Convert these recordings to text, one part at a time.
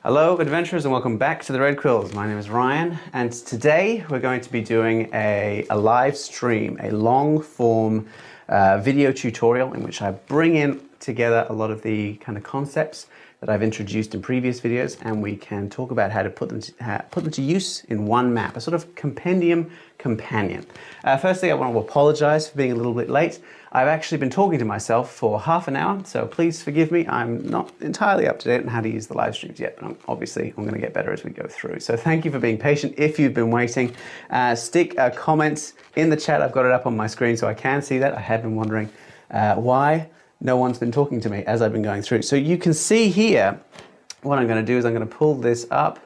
Hello adventurers and welcome back to the Red Quills. My name is Ryan and today we're going to be doing a live stream, a long form video tutorial in which I bring in together a lot of the kind of concepts that I've introduced in previous videos, and we can talk about how to put them to use in one map, a sort of compendium companion. Firstly, I want to apologize for being a little bit late. I've actually been talking to myself for half an hour, so please forgive me. I'm not entirely up to date on how to use the live streams yet, but I'm going to get better as we go through. So thank you for being patient. If you've been waiting, stick a comment in the chat. I've got it up on my screen so I can see that. I have been wondering why no one's been talking to me as I've been going through. So you can see here, what I'm going to do is I'm going to pull this up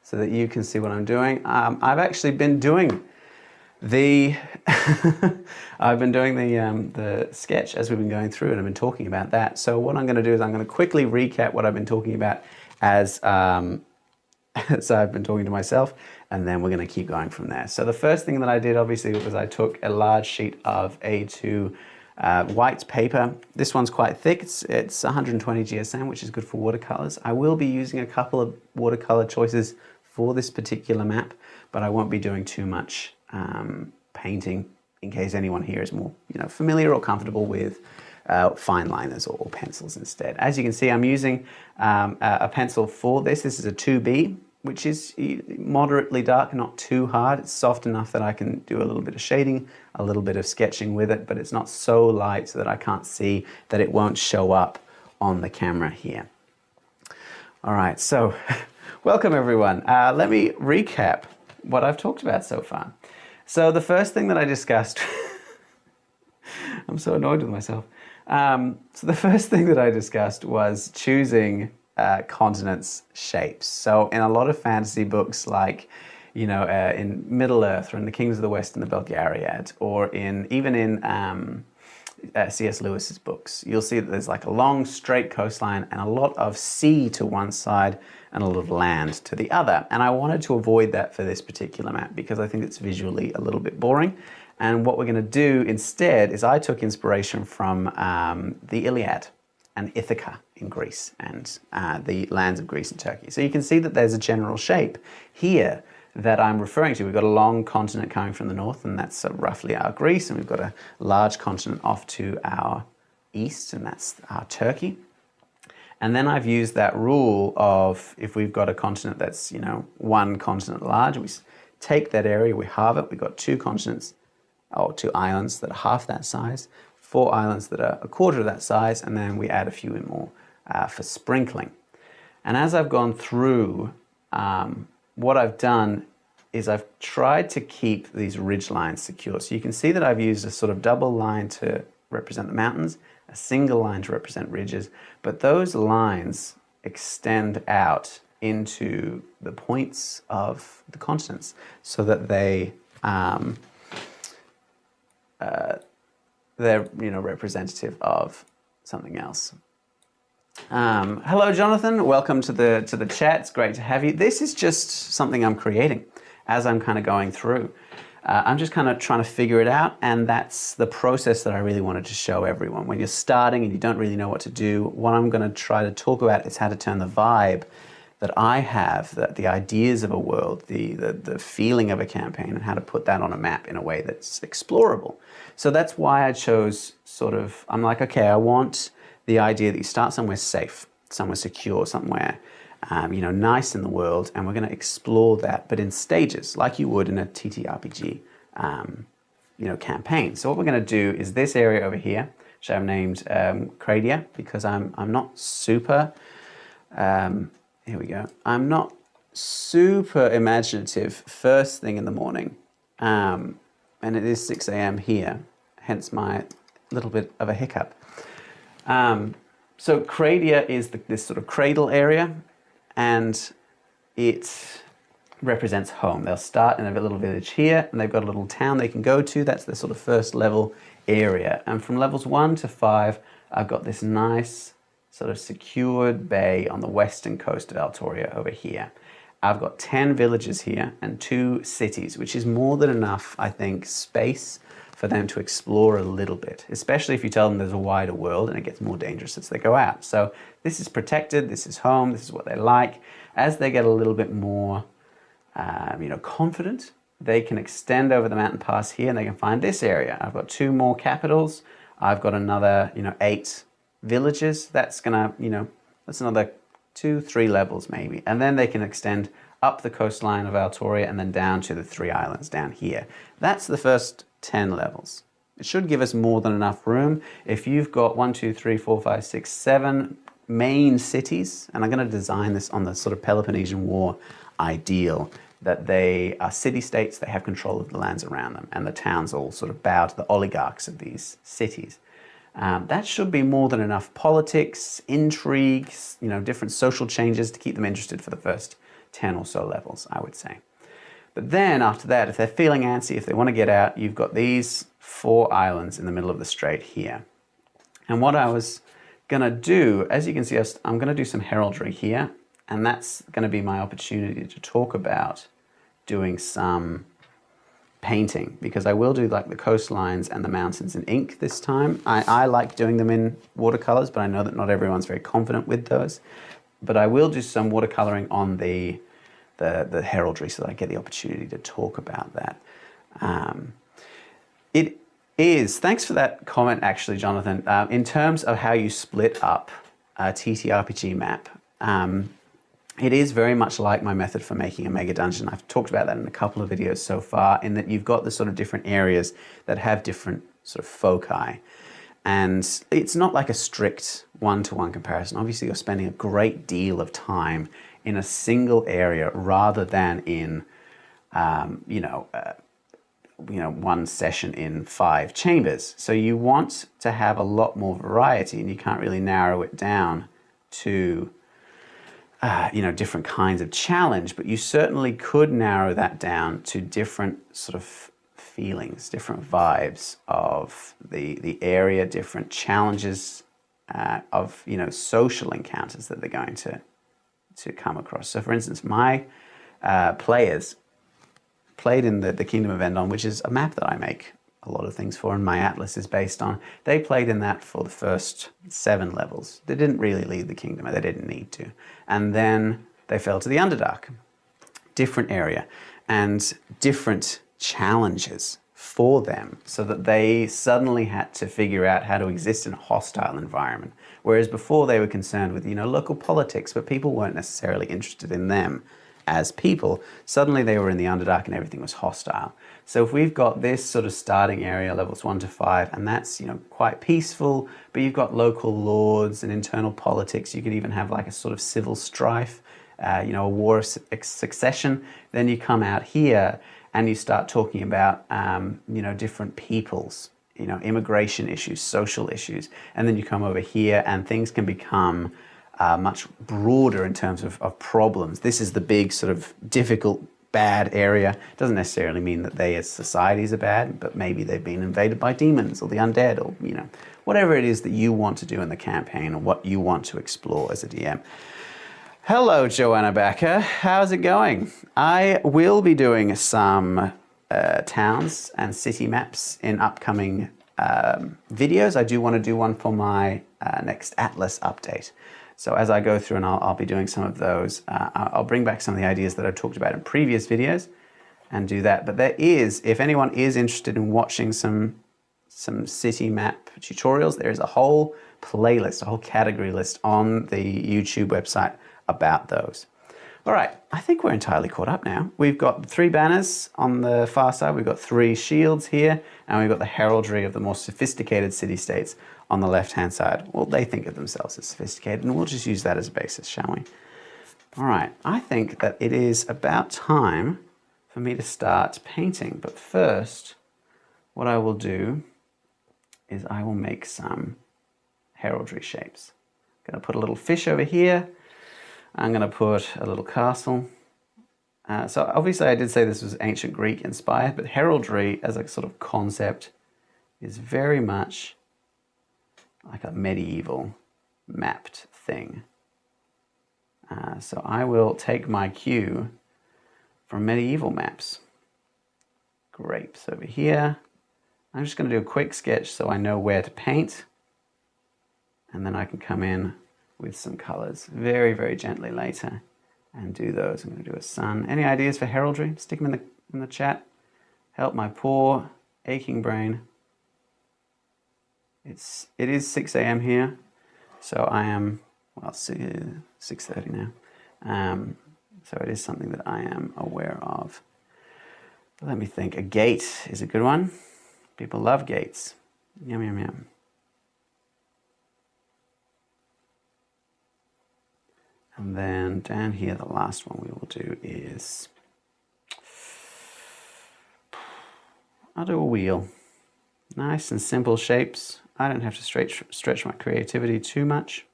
so that you can see what I'm doing. I've actually been doing the the sketch as we've been going through, and I've been talking about that. So what I'm going to do is I'm going to quickly recap what I've been talking about as so I've been talking to myself, and then we're going to keep going from there. So the first thing that I did obviously was I took a large sheet of A2 white paper. This one's quite thick. It's 120 GSM, which is good for watercolors. I will be using a couple of watercolor choices for this particular map, but I won't be doing too much painting in case anyone here is more familiar or comfortable with fine liners or pencils instead. As you can see, I'm using a pencil for this. This is a 2B, which is moderately dark, not too hard. It's soft enough that I can do a little bit of shading, a little bit of sketching with it, but it's not so light so that I can't see, that it won't show up on the camera here. All right, so welcome everyone. Let me recap what I've talked about so far. So the first thing that I discussed, I'm so annoyed with myself. So the first thing that I discussed was choosing continents' shapes. So in a lot of fantasy books, like in Middle Earth or in the Kings of the West and the Belgariad, or even in C.S. Lewis's books, you'll see that there's like a long straight coastline and a lot of sea to one side and a lot of land to the other. And I wanted to avoid that for this particular map because I think it's visually a little bit boring. And what we're going to do instead is I took inspiration from the Iliad and Ithaca in Greece and the lands of Greece and Turkey. So you can see that there's a general shape here that I'm referring to. We've got a long continent coming from the north, and that's roughly our Greece, and we've got a large continent off to our east, and that's our Turkey. And then I've used that rule of if we've got a continent that's one continent large, we take that area, we halve it. We've got two continents, or two islands that are half that size, 4 islands that are a quarter of that size, and then we add a few in more for sprinkling. And as I've gone through, what I've done is I've tried to keep these ridge lines secure. So you can see that I've used a sort of double line to represent the mountains, a single line to represent ridges, but those lines extend out into the points of the continents so that they're representative of something else. Hello, Jonathan. Welcome to the chat. It's great to have you. This is just something I'm creating as I'm kind of going through. I'm just kind of trying to figure it out, and that's the process that I really wanted to show everyone. When you're starting and you don't really know what to do, what I'm going to try to talk about is how to turn the vibe that I have, the ideas of a world, the feeling of a campaign, and how to put that on a map in a way that's explorable. So that's why I chose I'm like, okay, I want the idea that you start somewhere safe, somewhere secure, somewhere nice in the world, and we're going to explore that, but in stages, like you would in a TTRPG, campaign. So what we're going to do is this area over here, which I've named Cradia, because I'm not super. Here we go. I'm not super imaginative first thing in the morning, and it is 6 a.m. here, hence my little bit of a hiccup. So Cradia is this sort of cradle area, and it represents home. They'll start in a little village here, and they've got a little town they can go to. That's the sort of first level area. And from levels 1 to 5, I've got this nice sort of secured bay on the western coast of Altoria over here. I've got 10 villages here and 2 cities, which is more than enough, I think, space for them to explore a little bit, especially if you tell them there's a wider world and it gets more dangerous as they go out. So this is protected, this is home, this is what they like. As they get a little bit more confident, they can extend over the mountain pass here and they can find this area. I've got 2 more capitals. I've got another, 8 villages. That's gonna, that's another 2-3 levels maybe. And then they can extend up the coastline of Altoria and then down to the 3 islands down here. That's the first 10 levels. It should give us more than enough room. If you've got 1, 2, 3, 4, 5, 6, 7 main cities, and I'm going to design this on the sort of Peloponnesian War ideal, that they are city-states, they have control of the lands around them, and the towns all sort of bow to the oligarchs of these cities. That should be more than enough politics, intrigues, different social changes to keep them interested for the first 10 or so levels, I would say. But then after that, if they're feeling antsy, if they want to get out, you've got these 4 islands in the middle of the strait here. And what I was going to do, as you can see, I'm going to do some heraldry here, and that's going to be my opportunity to talk about doing some painting, because I will do like the coastlines and the mountains in ink this time. I like doing them in watercolors, but I know that not everyone's very confident with those. But I will do some watercoloring on the heraldry so that I get the opportunity to talk about that. It is, thanks for that comment actually, Jonathan. In terms of how you split up a TTRPG map, it is very much like my method for making a mega dungeon. I've talked about that in a couple of videos so far, in that you've got the sort of different areas that have different sort of foci. And it's not like a strict one-to-one comparison. Obviously, you're spending a great deal of time in a single area rather than in, one session in 5 chambers. So you want to have a lot more variety, and you can't really narrow it down to different kinds of challenge, but you certainly could narrow that down to different sort of feelings, different vibes of the area, different challenges of social encounters that they're going to come across. So for instance, my players played in the Kingdom of Endon, which is a map that I make a lot of things for, and my atlas is based on. They played in that for the first 7 levels. They didn't really lead the kingdom, they didn't need to. And then they fell to the Underdark. Different area and different challenges for them, so that they suddenly had to figure out how to exist in a hostile environment. Whereas before they were concerned with, local politics, but people weren't necessarily interested in them as people. Suddenly they were in the Underdark and everything was hostile. So if we've got this sort of starting area, levels 1 to 5, and that's quite peaceful, but you've got local lords and internal politics. You could even have like a sort of civil strife, a war of succession. Then you come out here and you start talking about different peoples, immigration issues, social issues, and then you come over here and things can become much broader in terms of problems. This is the big sort of difficult, bad area. Doesn't necessarily mean that they as societies are bad, but maybe they've been invaded by demons or the undead, or whatever it is that you want to do in the campaign or what you want to explore as a DM. Hello, Joanna Backer. How's it going? I will be doing some towns and city maps in upcoming videos. I do want to do one for my next Atlas update. So as I go through, and I'll be doing some of those, I'll bring back some of the ideas that I talked about in previous videos and do that. But there is, if anyone is interested in watching some city map tutorials, there is a whole playlist, a whole category list on the YouTube website about those. All right, I think we're entirely caught up now. We've got 3 banners on the far side, we've got 3 shields here, and we've got the heraldry of the more sophisticated city-states on the left-hand side. Well, they think of themselves as sophisticated, and we'll just use that as a basis, shall we? All right, I think that it is about time for me to start painting. But first, what I will do is I will make some heraldry shapes. I'm going to put a little fish over here. I'm going to put a little castle. So obviously I did say this was ancient Greek inspired, but heraldry as a sort of concept is very much like a medieval mapped thing. So I will take my cue from medieval maps. Grapes over here, I'm just going to do a quick sketch so I know where to paint, and then I can come in with some colors very, very gently later and do those. I'm going to do a sun. Any ideas for heraldry? Stick them in the chat. Help my poor aching brain. It is 6 a.m. here, so I am, well, 6:30 now. So it is something that I am aware of. Let me think. A gate is a good one. People love gates. Yum, yum, yum. And then down here, the last one we will do is, I'll do a wheel. Nice and simple shapes. I don't have to stretch my creativity too much.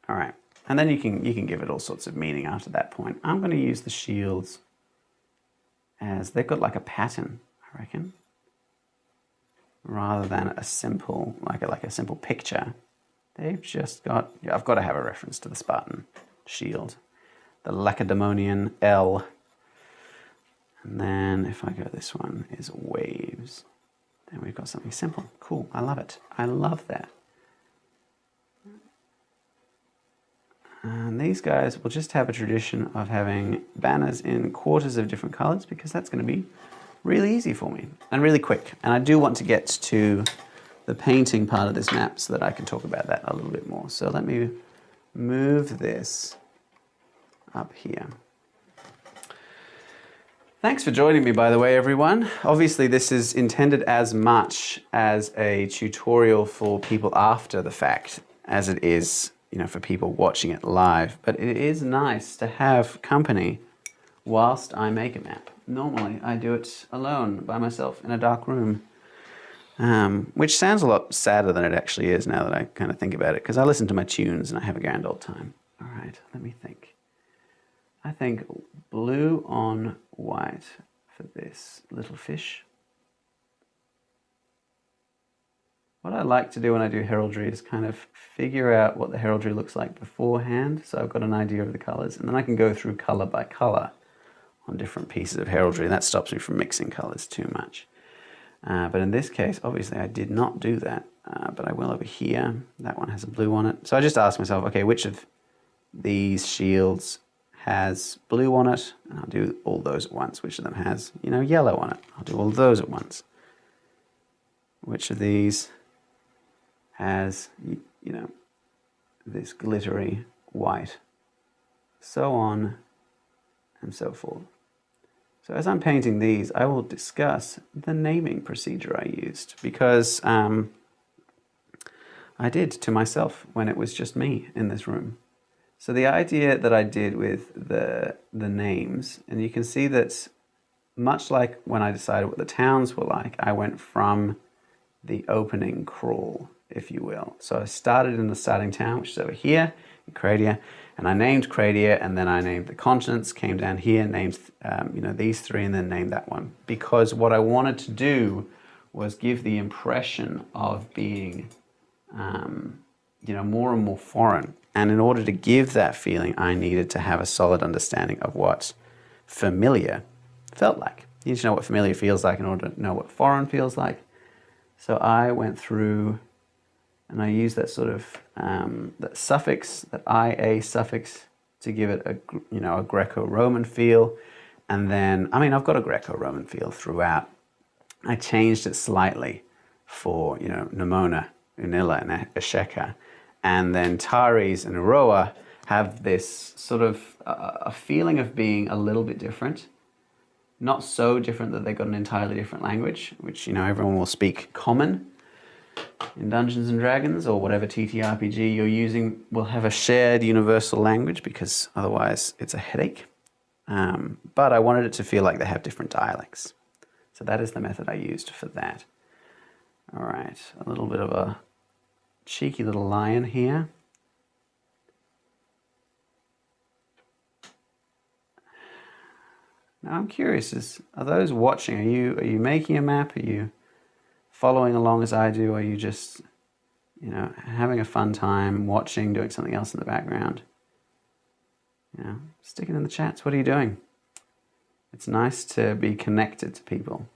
All right, and then you can give it all sorts of meaning after that point. I'm going to use the shields as they've got like a pattern, I reckon, rather than a simple like a simple picture. They've just got. I've got to have a reference to the Spartan shield, the Lacedaemonian L. And then if I go, this one is waves. Then we've got something simple. Cool. I love it. I love that. And these guys will just have a tradition of having banners in quarters of different colors, because that's going to be really easy for me and really quick. And I do want to get to the painting part of this map so that I can talk about that a little bit more. So let me move this up here. Thanks for joining me, by the way, everyone. Obviously, this is intended as much as a tutorial for people after the fact as it is, for people watching it live. But it is nice to have company whilst I make a map. Normally, I do it alone, by myself, in a dark room, which sounds a lot sadder than it actually is now that I kind of think about it, because I listen to my tunes and I have a grand old time. All right, let me think. I think blue on white for this little fish. What I like to do when I do heraldry is kind of figure out what the heraldry looks like beforehand, so I've got an idea of the colors, and then I can go through color by color on different pieces of heraldry, and that stops me from mixing colors too much. But in this case, obviously I did not do that, but I will over here. That one has a blue on it. So I just asked myself, okay, which of these shields has blue on it? And I'll do all those at once. Which of them has, yellow on it? I'll do all those at once. Which of these has, this glittery white? So on and so forth. So as I'm painting these, I will discuss the naming procedure I used, because I did to myself when it was just me in this room. So the idea that I did with the names, and you can see that much like when I decided what the towns were like, I went from the opening crawl, if you will. So I started in the starting town, which is over here, in Cradia, and I named Cradia, and then I named the continents, came down here, named these three, and then named that one. Because what I wanted to do was give the impression of being more and more foreign. And in order to give that feeling, I needed to have a solid understanding of what familiar felt like. You need to know what familiar feels like in order to know what foreign feels like. So I went through and I used that sort of that suffix, that IA suffix, to give it a Greco-Roman feel. And then, I've got a Greco-Roman feel throughout. I changed it slightly for, Nemona, Unilla, and Asheka. And then Taris and Uroa have this sort of a feeling of being a little bit different. Not so different that they've got an entirely different language, which, everyone will speak common in Dungeons and Dragons, or whatever TTRPG you're using will have a shared universal language, because otherwise it's a headache. But I wanted it to feel like they have different dialects. So that is the method I used for that. All right, a little bit of a cheeky little lion here. Now I'm curious, are those watching, are you making a map? Are you following along as I do? Are you just, having a fun time, watching, doing something else in the background? Stick it in the chats. What are you doing? It's nice to be connected to people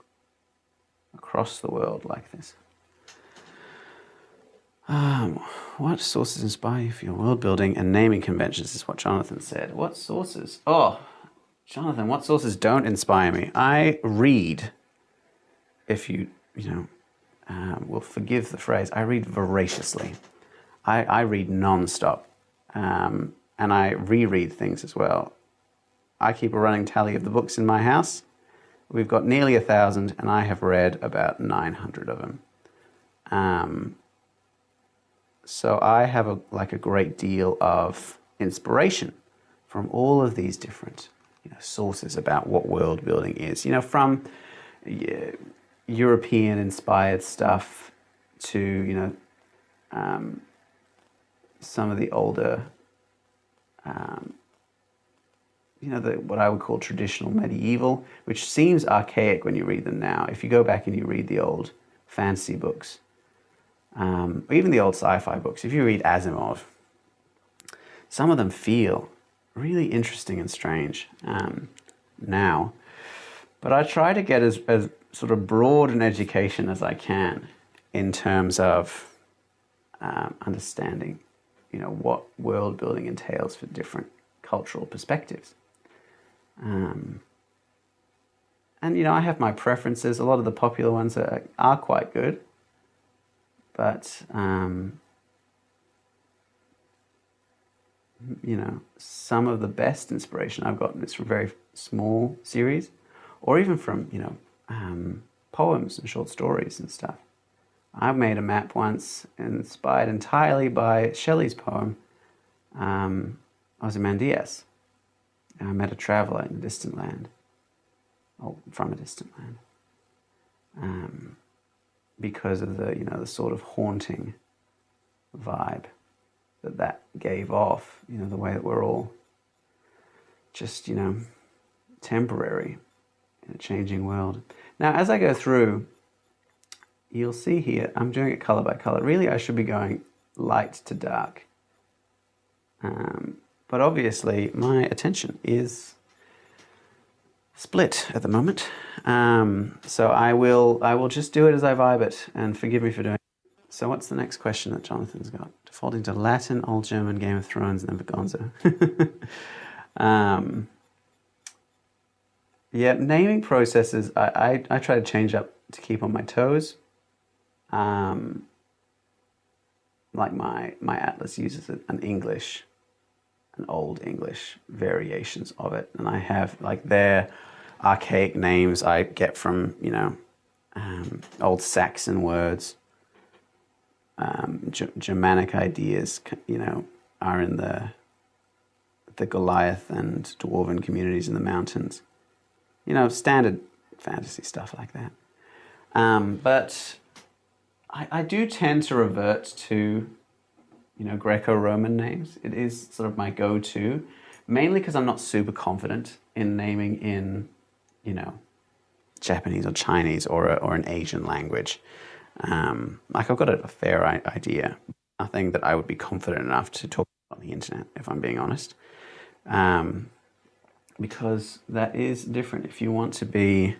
across the world like this. What sources inspire you for your world building and naming conventions is what Jonathan said. What sources? Oh, Jonathan, what sources don't inspire me? I read, if you will forgive the phrase, I read voraciously. I read non-stop, and I reread things as well. I keep a running tally of the books in my house. We've got nearly 1,000, and I have read about 900 of them. So I have a great deal of inspiration from all of these different sources about what world building is. From European inspired stuff to some of the older what I would call traditional medieval, which seems archaic when you read them now. If you go back and you read the old fantasy books, even the old sci-fi books, if you read Asimov, some of them feel really interesting and strange now. But I try to get as sort of broad an education as I can in terms of understanding, what world building entails for different cultural perspectives. And I have my preferences. A lot of the popular ones are quite good, but some of the best inspiration I've gotten is from very small series, or even from poems and short stories and stuff. I made a map once inspired entirely by Shelley's poem Ozymandias. I met a traveller in a distant land, or from a distant land, because of the sort of haunting vibe that gave off, the way that we're all just, temporary in a changing world. Now, as I go through, you'll see here, I'm doing it color by color. Really, I should be going light to dark. But obviously, my attention is split at the moment. So I will just do it as I vibe it, and forgive me for doing it. So what's the next question that Jonathan's got? Defaulting to Latin, Old German, Game of Thrones, and then Vergonza. Yeah, naming processes, I try to change up to keep on my toes. Like my atlas uses an Old English variations of it, and I have their archaic names I get from old Saxon words. Germanic ideas are in the Goliath and Dwarven communities in the mountains. Standard fantasy stuff like that. But I do tend to revert to Greco-Roman names. It is sort of my go-to, mainly because I'm not super confident in naming in, Japanese or Chinese or an Asian language. I've got a fair idea, nothing that I would be confident enough to talk on the internet, if I'm being honest. Because that is different. If you want to be,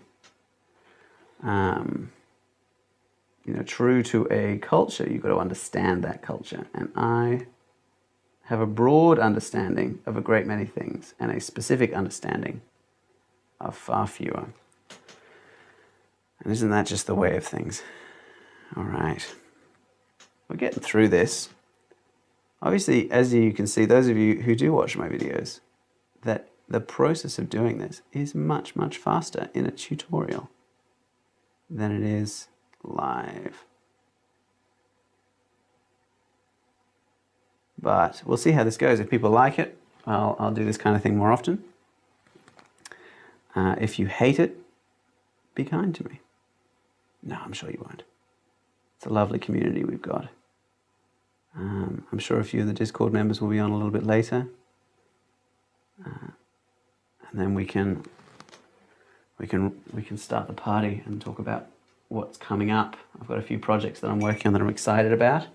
true to a culture, you've got to understand that culture. And I have a broad understanding of a great many things and a specific understanding of far fewer. And isn't that just the way of things? All right. We're getting through this. Obviously, as you can see, those of you who do watch my videos, that the process of doing this is much, much faster in a tutorial than it is live. But we'll see how this goes. If people like it, I'll do this kind of thing more often. If you hate it, be kind to me. No, I'm sure you won't. It's a lovely community we've got. I'm sure a few of the Discord members will be on a little bit later. And then we can start the party and talk about what's coming up. I've got a few projects that I'm working on that I'm excited about.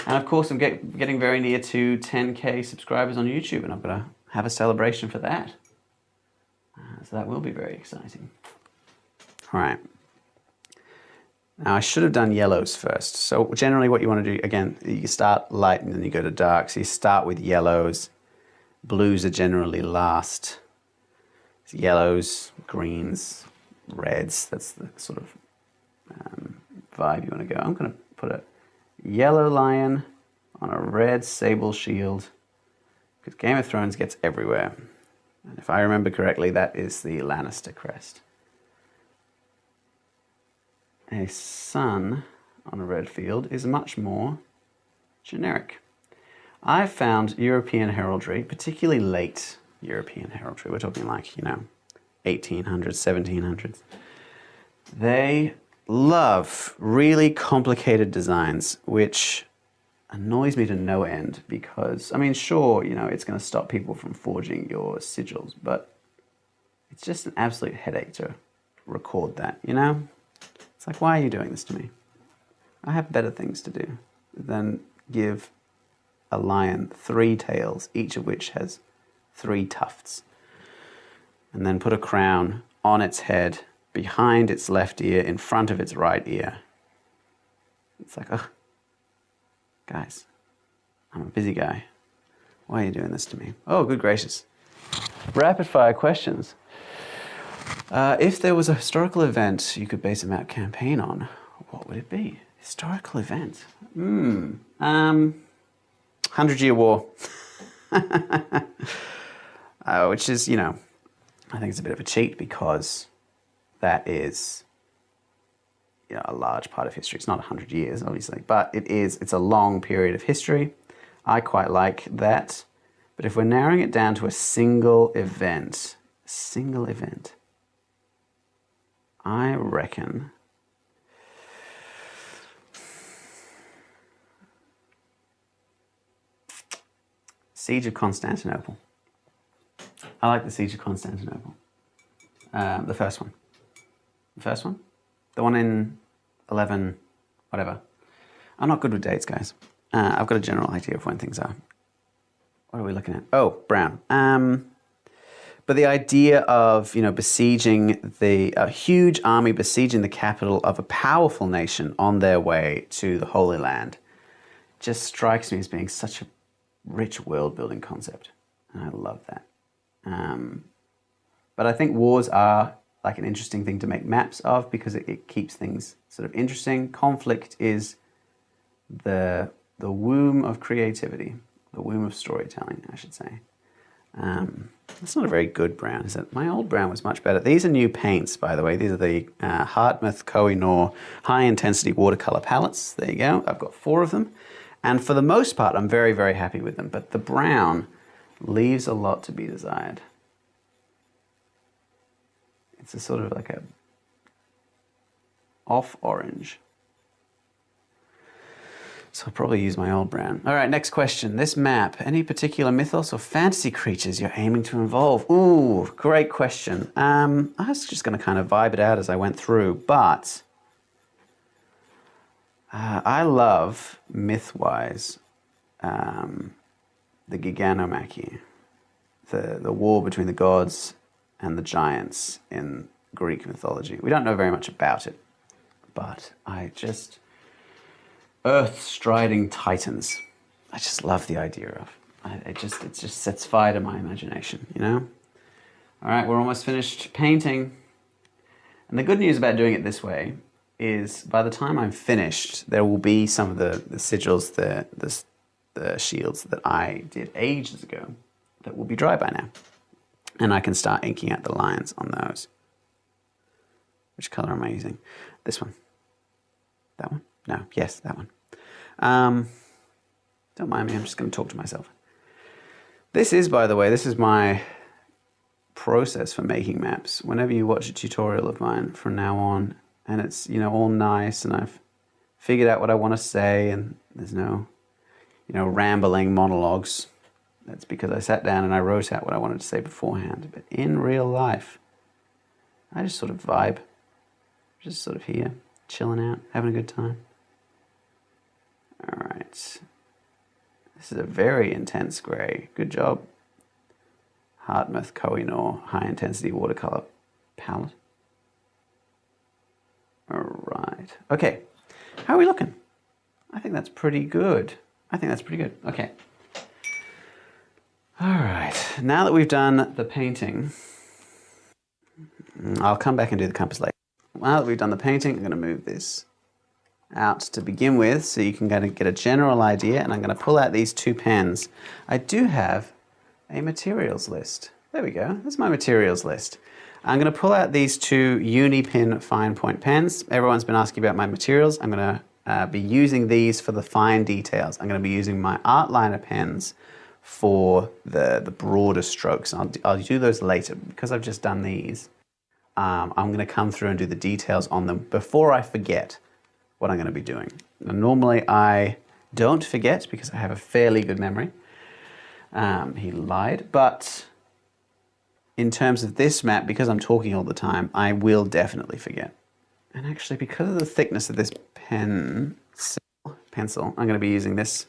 And of course, I'm getting very near to 10K subscribers on YouTube, and I've got to have a celebration for that. So that will be very exciting. All right. Now I should have done yellows first. So generally what you want to do, again, you start light and then you go to dark. So you start with yellows. Blues are generally last. Yellows, greens, reds. That's the sort of vibe you want to go. I'm going to put a yellow lion on a red sable shield because Game of Thrones gets everywhere. And if I remember correctly, that is the Lannister crest. A sun on a red field is much more generic. I found European heraldry, particularly late European heraldry, we're talking like, 1800s, 1700s. They love really complicated designs, which annoys me to no end because, I mean, sure, it's going to stop people from forging your sigils, but it's just an absolute headache to record that, It's like, why are you doing this to me? I have better things to do than give a lion 3 tails, each of which has 3 tufts, and then put a crown on its head, behind its left ear, in front of its right ear. It's like, oh, guys, I'm a busy guy. Why are you doing this to me? Oh, good gracious. Rapid fire questions. If there was a historical event you could base a map campaign on, what would it be? Historical event? 100-Year War. Which is, I think it's a bit of a cheat because that is, a large part of history. It's not 100 years, obviously, but it's a long period of history. I quite like that. But if we're narrowing it down to a single event, I reckon Siege of Constantinople. I like the Siege of Constantinople. The first one. The first one? The one in 11, whatever. I'm not good with dates, guys. I've got a general idea of when things are. What are we looking at? Oh, brown. But the idea of, besieging a huge army besieging the capital of a powerful nation on their way to the Holy Land just strikes me as being such a rich world-building concept. And I love that. But I think wars are like an interesting thing to make maps of because it keeps things sort of interesting. Conflict is the womb of creativity, the womb of storytelling, I should say. That's not a very good brown, is it? My old brown was much better. These are new paints, by the way. These are the Hartmouth Koh-i-Noor high-intensity watercolor palettes. There you go. I've got 4 of them. And for the most part, I'm very, very happy with them. But the brown leaves a lot to be desired. It's a sort of like a off orange. So I'll probably use my old brown. All right, next question. This map, any particular mythos or fantasy creatures you're aiming to involve? Ooh, great question. I was just going to kind of vibe it out as I went through, but I love, myth-wise, the Giganomachy, the war between the gods and the giants in Greek mythology. We don't know very much about it, but earth-striding titans. I just love the idea of. It just sets fire to my imagination, All right, we're almost finished painting. And the good news about doing it this way is by the time I'm finished, there will be some of the sigils, the shields that I did ages ago that will be dry by now. And I can start inking out the lines on those. Which color am I using? This one. That one? No, yes, that one. Don't mind me, I'm just going to talk to myself. This is, by the way, this is my process for making maps. Whenever you watch a tutorial of mine from now on, and it's, all nice, and I've figured out what I want to say, and there's no, rambling monologues. That's because I sat down and I wrote out what I wanted to say beforehand. But in real life, I just sort of vibe. Just sort of here, chilling out, having a good time. All right. This is a very intense gray. Good job. Hartmouth Koh-i-Noor high intensity watercolor palette. All right. Okay. How are we looking? I think that's pretty good. Okay. All right. Now that we've done the painting, I'll come back and do the compass later. Now that we've done the painting, I'm going to move this out to begin with so you can get a general idea, and I'm going to pull out these two pens. I do have a materials list. There we go. That's my materials list. I'm going to pull out these two Unipin fine point pens. Everyone's been asking about my materials. I'm going to be using these for the fine details. I'm going to be using my art liner pens for the broader strokes. I'll do those later because I've just done these. I'm going to come through and do the details on them before I forget what I'm going to be doing. Now, normally I don't forget because I have a fairly good memory. He lied, but in terms of this map, because I'm talking all the time, I will definitely forget. And actually, because of the thickness of this pencil, I'm going to be using this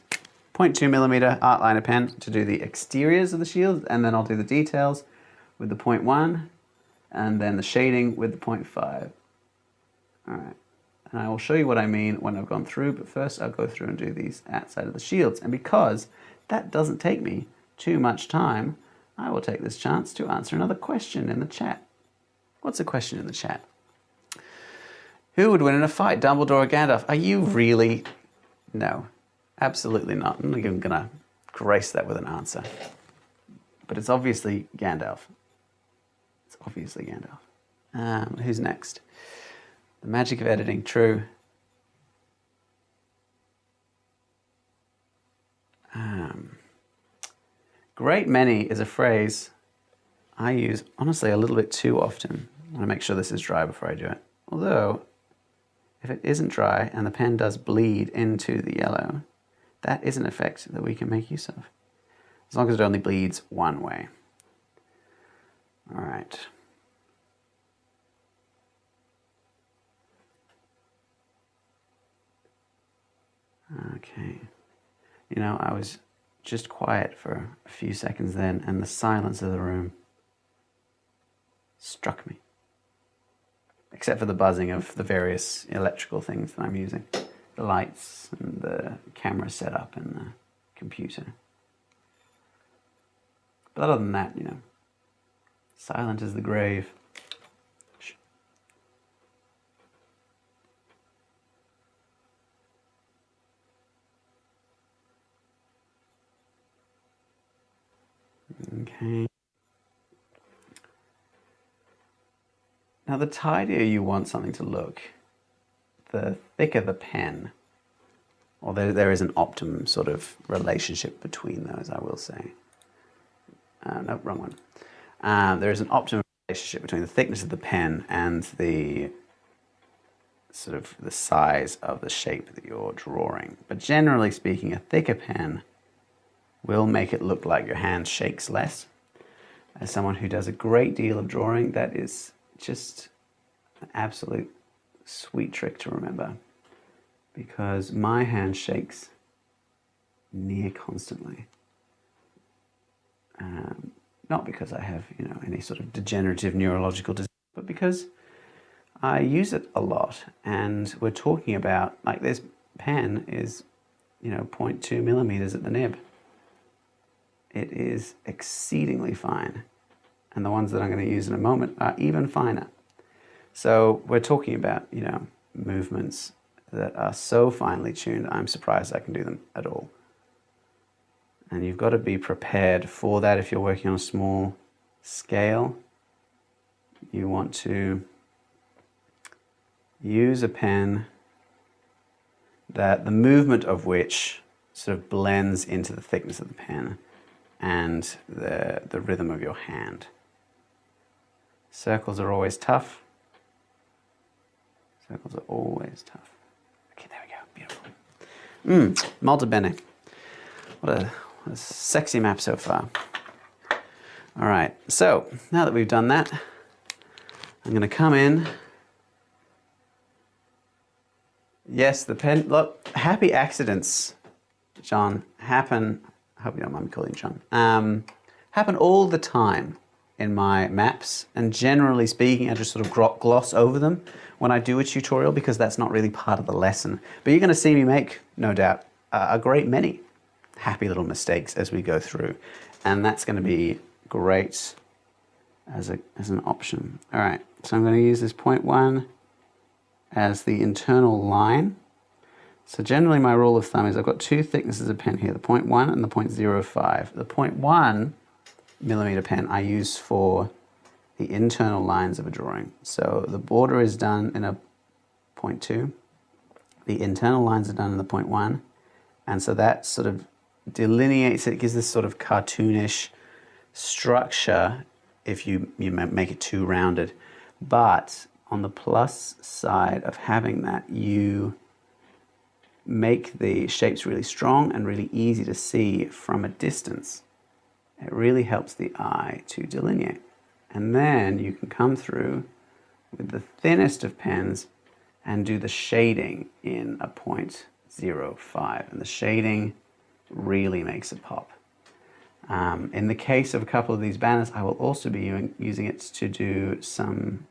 0.2mm art liner pen to do the exteriors of the shield, and then I'll do the details with the 0.1, and then the shading with the 0.5. All right. And I will show you what I mean when I've gone through, but first I'll go through and do these outside of the shields. And because that doesn't take me too much time, I will take this chance to answer another question in the chat. What's the question in the chat? Who would win in a fight, Dumbledore or Gandalf? Are you really? No, absolutely not. I'm not even gonna grace that with an answer. But it's obviously Gandalf. It's obviously Gandalf. Who's next? The magic of editing, true. Great many is a phrase I use, honestly, a little bit too often. I want to make sure this is dry before I do it. Although, if it isn't dry and the pen does bleed into the yellow, that is an effect that we can make use of. As long as it only bleeds one way. All right. Okay. You know, I was just quiet for a few seconds then, and the silence of the room struck me. Except for the buzzing of the various electrical things that I'm using. The lights and the camera setup and the computer. But other than that, you know, silent as the grave. Okay. Now the tidier you want something to look, the thicker the pen. Or there is an optimum sort of relationship between those, I will say. No, wrong one. There is an optimum relationship between the thickness of the pen and the sort of the size of the shape that you're drawing. But generally speaking, a thicker pen will make it look like your hand shakes less. As someone who does a great deal of drawing, that is just an absolute sweet trick to remember, because my hand shakes near constantly. Not because I have, you know, any sort of degenerative neurological disease, but because I use it a lot. And we're talking about, like, this pen is, you know, 0.2mm at the nib. It is exceedingly fine. And the ones that I'm going to use in a moment are even finer. So we're talking about, you know, movements that are so finely tuned, I'm surprised I can do them at all. And you've got to be prepared for that if you're working on a small scale. You want to use a pen that the movement of which sort of blends into the thickness of the pen and the rhythm of your hand. Circles are always tough. Circles are always tough. Okay, there we go. Beautiful. Molto bene. What a sexy map so far. All right, so now that we've done that, I'm going to come in. Yes, the pen, look, happy accidents, John, happen. I hope you don't mind me calling you John. happen all the time in my maps, and generally speaking I just sort of gloss over them when I do a tutorial because that's not really part of the lesson. But you're going to see me make, no doubt, a great many happy little mistakes as we go through, and that's going to be great as an option. All right, so I'm going to use this 0.1 as the internal line. So generally my rule of thumb is I've got two thicknesses of pen here, the 0.1 and the 0.05. The 0.1 millimeter pen I use for the internal lines of a drawing. So the border is done in a 0.2, the internal lines are done in the 0.1, and so that sort of delineates it, gives this sort of cartoonish structure if you make it too rounded. But on the plus side of having that, you make the shapes really strong and really easy to see from a distance. It really helps the eye to delineate. And then you can come through with the thinnest of pens and do the shading in a 0.05. And the shading really makes it pop. In the case of a couple of these banners, I will also be using it to do some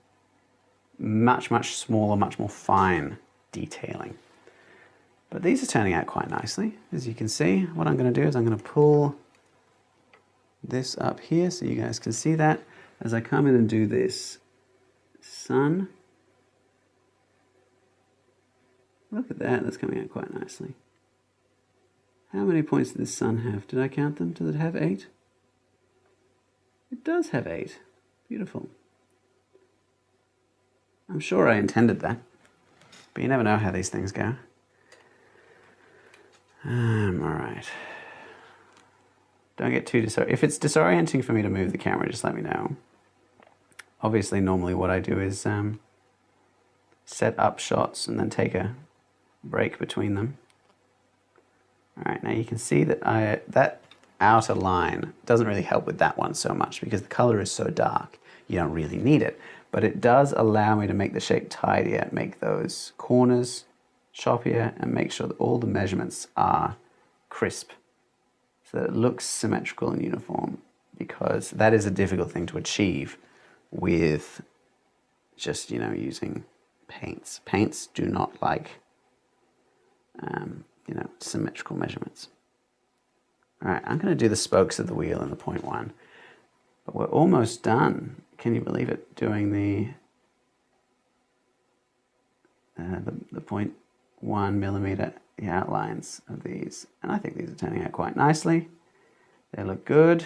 much smaller, much more fine detailing. But these are turning out quite nicely. As you can see, what I'm going to do is I'm going to pull this up here so you guys can see that as I come in and do this sun. Look at that, that's coming out quite nicely. How many points did this sun have? Did I count them? Does it have 8? It does have 8. Beautiful. I'm sure I intended that, but you never know how these things go. All right. Don't get too disoriented. If it's disorienting for me to move the camera, just let me know. Obviously, normally what I do is set up shots and then take a break between them. All right, now you can see that that outer line doesn't really help with that one so much because the color is so dark. You don't really need it, but it does allow me to make the shape tidier, make those corners choppier, and make sure that all the measurements are crisp so that it looks symmetrical and uniform, because that is a difficult thing to achieve with just, using paints. Paints do not like, symmetrical measurements. All right, I'm going to do the spokes of the wheel in the 0.1, but we're almost done. Can you believe it? Doing the 0.1 millimeter outlines of these, and I think these are turning out quite nicely. They look good.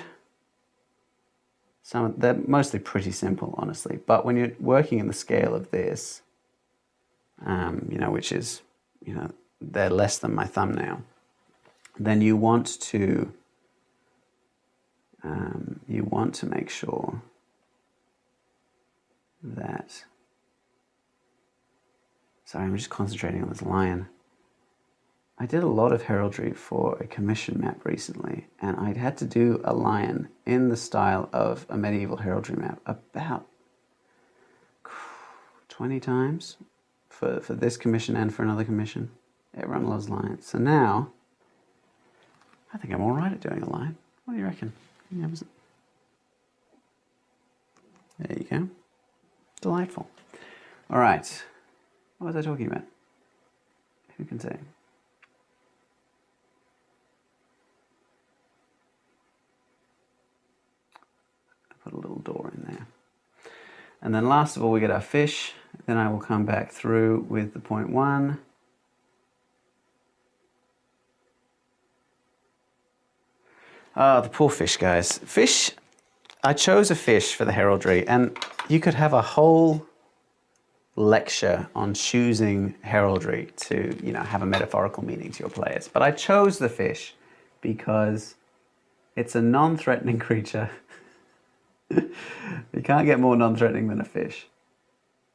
They're mostly pretty simple, honestly, but when you're working in the scale of this, which is, they're less than my thumbnail, then you want to make sure that, sorry, I'm just concentrating on this lion. I did a lot of heraldry for a commission map recently, and I had to do a lion in the style of a medieval heraldry map about 20 times for this commission and for another commission. Everyone loves lions. So now, I think I'm all right at doing a lion. What do you reckon? There you go. Delightful. All right. What was I talking about? Who can say? Put a little door in there. And then last of all, we get our fish. Then I will come back through with the 0.1. Oh, the poor fish, guys. Fish, I chose a fish for the heraldry, and you could have a whole lecture on choosing heraldry to, have a metaphorical meaning to your players. But I chose the fish because it's a non-threatening creature. You can't get more non-threatening than a fish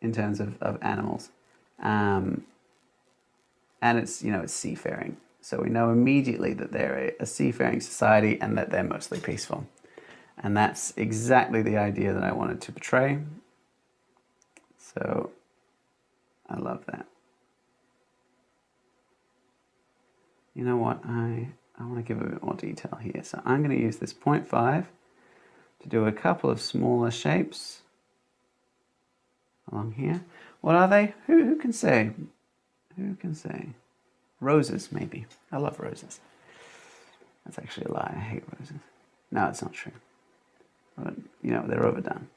in terms of animals. And it's, it's seafaring. So we know immediately that they're a seafaring society and that they're mostly peaceful. And that's exactly the idea that I wanted to portray. So I love that. You know what? I want to give a bit more detail here. So I'm going to use this 0.5 to do a couple of smaller shapes along here. What are they? Who can say? Who can say? Roses, maybe. I love roses. That's actually a lie. I hate roses. No, it's not true. But, you know, they're overdone.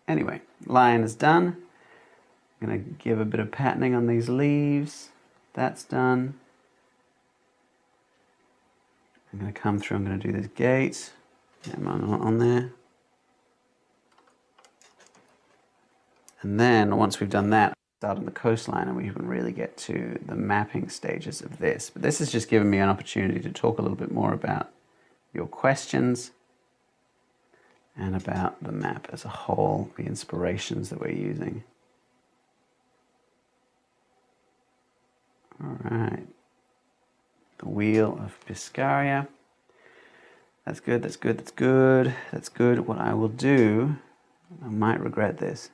Anyway, lion is done. I'm going to give a bit of patterning on these leaves. That's done. I'm going to come through, I'm going to do this gate. Am I not on there? And then once we've done that, start on the coastline and we can really get to the mapping stages of this. But this has just given me an opportunity to talk a little bit more about your questions and about the map as a whole, the inspirations that we're using. All right. The Wheel of Biscaria. That's good, that's good, that's good, that's good. What I will do, I might regret this,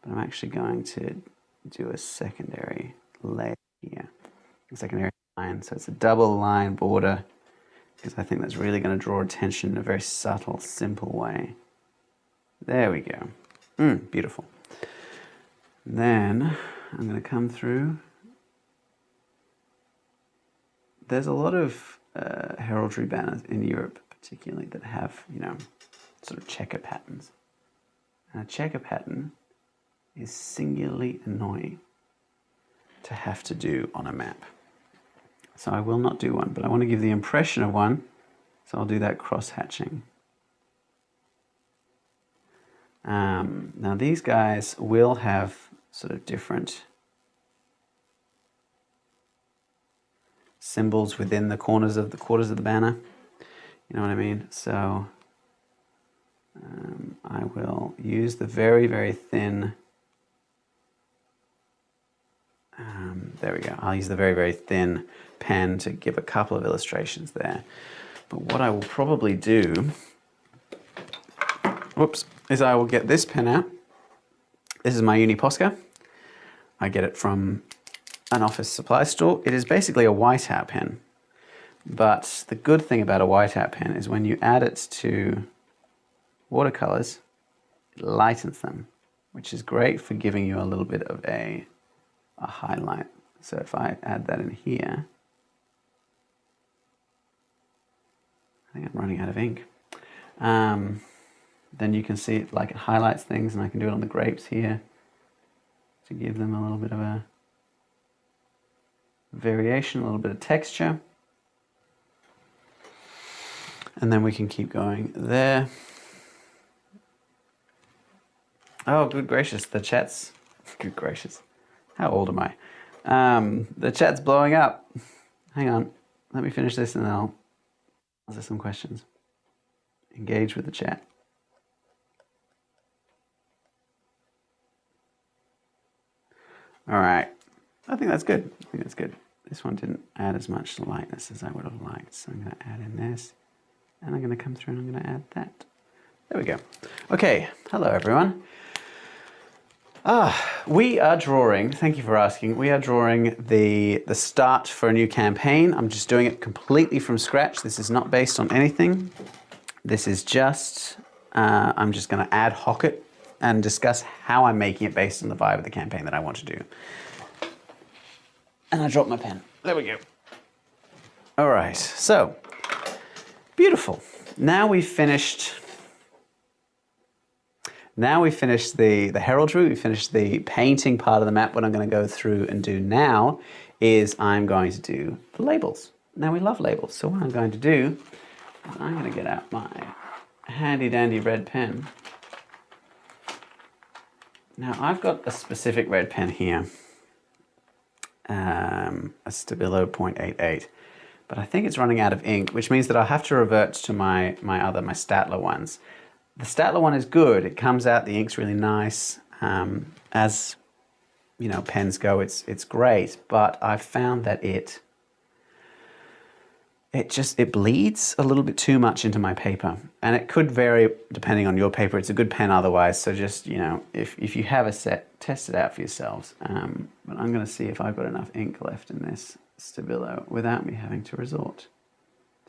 but I'm actually going to do a secondary layer here, a secondary line. So it's a double line border, because I think that's really going to draw attention in a very subtle, simple way. There we go. Beautiful. And then I'm going to come through. There's a lot of heraldry banners in Europe, particularly, that have, you know, sort of checker patterns. And a checker pattern is singularly annoying to have to do on a map. So I will not do one, but I want to give the impression of one, so I'll do that cross-hatching. Now these guys will have sort of different symbols within the corners of the banner. You know what I mean? So I will use the very, very thin. There we go. I'll use the very, very thin pen to give a couple of illustrations there. But what I will probably do, whoops, is I will get this pen out. This is my Uni Posca. I get it from an office supply store. It is basically a whiteout pen. But the good thing about a whiteout pen is when you add it to watercolors, it lightens them, which is great for giving you a little bit of a highlight. So if I add that in here, I think I'm running out of ink. Then you can see it, like, it highlights things, and I can do it on the grapes here to give them a little bit of a variation, a little bit of texture. And then we can keep going there. Oh, good gracious, the chat's, good gracious. How old am I? The chat's blowing up. Hang on, let me finish this and then I'll answer some questions. Engage with the chat. All right, I think that's good. I think that's good. This one didn't add as much lightness as I would have liked, so I'm going to add in this, and I'm going to come through and I'm going to add that. There we go. Okay, hello everyone. We are drawing, thank you for asking, we are drawing the start for a new campaign. I'm just doing it completely from scratch. This is not based on anything. This is just, I'm just going to ad hoc it and discuss how I'm making it based on the vibe of the campaign that I want to do. And I dropped my pen. There we go. All right, so, beautiful. Now we've finished the heraldry, we finished the painting part of the map. What I'm going to go through and do now is I'm going to do the labels. Now we love labels, so what I'm going to do is I'm going to get out my handy dandy red pen. Now I've got a specific red pen here, a Stabilo 0.88, but I think it's running out of ink, which means that I'll have to revert to my Staedtler ones. The Staedtler one is good. It comes out, the ink's really nice. As you know, pens go, it's great, but I've found that it bleeds a little bit too much into my paper, and it could vary depending on your paper. It's a good pen otherwise, so just, you know, if you have a set, test it out for yourselves. But I'm going to see if I've got enough ink left in this Stabilo without me having to resort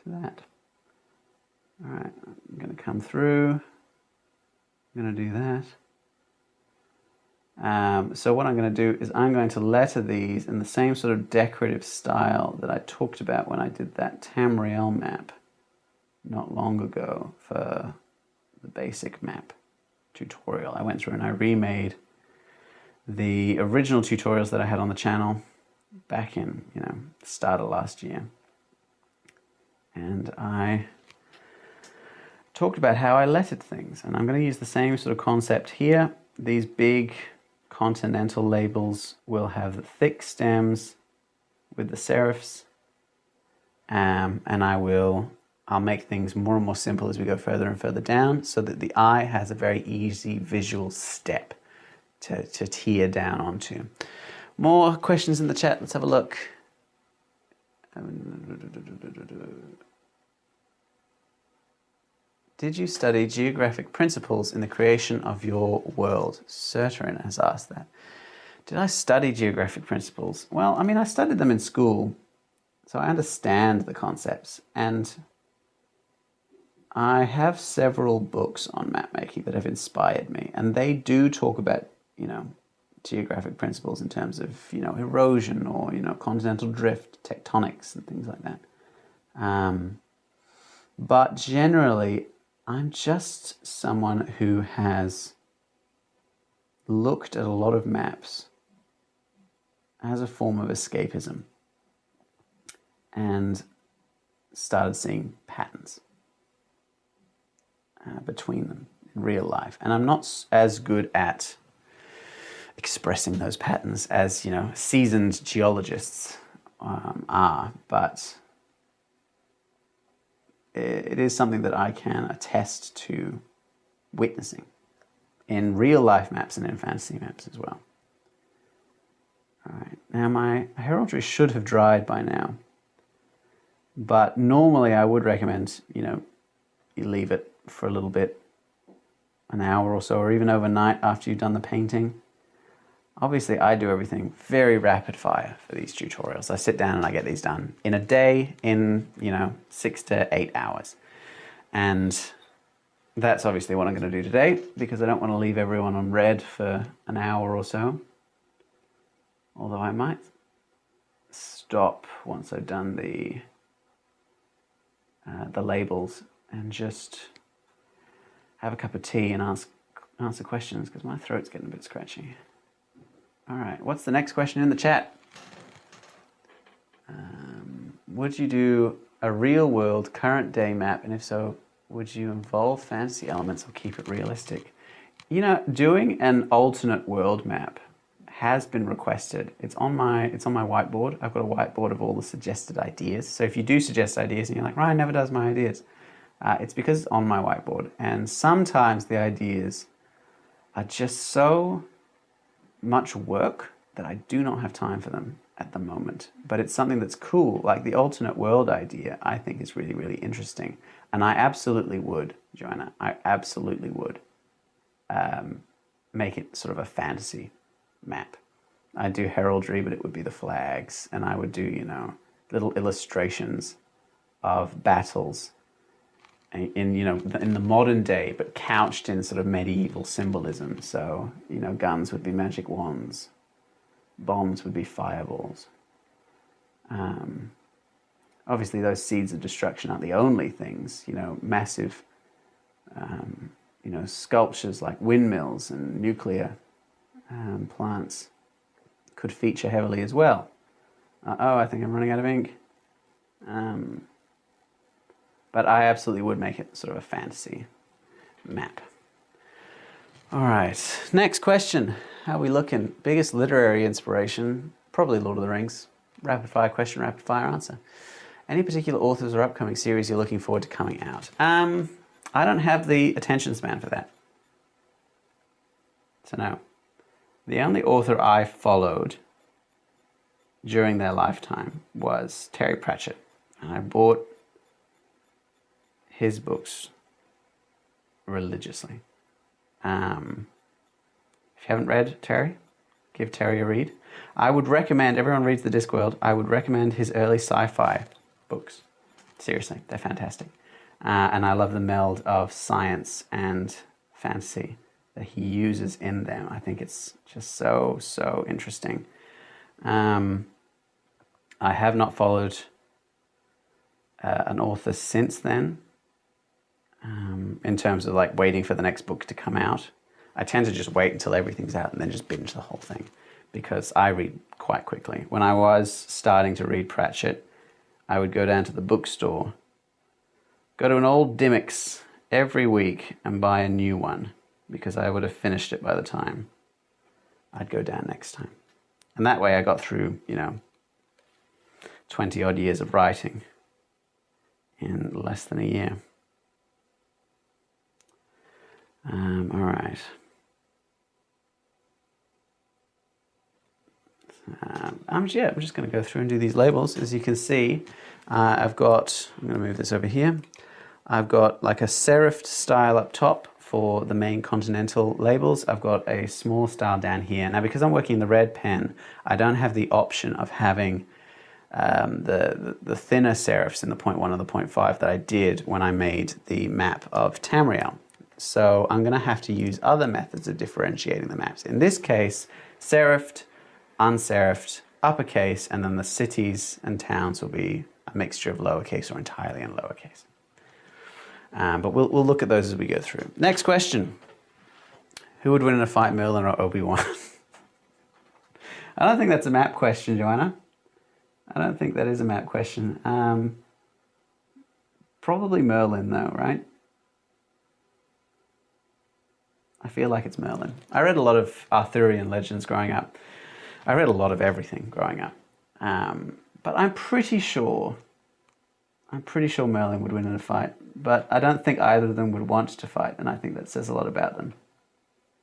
to that. All right, I'm going to come through. I'm going to do that. So what I'm going to do is I'm going to letter these in the same sort of decorative style that I talked about when I did that Tamriel map not long ago for the basic map tutorial. I went through and I remade the original tutorials that I had on the channel back in, the start of last year. And I talked about how I lettered things, and I'm going to use the same sort of concept here. These big continental labels will have the thick stems with the serifs, and I'll make things more and more simple as we go further and further down, so that the eye has a very easy visual step to tear down onto. More questions in the chat. Let's have a look. Did you study geographic principles in the creation of your world? Sertarin has asked that. Did I study geographic principles? Well, I mean, I studied them in school, so I understand the concepts. And I have several books on mapmaking that have inspired me. And they do talk about, geographic principles in terms of, erosion or, continental drift, tectonics and things like that. But generally, I'm just someone who has looked at a lot of maps as a form of escapism and started seeing patterns between them in real life. And I'm not as good at expressing those patterns as, seasoned geologists are, but it is something that I can attest to witnessing in real life maps and in fantasy maps as well. All right, now my heraldry should have dried by now, but normally I would recommend, you leave it for a little bit, an hour or so, or even overnight after you've done the painting. Obviously, I do everything very rapid fire for these tutorials. I sit down and I get these done in a day, in 6 to 8 hours. And that's obviously what I'm going to do today, because I don't want to leave everyone on red for an hour or so. Although I might stop once I've done the labels and just have a cup of tea and answer questions, because my throat's getting a bit scratchy. All right, what's the next question in the chat? Would you do a real world current day map? And if so, would you involve fantasy elements or keep it realistic? Doing an alternate world map has been requested. It's on my whiteboard. I've got a whiteboard of all the suggested ideas. So if you do suggest ideas and you're like, Ryan never does my ideas, it's because it's on my whiteboard. And sometimes the ideas are just so much work that I do not have time for them at the moment. But it's something that's cool. Like the alternate world idea, I think is really, really interesting. And I absolutely would, Joanna, I absolutely would make it sort of a fantasy map. I'd do heraldry, but it would be the flags. And I would do, little illustrations of battles in the modern day, but couched in sort of medieval symbolism. So, guns would be magic wands, bombs would be fireballs. Obviously, those seeds of destruction aren't the only things. Massive, sculptures like windmills and nuclear plants could feature heavily as well. I think I'm running out of ink. But I absolutely would make it sort of a fantasy map. All right, next question. How are we looking? Biggest literary inspiration? Probably Lord of the Rings. Rapid fire question, rapid fire answer. Any particular authors or upcoming series you're looking forward to coming out? I don't have the attention span for that. So no. The only author I followed during their lifetime was Terry Pratchett. And I bought his books religiously. If you haven't read Terry, give Terry a read. I would recommend, everyone reads The Discworld, I would recommend his early sci-fi books. Seriously, they're fantastic. And I love the meld of science and fantasy that he uses in them. I think it's just so interesting. I have not followed an author since then, in terms of like waiting for the next book to come out. I tend to just wait until everything's out and then just binge the whole thing, because I read quite quickly. When I was starting to read Pratchett, I would go down to the bookstore, go to an old Dimmicks every week and buy a new one, because I would have finished it by the time I'd go down next time. And that way I got through, 20 odd years of writing in less than a year. All right. I'm just going to go through and do these labels. As you can see, I'm going to move this over here. I've got like a serifed style up top for the main continental labels. I've got a small style down here. Now, because I'm working the red pen, I don't have the option of having the thinner serifs in the 0.1 or the 0.5 that I did when I made the map of Tamriel. So I'm going to have to use other methods of differentiating the maps. In this case, serifed, unserifed, uppercase, and then the cities and towns will be a mixture of lowercase or entirely in lowercase. But we'll look at those as we go through. Next question. Who would win in a fight, Merlin or Obi-Wan? I don't think that's a map question, Joanna. I don't think that is a map question. Probably Merlin though, right? I feel like it's Merlin. I read a lot of Arthurian legends growing up. I read a lot of everything growing up. But I'm pretty sure Merlin would win in a fight. But I don't think either of them would want to fight, and I think that says a lot about them.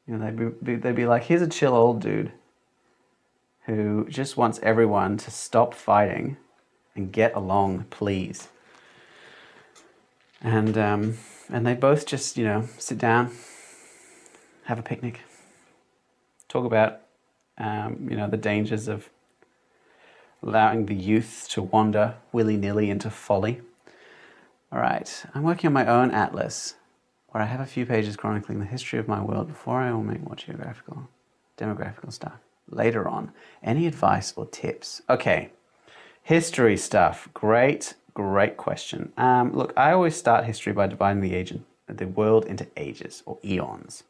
They'd be like, here's a chill old dude who just wants everyone to stop fighting and get along, please. And they both just, sit down, have a picnic, talk about, the dangers of allowing the youth to wander willy-nilly into folly. All right, I'm working on my own atlas, where I have a few pages chronicling the history of my world before I will make more geographical, demographical stuff. Later on, any advice or tips? Okay, history stuff. Great question. Look, I always start history by dividing the world into ages or eons.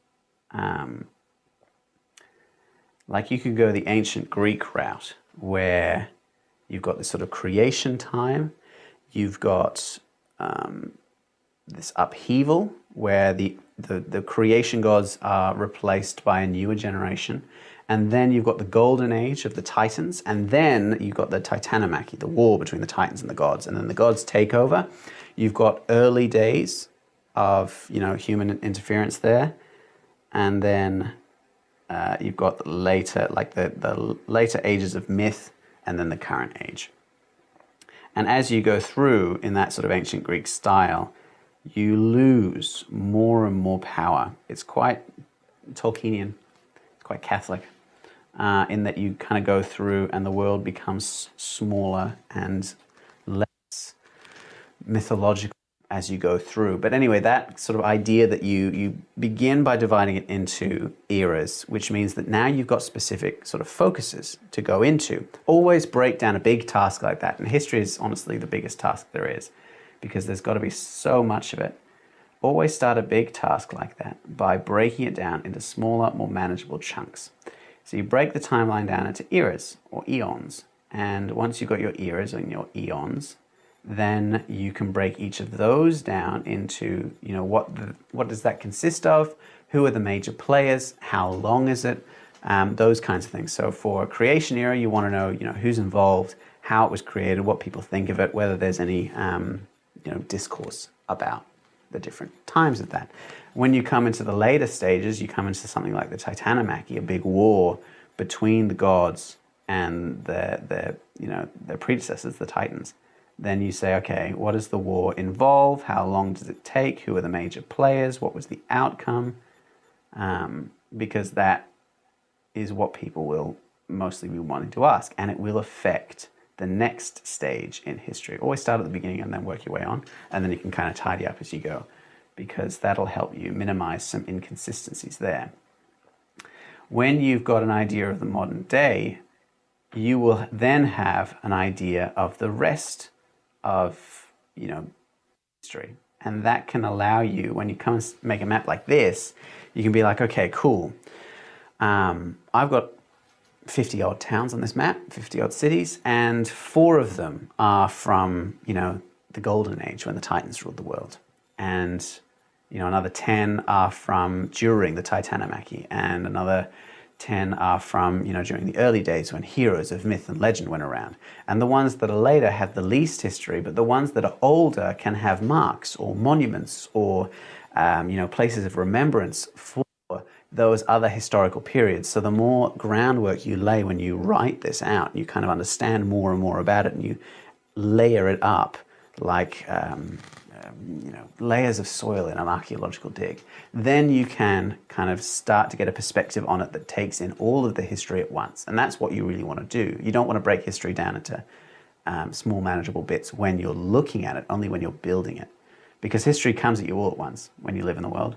Like you could go the ancient Greek route, where you've got this sort of creation time. You've got this upheaval where the creation gods are replaced by a newer generation. And then you've got the golden age of the Titans. And then you've got the Titanomachy, the war between the Titans and the gods. And then the gods take over. You've got early days of, human interference there. And then you've got later, like the later ages of myth, and then the current age. And as you go through in that sort of ancient Greek style, you lose more and more power. It's quite Tolkienian, it's quite Catholic, in that you kind of go through and the world becomes smaller and less mythological as you go through. But anyway, that sort of idea that you begin by dividing it into eras, which means that now you've got specific sort of focuses to go into. Always break down a big task like that. And history is honestly the biggest task there is, because there's got to be so much of it. Always start a big task like that by breaking it down into smaller, more manageable chunks. So you break the timeline down into eras or eons. And once you've got your eras and your eons, then you can break each of those down into, what does that consist of? Who are the major players? How long is it? Those kinds of things. So for a creation era, you want to know, who's involved, how it was created, what people think of it, whether there's any, discourse about the different times of that. When you come into the later stages, you come into something like the Titanomachy, a big war between the gods and their predecessors, the Titans. Then you say, okay, what does the war involve? How long does it take? Who are the major players? What was the outcome? Because that is what people will mostly be wanting to ask, and it will affect the next stage in history. Always start at the beginning and then work your way on, and then you can kind of tidy up as you go. because that'll help you minimize some inconsistencies there. When you've got an idea of the modern day, you will then have an idea of the rest of, history. And that can allow you, when you come and make a map like this, you can be like, okay, cool. I've got 50 odd towns on this map, 50 odd cities, and 4 of them are from, the Golden Age when the Titans ruled the world. And, another 10 are from during the Titanomachy, and another 10 are from, during the early days when heroes of myth and legend went around. And the ones that are later have the least history, but the ones that are older can have marks or monuments or, places of remembrance for those other historical periods. So the more groundwork you lay when you write this out, you kind of understand more and more about it, and you layer it up like layers of soil in an archaeological dig. Then you can kind of start to get a perspective on it that takes in all of the history at once. And that's what you really want to do. You don't want to break history down into small manageable bits when you're looking at it, only when you're building it. Because history comes at you all at once when you live in the world.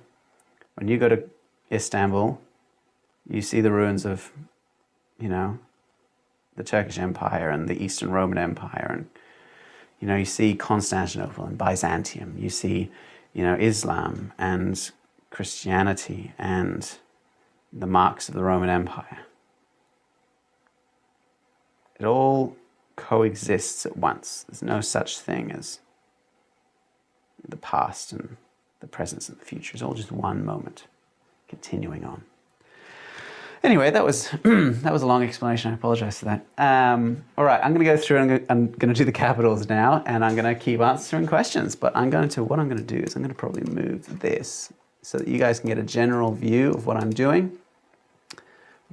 When you go to Istanbul, you see the ruins of, the Turkish Empire and the Eastern Roman Empire, and you see Constantinople and Byzantium. You see, Islam and Christianity and the marks of the Roman Empire. It all coexists at once. There's no such thing as the past and the present and the future. It's all just one moment, continuing on. Anyway, that was that was a long explanation. I apologize for that. All right, I'm going to go through and I'm going to do the capitals now, and I'm going to keep answering questions. But what I'm going to do is I'm going to probably move this so that you guys can get a general view of what I'm doing.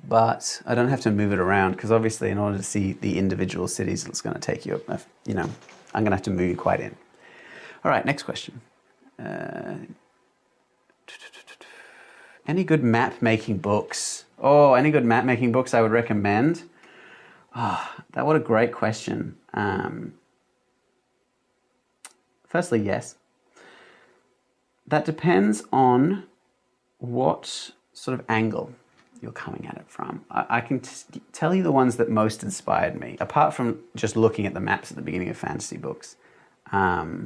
But I don't have to move it around because obviously, in order to see the individual cities, it's going to take you. I'm going to have to move you quite in. All right, next question. Any good map making books? Oh, any good map making books I would recommend? What a great question. Firstly, yes. That depends on what sort of angle you're coming at it from. I can tell you the ones that most inspired me, apart from just looking at the maps at the beginning of fantasy books. I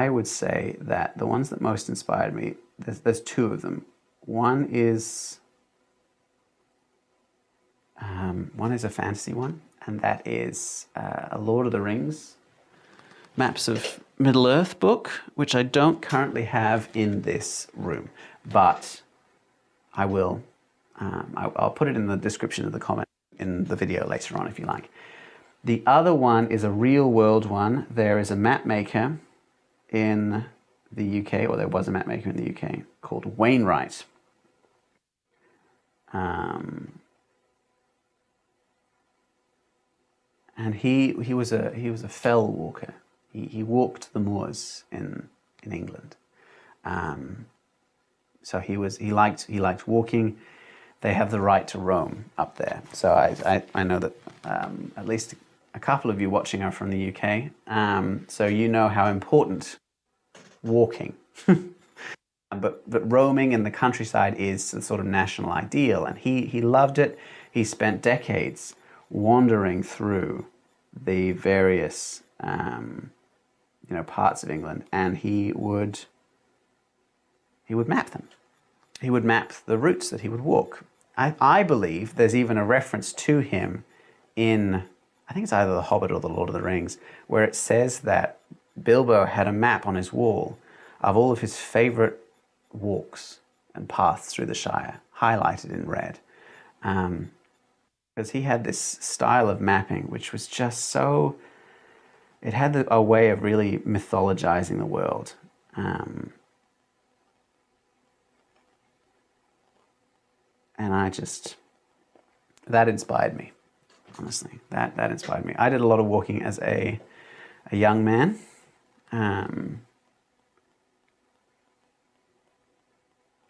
would say that the ones that most inspired me, there's 2 of them. One is a fantasy one, and that is a Lord of the Rings Maps of Middle-earth book, which I don't currently have in this room, but I will. I'll put it in the description of the comment in the video later on if you like. The other one is a real-world one. There is a map maker in the UK, or there was a map maker in the UK called Wainwright. And he was a fell walker. He walked the moors in England. So he liked walking. They have the right to roam up there. So I know that at least a couple of you watching are from the UK. So you know how important walking but roaming in the countryside is the sort of national ideal, and he loved it. He spent decades wandering through the various parts of England, and he would map them. He would map the routes that he would walk. I believe there's even a reference to him in, I think it's either The Hobbit or The Lord of the Rings, where it says that Bilbo had a map on his wall of all of his favorite walks and paths through the Shire, highlighted in red. Because he had this style of mapping which was just so, it had a way of really mythologizing the world. And that inspired me, honestly. That inspired me. I did a lot of walking as a young man.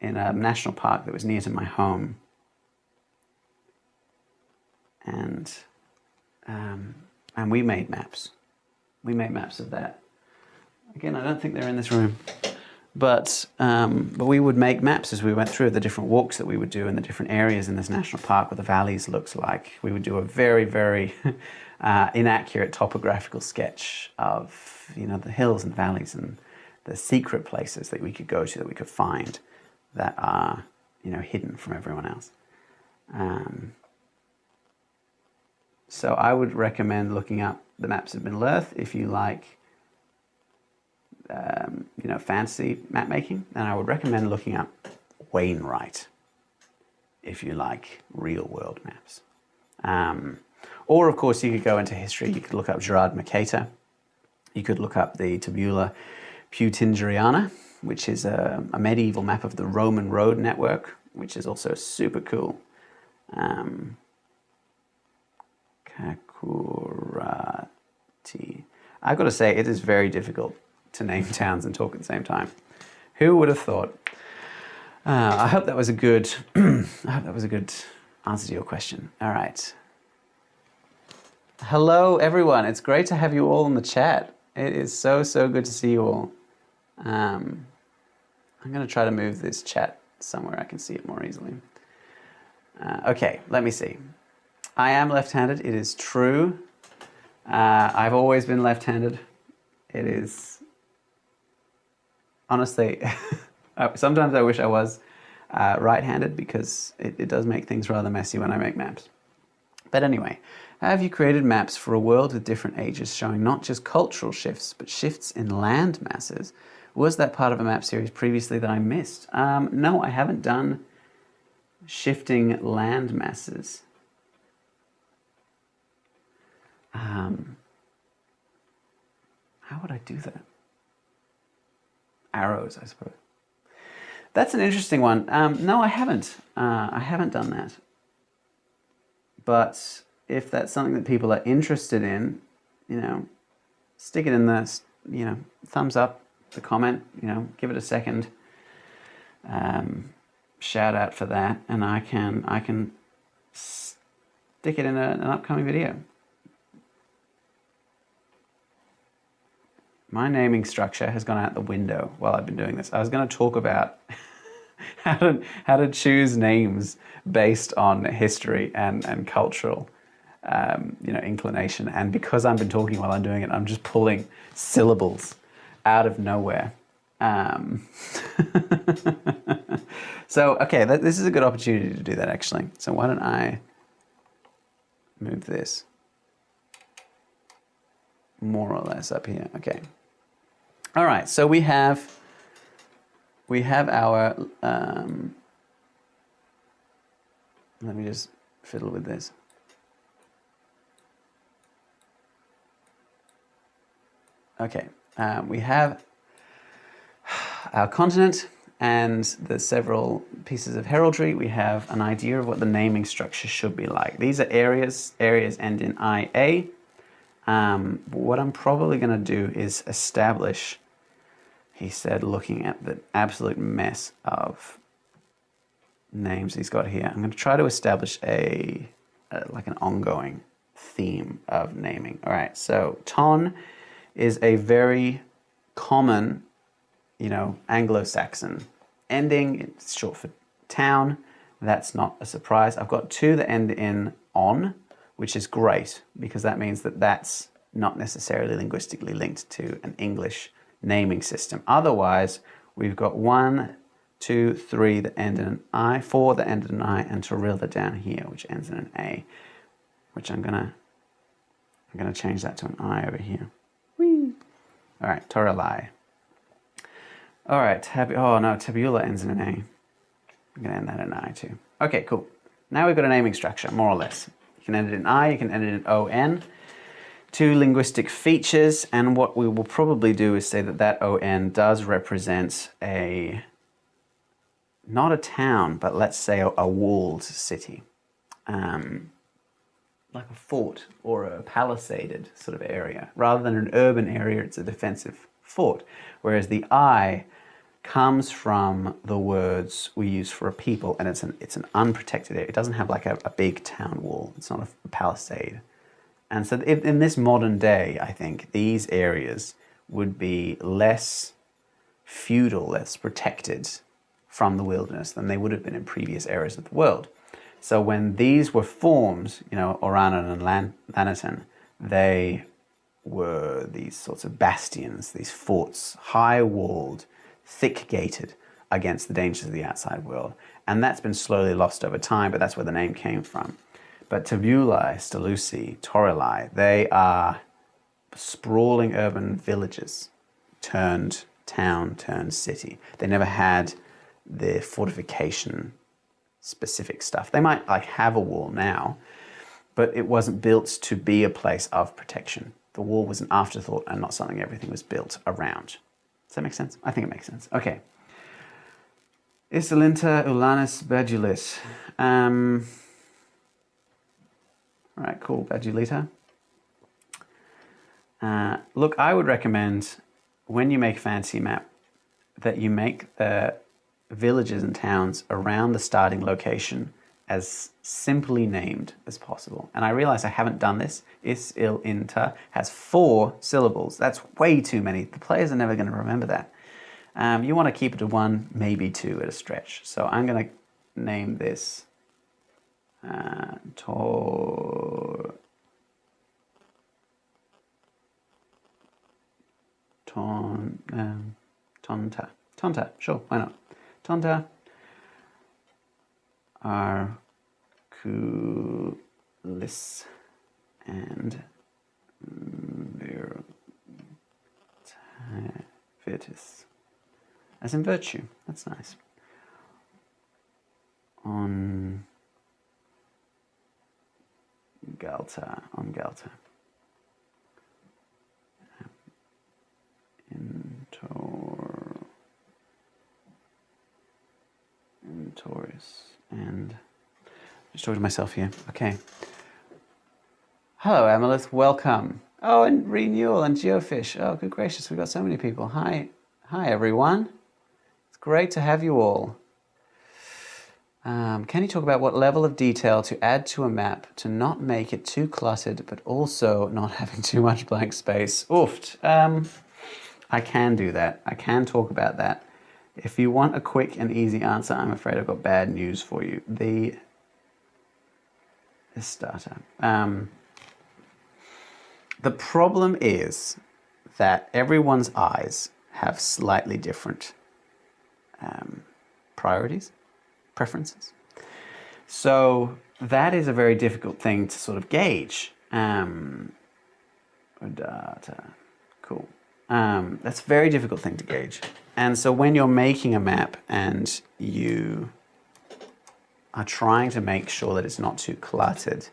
In a national park that was near to my home. And we made maps. We made maps of that. Again, I don't think they're in this room. But we would make maps as we went through the different walks that we would do in the different areas in this national park, what the valleys looks like. We would do a very, very inaccurate topographical sketch of, you know, the hills and valleys and the secret places that we could go to, that we could find, that are, you know, hidden from everyone else. So I would recommend looking up the maps of Middle-earth if you like, you know, fantasy map making. And I would recommend looking up Wainwright if you like real world maps. Or of course you could go into history. You could look up Gerard Mercator. You could look up the Tabula Peutingeriana, which is a medieval map of the Roman road network, which is also super cool. Kakurati. I've got to say, it is very difficult to name towns and talk at the same time. Who would have thought? I hope that was a good. I hope that was a good answer to your question. All right. Hello, everyone. It's great to have you all in the chat. It is so good to see you all. I'm going to try to move this chat somewhere I can see it more easily. Okay, let me see. I am left-handed. It is true. I've always been left-handed. It is, honestly, sometimes I wish I was right-handed, because it does make things rather messy when I make maps. But anyway, have you created maps for a world with different ages, showing not just cultural shifts, but shifts in land masses? Was that part of a map series previously that I missed? No, I haven't done shifting land masses. How would I do that? Arrows, I suppose. That's an interesting one. No, I haven't. I haven't done that. But if that's something that people are interested in, you know, stick it in the, you know, thumbs up, the comment, you know, give it a second. Shout out for that, and I can stick it in an upcoming video. My naming structure has gone out the window while I've been doing this. I was going to talk about how to choose names based on history and cultural, you know, inclination. And because I've been talking while I'm doing it, I'm just pulling syllables out of nowhere. So, okay, this is a good opportunity to do that, actually. So why don't I move this more or less up here? Okay. All right, so we have our, let me just fiddle with this. Okay, we have our continent and the several pieces of heraldry. We have an idea of what the naming structure should be like. These are areas. Areas end in IA. What I'm probably going to do is establish, he said, looking at the absolute mess of names he's got here, I'm going to try to establish like an ongoing theme of naming. All right, so Ton is a very common, you know, Anglo-Saxon ending. It's short for town. That's not a surprise. I've got two that end in on, which is great, because that means that that's not necessarily linguistically linked to an English naming system. Otherwise, we've got 1, 2, 3 that end in an I, 4 that end in an I, and Torilla down here, which ends in an A, which I'm gonna change that to an I over here. Whee! All right, Torillai. All right, Tabula ends in an A. I'm gonna end that in an I too. Okay, cool. Now we've got a naming structure, more or less. You can end it in I, you can end it in ON. Two linguistic features, and what we will probably do is say that that ON does represent not a town, but let's say a walled city. Like a fort or a palisaded sort of area. Rather than an urban area, it's a defensive fort. Whereas the I comes from the words we use for a people, and it's an unprotected area. It doesn't have like a big town wall. It's not a palisade. And so in this modern day, I think these areas would be less feudal, less protected from the wilderness than they would have been in previous eras of the world. So when these were formed, you know, Oranon and Lanaton, they were these sorts of bastions, these forts, high-walled, thick-gated against the dangers of the outside world. And that's been slowly lost over time, but that's where the name came from. But Tabulae, Steluci, Torelai, they are sprawling urban villages turned town, turned city. They never had the fortification specific stuff. They might like have a wall now, but it wasn't built to be a place of protection. The wall was an afterthought and not something everything was built around. Does that make sense? I think it makes sense. Okay. Isalinta Ulanus Badulis. All right, cool, Badulita. Look, I would recommend when you make a fantasy map that you make the villages and towns around the starting location as simply named as possible. And I realize I haven't done this. Isilinta has 4 syllables. That's way too many. The players are never going to remember that. You want to keep it to 1, maybe 2 at a stretch. So I'm going to name this Tonta. Tonta, sure, why not? Tonta Arculis and Virtus. As in virtue, that's nice. On Galta. Taurus, and just talking to myself here. Okay. Hello, Amalith. Welcome. Oh, and Renewal and Geofish. Oh, good gracious, we've got so many people. Hi, everyone. It's great to have you all. Can you talk about what level of detail to add to a map to not make it too cluttered, but also not having too much blank space? Oofed. I can do that. I can talk about that. If you want a quick and easy answer, I'm afraid I've got bad news for you. This starter. The problem is that everyone's eyes have slightly different preferences. So that is a very difficult thing to sort of gauge. Data. Cool. That's a very difficult thing to gauge. And so when you're making a map and you are trying to make sure that it's not too cluttered,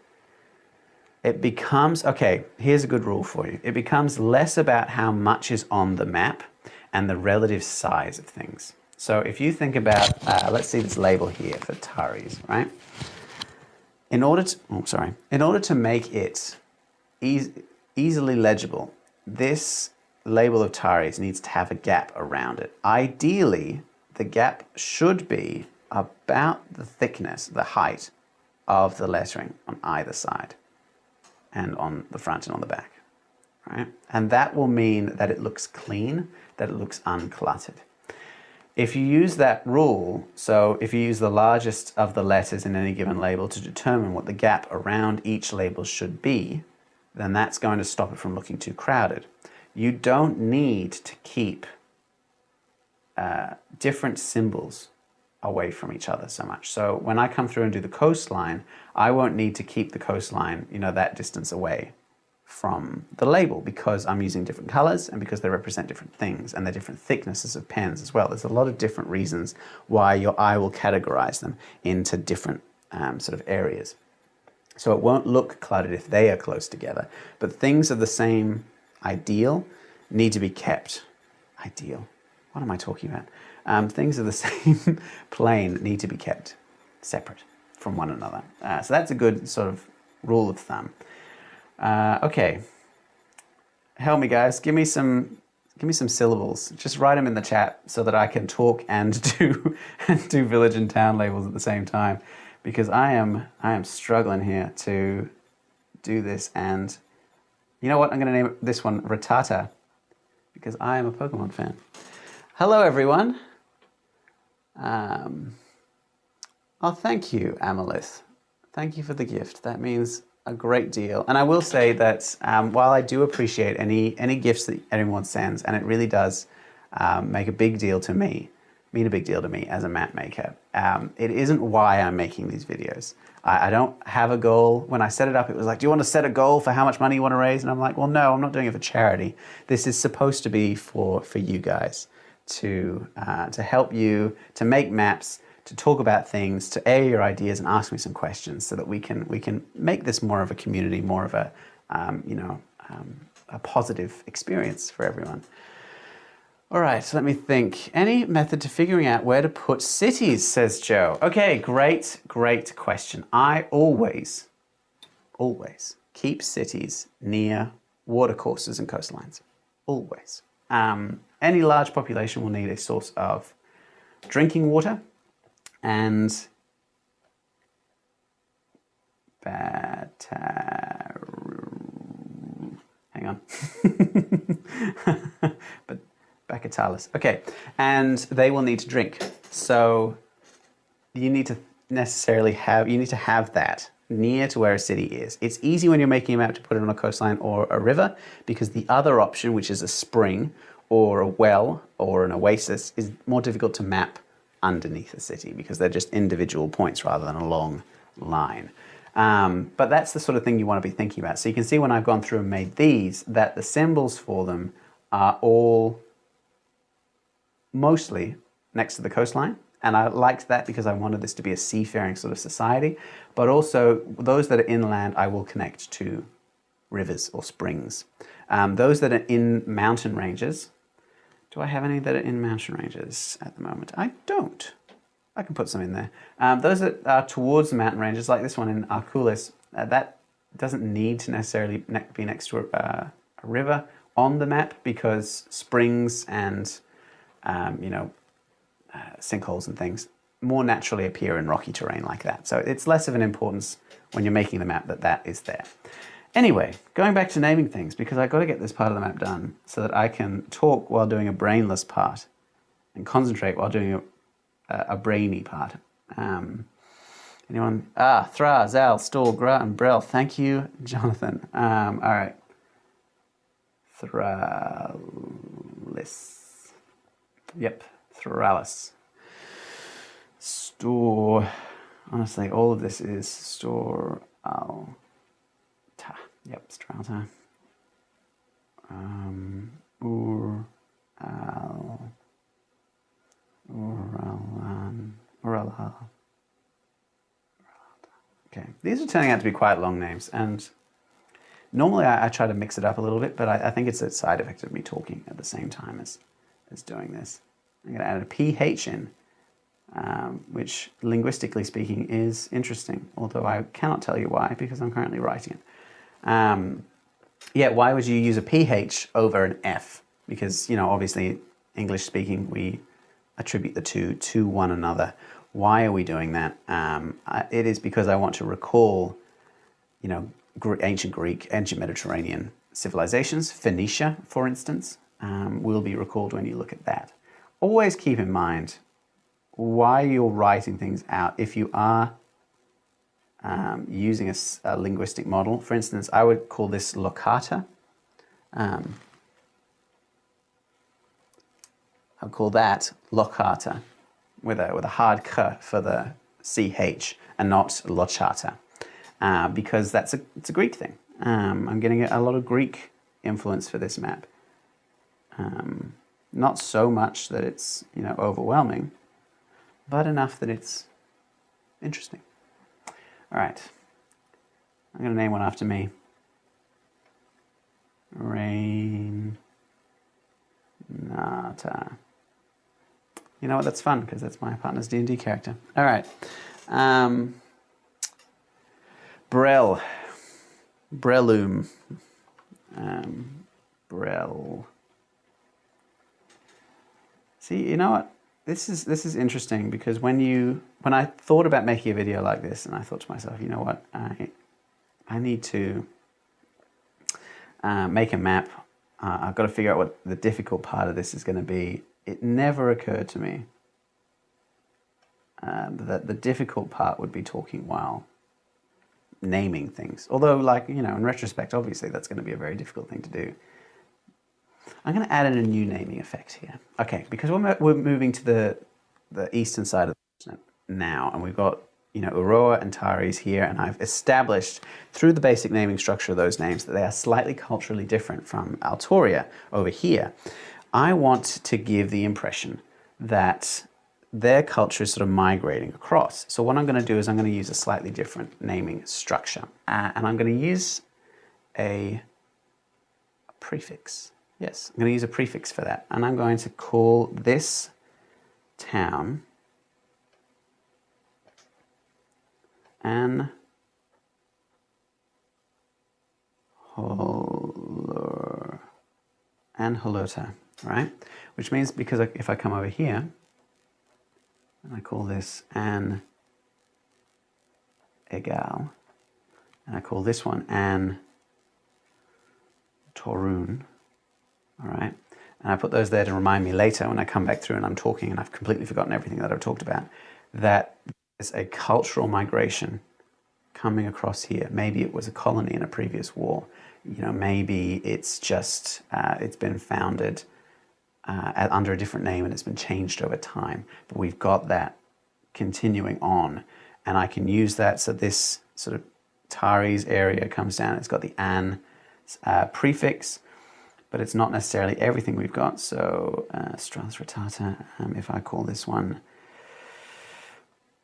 it becomes, okay, here's a good rule for you. It becomes less about how much is on the map and the relative size of things. So if you think about, let's see this label here for Taris, right? In order to make it easily legible, this label of Taris needs to have a gap around it. Ideally, the gap should be about the thickness, the height of the lettering on either side and on the front and on the back, right? And that will mean that it looks clean, that it looks uncluttered. If you use that rule, so if you use the largest of the letters in any given label to determine what the gap around each label should be, then that's going to stop it from looking too crowded. You don't need to keep different symbols away from each other so much. So when I come through and do the coastline, I won't need to keep the coastline, that distance away from the label because I'm using different colors and because they represent different things and they're different thicknesses of pens as well. There's a lot of different reasons why your eye will categorize them into different sort of areas. So it won't look cluttered if they are close together, but things of the same ideal need to be kept. Ideal? What am I talking about? Things of the same plane need to be kept separate from one another. So that's a good sort of rule of thumb. Okay, help me guys. Give me some syllables. Just write them in the chat so that I can talk and do village and town labels at the same time, because I am struggling here to do this. And you know what? I'm going to name this one Rattata because I am a Pokemon fan. Hello, everyone. Oh, thank you, Amalith. Thank you for the gift. That means a great deal. And I will say that while I do appreciate any gifts that anyone sends, and it really does make a big deal to me, mean a big deal to me as a map maker, it isn't why I'm making these videos. I don't have a goal. When I set it up, it was like, do you want to set a goal for how much money you want to raise? And I'm like, well, no, I'm not doing it for charity. This is supposed to be for you guys to help you to make maps, to talk about things, to air your ideas and ask me some questions so that we can make this more of a community, more of a a positive experience for everyone. All right, so let me think. Any method to figuring out where to put cities, says Joe. Okay, great question. I always keep cities near watercourses and coastlines. Always. Any large population will need a source of drinking water and hang on. But Bacatalis. Okay, and they will need to drink. So you need to have that near to where a city is. It's easy when you're making a map to put it on a coastline or a river, because the other option, which is a spring or a well or an oasis, is more difficult to map underneath a city because they're just individual points rather than a long line. But that's the sort of thing you want to be thinking about. So you can see when I've gone through and made these, that the symbols for them are all mostly next to the coastline. And I liked that because I wanted this to be a seafaring sort of society. But also those that are inland, I will connect to rivers or springs. Those that are in mountain ranges, do I have any that are in mountain ranges at the moment? I don't. I can put some in there. Those that are towards the mountain ranges, like this one in Arculis, that doesn't need to necessarily be next to a river on the map, because springs and sinkholes and things more naturally appear in rocky terrain like that. So it's less of an importance when you're making the map that is there. Anyway, going back to naming things, because I've got to get this part of the map done so that I can talk while doing a brainless part and concentrate while doing a brainy part. Anyone? Thra, Zal, Stor, Gra, and Brel. Thank you, Jonathan. All right. Thralis. Yep, Thralis. Store. Honestly, all of this is Store Al. Yep, Stralta. Uralal. Okay, these are turning out to be quite long names, and normally I try to mix it up a little bit, but I think it's a side effect of me talking at the same time as doing this. I'm going to add a PH in, which linguistically speaking is interesting, although I cannot tell you why because I'm currently writing it. Yeah, why would you use a PH over an F? Because, obviously, English speaking, we attribute the two to one another. Why are we doing that? It is because I want to recall, ancient Greek, ancient Mediterranean civilizations. Phoenicia, for instance, will be recalled when you look at that. Always keep in mind why you're writing things out. If you are using a linguistic model, for instance, I would call this locata. I'll call that locata with a hard k for the ch and not lochata, because it's a Greek thing. I'm getting a lot of Greek influence for this map. Not so much that it's overwhelming, but enough that it's interesting. All right, I'm going to name one after me. Rainata. You know what? That's fun because that's my partner's D&D character. All right, Brel, Brelum, Brel. See, you know what? This is interesting because when I thought about making a video like this, and I thought to myself, you know what, I need to make a map. I've got to figure out what the difficult part of this is going to be. it never occurred to me that the difficult part would be talking while naming things. Although, like, you know, in retrospect, obviously that's going to be a very difficult thing to do. I'm going to add in a new naming effect here. Okay, because we're moving to the eastern side of the continent now, and we've got, you know, Uroa and Taris here, and I've established through the basic naming structure of those names that they are slightly culturally different from Altoria over here. I want to give the impression that their culture is sort of migrating across. So what I'm going to do is I'm going to use a slightly different naming structure, and I'm going to use a prefix. Yes, I'm going to use a prefix for that, and I'm going to call this town An Holota, right? Which means, because if I come over here and I call this An Egal, and I call this one An Torun, all right? And I put those there to remind me later when I come back through and I'm talking and I've completely forgotten everything that I've talked about, that there's a cultural migration coming across here. Maybe it was a colony in a previous war. You know, maybe it's just, it's been founded under a different name and it's been changed over time. But we've got that continuing on, and I can use that. So this sort of Taris area comes down. It's got the An prefix, but it's not necessarily everything we've got. So Straths Ratata, if I call this one,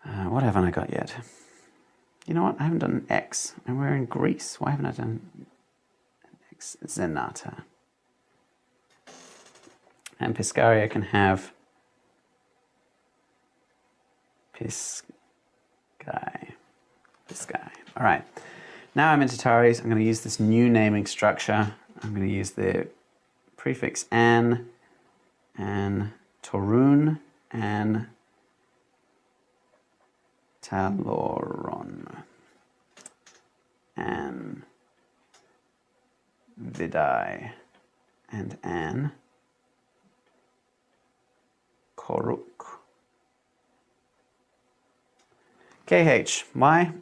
what haven't I got yet? You know what? I haven't done an X, and we're in Greece. Why haven't I done an X? Zenata. And Piscaria can have Piscai. All right. Now I'm into Taris. I'm going to use this new naming structure. I'm going to use the prefix An, Torun, and Taloron, An Vidai, and An Koruk. KH. Why?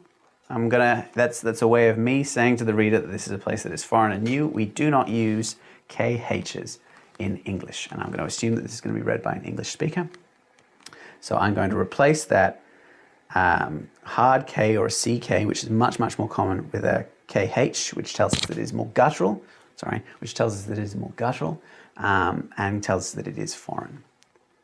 That's a way of me saying to the reader that this is a place that is foreign and new. We do not use KHs in English, and I'm going to assume that this is going to be read by an English speaker. So I'm going to replace that hard K or a CK, which is much, much more common, with a KH, which tells us that it is more guttural, and tells us that it is foreign.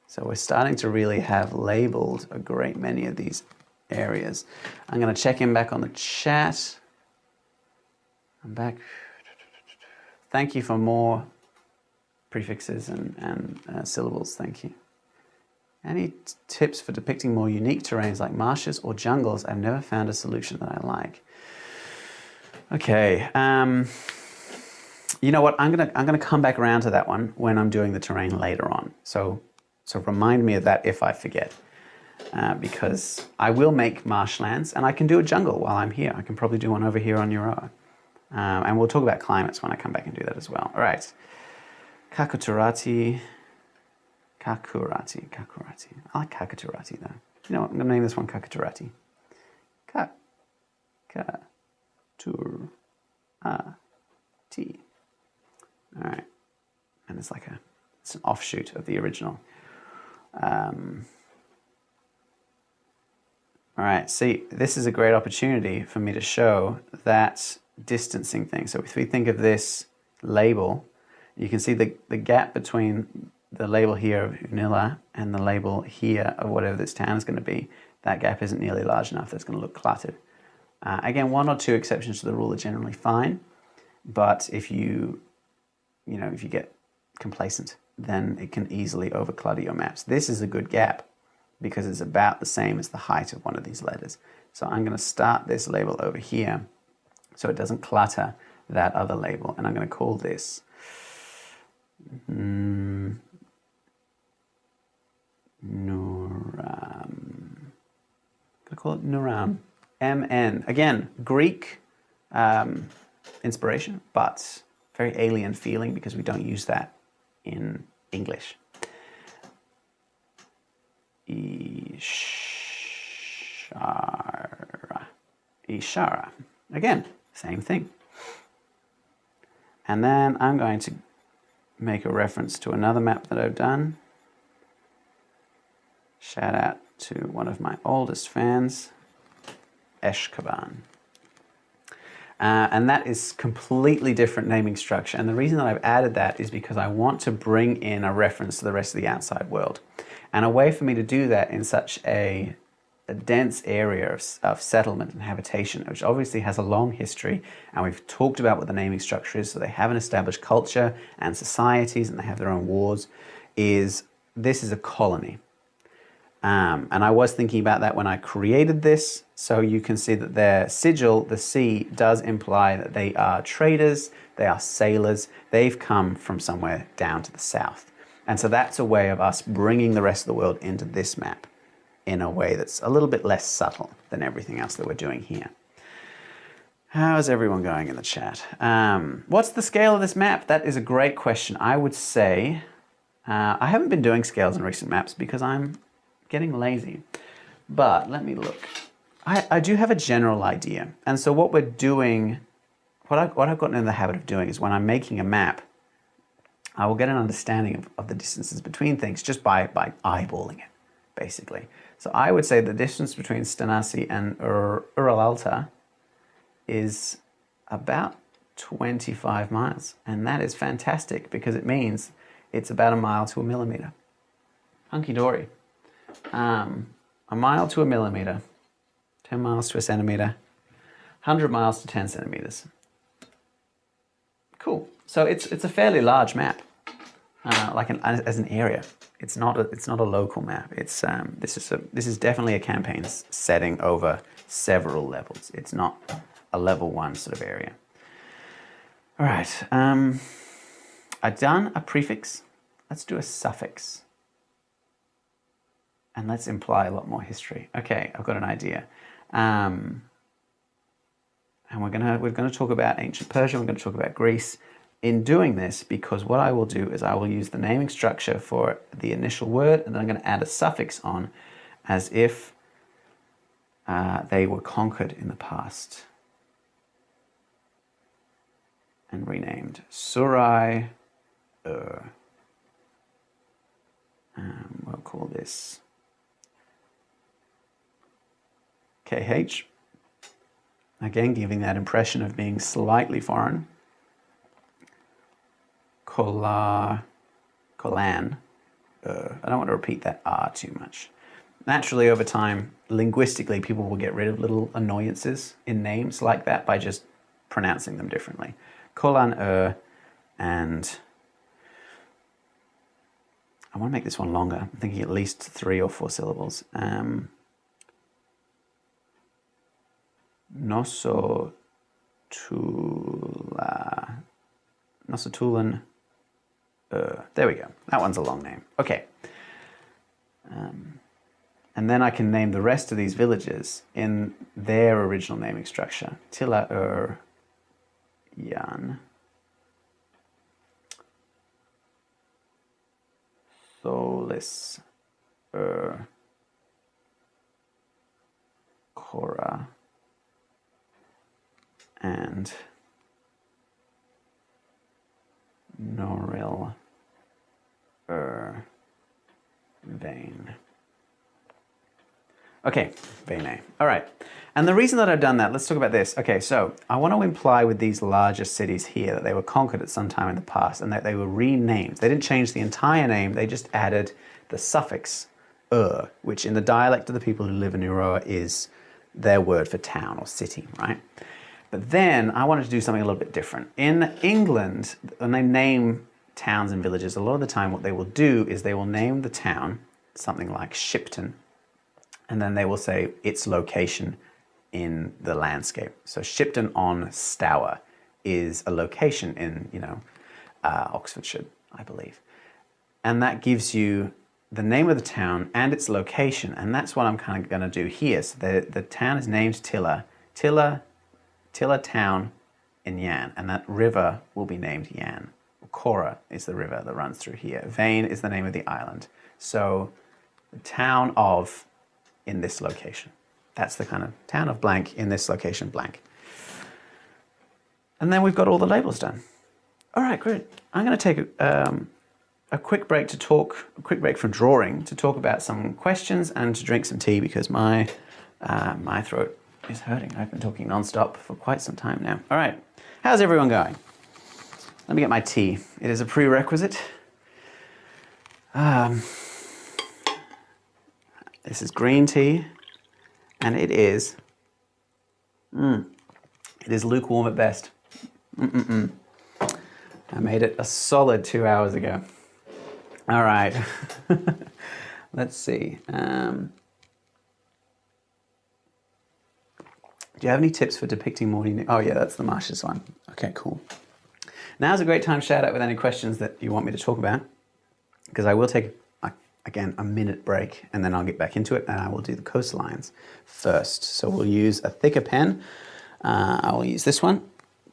So we're starting to really have labeled a great many of these areas. I'm going to check in back on the chat. I'm back. Thank you for more prefixes and syllables. Thank you. Any tips for depicting more unique terrains like marshes or jungles? I've never found a solution that I like. Okay. You know what? I'm gonna come back around to that one when I'm doing the terrain later on. So remind me of that if I forget. Because I will make marshlands, and I can do a jungle while I'm here. I can probably do one over here on Uroa. And we'll talk about climates when I come back and do that as well. All right. Kakuturati. I like Kakuturati though. You know what? I'm going to name this one Kakuturati. Kakuturati. All right. And it's like it's an offshoot of the original. All right, see, this is a great opportunity for me to show that distancing thing. So if we think of this label, you can see the gap between the label here of Unilla and the label here of whatever this town is going to be. That gap isn't nearly large enough. That's going to look cluttered. Again, one or two exceptions to the rule are generally fine, but if you get complacent, then it can easily overclutter your maps. This is a good gap, because it's about the same as the height of one of these letters. So I'm going to start this label over here so it doesn't clutter that other label. And I'm going to call this Nuram. I'm going to call it Nuram. MN. Again, Greek inspiration, but very alien feeling because we don't use that in English. Ishara. Ishara. Again, same thing. And then I'm going to make a reference to another map that I've done. Shout out to one of my oldest fans, Eshkaban. And that is completely different naming structure. And the reason that I've added that is because I want to bring in a reference to the rest of the outside world. And a way for me to do that in such a dense area of settlement and habitation, which obviously has a long history, and we've talked about what the naming structure is, so they have an established culture and societies, and they have their own wars, is this is a colony. And I was thinking about that when I created this. So you can see that their sigil, the C, does imply that they are traders, they are sailors, they've come from somewhere down to the south. And so that's a way of us bringing the rest of the world into this map in a way that's a little bit less subtle than everything else that we're doing here. How's everyone going in the chat? What's the scale of this map? That is a great question. I would say, I haven't been doing scales in recent maps because I'm getting lazy, but let me look. I do have a general idea. And so what we're doing, what I've gotten in the habit of doing is when I'm making a map, I will get an understanding of the distances between things just by eyeballing it, basically. So I would say the distance between Stanasi and Uralta is about 25 miles. And that is fantastic because it means it's about a mile to a millimeter. Hunky-dory. A mile to a millimeter, 10 miles to a centimeter, 100 miles to 10 centimeters. Cool. So it's a fairly large map, as an area. It's not a local map. It's this is definitely a campaign setting over several levels. It's not a level 1 sort of area. All right. I've done a prefix. Let's do a suffix. And let's imply a lot more history. Okay, I've got an idea. And we're gonna talk about ancient Persia, we're gonna talk about Greece in doing this, because what I will do is I will use the naming structure for the initial word, and then I'm gonna add a suffix on as if they were conquered in the past and renamed. Surai Ur. We'll call this KH, again giving that impression of being slightly foreign. Kolan. I don't want to repeat that R too much. Naturally, over time, linguistically, people will get rid of little annoyances in names like that by just pronouncing them differently. Kolan and I want to make this one longer. I'm thinking at least 3 or 4 syllables. Nosotulan. There we go. That one's a long name. Okay. And then I can name the rest of these villages in their original naming structure. Tila Yan. Solis Kora. And Noril Vane. Okay, Vane. All right. And the reason that I've done that, let's talk about this. Okay, so I want to imply with these larger cities here that they were conquered at some time in the past and that they were renamed. They didn't change the entire name, they just added the suffix which in the dialect of the people who live in Euroa is their word for town or city, right? But then I wanted to do something a little bit different. In England, when they name towns and villages, a lot of the time what they will do is they will name the town something like Shipton, and then they will say its location in the landscape. So Shipton on Stour is a location in, Oxfordshire, I believe. And that gives you the name of the town and its location, and that's what I'm kind of going to do here. So the town is named Tilla town in Yan, and that river will be named Yan. Kora is the river that runs through here. Vane is the name of the island. So the town of in this location. That's the kind of town of blank in this location blank. And then we've got all the labels done. All right, great. I'm going to take a quick break from drawing to talk about some questions and to drink some tea because my throat is hurting. I've been talking nonstop for quite some time now. All right, how's everyone going? Let me get my tea. It is a prerequisite. This is green tea, and it is lukewarm at best. I made it a solid 2 hours ago. All right, let's see. Do you have any tips for depicting morning? Oh yeah, that's the marshes one. Okay, cool. Now's a great time to shout out with any questions that you want me to talk about, because I will take, again, a minute break and then I'll get back into it and I will do the coastlines first. So we'll use a thicker pen. I will use this one,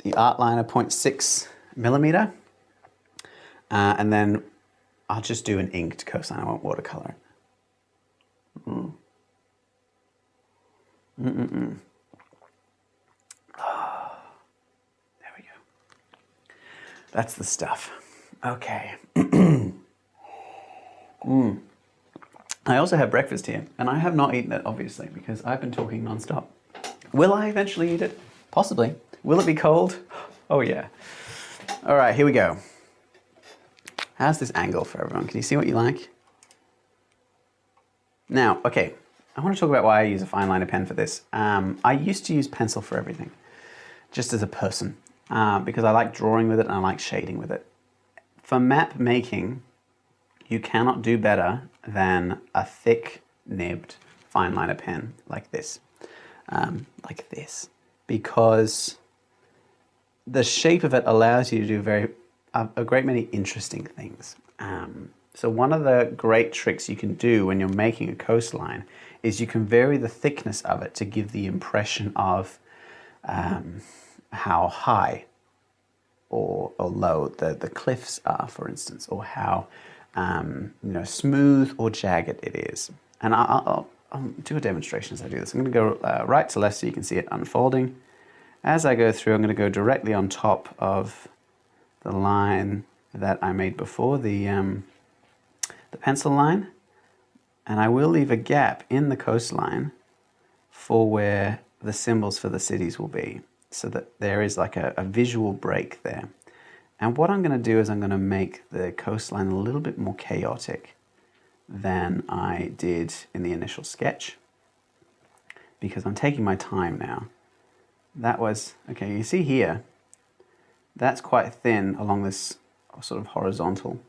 the Artliner 0.6 millimeter. And then I'll just do an inked coastline. I won't watercolor it. There we go. That's the stuff. Okay. I also have breakfast here, and I have not eaten it, obviously, because I've been talking non-stop. Will I eventually eat it? Possibly. Will it be cold? Oh yeah. All right, here we go. How's this angle for everyone? Can you see what you like? Now, okay, I want to talk about why I use a fine liner pen for this. I used to use pencil for everything, just as a person, because I like drawing with it and I like shading with it. For map making, you cannot do better than a thick nibbed fine liner pen like this, because the shape of it allows you to do a great many interesting things. So one of the great tricks you can do when you're making a coastline is you can vary the thickness of it to give the impression of how high or low the cliffs are, for instance, or how smooth or jagged it is. And I'll do a demonstration as I do this. I'm going to go right to left so you can see it unfolding. As I go through, I'm going to go directly on top of the line that I made before, the pencil line, and I will leave a gap in the coastline for where the symbols for the cities will be, so that there is like a visual break there. And what I'm going to do is I'm going to make the coastline a little bit more chaotic than I did in the initial sketch, because I'm taking my time now. That was, okay, you see here, that's quite thin along this sort of horizontal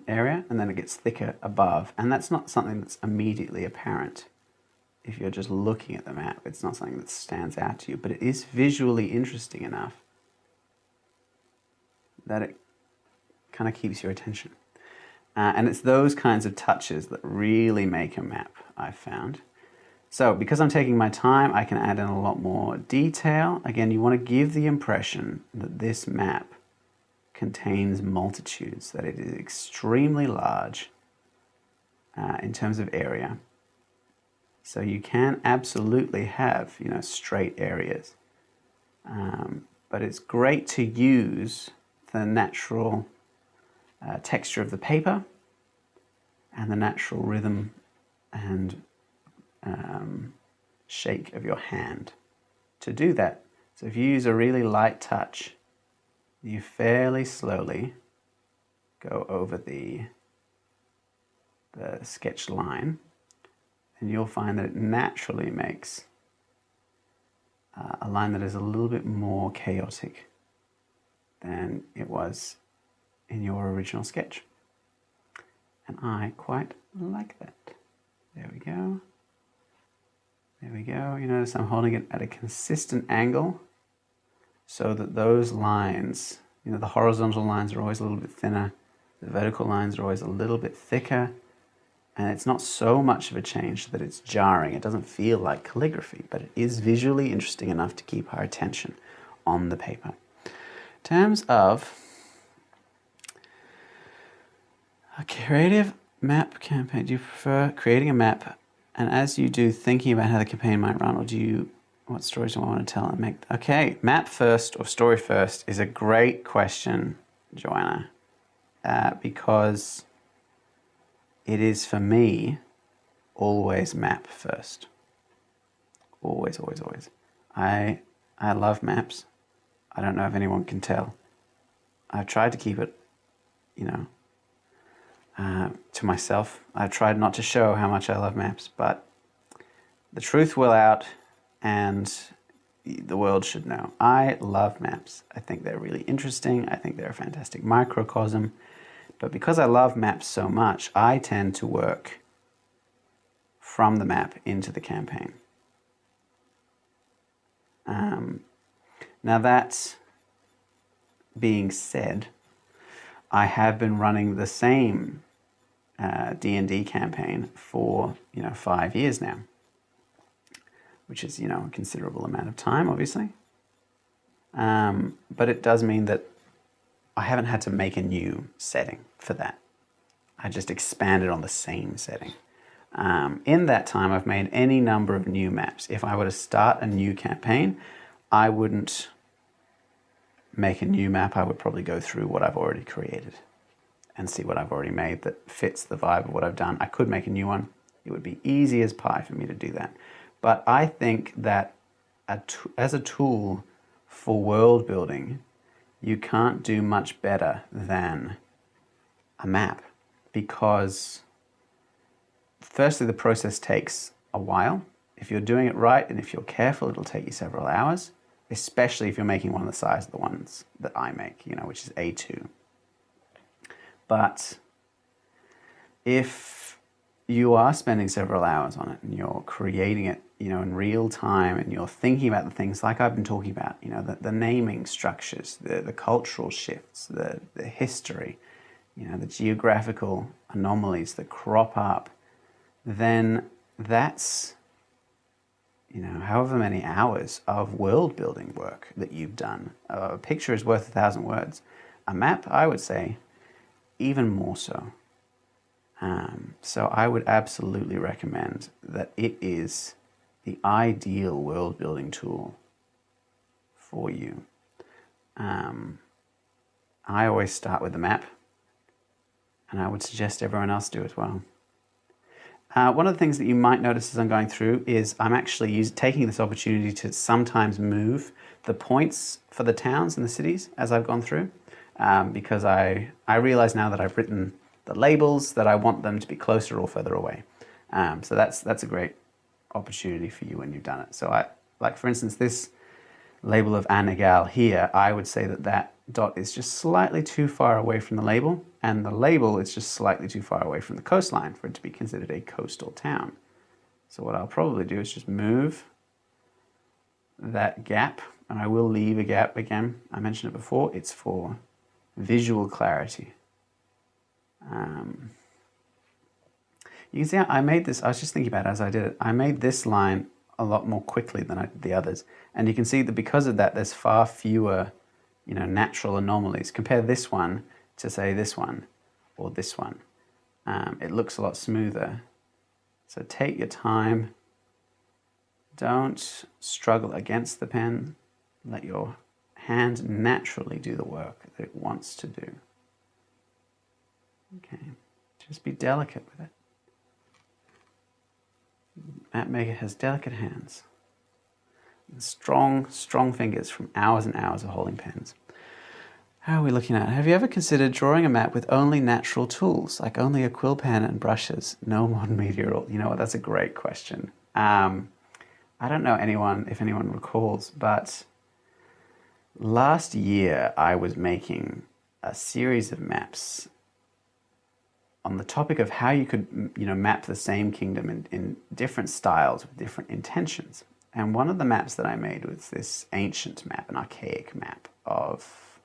area, and then it gets thicker above, and that's not something that's immediately apparent. If you're just looking at the map, it's not something that stands out to you, but it is visually interesting enough that it kind of keeps your attention. And it's those kinds of touches that really make a map, I've found. So because I'm taking my time, I can add in a lot more detail. Again, you want to give the impression that this map contains multitudes, that it is extremely large in terms of area. So you can absolutely have, straight areas. But it's great to use the natural texture of the paper and the natural rhythm and shake of your hand to do that. So if you use a really light touch, you fairly slowly go over the sketch line, and you'll find that it naturally makes a line that is a little bit more chaotic than it was in your original sketch. And I quite like that. There we go. There we go. You notice I'm holding it at a consistent angle so that those lines, the horizontal lines are always a little bit thinner, the vertical lines are always a little bit thicker, and it's not so much of a change that it's jarring. It doesn't feel like calligraphy, but it is visually interesting enough to keep our attention on the paper. In terms of a creative Map campaign. Do you prefer creating a map, and as you do, thinking about how the campaign might run, or do you? What stories do I want to tell and make? Okay, map first or story first is a great question, Joanna, because it is for me always map first. Always, always, always. I love maps. I don't know if anyone can tell. I've tried to keep it, you know, to myself. I've tried not to show how much I love maps, but the truth will out, and the world should know. I love maps. I think they're really interesting. I think they're a fantastic microcosm. But because I love maps so much, I tend to work from the map into the campaign. Now that being said, I have been running the same D&D campaign for 5 years now, which is a considerable amount of time, obviously. But it does mean that I haven't had to make a new setting for that. I just expanded on the same setting. In that time, I've made any number of new maps. If I were to start a new campaign, I wouldn't make a new map. I would probably go through what I've already created and see what I've already made that fits the vibe of what I've done. I could make a new one. It would be easy as pie for me to do that. But I think that as a tool for world building, you can't do much better than a map, because firstly, the process takes a while. If you're doing it right and if you're careful, it'll take you several hours, especially if you're making one of the size of the ones that I make, which is A2. But if you are spending several hours on it and you're creating it, in real time, and you're thinking about the things like I've been talking about, the naming structures, the cultural shifts, the history, the geographical anomalies that crop up, then that's, however many hours of world building work that you've done. A picture is worth 1,000 words. A map, I would say, even more so. So I would absolutely recommend that it is the ideal world building tool for you. I always start with the map, and I would suggest everyone else do as well. One of the things that you might notice as I'm going through is I'm actually taking this opportunity to sometimes move the points for the towns and the cities as I've gone through, because I realize now that I've written the labels that I want them to be closer or further away. So that's a great opportunity for you when you've done it. So like for instance, this label of Anegal here, I would say that dot is just slightly too far away from the label, and the label is just slightly too far away from the coastline for it to be considered a coastal town. So what I'll probably do is just move that gap, and I will leave a gap again. I mentioned it before, it's for visual clarity. You can see how I made this, I was just thinking about it as I did it, I made this line a lot more quickly than I did the others. And you can see that because of that, there's far fewer, natural anomalies. Compare this one to, say, this one or this one. It looks a lot smoother. So take your time. Don't struggle against the pen. Let your hand naturally do the work that it wants to do. Okay, just be delicate with it. Mapmaker has delicate hands. Strong, strong fingers from hours and hours of holding pens. How are we looking at? Have you ever considered drawing a map with only natural tools, like only a quill pen and brushes, no modern media at all? You know what, that's a great question. I don't know if anyone recalls, but last year I was making a series of maps on the topic of how you could, map the same kingdom in different styles with different intentions. And one of the maps that I made was this ancient map, an archaic map of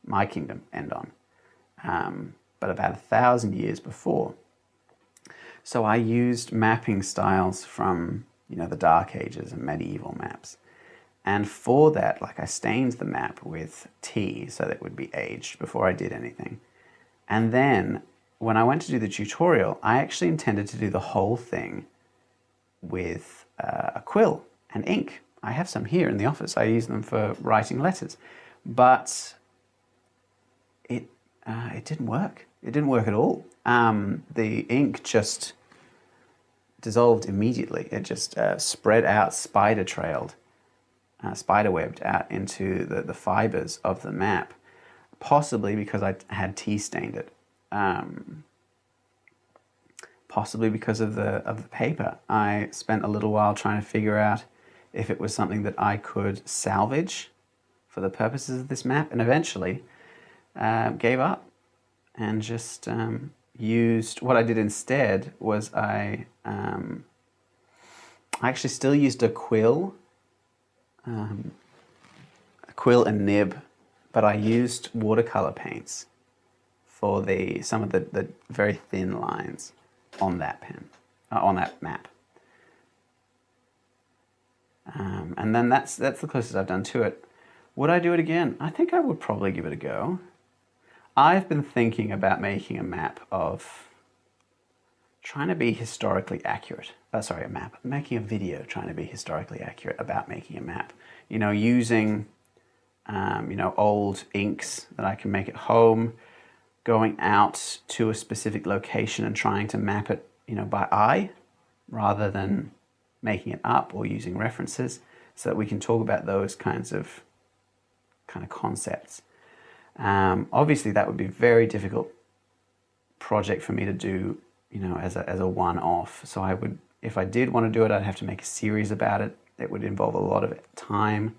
my kingdom, Endon, but about 1,000 years before. So I used mapping styles from, the Dark Ages and medieval maps. And for that, I stained the map with tea so that it would be aged before I did anything. And then when I went to do the tutorial, I actually intended to do the whole thing with a quill and ink. I have some here in the office. I use them for writing letters, but it didn't work. It didn't work at all. The ink just dissolved immediately. It just spread out, spider-webbed out into the fibers of the map, possibly because I had tea stained it. Possibly because of the paper. I spent a little while trying to figure out if it was something that I could salvage for the purposes of this map, and eventually gave up and just used, what I did instead was I actually still used a quill and nib, but I used watercolor paints for some of the very thin lines on that pen, on that map. And then that's the closest I've done to it. Would I do it again? I think I would probably give it a go. I've been thinking about making a map of trying to be historically accurate. Sorry, a map. Making a video trying to be historically accurate about making a map. You know, using old inks that I can make at home, going out to a specific location and trying to map it, by eye, rather than making it up or using references, so that we can talk about those kind of concepts. Obviously, that would be a very difficult project for me to do, as a one-off. So I would, if I did want to do it, I'd have to make a series about it. It would involve a lot of time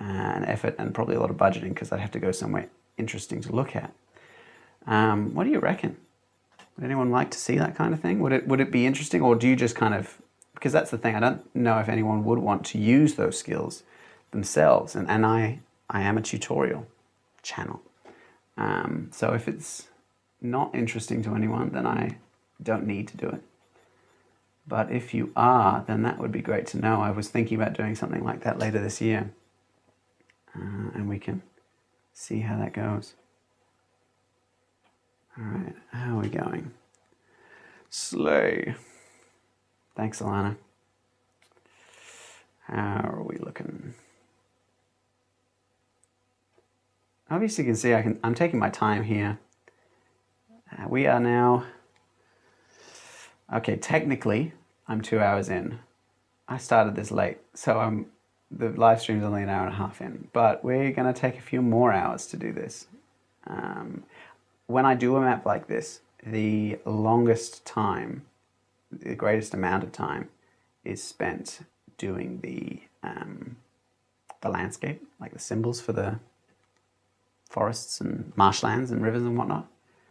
and effort, and probably a lot of budgeting, because I'd have to go somewhere interesting to look at. What do you reckon? Would anyone like to see that kind of thing? Would it be interesting, or do you just because that's the thing, I don't know if anyone would want to use those skills themselves, and I am a tutorial channel. So if it's not interesting to anyone, then I don't need to do it. But if you are, then that would be great to know. I was thinking about doing something like that later this year, and we can see how that goes. All right, how are we going? Slay. Thanks, Alana. How are we looking? Obviously, you can see I'm taking my time here. We are now, okay, technically, I'm 2 hours in. I started this late, so the live stream's only an hour and a half in, but we're gonna take a few more hours to do this. When I do a map like this, the longest time, the greatest amount of time, is spent doing the landscape, like the symbols for the forests and marshlands and rivers and whatnot.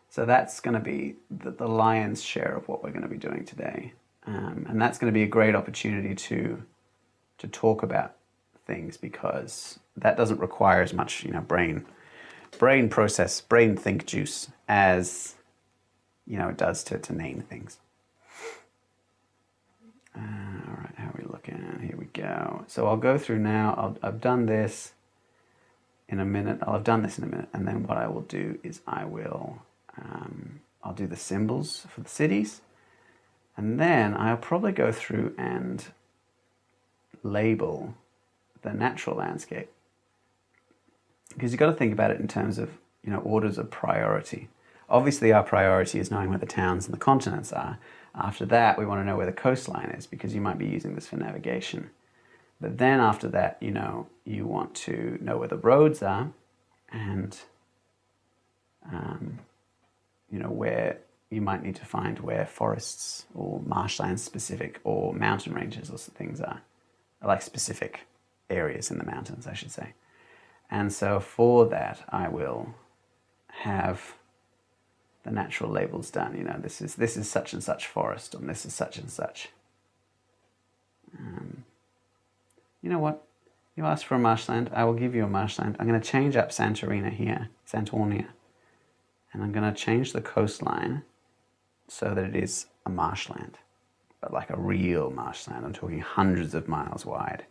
So that's going to be the lion's share of what we're going to be doing today, and that's going to be a great opportunity to talk about things, because that doesn't require as much brain think juice as it does to name things. All right, how are we looking? Here we go. So I'll go through now. I've done this in a minute. I'll have done this in a minute, and then what I will do is I'll do the symbols for the cities, and then I'll probably go through and label the natural landscape, because you've got to think about it in terms of orders of priority. Obviously, our priority is knowing where the towns and the continents are. After that, we want to know where the coastline is, because you might be using this for navigation. But then after that, you want to know where the roads are, and where you might need to find where forests or marshlands specific or mountain ranges or things are, like specific areas in the mountains, I should say. And so for that, I will have the natural labels done. This is such and such forest, and this is such and such. You know what? You asked for a marshland, I will give you a marshland. I'm going to change up Santorini here, Santoria, and I'm going to change the coastline so that it is a marshland, but like a real marshland. I'm talking hundreds of miles wide.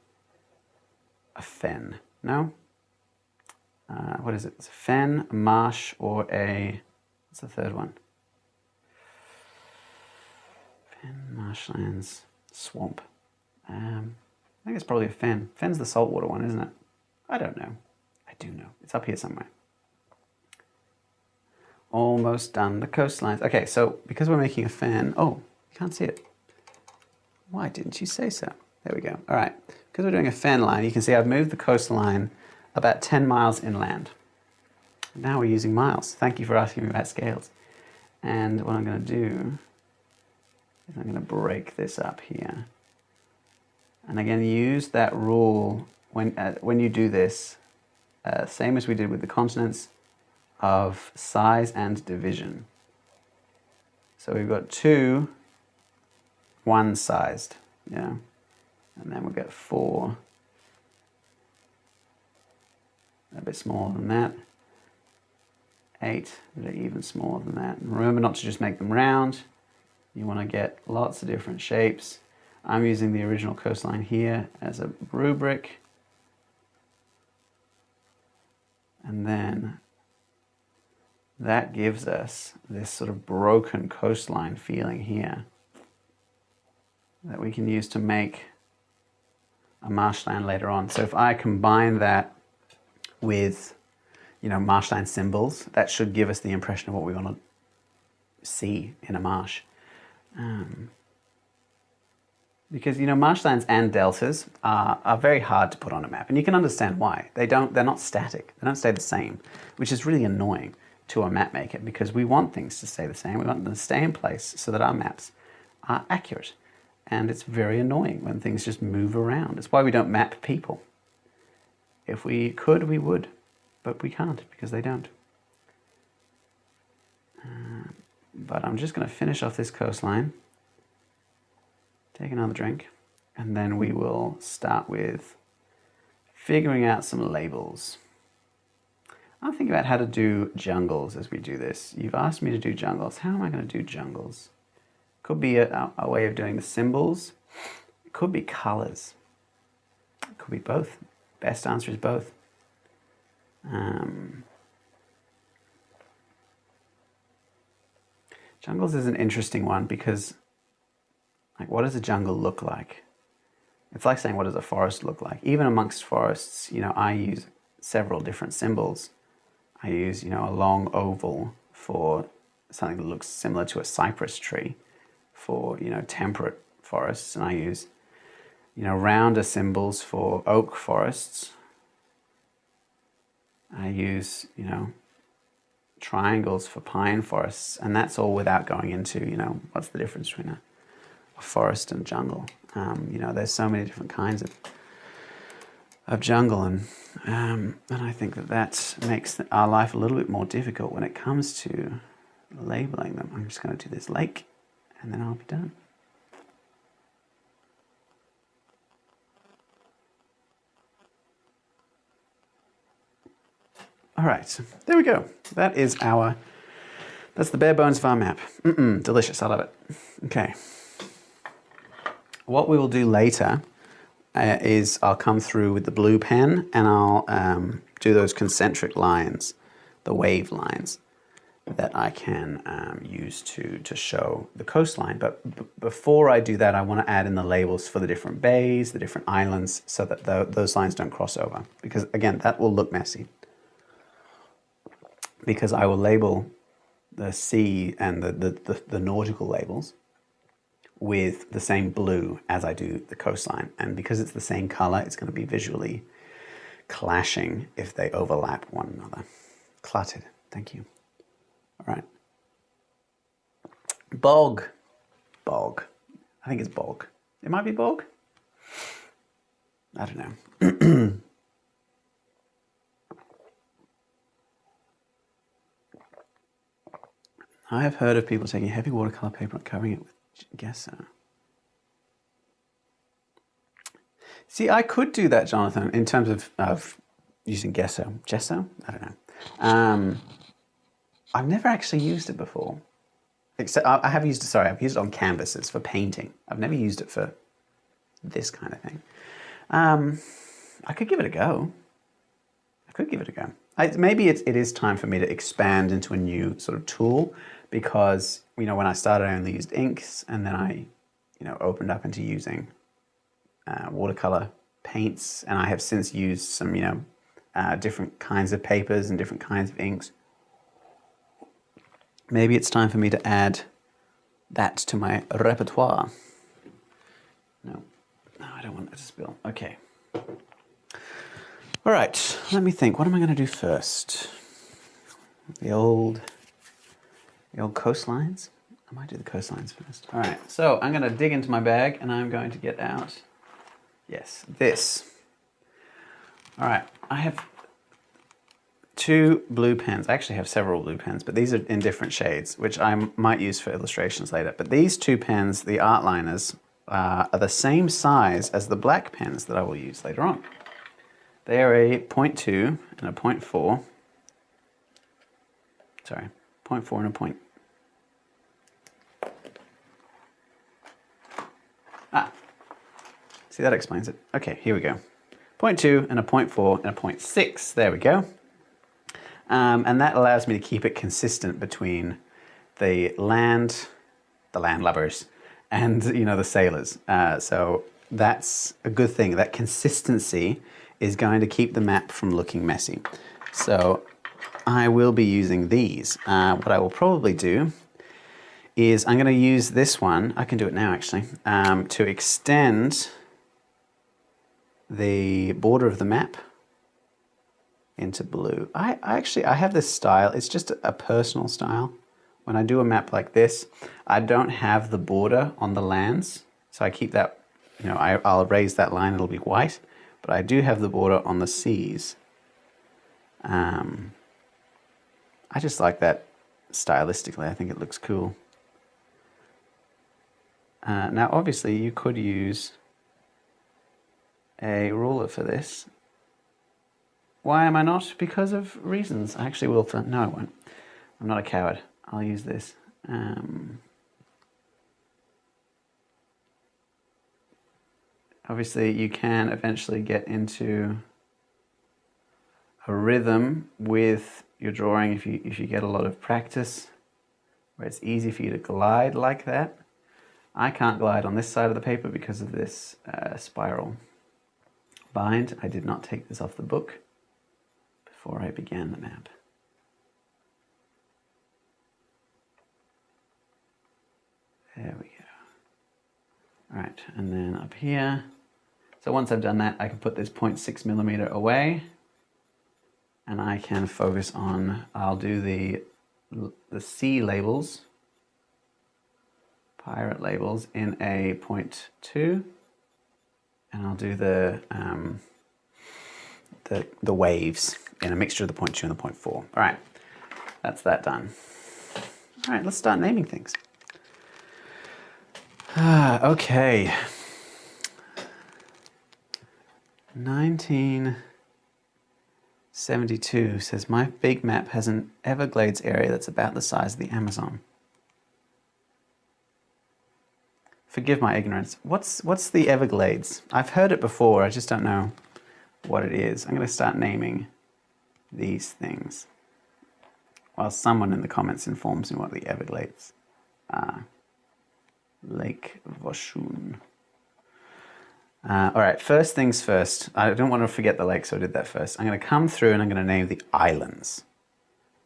A fen, no? What is it? It's a fen, a marsh, or what's the third one? Fen, marshlands, swamp. I think it's probably a fen. Fen's the saltwater one, isn't it? I don't know. I do know. It's up here somewhere. Almost done. The coastlines. Okay, so because we're making a fen... Oh, you can't see it. Why didn't you say so? There we go. All right. Because we're doing a fen line, you can see I've moved the coastline about 10 miles inland. Now we're using miles. Thank you for asking me about scales. And what I'm going to do is I'm going to break this up here. And again, use that rule when you do this, same as we did with the continents, of size and division. So we've got 2 one-sized, yeah, and then we'll get 4 a bit smaller than that, 8 that are even smaller than that. And remember not to just make them round. You want to get lots of different shapes. I'm using the original coastline here as a rubric, and then that gives us this sort of broken coastline feeling here that we can use to make a marshland later on. So if I combine that with, marshland symbols, that should give us the impression of what we want to see in a marsh. Because, marshlands and deltas are very hard to put on a map, and you can understand why. They're not static. They don't stay the same, which is really annoying to a map maker, because we want things to stay the same. We want them to stay in place so that our maps are accurate. And it's very annoying when things just move around. It's why we don't map people. If we could, we would, but we can't because they don't. But I'm just going to finish off this coastline, take another drink, and then we will start with figuring out some labels. I'm thinking about how to do jungles as we do this. You've asked me to do jungles. How am I going to do jungles? Could be a way of doing the symbols. It could be colors. It could be both. Best answer is both. Jungles is an interesting one because, what does a jungle look like? It's like saying, what does a forest look like? Even amongst forests, I use several different symbols. I use, a long oval for something that looks similar to a cypress tree for, temperate forests. And I use, rounder symbols for oak forests. I use, triangles for pine forests. And that's all without going into, what's the difference between a forest and jungle. There's so many different kinds of jungle, and I think that makes our life a little bit more difficult when it comes to labeling them. I'm just going to do this lake, and then I'll be done. All right, there we go. That's the bare bones of our map. Delicious, I love it. Okay. What we will do later is I'll come through with the blue pen and I'll do those concentric lines, the wave lines that I can use to show the coastline. But before I do that, I want to add in the labels for the different bays, the different islands, so that those lines don't cross over. Because again, that will look messy. Because I will label the sea and the nautical labels with the same blue as I do the coastline. And because it's the same color, it's going to be visually clashing if they overlap one another. Cluttered. Thank you. All right. Bog. Bog. I think it's bog. It might be bog. I don't know. I have heard of people taking heavy watercolor paper and covering it with gesso. See, I could do that, Jonathan, in terms of using gesso. Gesso? I don't know. I've never actually used it before. Except I've used it on canvases for painting. I've never used it for this kind of thing. I could give it a go. maybe it is time for me to expand into a new sort of tool, because, you know, when I started, I only used inks, and then I, you know, opened up into using watercolor paints, and I have since used some, you know, different kinds of papers and different kinds of inks. Maybe it's time for me to add that to my repertoire. No, I don't want it to spill. Okay. All right, let me think. What am I going to do first? The old coastlines? I might do the coastlines first. All right, so I'm going to dig into my bag, and I'm going to get out, yes, this. All right, I have 2 blue pens. I actually have several blue pens, but these are in different shades, which I might use for illustrations later. But these 2 pens, the art liners, are the same size as the black pens that I will use later on. They are a 0.2 and a 0.4. Sorry, 0.4 and a point. See, that explains it. Okay, here we go. 0.2 and a 0.4 and a 0.6. There we go. And that allows me to keep it consistent between the landlubbers, and, you know, the sailors. So that's a good thing. That consistency is going to keep the map from looking messy. So I will be using these. What I will probably do is I'm going to use this one. I can do it now, actually, to extend the border of the map into blue. I have this style. It's just a personal style. When I do a map like this, I don't have the border on the lands, so I keep that, you know, I'll raise that line, it'll be white, but I do have the border on the seas. I just like that stylistically. I think it looks cool. Now, obviously, you could use a ruler for this. Why am I not? Because of reasons. I actually will for... No, I won't. I'm not a coward. I'll use this. Obviously, you can eventually get into a rhythm with your drawing if you get a lot of practice, where it's easy for you to glide like that. I can't glide on this side of the paper because of this spiral bind. I did not take this off the book before I began the map. There we go. All right, and then up here. So once I've done that, I can put this 0.6 millimeter away, and I can focus on, I'll do the sea labels, pirate labels, in a 0.2, and I'll do the waves in a mixture of the 0.2 and the 0.4. All right, that's that done. All right, let's start naming things. Okay. 1972 says, my big map has an Everglades area that's about the size of the Amazon. Forgive my ignorance. What's the Everglades? I've heard it before, I just don't know what it is. I'm going to start naming these things while someone in the comments informs me what the Everglades are. Lake Vashon. All right, first things first. I don't want to forget the lake, so I did that first. I'm going to come through and I'm going to name the islands.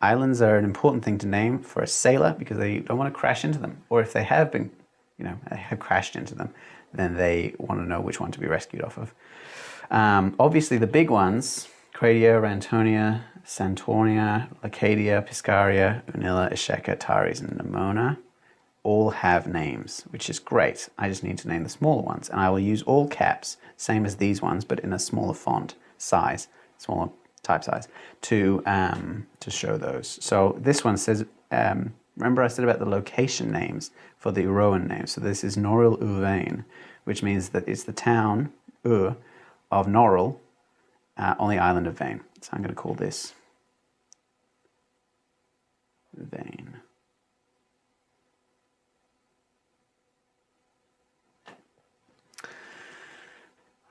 Islands are an important thing to name for a sailor because they don't want to crash into them. Or if they have been, you know, have crashed into them, then they want to know which one to be rescued off of. Obviously, the big ones, Cradia, Rantonia, Santoria, Lacadia, Piscaria, Unilla, Isheka, Taris, and Nimona, all have names, which is great. I just need to name the smaller ones, and I will use all caps, same as these ones, but in a smaller font size, smaller type size, to show those. So this one says, remember I said about the location names for the Uroan names. So this is Noril Uvain, which means that it's the town of Noril on the island of Vane. So I'm going to call this Vane.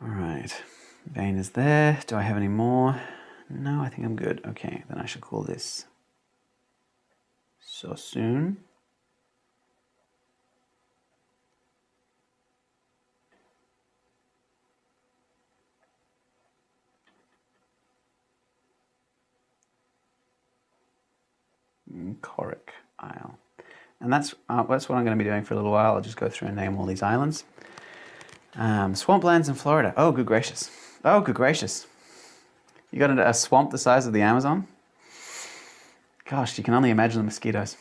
All right, Vane is there. Do I have any more No, I think I'm good. Okay, then I should call this Sosun. Korik Isle. And that's what I'm going to be doing for a little while. I'll just go through and name all these islands. Swamplands in Florida. Oh, good gracious. Oh, good gracious. You got a swamp the size of the Amazon? Gosh, you can only imagine the mosquitoes.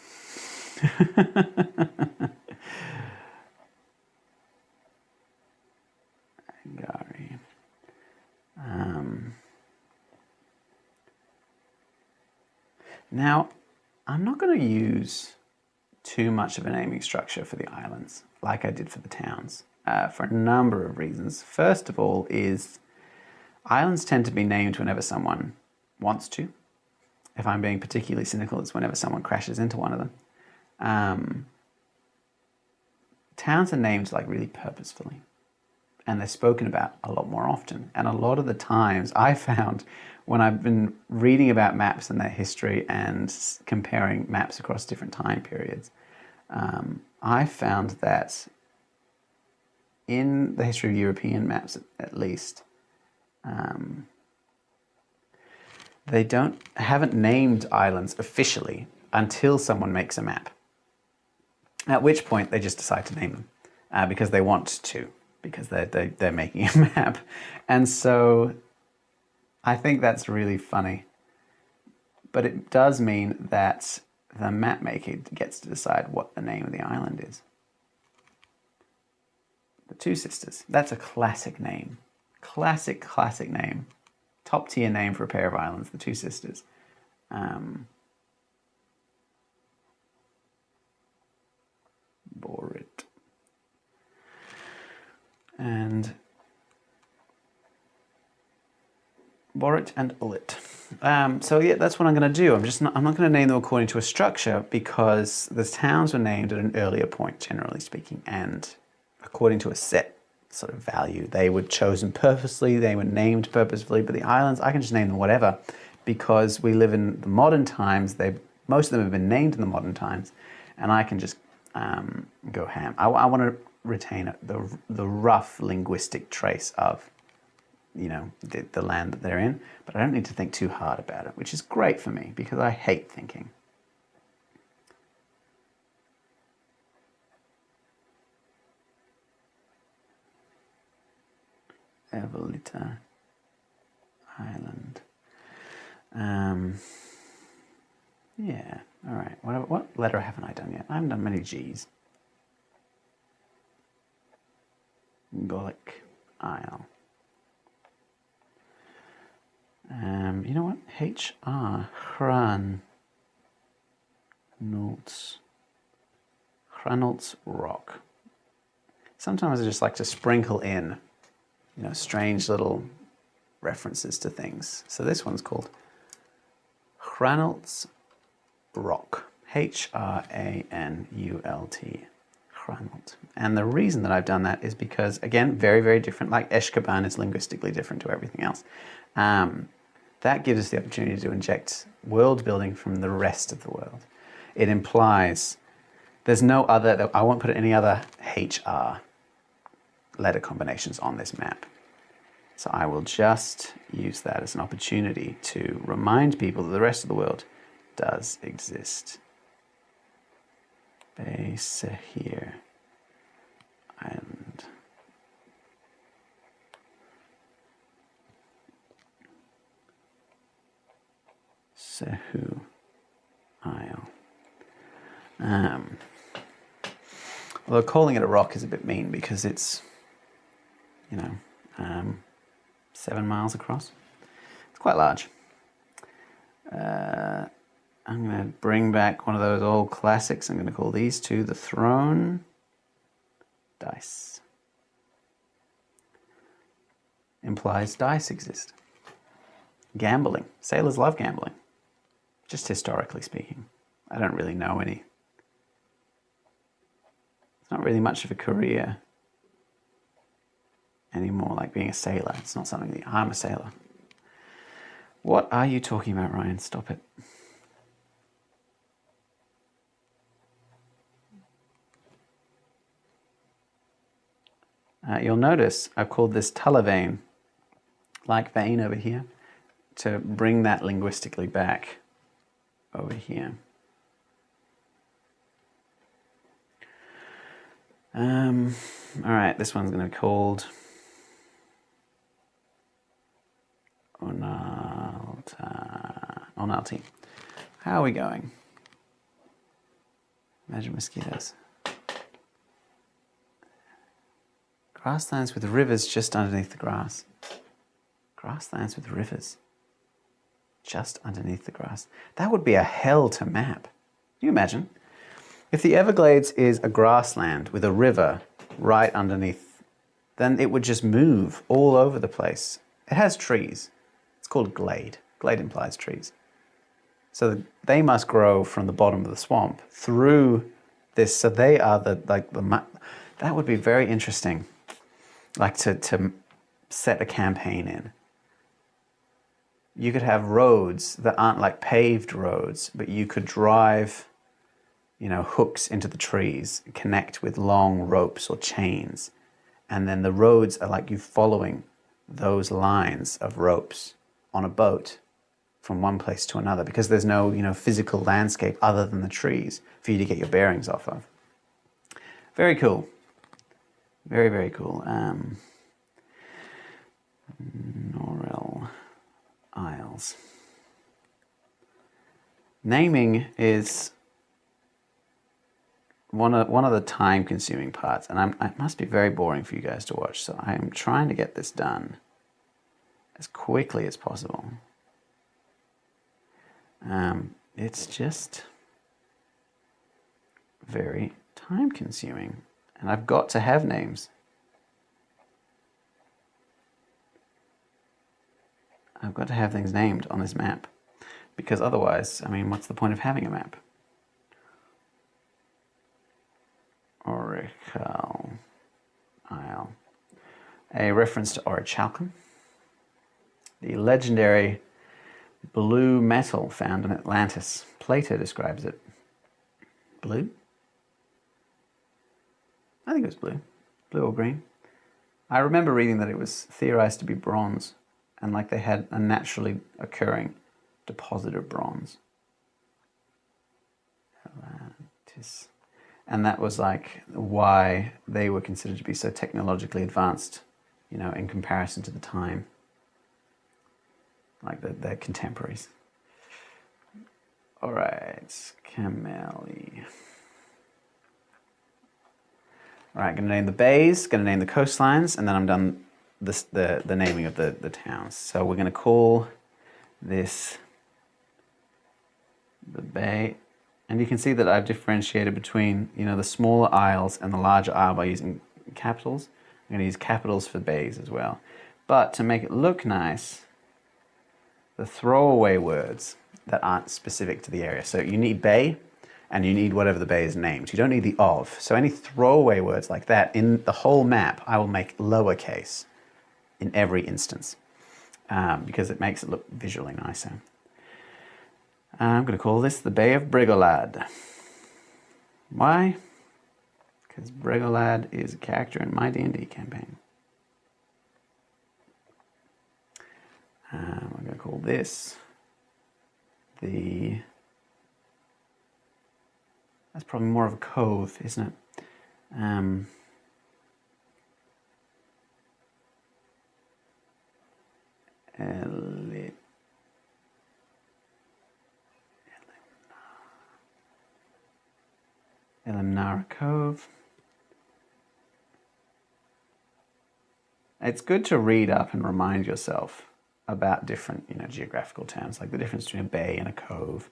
Gary. Now, I'm not going to use too much of a naming structure for the islands like I did for the towns for a number of reasons. First of all is islands tend to be named whenever someone wants to. If I'm being particularly cynical, it's whenever someone crashes into one of them. Towns are named like really purposefully, and they're spoken about a lot more often. And a lot of the times I found when I've been reading about maps and their history and comparing maps across different time periods, I found that in the history of European maps, at least, they haven't named islands officially until someone makes a map. At which point they just decide to name them because they want to, because they're making a map. And so I think that's really funny. But it does mean that the map maker gets to decide what the name of the island is. The Two Sisters. That's a classic name. Classic name. Top tier name for a pair of islands, the Two Sisters. Borit. And Borit and Ulit. So yeah, that's what I'm going to do. I'm not going to name them according to a structure because the towns were named at an earlier point, generally speaking, and according to a set sort of value. They were chosen purposely, they were named purposefully, but the islands, I can just name them whatever because we live in the modern times. Most of them have been named in the modern times, and I can just go ham. I want to retain the rough linguistic trace of the land that they're in, but I don't need to think too hard about it, which is great for me because I hate thinking. Evolita Island. Yeah, all right. What letter haven't I done yet? I haven't done many G's. Golik Isle. You know what? HR. Hranolt's Rock. Sometimes I just like to sprinkle in, strange little references to things. So this one's called Hranolt's Rock. Hranult. Hranult. And the reason that I've done that is because, again, very, very different. Like Eshkaban is linguistically different to everything else. That gives us the opportunity to inject world building from the rest of the world. It implies there's no other, I won't put any other HR letter combinations on this map. So I will just use that as an opportunity to remind people that the rest of the world does exist. Baysehir Island. Sehu Isle. Although calling it a rock is a bit mean because it's, 7 miles across. It's quite large. I'm going to bring back one of those old classics. I'm going to call these two the Throne Dice. Implies dice exist. Gambling. Sailors love gambling. Just historically speaking. I don't really know any. It's not really much of a career anymore, like being a sailor. It's not something that I'm a sailor. What are you talking about, Ryan? Stop it. You'll notice I've called this tulla vein, like vein over here, to bring that linguistically back over here. All right, this one's going to be called Onalti. How are we going? Imagine mosquitoes. Grasslands with rivers just underneath the grass. Grasslands with rivers just underneath the grass. That would be a hell to map. Can you imagine? If the Everglades is a grassland with a river right underneath, then it would just move all over the place. It has trees. It's called glade. Glade implies trees. So they must grow from the bottom of the swamp through this. So they are that would be very interesting, like to set a campaign in. You could have roads that aren't like paved roads, but you could drive, hooks into the trees, connect with long ropes or chains. And then the roads are like you following those lines of ropes on a boat from one place to another, because there's no, physical landscape other than the trees for you to get your bearings off of. Very cool. Very, very cool. Norrell Isles. Naming is one of the time-consuming parts, and it must be very boring for you guys to watch, so I am trying to get this done as quickly as possible. It's just very time-consuming, and I've got to have names. I've got to have things named on this map, because otherwise, what's the point of having a map? Oracle Isle. A reference to orichalcum, the legendary blue metal found in Atlantis. Plato describes it. Blue? I think it was blue. Blue or green. I remember reading that it was theorized to be bronze, and like they had a naturally occurring deposit of bronze. Atlantis. And that was like why they were considered to be so technologically advanced, in comparison to the time. Like their contemporaries. All right, Cameli. All right, going to name the bays, going to name the coastlines, and then I'm done the naming of the towns. So we're going to call this the bay. And you can see that I've differentiated between, the smaller isles and the larger isle by using capitals. I'm going to use capitals for bays as well. But to make it look nice, the throwaway words that aren't specific to the area. So you need bay, and you need whatever the bay is named. You don't need the of. So any throwaway words like that in the whole map, I will make lowercase in every instance, because it makes it look visually nicer. I'm going to call this the Bay of Brigolad. Why? Because Brigolad is a character in my D&D campaign. I'm going to call this that's probably more of a cove, isn't it? Elimnara Cove. It's good to read up and remind yourself about different, geographical terms, like the difference between a bay and a cove.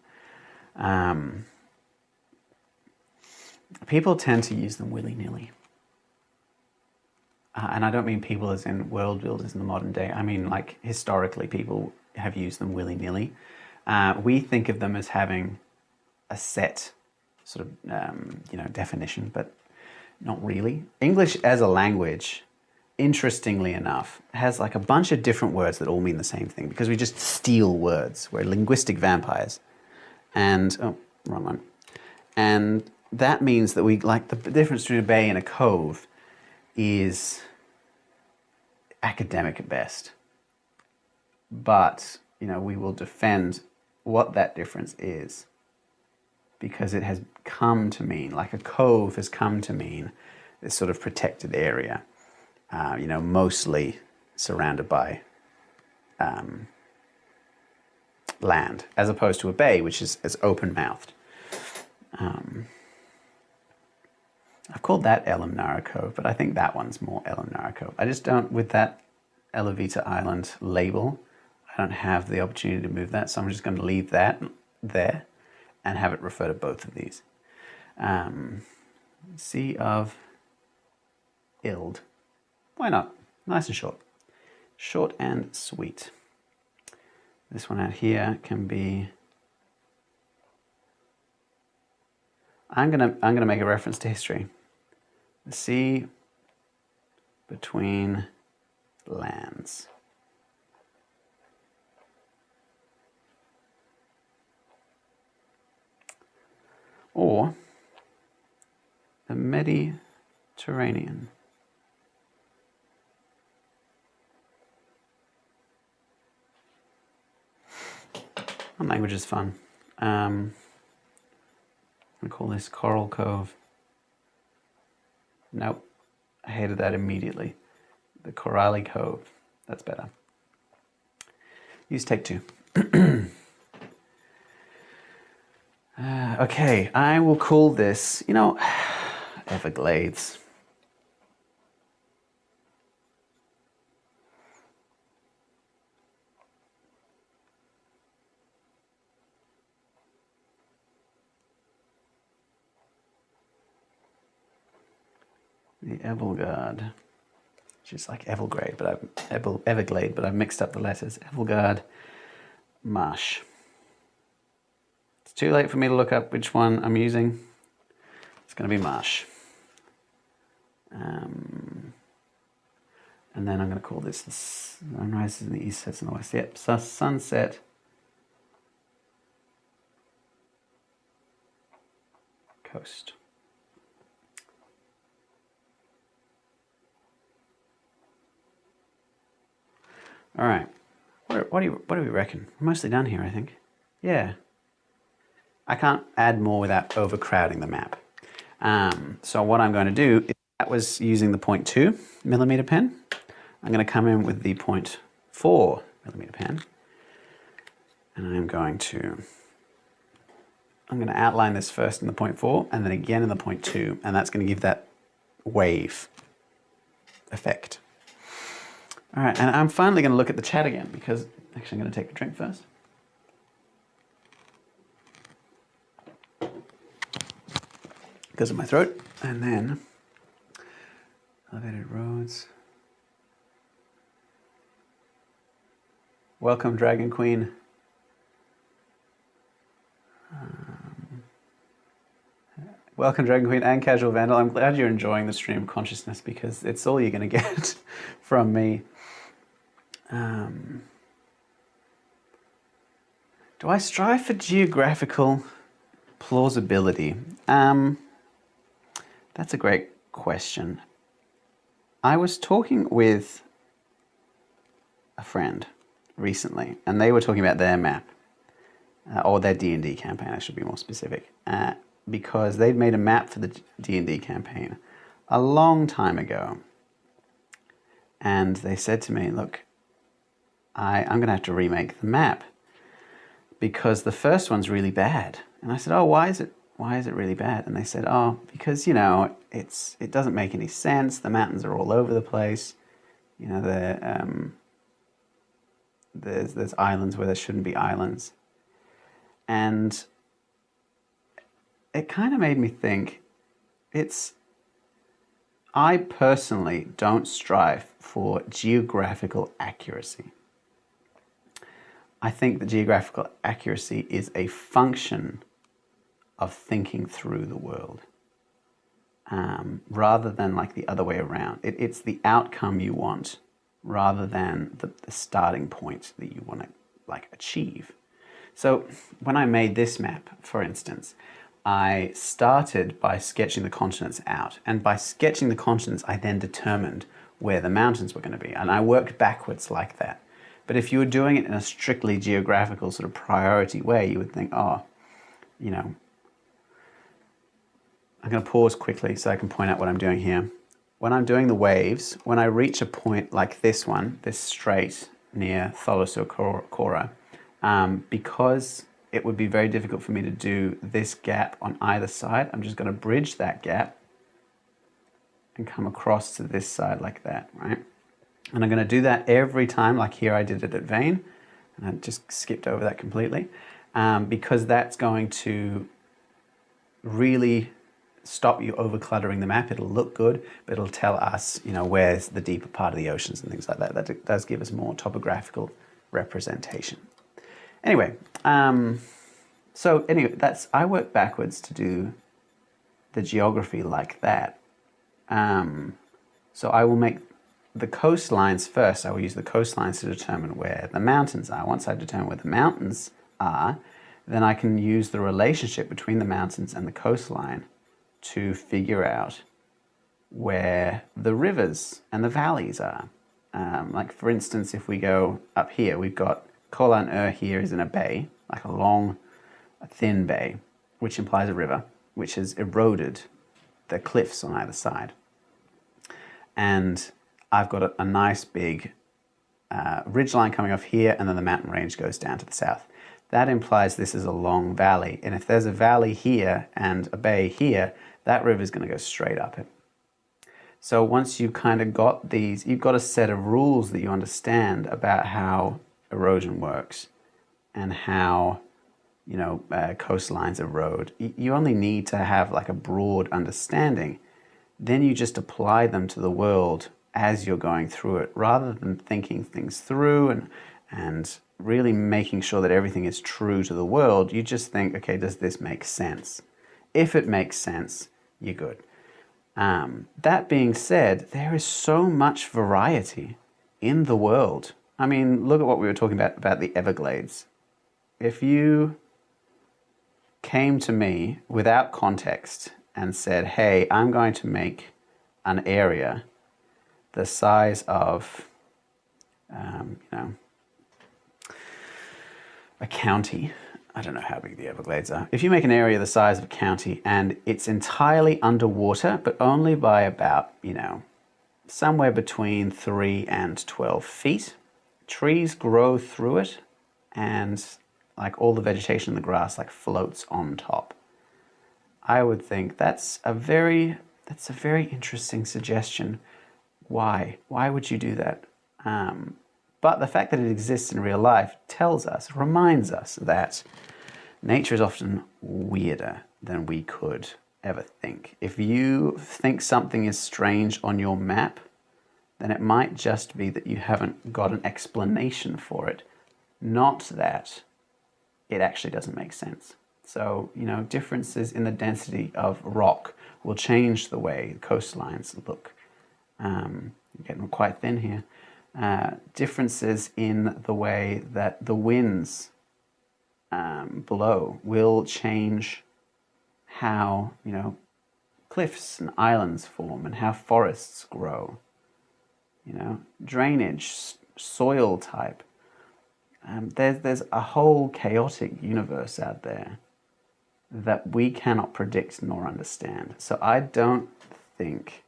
People tend to use them willy-nilly. And I don't mean people as in world builders in the modern day. I mean, like, historically, people have used them willy-nilly. We think of them as having a set sort of, definition, but not really. English as a language interestingly enough, has like a bunch of different words that all mean the same thing because we just steal words. We're linguistic vampires. And, oh, wrong one. And that means that we, like, the difference between a bay and a cove is academic at best. But, you know, we will defend what that difference is because it has come to mean, like a cove has come to mean this sort of protected area, you know, mostly surrounded by land, as opposed to a bay, which is open-mouthed. I've called that Elimnara Cove, but I think that one's more Elimnara Cove. I just don't, with that Elavita Island label, I don't have the opportunity to move that, so I'm just going to leave that there and have it refer to both of these. Sea of Ild. Why not? Nice and short. Short and sweet. This one out here can be... I'm gonna make a reference to history. The sea between lands. Or the Mediterranean. That language is fun. I'm gonna call this Coral Cove. Nope, I hated that immediately. The Corally Cove, that's better. Use take two. Okay, I will call this, you know, Everglades. The Everglade, which is like Everglade, but I've mixed up the letters. Everglade Marsh. It's too late for me to look up which one I'm using. It's going to be Marsh. And then I'm going to call this the sun rises in the east, sets in the west. Yep, sunset coast. All right, what do we reckon? We're mostly done here, I think. Yeah. I can't add more without overcrowding the map. So what I'm going to do is, that was using the 0.2mm pen. I'm going to come in with the 0.4mm pen, and I'm going to outline this first in the 0.4 and then again in the 0.2, and that's going to give that wave effect. All right, and I'm finally going to look at the chat again because actually I'm going to take a drink first. Because of my throat, and then elevated roads. Welcome, Dragon Queen. Welcome, Dragon Queen and Casual Vandal. I'm glad you're enjoying the stream of consciousness because it's all you're going to get from me. Do I strive for geographical plausibility? That's a great question. I was talking with a friend recently, and they were talking about their map, or their D&D campaign, I should be more specific, because they'd made a map for the D&D campaign a long time ago. And they said to me, look, I'm going to have to remake the map because the first one's really bad. And I said, oh, why is it really bad? And they said, oh, because, you know, it doesn't make any sense. The mountains are all over the place. You know, there's islands where there shouldn't be islands. And it kind of made me think, I personally don't strive for geographical accuracy. I think that geographical accuracy is a function of thinking through the world. rather than like the other way around. It's the outcome you want rather than the starting point that you want to like achieve. So when I made this map, for instance, I started by sketching the continents out, and by sketching the continents I then determined where the mountains were going to be, and I worked backwards like that. But if you were doing it in a strictly geographical sort of priority way, you would think, oh, you know, I'm going to pause quickly so I can point out what I'm doing here. When I'm doing the waves, when I reach a point like this one, this strait near Thalassocora, because it would be very difficult for me to do this gap on either side, I'm just going to bridge that gap and come across to this side like that, right? And I'm going to do that every time, like here I did it at Vane, and I just skipped over that completely, because that's going to really stop you over cluttering the map. It'll look good, but it'll tell us, you know, where's the deeper part of the oceans and things like that. That does give us more topographical representation. Anyway, so anyway, I work backwards to do the geography like that. So I will make the coastlines first. I will use the coastlines to determine where the mountains are. Once I determine where the mountains are, then I can use the relationship between the mountains and the coastline to figure out where the rivers and the valleys are. Like for instance, if we go up here, we've got Koh-Lan-Er here is in a bay, like a thin bay, which implies a river, which has eroded the cliffs on either side. And I've got a nice big ridgeline coming off here, and then the mountain range goes down to the south. That implies this is a long valley. And if there's a valley here and a bay here, that river is going to go straight up it. So once you've kind of got these, you've got a set of rules that you understand about how erosion works and how, you know, coastlines erode. You only need to have like a broad understanding. Then you just apply them to the world as you're going through it, rather than thinking things through and really making sure that everything is true to the world. You just think, okay, does this make sense? If it makes sense, you're good. That being said, there is so much variety in the world. I mean, look at what we were talking about the Everglades. If you came to me without context and said, hey, I'm going to make an area the size of, you know, a county. I don't know how big the Everglades are. If you make an area the size of a county and it's entirely underwater, but only by about, you know, somewhere between 3 and 12 feet, trees grow through it, and like all the vegetation in the grass like floats on top. I would think that's a very interesting suggestion. Why? Why would you do that? But the fact that it exists in real life tells us, reminds us that nature is often weirder than we could ever think. If you think something is strange on your map, then it might just be that you haven't got an explanation for it, not that it actually doesn't make sense. So, you know, differences in the density of rock will change the way coastlines look. Getting quite thin here. Differences in the way that the winds blow will change how, you know, cliffs and islands form and how forests grow. You know, drainage, soil type. There's a whole chaotic universe out there that we cannot predict nor understand. So I don't think,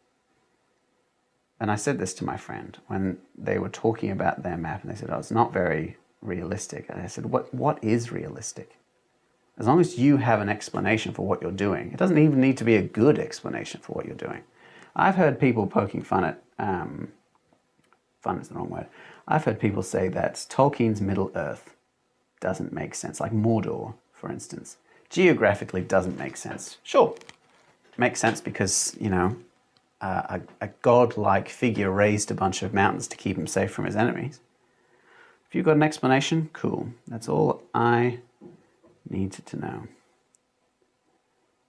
and I said this to my friend when they were talking about their map, and they said, oh, it's not very realistic. And I said, what is realistic? As long as you have an explanation for what you're doing, it doesn't even need to be a good explanation for what you're doing. I've heard people poking fun at, fun is the wrong word. I've heard people say that Tolkien's Middle-earth doesn't make sense, like Mordor, for instance. Geographically doesn't make sense. Sure, makes sense because, you know, a god-like figure raised a bunch of mountains to keep him safe from his enemies. If you've got an explanation, cool. That's all I needed to know.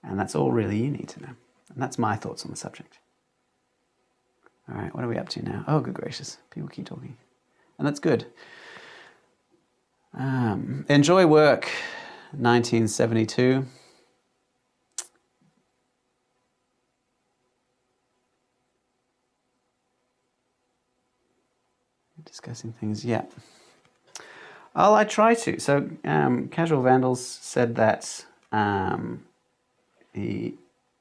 And that's all really you need to know. And that's my thoughts on the subject. All right, what are we up to now? Oh, good gracious, people keep talking. And that's good. Enjoy work, 1972. Discussing things, yeah. Oh, I try to. So, Casual Vandals said that they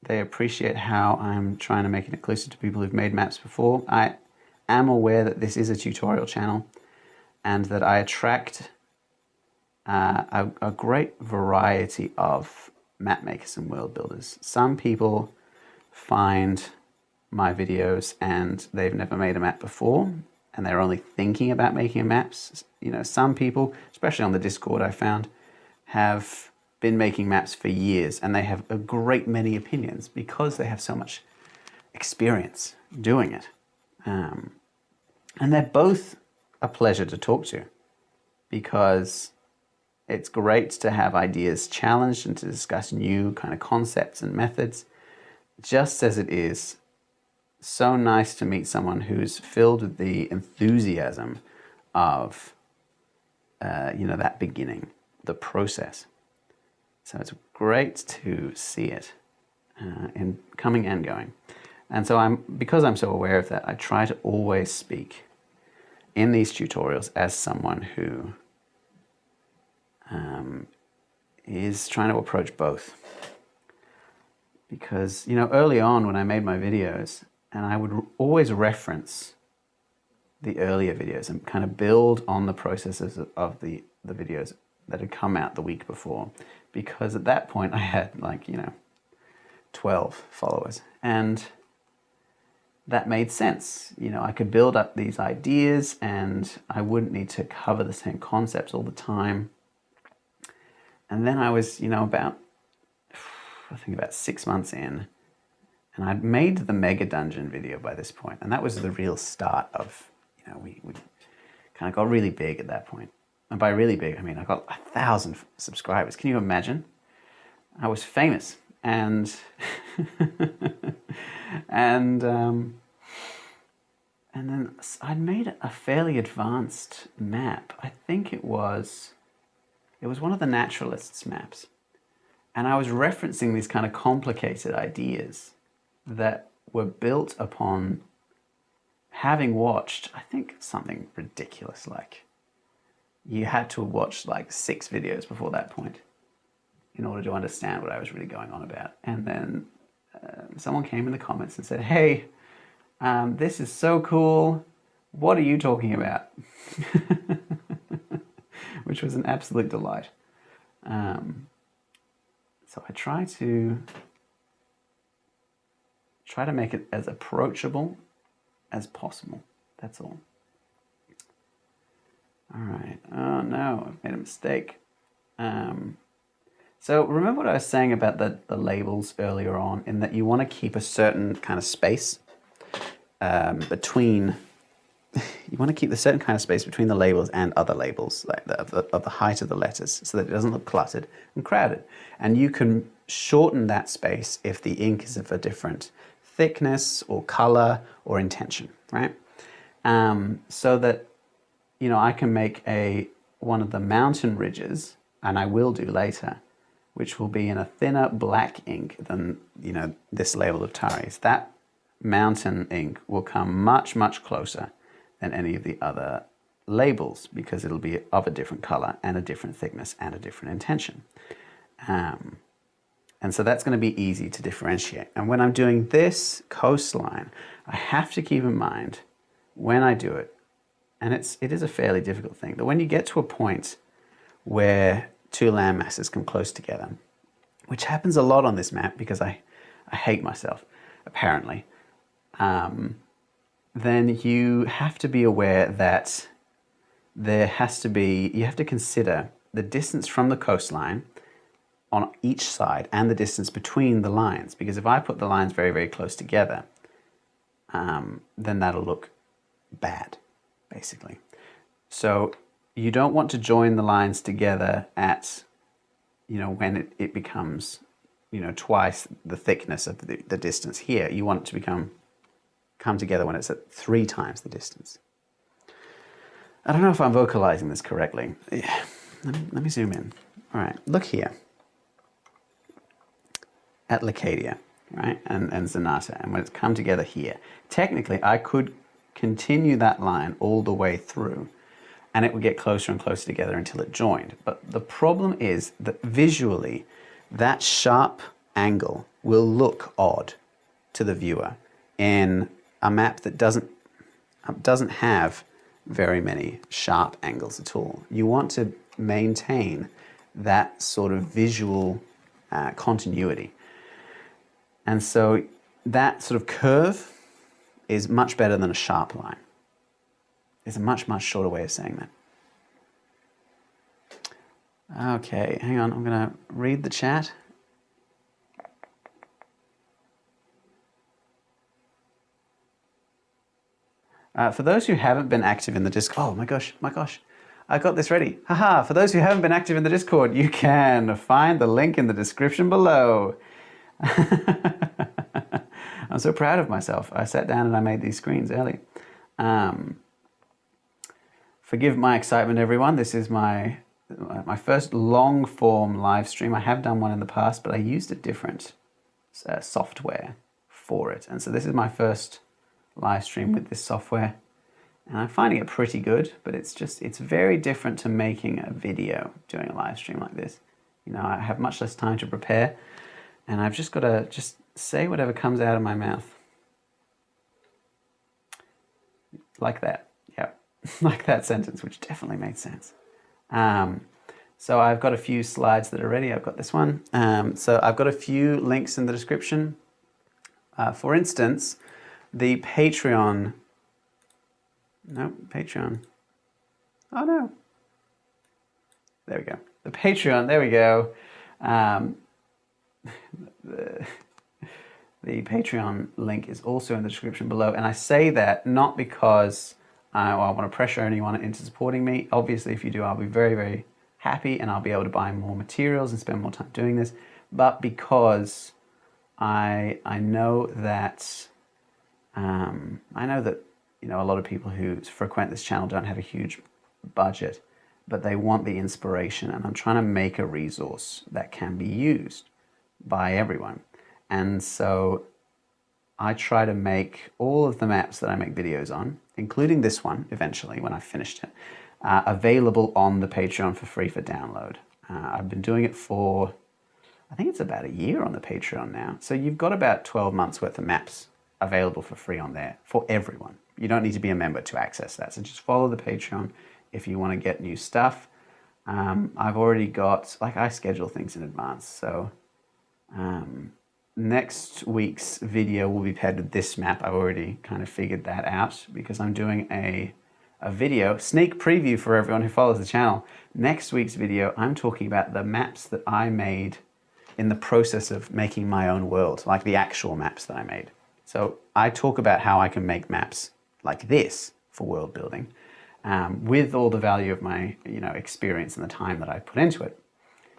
appreciate how I'm trying to make it inclusive to people who've made maps before. I am aware that this is a tutorial channel and that I attract a great variety of map makers and world builders. Some people find my videos and they've never made a map before and they're only thinking about making maps. You know, some people, especially on the Discord I found, have been making maps for years and they have a great many opinions because they have so much experience doing it. And they're both a pleasure to talk to because it's great to have ideas challenged and to discuss new kind of concepts and methods, just as it is so nice to meet someone who's filled with the enthusiasm of, that beginning, the process. So it's great to see it in coming and going. And so because I'm so aware of that, I try to always speak in these tutorials as someone who is trying to approach both. Because, early on when I made my videos, and I would always reference the earlier videos and kind of build on the processes of the videos that had come out the week before. Because at that point I had 12 followers. And that made sense. I could build up these ideas and I wouldn't need to cover the same concepts all the time. And then I was, about 6 months in, and I'd made the Mega Dungeon video by this point, and that was the real start of, we kind of got really big at that point. And by really big, I mean I got 1,000 subscribers. Can you imagine? I was famous, and and then I'd made a fairly advanced map. I think it was one of the naturalists' maps. And I was referencing these kind of complicated ideas that were built upon having watched, I think, something ridiculous like you had to watch 6 videos before that point in order to understand what I was really going on about. And then someone came in the comments and said, hey, this is so cool. What are you talking about? Which was an absolute delight. So I try to make it as approachable as possible. That's all. All right. Oh no, I've made a mistake. So remember what I was saying about the labels earlier on, in that you want to keep a certain kind of space between. You want to keep a certain kind of space between the labels and other labels, like of the height of the letters, so that it doesn't look cluttered and crowded. And you can shorten that space if the ink is of a different thickness or color or intention, right? So that, I can make one of the mountain ridges, and I will do later, which will be in a thinner black ink than, this label of Tari's. That mountain ink will come much, much closer than any of the other labels, because it'll be of a different color and a different thickness and a different intention. And so that's going to be easy to differentiate. And when I'm doing this coastline, I have to keep in mind when I do it, and it is a fairly difficult thing, that when you get to a point where 2 land masses come close together, which happens a lot on this map because I hate myself, apparently, then you have to be aware that you have to consider the distance from the coastline on each side and the distance between the lines. Because if I put the lines very, very close together, then that'll look bad, basically. So you don't want to join the lines together at, when it becomes twice the thickness of the distance here. You want it to come together when it's at 3 times the distance. I don't know if I'm vocalizing this correctly. Yeah. Let me zoom in. All right, look here at Lacadia, right, and Zanata, and when it's come together here, technically I could continue that line all the way through, and it would get closer and closer together until it joined. But the problem is that visually, that sharp angle will look odd to the viewer in a map that doesn't have very many sharp angles at all. You want to maintain that sort of visual continuity. And so that sort of curve is much better than a sharp line. It's a much, much shorter way of saying that. Okay, hang on, I'm going to read the chat. For those who haven't been active in the Discord, oh my gosh, I got this ready. Haha, for those who haven't been active in the Discord, you can find the link in the description below. I'm so proud of myself. I sat down and I made these screens early. Forgive my excitement, everyone. This is my first long form live stream. I have done one in the past, but I used a different software for it. And so this is my first live stream with this software. And I'm finding it pretty good, but it's very different to making a video doing a live stream like this. I have much less time to prepare, and I've just got to say whatever comes out of my mouth. Like that, yeah. Like that sentence, which definitely made sense. So I've got a few slides that are ready. I've got this one. So I've got a few links in the description. For instance, the Patreon. No, Patreon. Oh no. There we go. The Patreon, there we go. The Patreon link is also in the description below. And I say that not because I want to pressure anyone into supporting me. Obviously, if you do, I'll be very, very happy and I'll be able to buy more materials and spend more time doing this. But because I know that a lot of people who frequent this channel don't have a huge budget, but they want the inspiration, and I'm trying to make a resource that can be used by everyone. And so I try to make all of the maps that I make videos on, including this one eventually when I've finished it, available on the Patreon for free for download. I've been doing it for, I think it's about a year on the Patreon now. So you've got about 12 months worth of maps available for free on there for everyone. You don't need to be a member to access that. So just follow the Patreon if you want to get new stuff. I've already got, I schedule things in advance. So next week's video will be paired with this map. I've already kind of figured that out because I'm doing a video, sneak preview for everyone who follows the channel. Next week's video, I'm talking about the maps that I made in the process of making my own world, like the actual maps that I made. So I talk about how I can make maps like this for world building with all the value of my experience and the time that I put into it.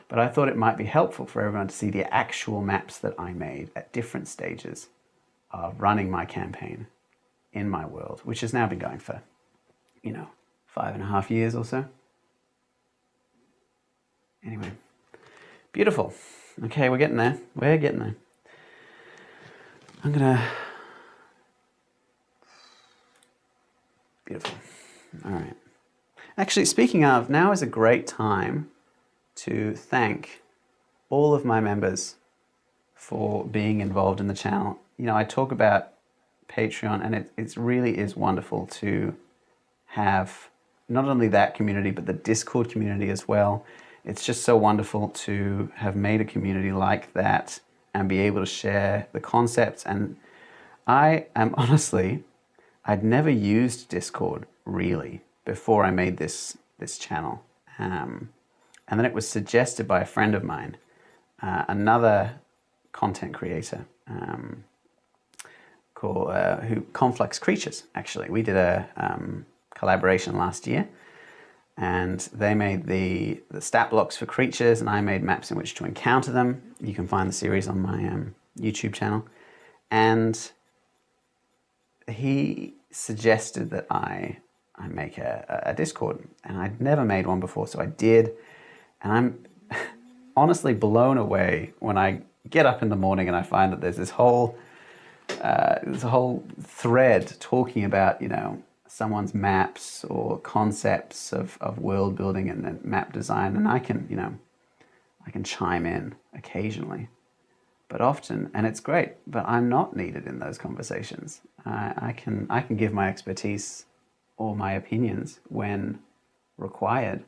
But I thought it might be helpful for everyone to see the actual maps that I made at different stages of running my campaign in my world, which has now been going for 5.5 years or so. Anyway, beautiful. Okay, we're getting there. We're getting there. I'm gonna... Beautiful. All right. Actually, speaking of, now is a great time to thank all of my members for being involved in the channel. I talk about Patreon, and it really is wonderful to have not only that community, but the Discord community as well. It's just so wonderful to have made a community like that and be able to share the concepts. And I am honestly, I'd never used Discord really before I made this channel. And then it was suggested by a friend of mine, another content creator who Conflux Creatures, actually. We did a collaboration last year. and they made the stat blocks for creatures, and I made maps in which to encounter them. You can find the series on my YouTube channel. And he suggested that I make a Discord, and I'd never made one before, so I did. And I'm honestly blown away when I get up in the morning and I find that there's this whole thread talking about, you know, someone's maps or concepts of world building and map design, and I can chime in occasionally, but often, and it's great, but I'm not needed in those conversations. I can give my expertise or my opinions when required,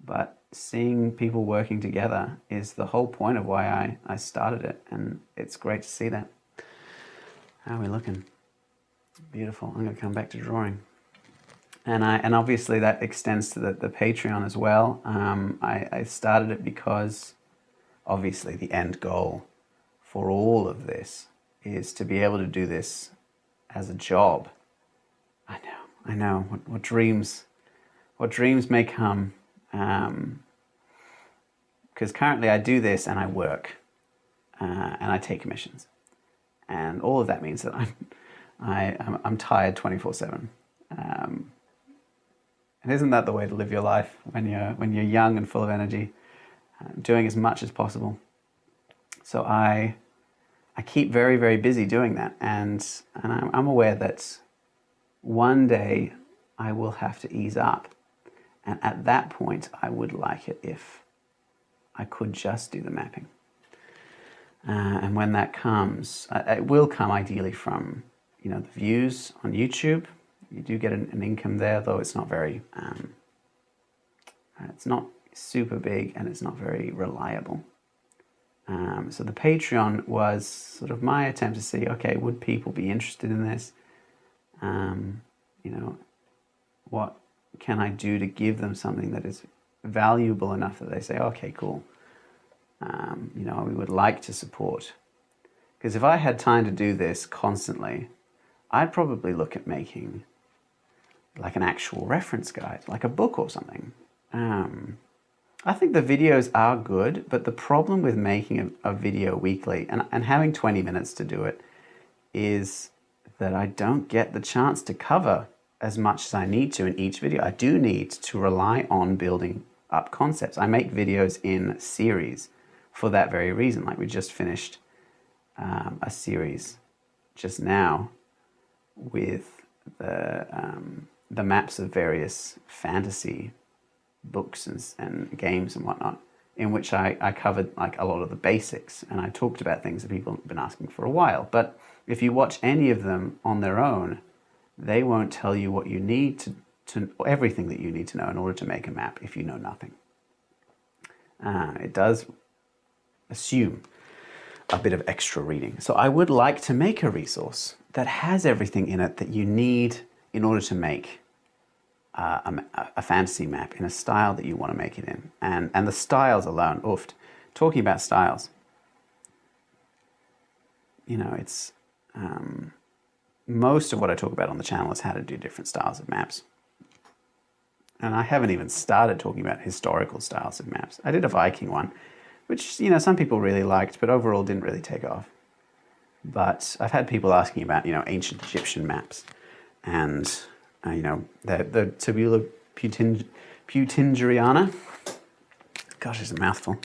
but seeing people working together is the whole point of why I started it, and it's great to see that. How are we looking? Beautiful. I'm going to come back to drawing. And obviously that extends to the Patreon as well. I started it because obviously the end goal for all of this is to be able to do this as a job. I know. What dreams may come. Because currently I do this and I work and I take commissions, and all of that means that I'm tired 24/7. And isn't that the way to live your life when you're young and full of energy, doing as much as possible? So I keep very, very busy doing that, and I'm aware that one day I will have to ease up, and at that point I would like it if I could just do the mapping. And when that comes, it will come ideally from, you know, the views on YouTube. You do get an income there, though it's not very, it's not super big and it's not very reliable. So the Patreon was sort of my attempt to see, okay, would people be interested in this? You know, what can I do to give them something that is valuable enough that they say, okay, cool. You know, we would like to support. Because if I had time to do this constantly, I'd probably look at making like an actual reference guide, like a book or something. I think the videos are good, but the problem with making a video weekly and having 20 minutes to do it is that I don't get the chance to cover as much as I need to in each video. I do need to rely on building up concepts. I make videos in series for that very reason. Like we just finished a series just now with the maps of various fantasy books and games and whatnot, in which I covered like a lot of the basics, and I talked about things that people have been asking for a while. But if you watch any of them on their own, they won't tell you what you need to everything that you need to know in order to make a map if you know nothing. It does assume a bit of extra reading. So I would like to make a resource that has everything in it that you need in order to make a fantasy map in a style that you want to make it in. And the styles alone, talking about styles, you know, it's most of what I talk about on the channel is how to do different styles of maps. And I haven't even started talking about historical styles of maps. I did a Viking one, which, you know, some people really liked, but overall didn't really take off. But I've had people asking about, you know, ancient Egyptian maps, and you know, the Tabula Peutingeriana. Gosh, it's a mouthful.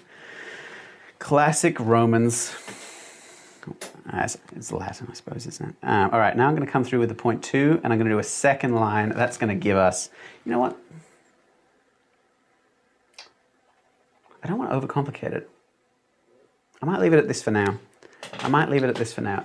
Classic Romans. It's Latin, I suppose, isn't it? All right, now I'm going to come through with the 0.2, and I'm going to do a second line. That's going to give us, you know what? I don't want to overcomplicate it. I might leave it at this for now.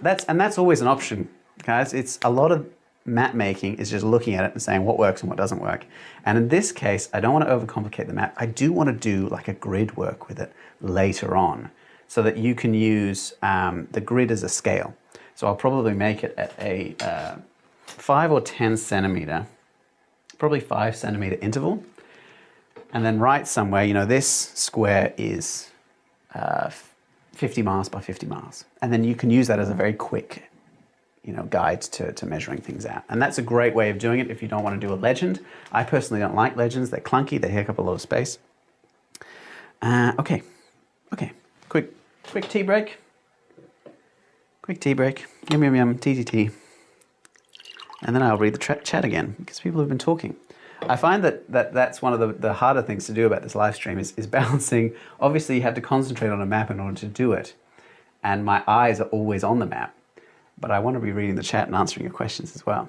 That's always an option, guys. It's a lot of map making is just looking at it and saying what works and what doesn't work. And in this case, I don't want to overcomplicate the map. I do want to do like a grid work with it later on, so that you can use the grid as a scale. So I'll probably make it at a 5 or 10 centimeter, probably 5 centimeter interval. And then write somewhere, you know, this square is 50 miles by 50 miles. And then you can use that as a very quick guides to measuring things out. And that's a great way of doing it if you don't want to do a legend. I personally don't like legends. They're clunky. They take up a lot of space. Okay. Quick tea break. Quick tea break. Yum, yum, yum. Tea. And then I'll read the chat again because people have been talking. I find that's one of the harder things to do about this live stream is balancing. Obviously, you have to concentrate on a map in order to do it. And my eyes are always on the map. But I want to be reading the chat and answering your questions as well.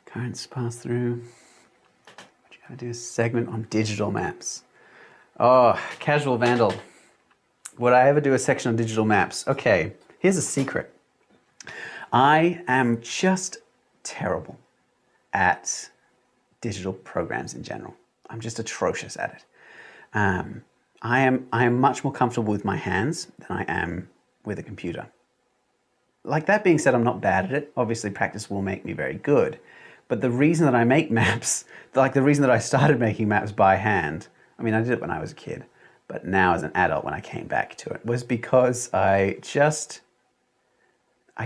Currents pass through. What you gotta do a segment on digital maps. Oh, casual vandal. Would I ever do a section on digital maps? Okay, here's a secret. I am just terrible at digital programs in general. I'm just atrocious at it. I am much more comfortable with my hands than I am with a computer. Like that being said, I'm not bad at it. Obviously, practice will make me very good. But the reason that I make maps, like the reason that I started making maps by hand, I mean, I did it when I was a kid, but now as an adult when I came back to it, was because I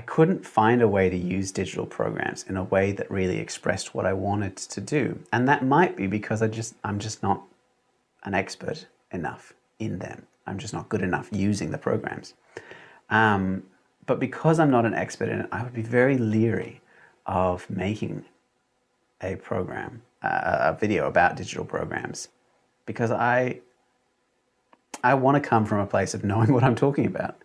couldn't find a way to use digital programs in a way that really expressed what I wanted to do. And that might be because I'm just not an expert enough in them. I'm just not good enough using the programs. But because I'm not an expert in it, I would be very leery of making a program, a video about digital programs, because I want to come from a place of knowing what I'm talking about.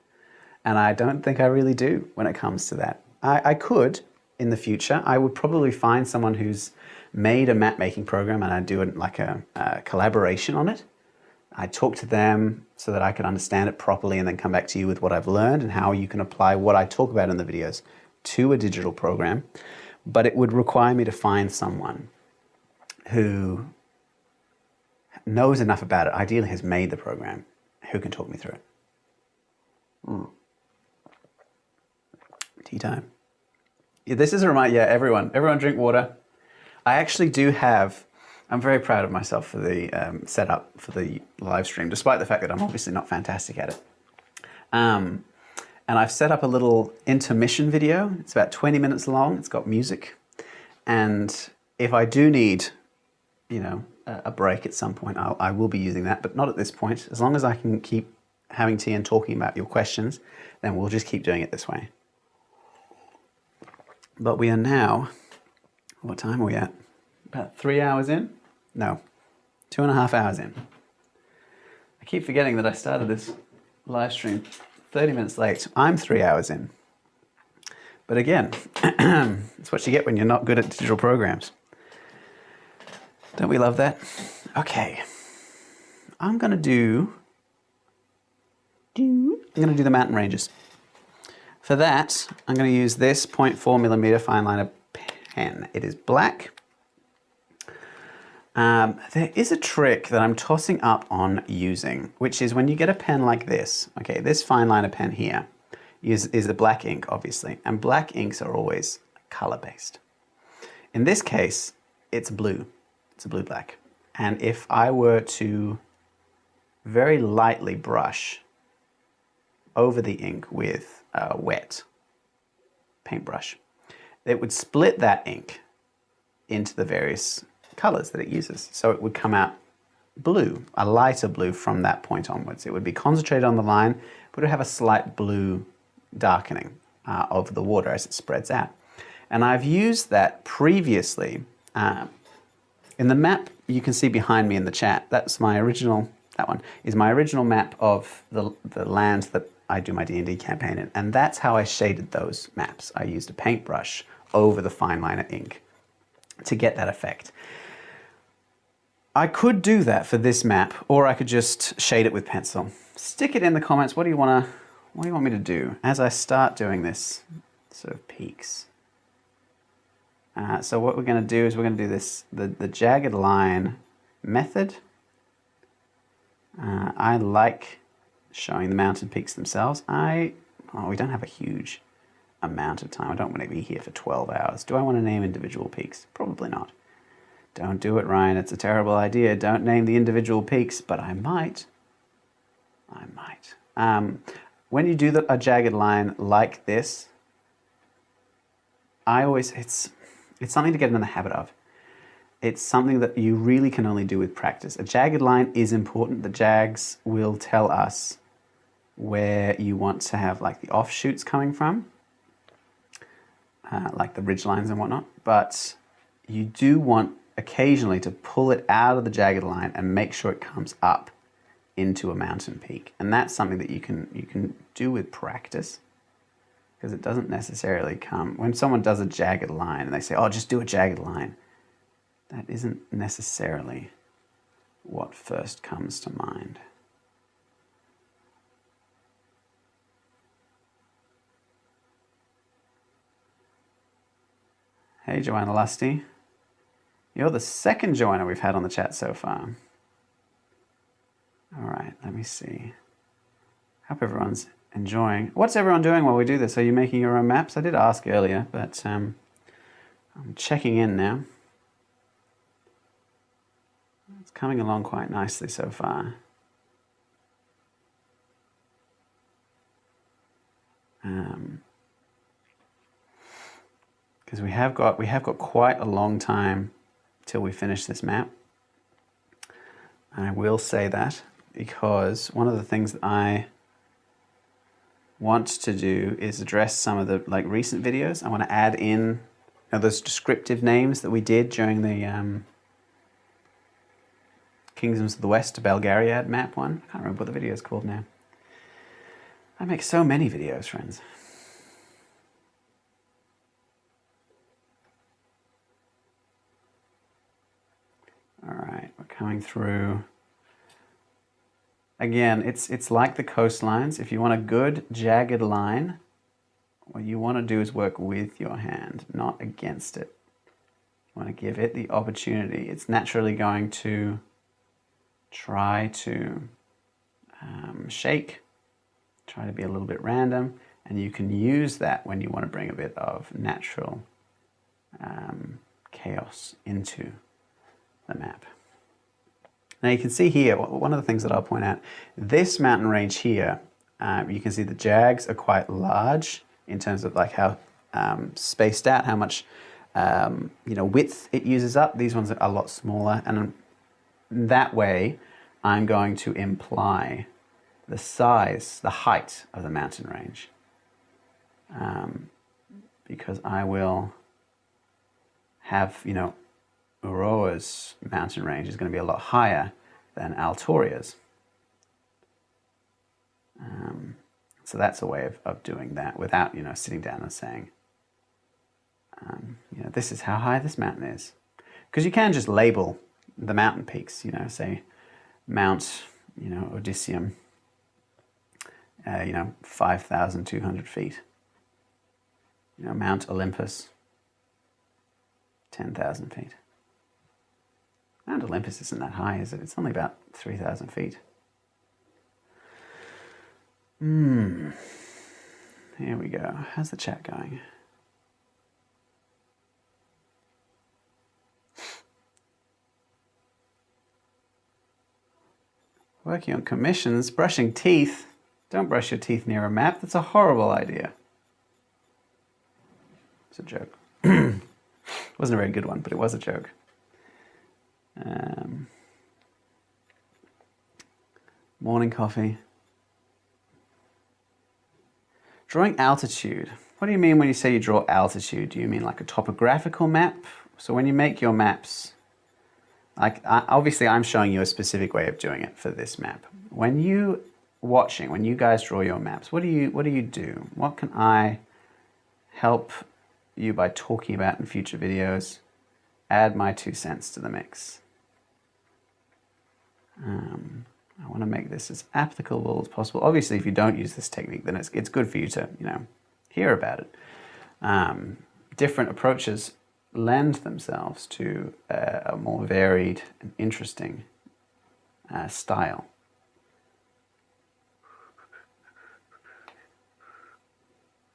And I don't think I really do when it comes to that. I could in the future. I would probably find someone who's made a map making program and I'd do it like a collaboration on it. I'd talk to them so that I could understand it properly and then come back to you with what I've learned and how you can apply what I talk about in the videos to a digital program. But it would require me to find someone who knows enough about it, ideally has made the program, who can talk me through it. Tea time. Yeah, this is a reminder, everyone drink water. I actually do have, I'm very proud of myself for the setup for the live stream, despite the fact that I'm obviously not fantastic at it. And I've set up a little intermission video. It's about 20 minutes long. It's got music. And if I do need, a break at some point, I will be using that, but not at this point. As long as I can keep having tea and talking about your questions, then we'll just keep doing it this way. But we are now, what time are we at? About 3 hours in? No, 2.5 hours in. I keep forgetting that I started this live stream 30 minutes late. I'm 3 hours in. But again, it's what you get when you're not good at digital programs. Don't we love that? Okay. I'm going to do the mountain ranges. For that, I'm going to use this 0.4mm fine liner pen. It is black. There is a trick that I'm tossing up on using, which is when you get a pen like this. Okay, this fine liner pen here is the black ink, obviously, and black inks are always color-based. In this case, it's blue. It's a blue-black. And if I were to very lightly brush over the ink with a wet paintbrush, it would split that ink into the various colors that it uses. So it would come out blue, a lighter blue from that point onwards. It would be concentrated on the line, but it would have a slight blue darkening over the water as it spreads out. And I've used that previously in the map you can see behind me in the chat. That's my original, that one is my original map of the lands that I do my D&D campaign in. And that's how I shaded those maps. I used a paintbrush over the fine liner ink to get that effect. I could do that for this map, or I could just shade it with pencil. Stick it in the comments. What do you want me to do as I start doing this sort of peaks? So what we're going to do is we're going to do this, the jagged line method. I like showing the mountain peaks themselves. We don't have a huge amount of time. I don't want to be here for 12 hours. Do I want to name individual peaks? Probably not. Don't do it, Ryan. It's a terrible idea. Don't name the individual peaks, but I might. I might. When you do a jagged line like this, it's something to get in the habit of. It's something that you really can only do with practice. A jagged line is important. The jags will tell us where you want to have like the offshoots coming from, like the ridge lines and whatnot. But you do want occasionally to pull it out of the jagged line and make sure it comes up into a mountain peak. And that's something that you can do with practice, because it doesn't necessarily come when someone does a jagged line and they say, oh, just do a jagged line. That isn't necessarily what first comes to mind. Hey, Joanna Lusty. You're the second Joanna we've had on the chat so far. All right, let me see. Hope everyone's enjoying. What's everyone doing while we do this? Are you making your own maps? I did ask earlier, but I'm checking in now. It's coming along quite nicely so far. Because we have got quite a long time till we finish this map. And I will say that because one of the things that I want to do is address some of the recent videos. I want to add in those descriptive names that we did during the Kingdoms of the West to Belgariad map one. I can't remember what the video is called now. I make so many videos, friends. All right, we're coming through. Again, it's like the coastlines. If you want a good jagged line, what you want to do is work with your hand, not against it. You want to give it the opportunity. It's naturally going to try to shake, try to be a little bit random, and you can use that when you want to bring a bit of natural chaos into the map. Now you can see here, one of the things that I'll point out, this mountain range here, you can see the jags are quite large in terms of how spaced out, how much width it uses up. These ones are a lot smaller, and that way I'm going to imply the size, the height of the mountain range, because I will have, Uroa's mountain range is going to be a lot higher than Altoria's. So that's a way of doing that without, sitting down and saying, this is how high this mountain is. Because you can just label the mountain peaks, say Mount, Odysseum, 5,200 feet. Mount Olympus, 10,000 feet. Mount Olympus isn't that high, is it? It's only about 3,000 feet. Here we go. How's the chat going? Working on commissions, brushing teeth. Don't brush your teeth near a map. That's a horrible idea. It's a joke. Wasn't a very good one, but it was a joke. Morning coffee. Drawing altitude. What do you mean when you say you draw altitude? Do you mean like a topographical map? So when you make your maps, obviously I'm showing you a specific way of doing it for this map. When you guys draw your maps, what do you do? What can I help you by talking about in future videos? Add my 2 cents to the mix. I want to make this as applicable as possible. Obviously, if you don't use this technique, then it's good for you to hear about it. Different approaches lend themselves to a more varied and interesting style.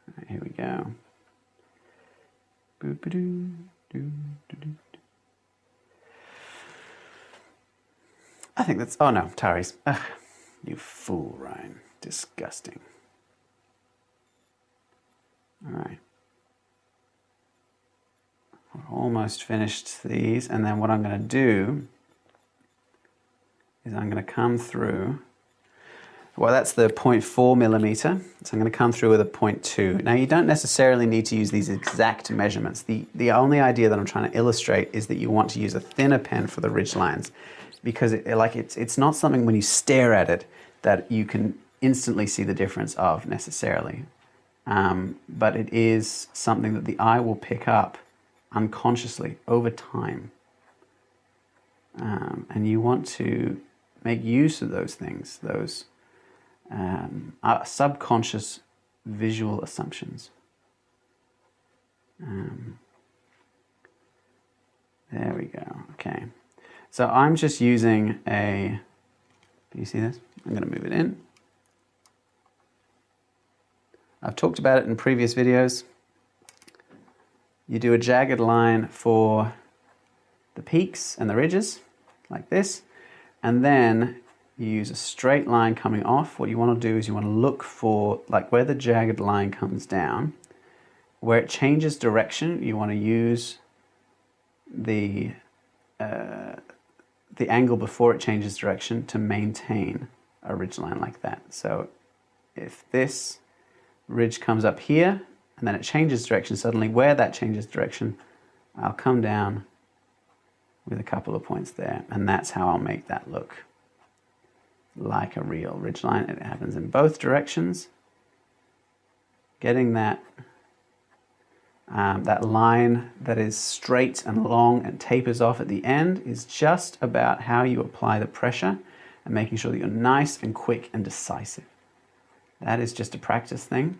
All right, here we go. I think that's, oh no, Tari's. You fool, Ryan. Disgusting. All right. We're almost finished these, and then what I'm going to do is I'm going to come through. Well, that's the 0.4 millimeter, so I'm going to come through with a 0.2. Now, you don't necessarily need to use these exact measurements. The only idea that I'm trying to illustrate is that you want to use a thinner pen for the ridge lines, because it's not something when you stare at it that you can instantly see the difference of necessarily. But it is something that the eye will pick up unconsciously over time. And you want to make use of those things, those subconscious visual assumptions. There we go. Okay. So I'm just using a, do you see this? I'm going to move it in. I've talked about it in previous videos. You do a jagged line for the peaks and the ridges, like this, and then you use a straight line coming off. What you want to do is you want to look for, like, where the jagged line comes down, where it changes direction, you want to use the angle before it changes direction to maintain a ridge line like that. So if this ridge comes up here and then it changes direction, suddenly where that changes direction, I'll come down with a couple of points there, and that's how I'll make that look like a real ridgeline. It happens in both directions. Getting that that line that is straight and long and tapers off at the end is just about how you apply the pressure and making sure that you're nice and quick and decisive. That is just a practice thing.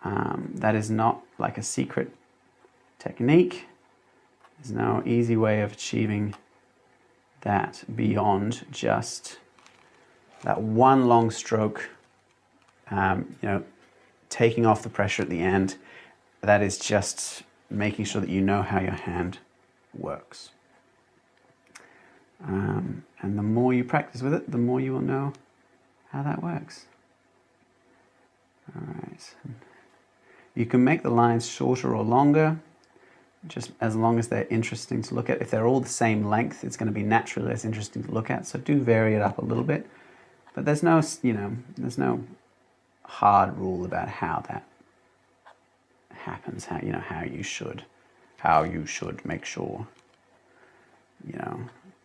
That is not like a secret technique. There's no easy way of achieving that beyond just that one long stroke, taking off the pressure at the end. That is just making sure that you know how your hand works. And the more you practice with it, the more you will know how that works. All right. You can make the lines shorter or longer, just as long as they're interesting to look at. If they're all the same length, it's going to be naturally less interesting to look at. So do vary it up a little bit. But there's no, there's no hard rule about how that happens, how you should make sure,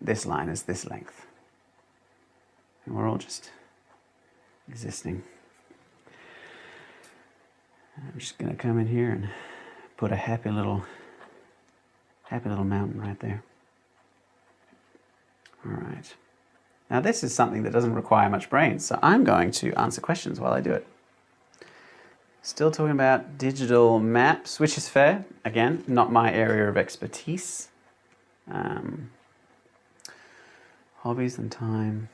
this line is this length. And we're all just existing. I'm just going to come in here and put a happy little mountain right there. All right. Now this is something that doesn't require much brains, so I'm going to answer questions while I do it. Still talking about digital maps, which is fair. Again, not my area of expertise. Hobbies and time.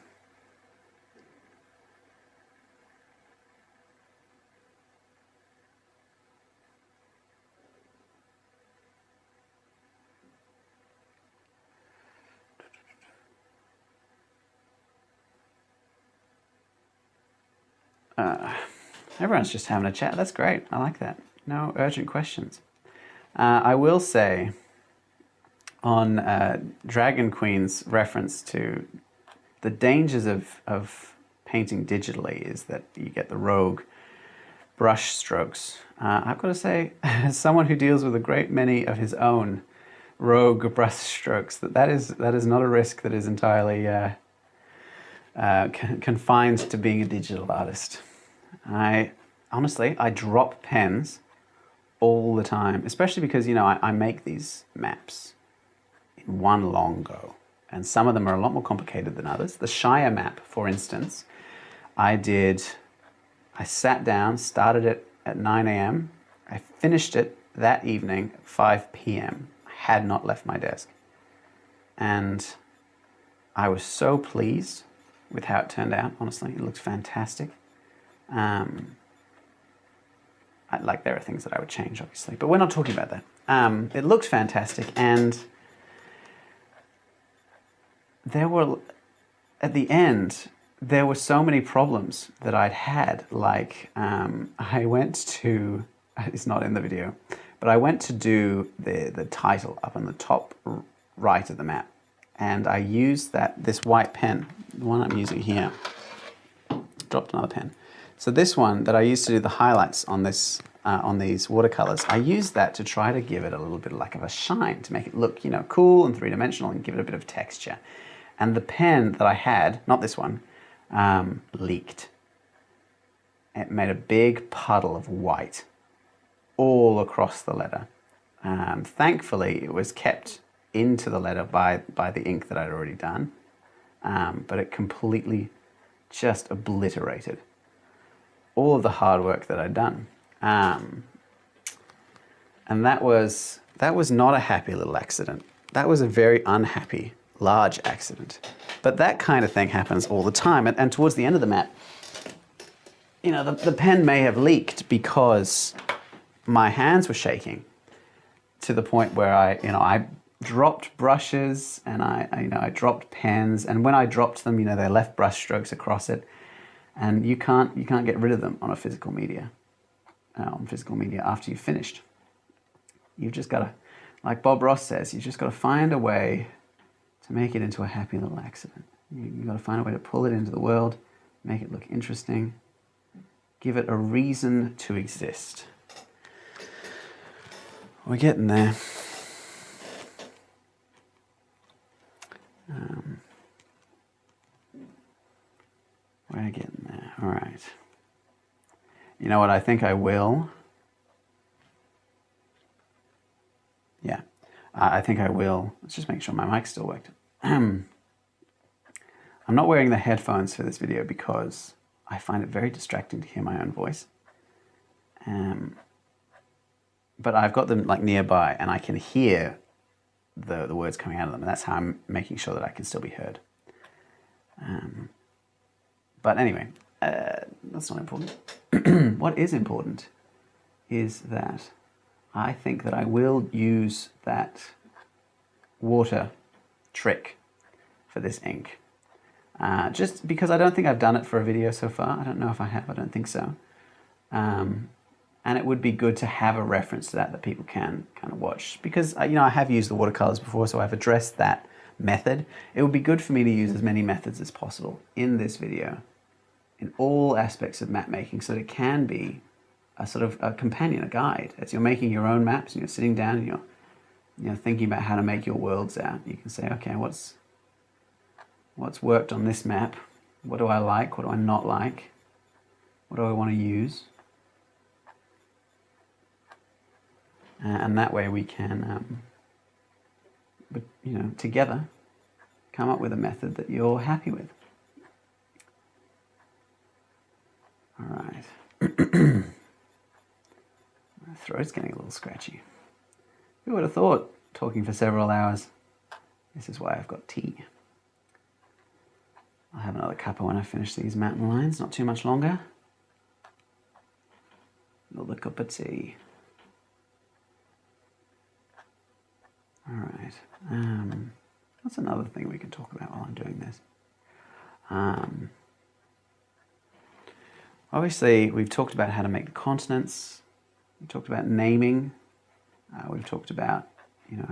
Everyone's just having a chat. That's great. I like that. No urgent questions. I will say on Dragon Queen's reference to the dangers of painting digitally is that you get the rogue brush strokes. I've got to say, as someone who deals with a great many of his own rogue brush strokes, that is not a risk that is entirely confined to being a digital artist. I drop pens all the time, especially because, I make these maps in one long go, and some of them are a lot more complicated than others. The Shire map, for instance, I sat down, started it at 9 a.m. I finished it that evening at 5 p.m. I had not left my desk. And I was so pleased with how it turned out, honestly. It looked fantastic. There are things that I would change, obviously, but we're not talking about that. It looked fantastic, and there were, at the end, there were so many problems that I'd had. Like I went to, it's not in the video, but I went to do the title up on the top right of the map, and I used this white pen, the one I'm using here. Dropped another pen. So this one that I used to do the highlights on this on these watercolors, I used that to try to give it a little bit like of a shine, to make it look, you know, cool and three-dimensional and give it a bit of texture. And the pen that I had, not this one, leaked. It made a big puddle of white all across the letter. Thankfully, it was kept into the letter by the ink that I'd already done, but it completely just obliterated all of the hard work that I'd done. And that was not a happy little accident. That was a very unhappy, large accident. But that kind of thing happens all the time. And towards the end of the map, you know, the pen may have leaked because my hands were shaking to the point where I dropped brushes and I dropped pens, and when I dropped them, you know, they left brush strokes across it, and you can't get rid of them on physical media after you've finished. You've just got to, like Bob Ross says, you've just got to find a way to make it into a happy little accident. You've got to find a way to pull it into the world, make it look interesting, give it a reason to exist. We're getting there. We're getting there. All right. You know what? I think I will. Yeah, I think I will. Let's just make sure my mic still worked. I'm not wearing the headphones for this video because I find it very distracting to hear my own voice. But I've got them like nearby, and I can hear the words coming out of them, and that's how I'm making sure that I can still be heard. But anyway, that's not important. What is important is that I think that I will use that water trick for this ink. Just because I don't think I've done it for a video so far. I don't know if I have, I don't think so. And it would be good to have a reference to that people can kind of watch. Because, you know, I have used the watercolors before, so I've addressed that method. It would be good for me to use as many methods as possible in this video, in all aspects of map making, so that it can be a sort of a companion, a guide. As you're making your own maps and you're sitting down and you're thinking about how to make your worlds out, you can say, okay, what's worked on this map? What do I like? What do I not like? What do I want to use? And that way we can, together come up with a method that you're happy with. All right. My throat's getting a little scratchy. Who would have thought, talking for several hours? This is why I've got tea. I'll have another cuppa when I finish these mountain lines, not too much longer. Another cup of tea. All right. What's another thing we can talk about while I'm doing this? Obviously, we've talked about how to make the continents. We talked about naming. We've talked about,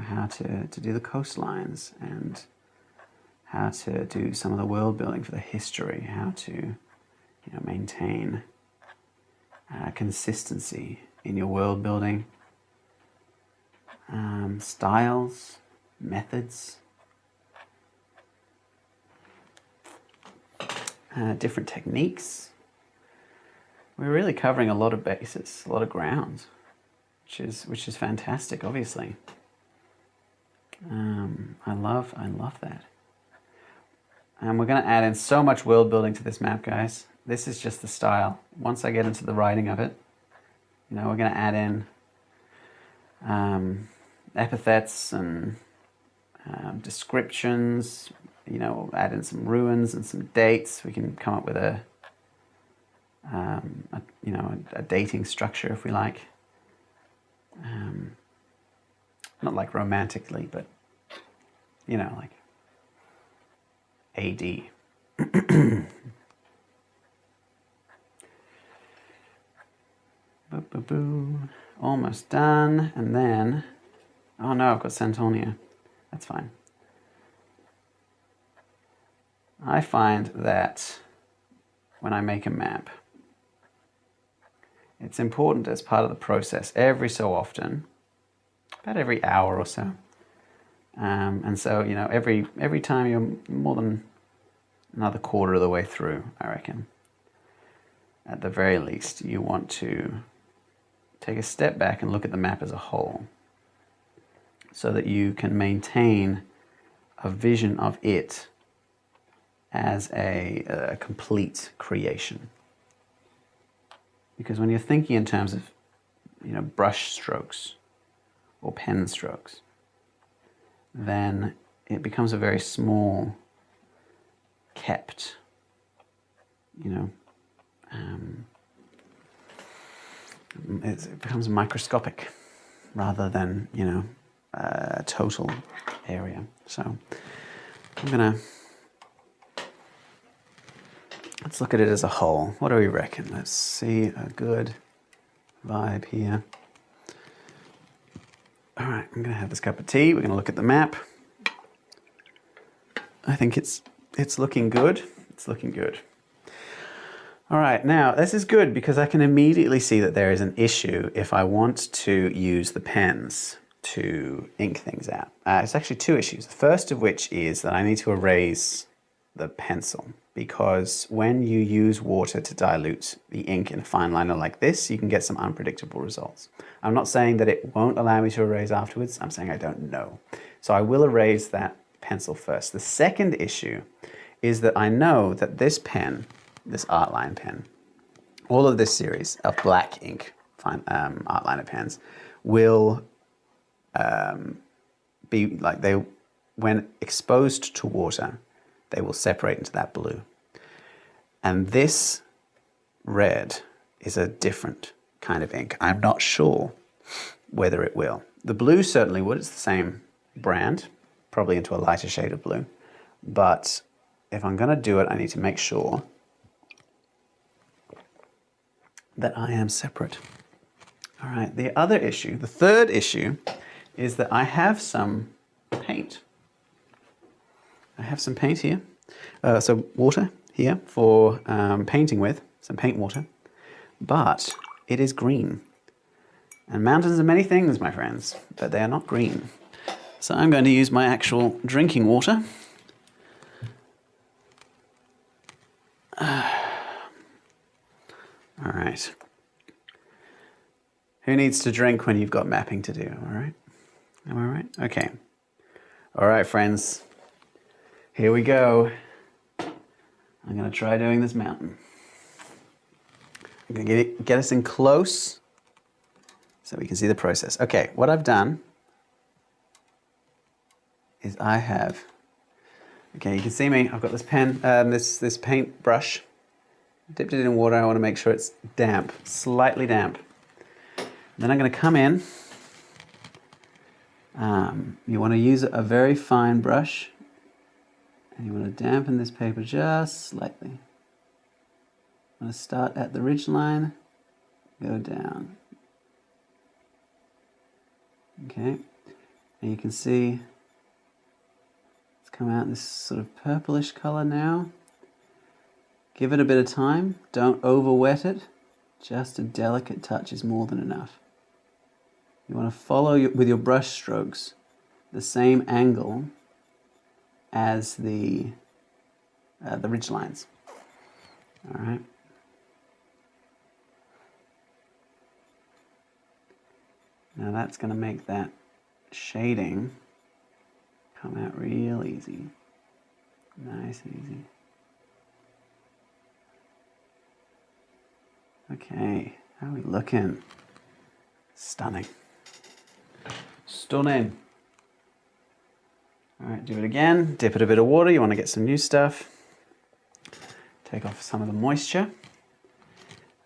how to do the coastlines and how to do some of the world building for the history, how to, maintain consistency in your world building. Styles, methods, different techniques. We're really covering a lot of bases, a lot of ground, which is fantastic, obviously. I love that. And we're going to add in so much world building to this map, guys. This is just the style. Once I get into the writing of it, we're going to add in epithets and descriptions, add in some ruins and some dates. We can come up with a dating structure if we like. Not like romantically, but, like AD. Boom. Almost done. And then, oh no, I've got Santonia. That's fine. I find that when I make a map, it's important as part of the process every so often, about every hour or so. And so, you know, every time you're more than another quarter of the way through, I reckon, at the very least, you want to take a step back and look at the map as a whole so that you can maintain a vision of it as a complete creation. Because when you're thinking in terms of, you know, brush strokes or pen strokes, then it becomes a very small, kept, you know, it becomes microscopic rather than, you know, a total area. So I'm gonna, let's look at it as a whole. What do we reckon? Let's see a good vibe here. All right, I'm gonna have this cup of tea. We're gonna look at the map. I think it's looking good. It's looking good. All right, now this is good because I can immediately see that there is an issue if I want to use the pens to ink things out. It's actually two issues. The first of which is that I need to erase the pencil, because when you use water to dilute the ink in a fine liner like this, you can get some unpredictable results. I'm not saying that it won't allow me to erase afterwards. I'm saying I don't know. So I will erase that pencil first. The second issue is that I know that this pen, this Artline pen, all of this series of black ink Artliner pens will be like, when exposed to water, they will separate into that blue. And this red is a different kind of ink. I'm not sure whether it will. The blue certainly would. It's the same brand, probably into a lighter shade of blue. But if I'm going to do it, I need to make sure that I am separate. All right, the other issue, the third issue, is that I have some paint. I have some paint here, so water here for painting with, some paint water, but it is green. And mountains are many things, my friends, but they are not green. So I'm going to use my actual drinking water. All right. Who needs to drink when you've got mapping to do, all right? Am I right? Okay. All right, friends. Here we go. I'm going to try doing this mountain. I'm going to get us in close so we can see the process. Okay, what I've done is I have, okay, you can see me. I've got this pen, this paint brush. Dipped it in water. I want to make sure it's damp, slightly damp. Then I'm going to come in. You want to use a very fine brush. And you want to dampen this paper just slightly. I'm going to start at the ridge line, go down. Okay, and you can see it's come out in this sort of purplish color now. Give it a bit of time, don't over wet it, just a delicate touch is more than enough. You want to follow with your brush strokes the same angle as the ridge lines. All right. Now that's going to make that shading come out real easy. Nice and easy. Okay, how are we looking? Stunning. Stunning. All right, do it again. Dip it a bit of water. You want to get some new stuff. Take off some of the moisture.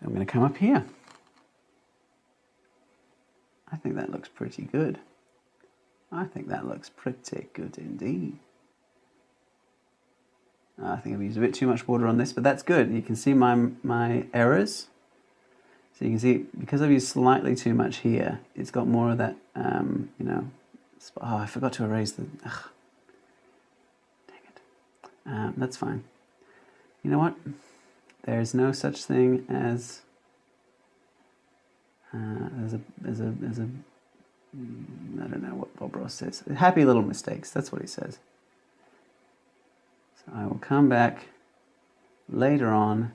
I'm going to come up here. I think that looks pretty good. I think that looks pretty good indeed. I think I've used a bit too much water on this, but that's good. You can see my errors. So you can see, because I've used slightly too much here, it's got more of that, you know, oh, I forgot to erase the, ugh, dang it. That's fine. You know what? There's no such thing as I don't know what Bob Ross says. Happy little mistakes, that's what he says. So I will come back later on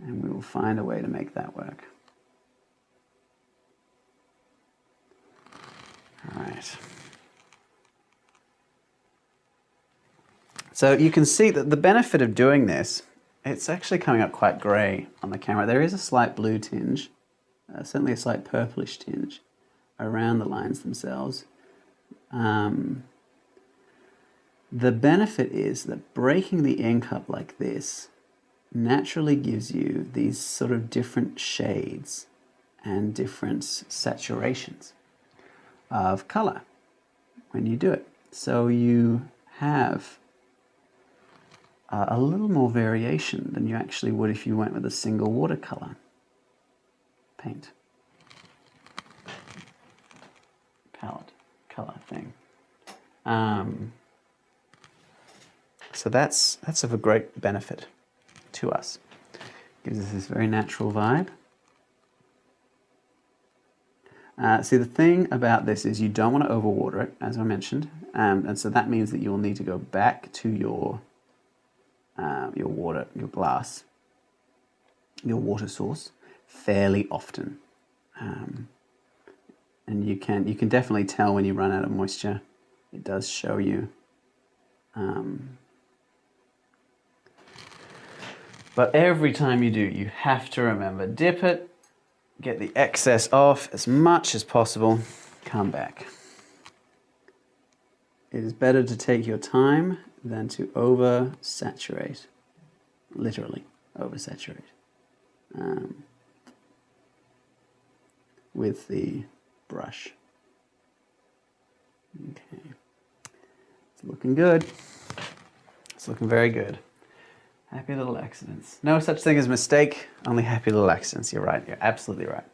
and we will find a way to make that work. All right. So you can see that the benefit of doing this, it's actually coming up quite grey on the camera. There is a slight blue tinge, certainly a slight purplish tinge around the lines themselves. The benefit is that breaking the ink up like this naturally gives you these sort of different shades and different saturations of color when you do it. So you have a little more variation than you actually would if you went with a single watercolor paint palette color thing. So that's of a great benefit to us. Gives us this very natural vibe. See, the thing about this is you don't want to overwater it, as I mentioned, and so that means that you'll need to go back to your water, your glass, your water source fairly often, and you can definitely tell when you run out of moisture. It does show you. But every time you do, you have to remember, dip it, get the excess off as much as possible, come back. It is better to take your time than to oversaturate, literally oversaturate, with the brush. Okay, it's looking good. It's looking very good. Happy little accidents. No such thing as mistake, only happy little accidents. You're right, you're absolutely right.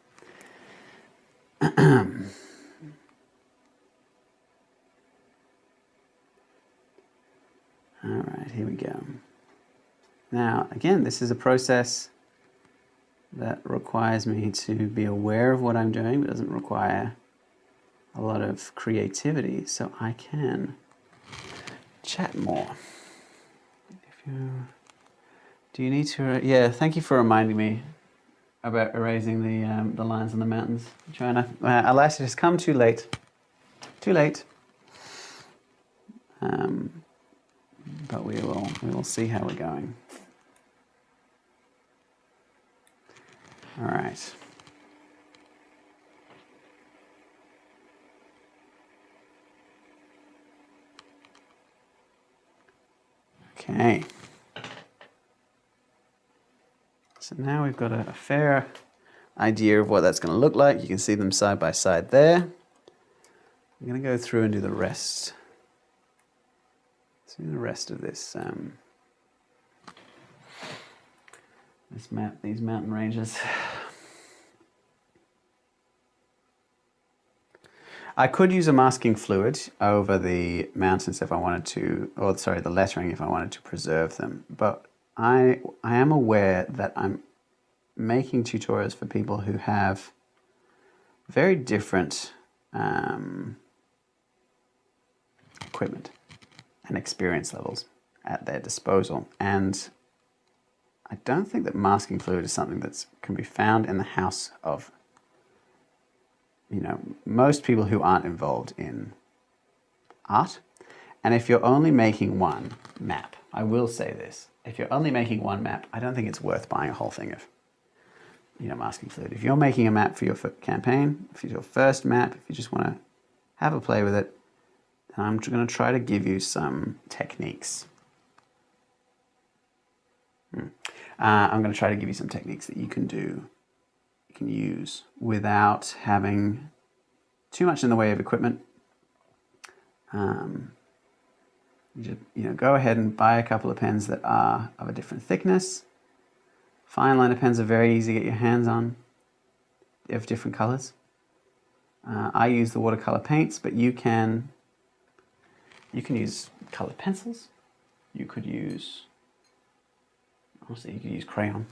All right, here we go. Now, again, this is a process that requires me to be aware of what I'm doing, but doesn't require a lot of creativity, so I can chat more. Do you need to? Yeah, thank you for reminding me about erasing the lines on the mountains, Joanna. Alas, it has come too late. Too late. But we will see how we're going. All right. Okay. So now we've got a fair idea of what that's going to look like. You can see them side by side there. I'm going to go through and do the rest. Let's do the rest of this this map, these mountain ranges. I could use a masking fluid over the mountains if I wanted to, or sorry, the lettering if I wanted to preserve them. But I am aware that I'm making tutorials for people who have very different equipment and experience levels at their disposal. And I don't think that masking fluid is something that can be found in the house of, you know, most people who aren't involved in art. And if you're only making one map, I will say this, if you're only making one map, I don't think it's worth buying a whole thing of, you know, masking fluid. If you're making a map for your campaign, if it's your first map, if you just want to have a play with it, then I'm going to try to give you some techniques. I'm going to try to give you some techniques that you can do, you can use without having too much in the way of equipment. You just, you know, go ahead and buy a couple of pens that are of a different thickness. Fine liner pens are very easy to get your hands on. different colors. I use the watercolor paints, but you can use colored pencils. You could use, honestly, you could use crayon.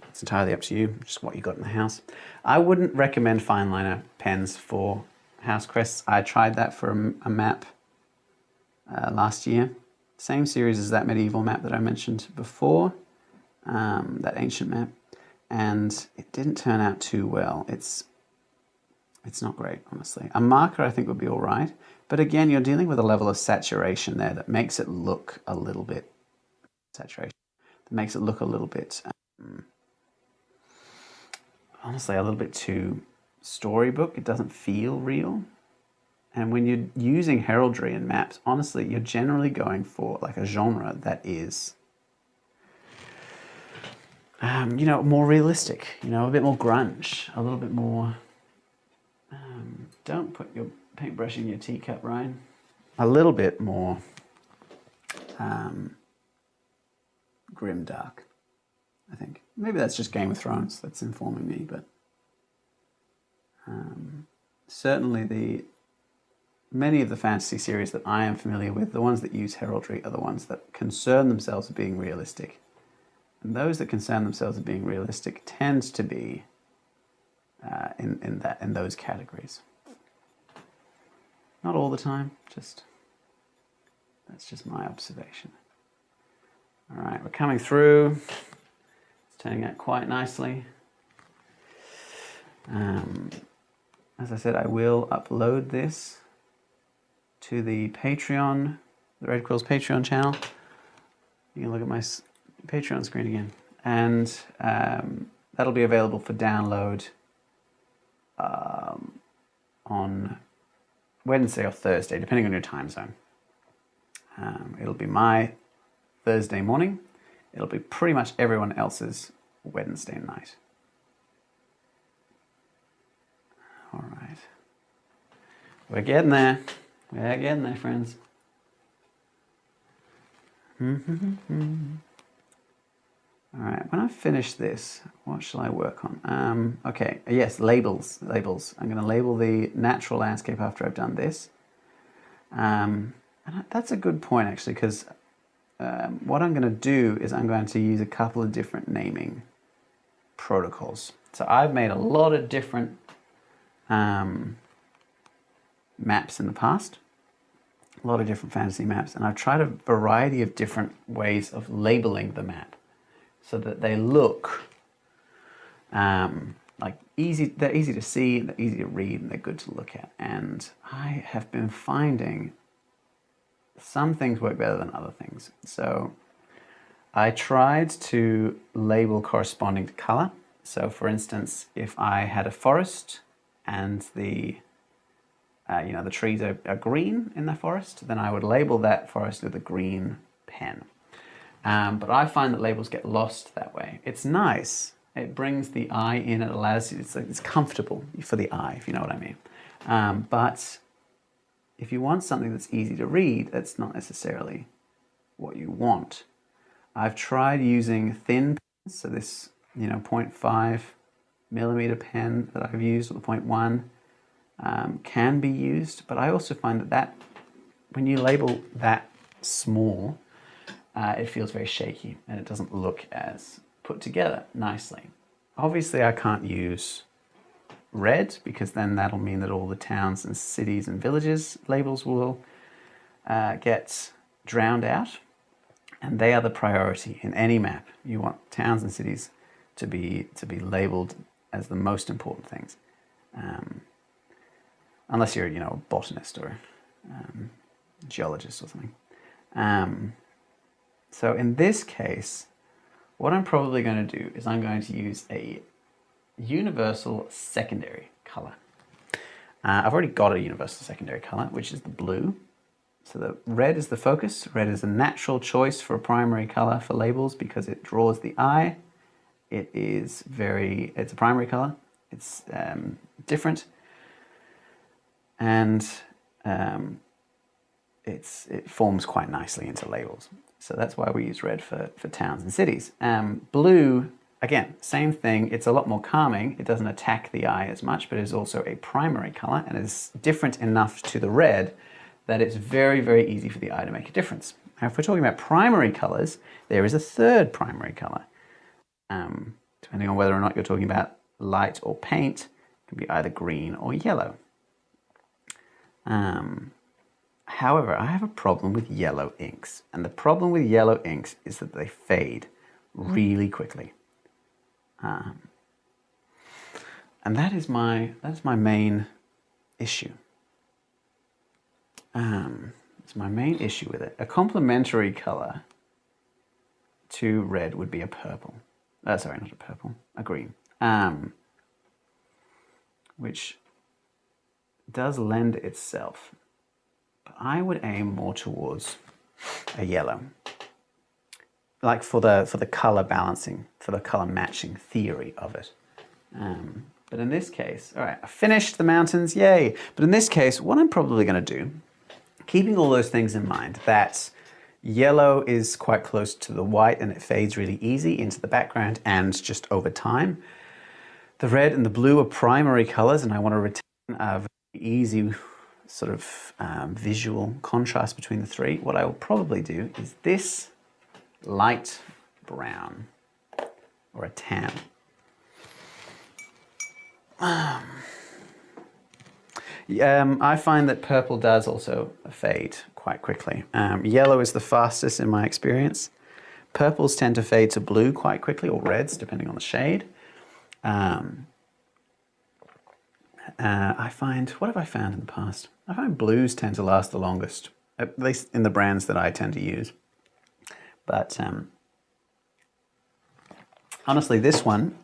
It's entirely up to you, just what you got in the house. I wouldn't recommend fine liner pens for house crests. I tried that for a map last year. Same series as that medieval map that I mentioned before, that ancient map, and it didn't turn out too well. It's not great, honestly. A marker I think would be all right, but again, you're dealing with a level of saturation there that makes it look a little bit, honestly, a little bit too storybook. It doesn't feel real. And when you're using heraldry and maps, honestly, you're generally going for like a genre that is, you know, more realistic, you know, a bit more grunge, a little bit more, don't put your paintbrush in your teacup, Ryan. A little bit more grim dark, I think. Maybe that's just Game of Thrones that's informing me, but certainly many of the fantasy series that I am familiar with, the ones that use heraldry, are the ones that concern themselves with being realistic. And those that concern themselves with being realistic tend to be in those categories. Not all the time, that's just my observation. All right, we're coming through. It's turning out quite nicely. As I said, I will upload this to the Patreon, the Red Quills Patreon channel. You can look at my Patreon screen again. And that'll be available for download on Wednesday or Thursday, depending on your time zone. It'll be my Thursday morning. It'll be pretty much everyone else's Wednesday night. All right. We're getting there. We're getting there, friends. All right, when I finish this, what shall I work on? Okay, yes, labels. I'm going to label the natural landscape after I've done this. And that's a good point, actually, because what I'm going to do is I'm going to use a couple of different naming protocols. So I've made a lot of different maps in the past, a lot of different fantasy maps, and I've tried a variety of different ways of labeling the map so that they look like they're easy to see, they're easy to read, and they're good to look at. And I have been finding some things work better than other things. So I tried to label corresponding to color. So for instance, if I had a forest and the trees are green in the forest, then I would label that forest with a green pen. But I find that labels get lost that way. It's nice. It brings the eye in. It allows you, it's comfortable for the eye, if you know what I mean. But if you want something that's easy to read, that's not necessarily what you want. I've tried using thin pens, so this 0.5 millimeter pen that I've used, or the 0.1, can be used, but I also find that when you label that small, it feels very shaky and it doesn't look as put together nicely. Obviously I can't use red because then that'll mean that all the towns and cities and villages labels will get drowned out, and they are the priority in any map. You want towns and cities to be labeled as the most important things. Unless you're, a botanist or geologist or something. So in this case, what I'm probably going to do is I'm going to use a universal secondary color. I've already got a universal secondary color, which is the blue. So the red is the focus. Red is a natural choice for a primary color for labels because it draws the eye. It's a primary color. It's different. And it forms quite nicely into labels. So that's why we use red for towns and cities. Blue again, same thing. It's a lot more calming. It doesn't attack the eye as much, but it is also a primary color and is different enough to the red that it's very, very easy for the eye to make a difference. Now, if we're talking about primary colors, there is a third primary color. Depending on whether or not you're talking about light or paint, it can be either green or yellow. However, I have a problem with yellow inks, and the problem with yellow inks is that they fade really quickly. And that is my main issue. It's my main issue with it. A complementary color to red would be a purple. Sorry, not a purple, a green. Which does lend itself. But I would aim more towards a yellow. Like for the color balancing, for the color matching theory of it. But in this case, all right, I finished the mountains, yay. But in this case, what I'm probably gonna do, keeping all those things in mind, that yellow is quite close to the white and it fades really easy into the background and just over time. The red and the blue are primary colors and I want to retain a very easy sort of visual contrast between the three. What I will probably do is this light brown or a tan. I find that purple does also fade quite quickly. Yellow is the fastest in my experience. Purples tend to fade to blue quite quickly, or reds, depending on the shade. I find, what have I found in the past? I find blues tend to last the longest, at least in the brands that I tend to use. But honestly, this one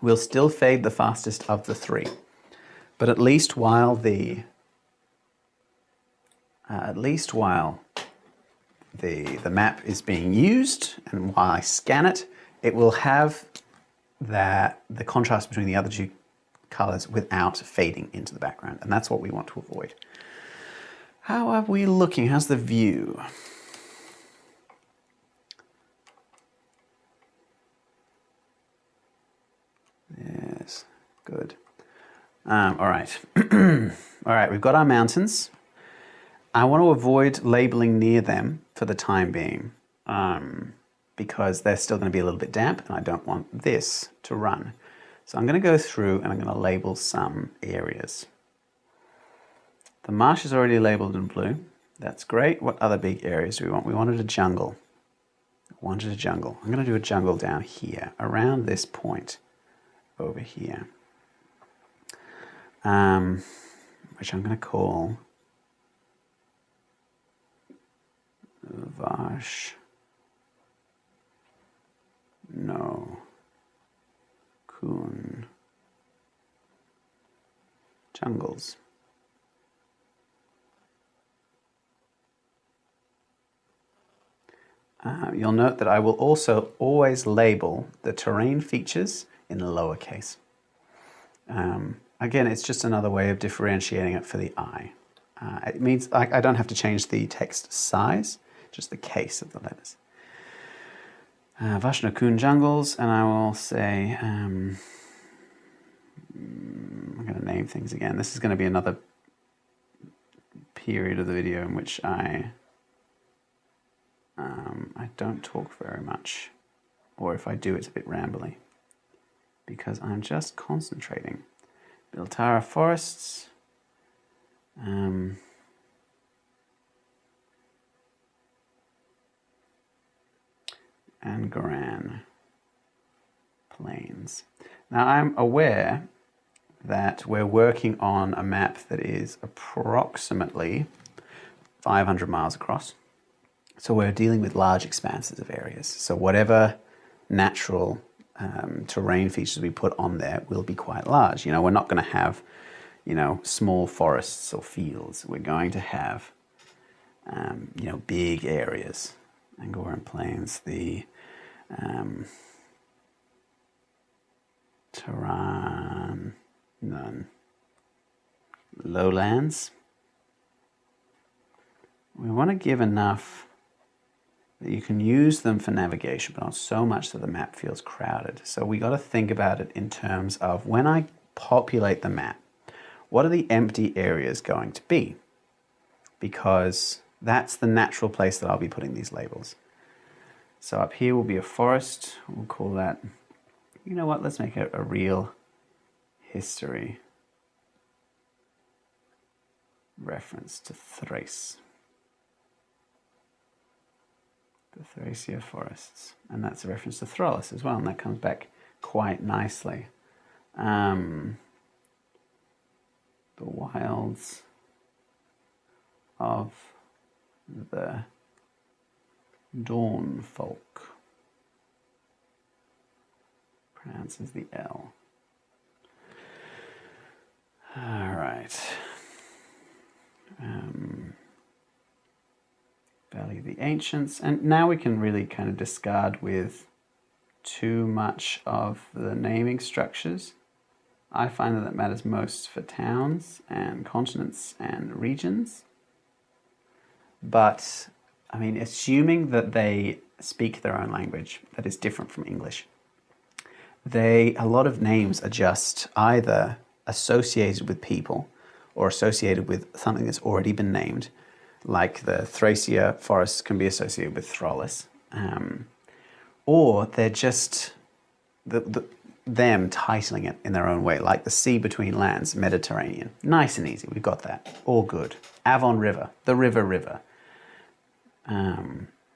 will still fade the fastest of the three. But at least while the map is being used and while I scan it, it will have the contrast between the other two colors without fading into the background, and that's what we want to avoid. How are we looking? How's the view? Yes, good. All right. All right, we've got our mountains. I want to avoid labeling near them for the time being because they're still going to be a little bit damp and I don't want this to run. So I'm going to go through and I'm going to label some areas. The marsh is already labeled in blue. That's great. What other big areas do we want? We wanted a jungle. I'm going to do a jungle down here, around this point over here. Which I'm going to call Vash. No. Kun. Jungles. You'll note that I will also always label the terrain features in lowercase. Again, it's just another way of differentiating it for the eye. It means I don't have to change the text size, just the case of the letters. Vashnakun jungles, and I will say, I'm going to name things again. This is going to be another period of the video in which I don't talk very much, or if I do, it's a bit rambly, because I'm just concentrating. Biltara forests, and Garan plains. Now I'm aware that we're working on a map that is approximately 500 miles across. So we're dealing with large expanses of areas. So whatever natural terrain features we put on there will be quite large. You know, we're not going to have, you know, small forests or fields. We're going to have, you know, big areas. Angoran Plains, the Tehran, none. Lowlands. We want to give enough that you can use them for navigation, but not so much that the map feels crowded. So we got to think about it in terms of when I populate the map, what are the empty areas going to be? Because that's the natural place that I'll be putting these labels. So up here will be a forest. We'll call that, you know what, let's make it a real history reference to Thrace. The Thracia forests. And that's a reference to Throllis as well, and that comes back quite nicely. The wilds of the Dawn folk. Pronounces the L. All right. Valley of the Ancients. And now we can really kind of discard with too much of the naming structures. I find that matters most for towns and continents and regions. But, I mean, assuming that they speak their own language that is different from English, a lot of names are just either associated with people or associated with something that's already been named, like the Thracia forests can be associated with Throllis, or they're just them titling it in their own way, like the sea between lands, Mediterranean. Nice and easy, we've got that, all good. Avon River, the river.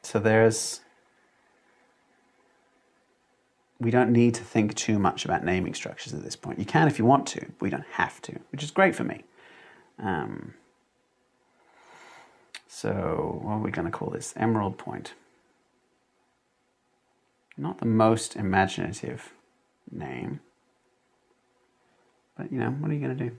So we don't need to think too much about naming structures at this point. You can if you want to, but we don't have to, which is great for me. So what are we going to call this? Emerald Point. Not the most imaginative name, but you know, what are you going to do?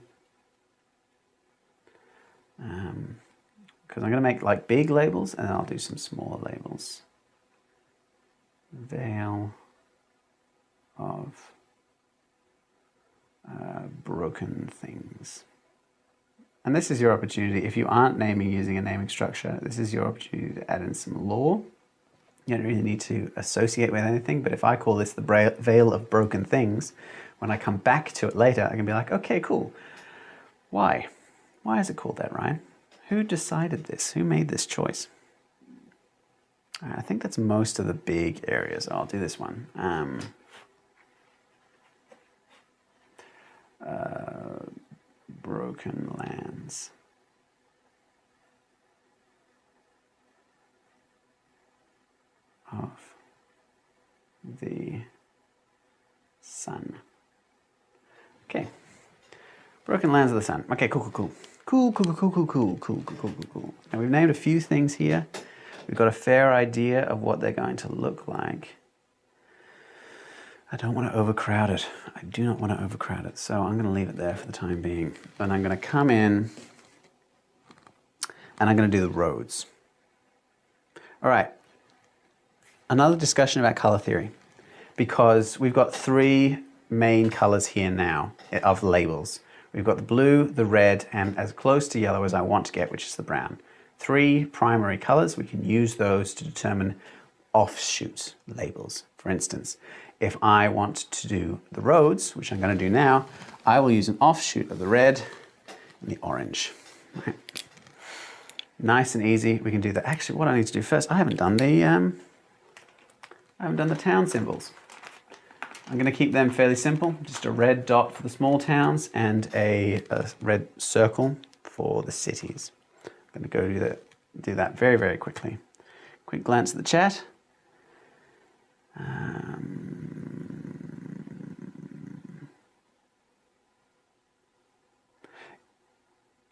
Because I'm going to make like big labels and then I'll do some smaller labels. Vale of Broken Things. And this is your opportunity, if you aren't naming using a naming structure, this is your opportunity to add in some lore. You don't really need to associate with anything, but if I call this the Vale of Broken Things, when I come back to it later, I can be like, okay, cool. Why? Why is it called that, Ryan? Who decided this? Who made this choice? I think that's most of the big areas. I'll do this one. Broken Lands. Of the Sun. Okay. Broken Lands of the Sun. Okay, cool. Cool. Now we've named a few things here. We've got a fair idea of what they're going to look like. I don't want to overcrowd it. I do not want to overcrowd it. So I'm going to leave it there for the time being. And I'm going to come in and I'm going to do the roads. All right. Another discussion about color theory, because we've got three main colors here now of labels. We've got the blue, the red, and as close to yellow as I want to get, which is the brown. Three primary colors. We can use those to determine offshoot labels. For instance, if I want to do the roads, which I'm going to do now, I will use an offshoot of the red and the orange. Right. Nice and easy. We can do that. Actually, what I need to do first, I haven't done the town symbols. I'm going to keep them fairly simple. Just a red dot for the small towns and a red circle for the cities. I'm going to go do that very, very quickly. Quick glance at the chat.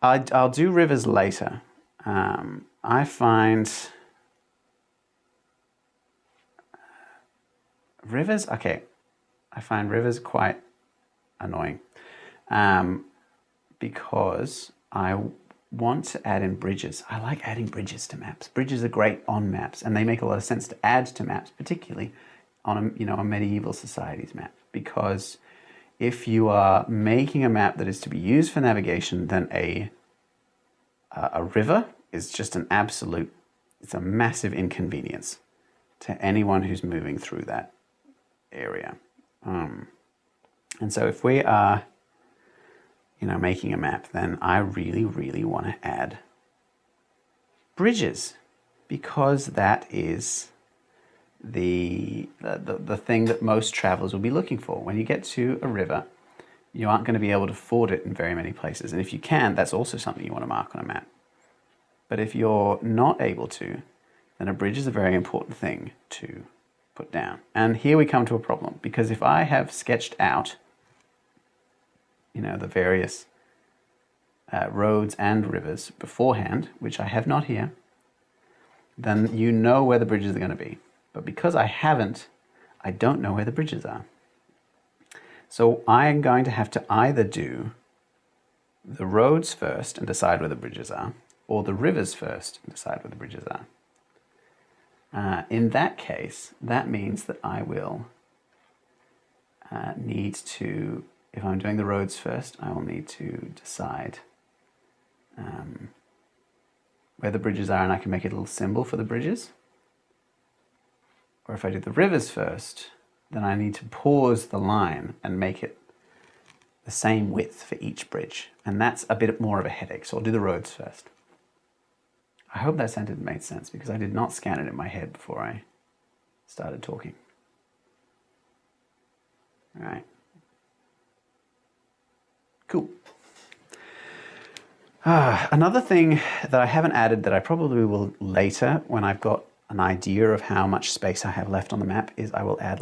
I'll do rivers later. I find rivers, okay, I find rivers quite annoying because I want to add in bridges. I like adding bridges to maps. Bridges are great on maps and they make a lot of sense to add to maps, particularly on a medieval society's map, because if you are making a map that is to be used for navigation, then a river is just it's a massive inconvenience. to anyone who's moving through that area. And so if we are, making a map, then I really, really want to add bridges, because that is the thing that most travelers will be looking for. When you get to a river, you aren't going to be able to ford it in very many places. And if you can, that's also something you want to mark on a map. But if you're not able to, then a bridge is a very important thing to put down. And here we come to a problem, because if I have sketched out, the various roads and rivers beforehand, which I have not here, then you know where the bridges are going to be. But because I haven't, I don't know where the bridges are. So I am going to have to either do the roads first and decide where the bridges are, or the rivers first and decide where the bridges are. In that case, that means that I will need to, if I'm doing the roads first, I will need to decide where the bridges are, and I can make a little symbol for the bridges. Or if I do the rivers first, then I need to pause the line and make it the same width for each bridge. And that's a bit more of a headache, so I'll do the roads first. I hope that sentence made sense, because I did not scan it in my head before I started talking. All right. Cool. Another thing that I haven't added that I probably will later, when I've got an idea of how much space I have left on the map, is I will add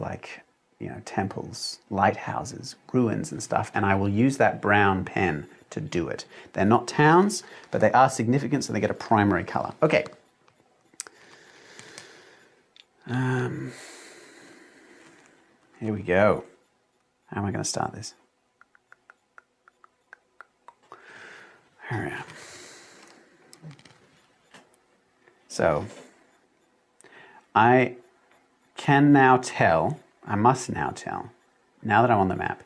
temples, lighthouses, ruins and stuff, and I will use that brown pen to do it. They're not towns, but they are significant, so they get a primary color. Okay. Here we go. How am I going to start this? Here we are. So, I must now tell, now that I'm on the map,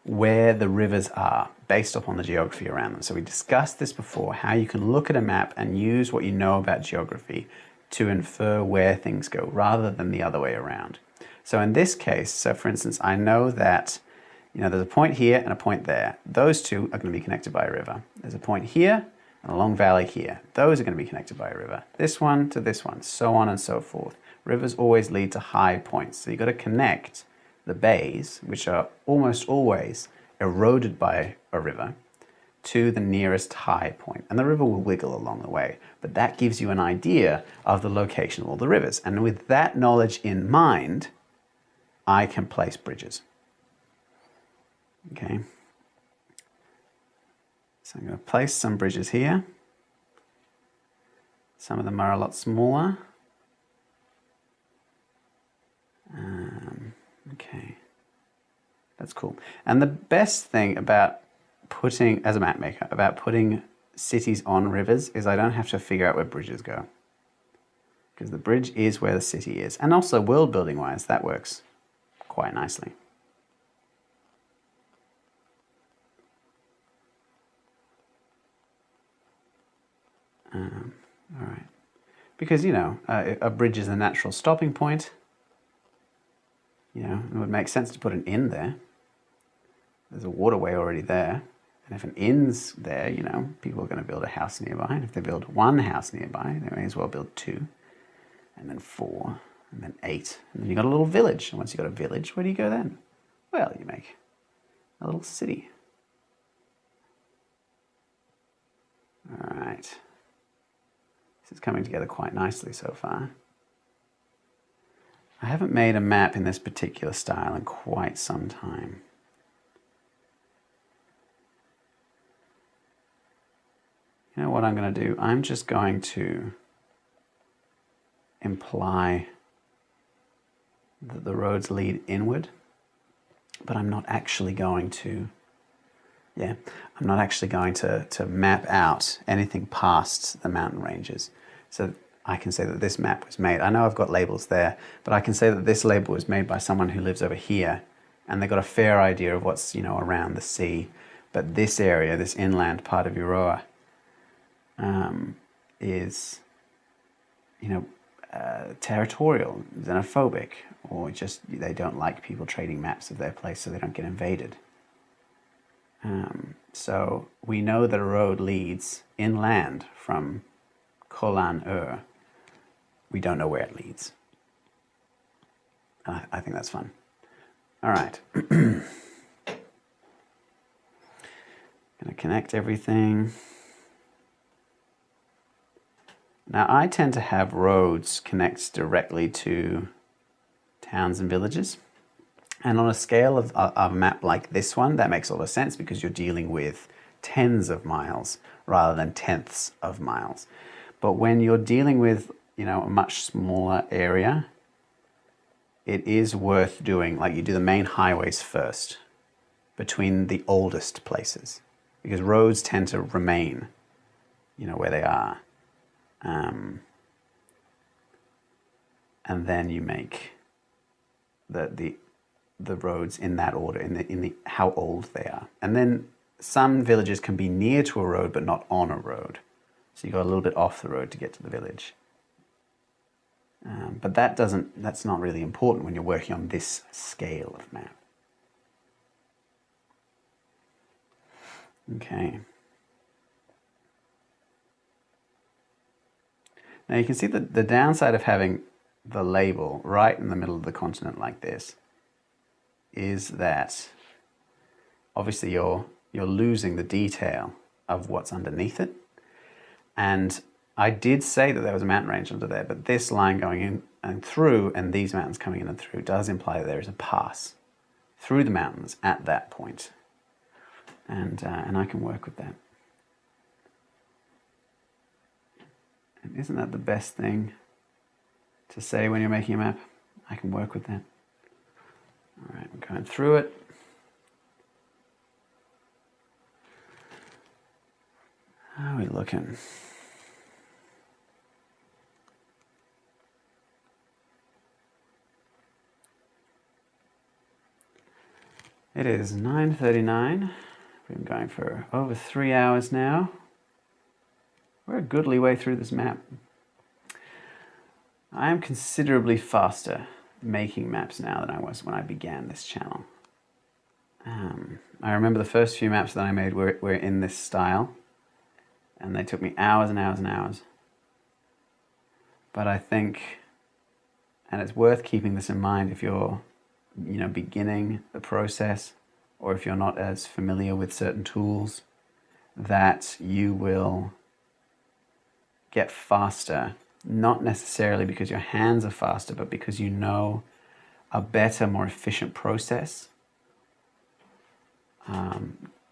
where the rivers are based upon the geography around them. So we discussed this before, how you can look at a map and use what you know about geography to infer where things go, rather than the other way around. So in this case, so for instance, I know that there's a point here and a point there. Those two are going to be connected by a river. There's a point here and a long valley here. Those are going to be connected by a river. This one to this one, so on and so forth. Rivers always lead to high points. So you've got to connect the bays, which are almost always eroded by a river, to the nearest high point. And the river will wiggle along the way. But that gives you an idea of the location of all the rivers. And with that knowledge in mind, I can place bridges. Okay. So I'm going to place some bridges here. Some of them are a lot smaller. Okay, that's cool. And the best thing about as a map maker, about putting cities on rivers is I don't have to figure out where bridges go. Because the bridge is where the city is. And also world building wise, that works quite nicely. All right. Because, a bridge is a natural stopping point. It would make sense to put an inn there. There's a waterway already there. And if an inn's there, people are going to build a house nearby. And if they build one house nearby, they may as well build 2, and then 4, and then 8. And then you've got a little village. And once you've got a village, where do you go then? Well, you make a little city. All right. This is coming together quite nicely so far. I haven't made a map in this particular style in quite some time. You know what I'm going to do? I'm just going to imply that the roads lead inward, but I'm not actually going to, I'm not actually going to map out anything past the mountain ranges. So I can say that this map was made. I know I've got labels there, but I can say that this label was made by someone who lives over here, and they got a fair idea of what's, around the sea. But this area, this inland part of Euroa, is, territorial, xenophobic, or just they don't like people trading maps of their place so they don't get invaded. So we know that a road leads inland from Kolan-Ur. We don't know where it leads. I think that's fun. All right. Going to connect everything. Now I tend to have roads connect directly to towns and villages. And on a scale of a map like this one, that makes a lot of sense because you're dealing with tens of miles rather than tenths of miles. But when you're dealing with, you know, a much smaller area, it is worth doing, like you do the main highways first between the oldest places, because roads tend to remain, you know, where they are. And then you make the roads in that order, in the how old they are. And then some villages can be near to a road but not on a road. So you go a little bit off the road to get to the village. But that's not really important when you're working on this scale of map. Okay. Now you can see that the downside of having the label right in the middle of the continent like this is that obviously you're losing the detail of what's underneath it. And I did say that there was a mountain range under there, but this line going in and through and these mountains coming in and through does imply that there is a pass through the mountains at that point. And I can work with that. And isn't that the best thing to say when you're making a map? I can work with that. All right, we're going through it. How are we looking? It is 9:39. We've been going for over 3 hours now. We're a goodly way through this map. I am considerably faster making maps now than I was when I began this channel. I remember the first few maps that I made were in this style, and they took me hours and hours and hours. But I think, and it's worth keeping this in mind if you're, you know, beginning the process, or if you're not as familiar with certain tools, that you will get faster, not necessarily because your hands are faster, but because you know a better, more efficient process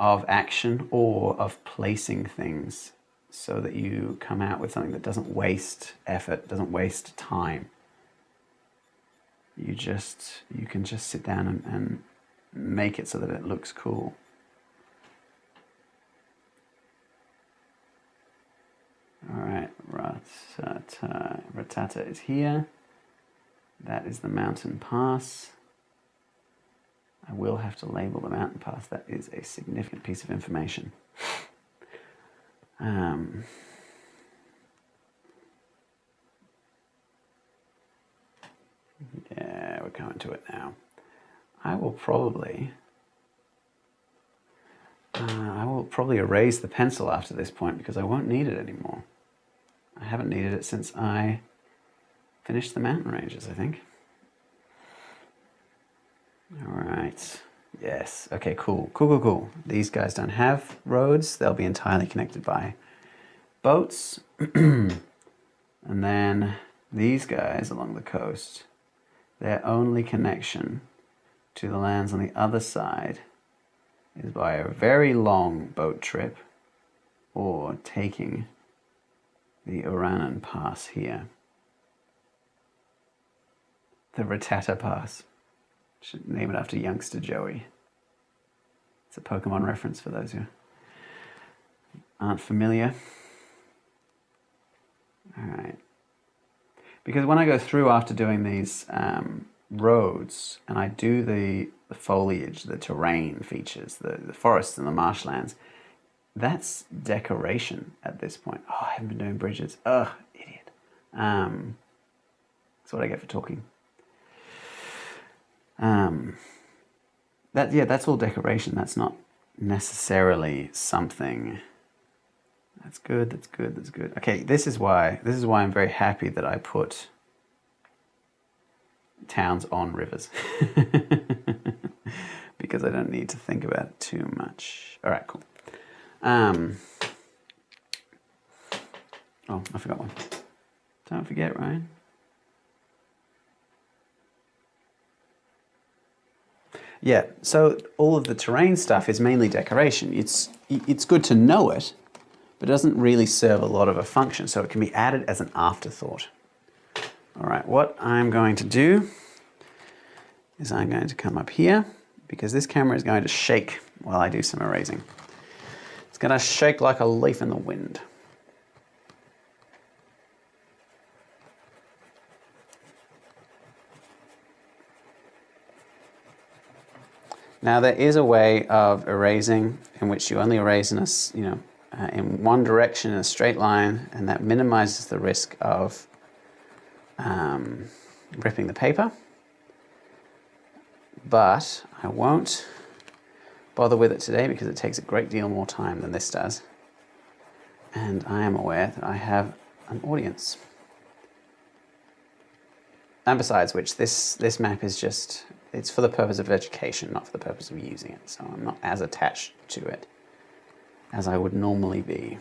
of action or of placing things so that you come out with something that doesn't waste effort, doesn't waste time. You can just sit down and make it so that it looks cool. All right, Ratata is here. That is the mountain pass. I will have to label the mountain pass. That is a significant piece of information. Yeah, we're coming to it now. I will probably erase the pencil after this point because I won't need it anymore. I haven't needed it since I finished the mountain ranges, I think. All right. Yes. Okay, cool. Cool. These guys don't have roads. They'll be entirely connected by boats. And then these guys along the coast, their only connection to the lands on the other side is by a very long boat trip or taking the Uranan Pass here. The Ratata Pass. Should name it after youngster Joey. It's a Pokemon reference for those who aren't familiar. All right. Because when I go through after doing these roads and I do the foliage, the terrain features, the forests and the marshlands, that's decoration at this point. Oh, I haven't been doing bridges. Ugh, idiot. That's what I get for talking. That's all decoration. That's not necessarily something. That's good. That's good. That's good. Okay, this is why I'm very happy that I put towns on rivers. Because I don't need to think about it too much. All right, cool. Oh, I forgot one. Don't forget, Ryan. Yeah, so all of the terrain stuff is mainly decoration. It's good to know it, but it doesn't really serve a lot of a function, so it can be added as an afterthought. All right, what I'm going to do is I'm going to come up here, because this camera is going to shake while I do some erasing. It's going to shake like a leaf in the wind. Now there is a way of erasing in which you only erase in in one direction in a straight line, and that minimizes the risk of ripping the paper. But I won't bother with it today because it takes a great deal more time than this does. And I am aware that I have an audience. And besides which, this map is just, it's for the purpose of education, not for the purpose of using it. So I'm not as attached to it as I would normally be.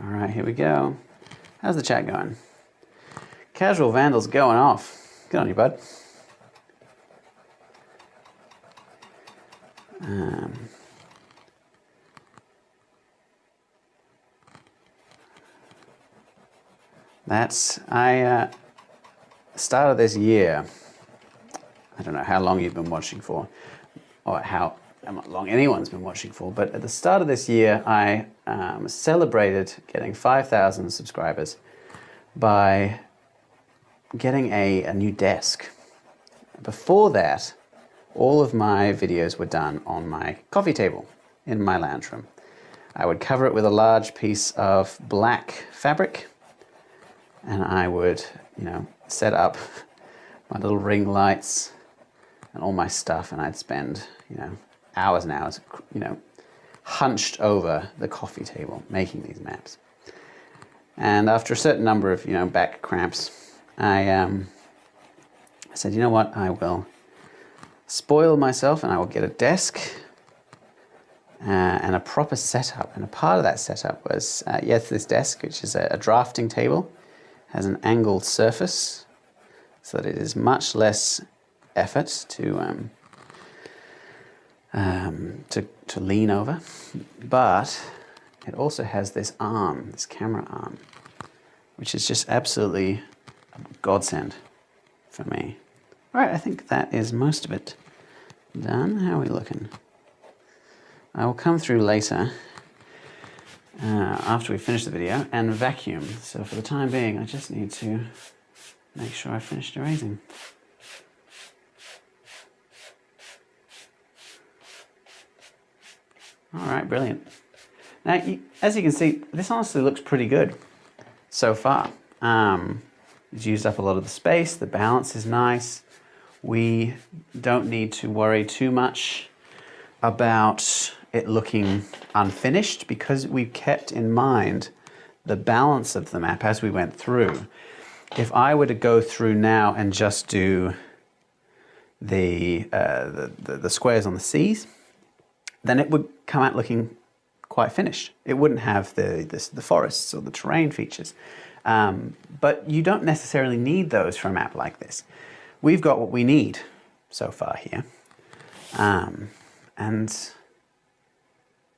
All right, here we go. How's the chat going? Casual Vandal's going off. Good on you, bud. Start of this year, I don't know how long you've been watching for, or how long anyone's been watching for, but at the start of this year, I celebrated getting 5,000 subscribers by getting a new desk. Before that, all of my videos were done on my coffee table in my lounge room. I would cover it with a large piece of black fabric, and I would, set up my little ring lights and all my stuff, and I'd spend, hours and hours, hunched over the coffee table making these maps. And after a certain number of, back cramps, I said, you know what, I will spoil myself and I will get a desk and a proper setup. And a part of that setup was, this desk, which is a drafting table, has an angled surface so that it is much less effort to lean over, but it also has this arm, this camera arm, which is just absolutely a godsend for me. All right, I think that is most of it done. How are we looking? I will come through later after we finish the video and vacuum. So for the time being, I just need to make sure I finished erasing. All right, brilliant. Now, as you can see, this honestly looks pretty good so far. It's used up a lot of the space. The balance is nice. We don't need to worry too much about it looking unfinished because we've kept in mind the balance of the map as we went through. If I were to go through now and just do the squares on the seas, then it would come out looking quite finished. It wouldn't have the forests or the terrain features. But you don't necessarily need those for a map like this. We've got what we need so far here. And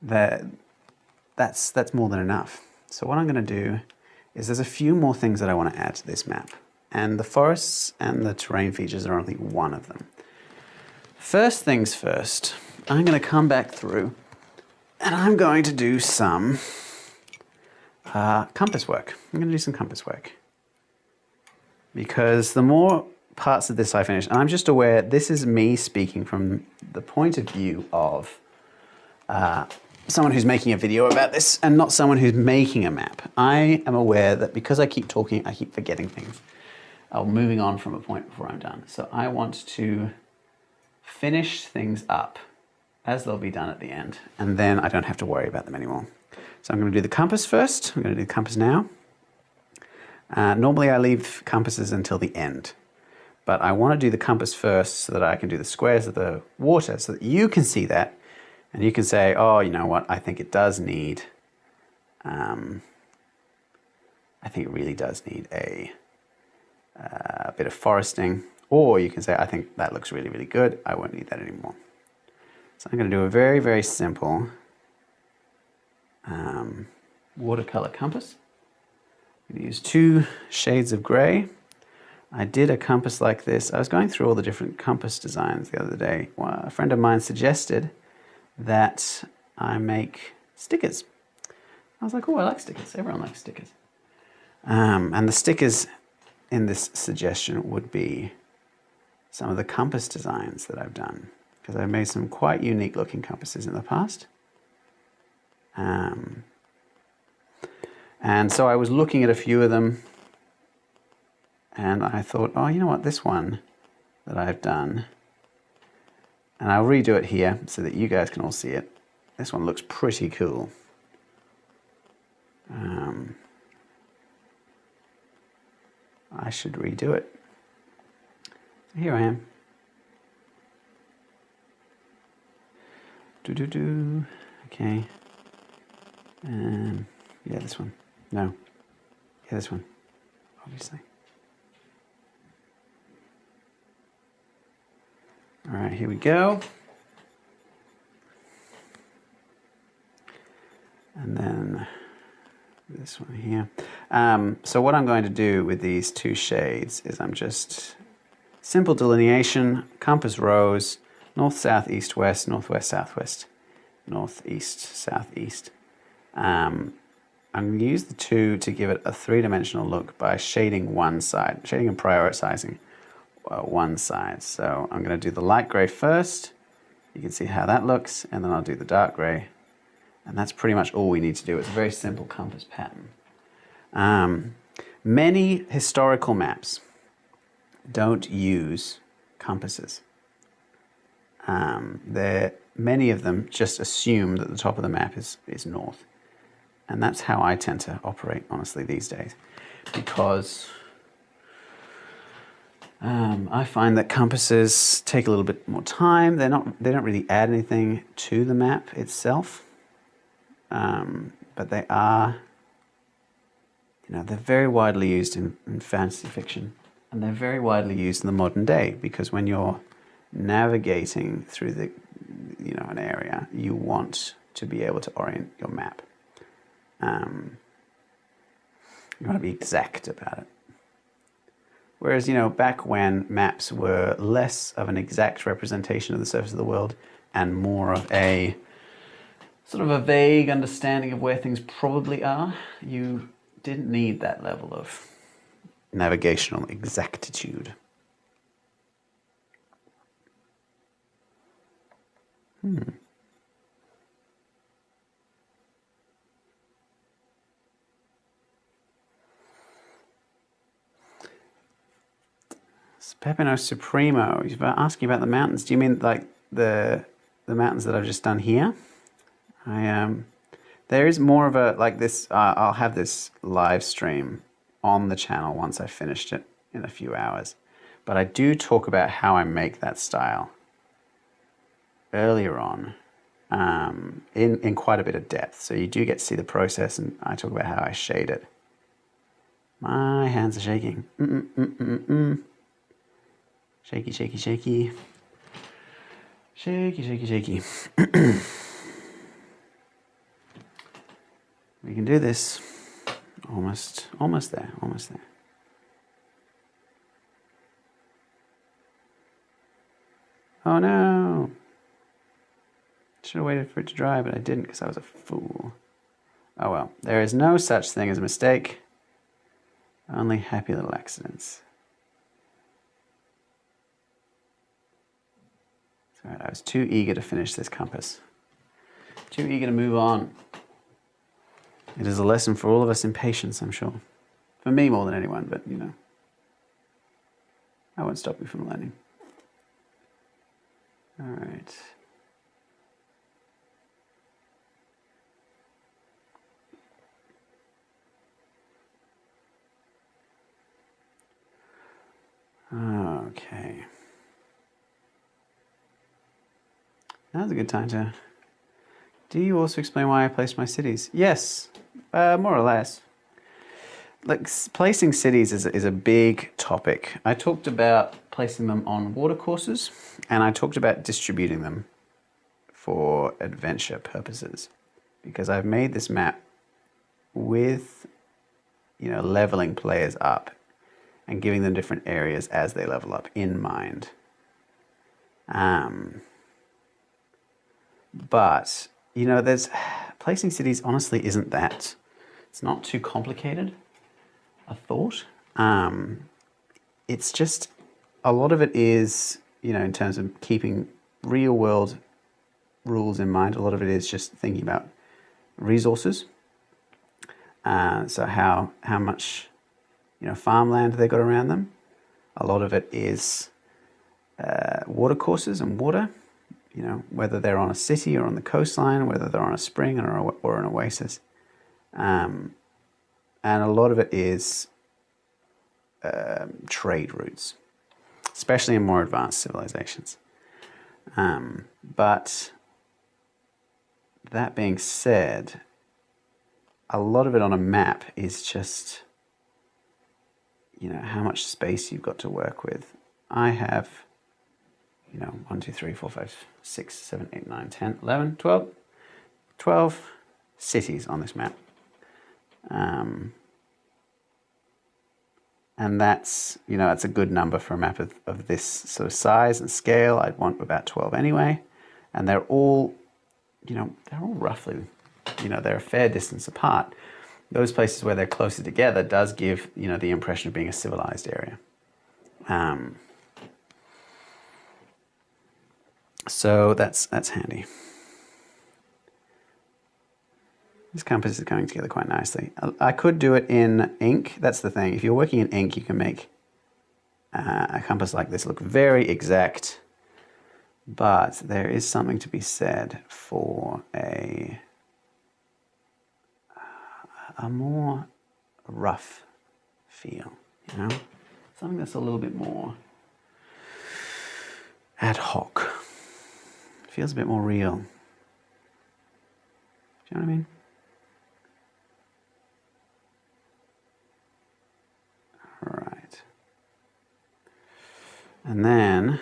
that's more than enough. So what I'm going to do is there's a few more things that I want to add to this map. And the forests and the terrain features are only one of them. First things first, I'm going to come back through and I'm going to do some compass work. I'm going to do some compass work. Because the more parts of this I finished, and I'm just aware this is me speaking from the point of view of someone who's making a video about this and not someone who's making a map. I am aware that because I keep talking, I keep forgetting things. I'm moving on from a point before I'm done. So I want to finish things up as they'll be done at the end, and then I don't have to worry about them anymore. So I'm going to do the compass first. I'm going to do the compass now. Normally I leave compasses until the end, but I want to do the compass first so that I can do the squares of the water so that you can see that and you can say, oh, you know what, I think it does need, I think it really does need a bit of foresting, or you can say, I think that looks really, really good, I won't need that anymore. So I'm going to do a very, very simple watercolor compass. I'm going to use 2 shades of gray. I did a compass like this. I was going through all the different compass designs the other day. Well, a friend of mine suggested that I make stickers. I was like, oh, I like stickers. Everyone likes stickers. And the stickers in this suggestion would be some of the compass designs that I've done, because I've made some quite unique looking compasses in the past. And so I was looking at a few of them, and I thought, oh, you know what, this one that I've done, and I'll redo it here so that you guys can all see it. This one looks pretty cool. I should redo it. Here I am. Okay. Yeah, this one. No. Yeah, this one. Obviously. All right, here we go. And then this one here. So what I'm going to do with these 2 shades is I'm just simple delineation, compass rows, north, south, east, west, northwest, southwest, northeast, southeast. I'm going to use the 2 to give it a 3-dimensional look by shading one side, shading and prioritizing one side. So I'm going to do the light gray first. You can see how that looks, and then I'll do the dark gray. And that's pretty much all we need to do. It's a very simple compass pattern. Many historical maps don't use compasses. Many of them just assume that the top of the map is north. And that's how I tend to operate, honestly, these days. Because I find that compasses take a little bit more time. They don't really add anything to the map itself. But they are, they're very widely used in fantasy fiction. And they're very widely used in the modern day, because when you're navigating through an area, you want to be able to orient your map. You want to be exact about it. Whereas, back when maps were less of an exact representation of the surface of the world and more of a sort of a vague understanding of where things probably are, you didn't need that level of navigational exactitude. Pepino Supremo, he's asking about the mountains. Do you mean like the mountains that I've just done here? There is more of a, like this, I'll have this live stream on the channel once I've finished it in a few hours. But I do talk about how I make that style earlier on in quite a bit of depth. So you do get to see the process, and I talk about how I shade it. My hands are shaking. Shaky, shaky, shaky. Shaky, shaky, shaky. We can do this. Almost there, almost there. Oh no! Should have waited for it to dry, but I didn't because I was a fool. Oh well, there is no such thing as a mistake. Only happy little accidents. All right, I was too eager to finish this compass. Too eager to move on. It is a lesson for all of us in patience, I'm sure. For me more than anyone, but you know, I won't stop you from learning. All right. Okay. Now's a good time to... Do you also explain why I placed my cities? Yes, more or less. Like, placing cities is a big topic. I talked about placing them on watercourses, and I talked about distributing them for adventure purposes, because I've made this map with, you know, leveling players up and giving them different areas as they level up in mind. But, you know, placing cities honestly isn't that. It's not too complicated, I thought. It's just, a lot of it is, you know, in terms of keeping real world rules in mind, a lot of it is just thinking about resources. So how much, you know, farmland they got around them. A lot of it is watercourses and water, you know, whether they're on a city or on the coastline, whether they're on a spring or an oasis. And a lot of it is trade routes, especially in more advanced civilizations. But that being said, a lot of it on a map is just, you know, how much space you've got to work with. I have, you know, 1, 2, 3, 4, 5, 6, 7, 8, 9, 10, 11, 12 cities on this map. And that's, you know, that's a good number for a map of this sort of size and scale. I'd want about 12 anyway. And they're all, you know, they're all roughly, you know, they're a fair distance apart. Those places where they're closer together does give, you know, the impression of being a civilized area. So that's handy. This compass is coming together quite nicely. I could do it in ink. That's the thing. If you're working in ink, you can make a compass like this look very exact. But there is something to be said for a more rough feel, you know? Something that's a little bit more ad hoc. Feels a bit more real. Do you know what I mean? All right. And then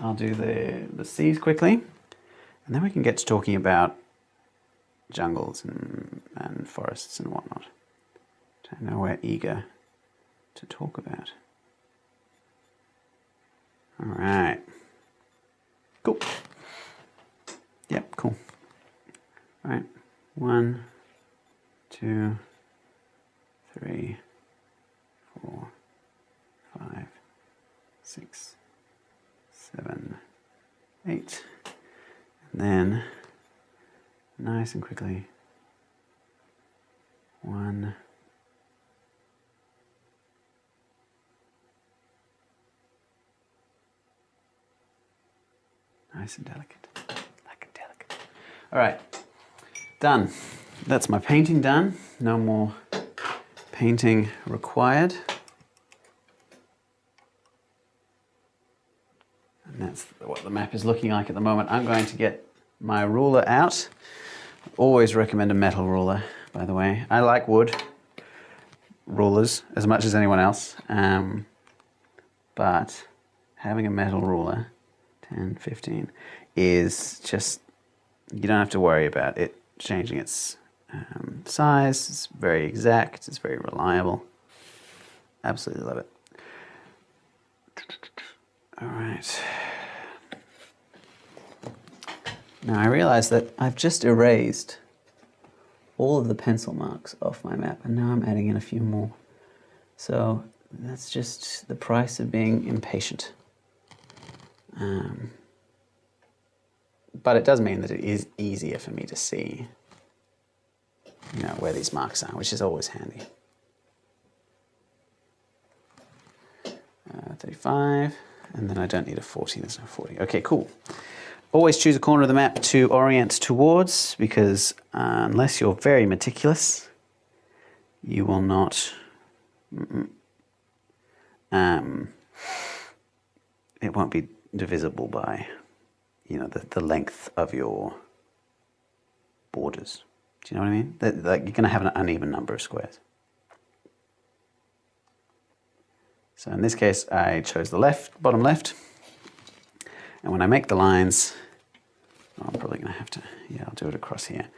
I'll do the seas quickly, and then we can get to talking about jungles and forests and whatnot, which I know we're eager to talk about. All right. Cool. Yep, cool. All right. 1, 2, 3, 4, 5, 6, 7, 8. And then, nice and quickly, 1, nice and delicate, like a delicate. All right, done. That's my painting done. No more painting required. And that's what the map is looking like at the moment. I'm going to get my ruler out. Always recommend a metal ruler, by the way. I like wood rulers as much as anyone else, but having a metal ruler, 10, 15, is just, you don't have to worry about it changing its size. It's very exact, it's very reliable. Absolutely love it. All right. Now I realize that I've just erased all of the pencil marks off my map, and now I'm adding in a few more. So that's just the price of being impatient. but it does mean that it is easier for me to see, you know, where these marks are, which is always handy. 35, and then I don't need a 40, there's no 40. Okay, cool. Always choose a corner of the map to orient towards, because unless you're very meticulous, you will not, it won't be divisible by, you know, the length of your borders. Do you know what I mean? Like you're going to have an uneven number of squares. So in this case, I chose the left, bottom left. And when I make the lines, I'm probably going to have to, yeah, I'll do it across here.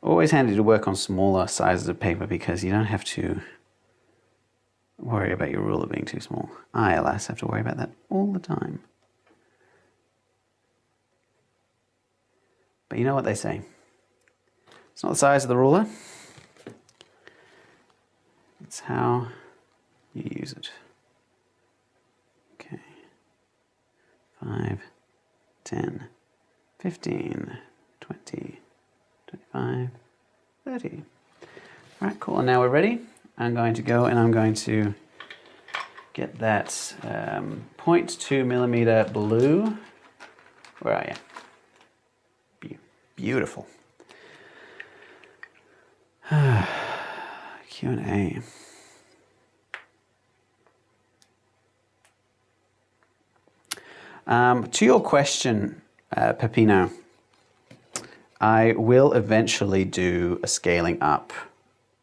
Always handy to work on smaller sizes of paper because you don't have to worry about your ruler being too small. I, alas, have to worry about that all the time. But you know what they say. It's not the size of the ruler. It's how you use it. Okay. 5, 10, 15, 20, 25, 30. All right, cool. And now we're ready. I'm going to go and I'm going to get that 0.2 millimeter blue. Where are you? Beautiful. Q&A. To your question, Pepino, I will eventually do a scaling up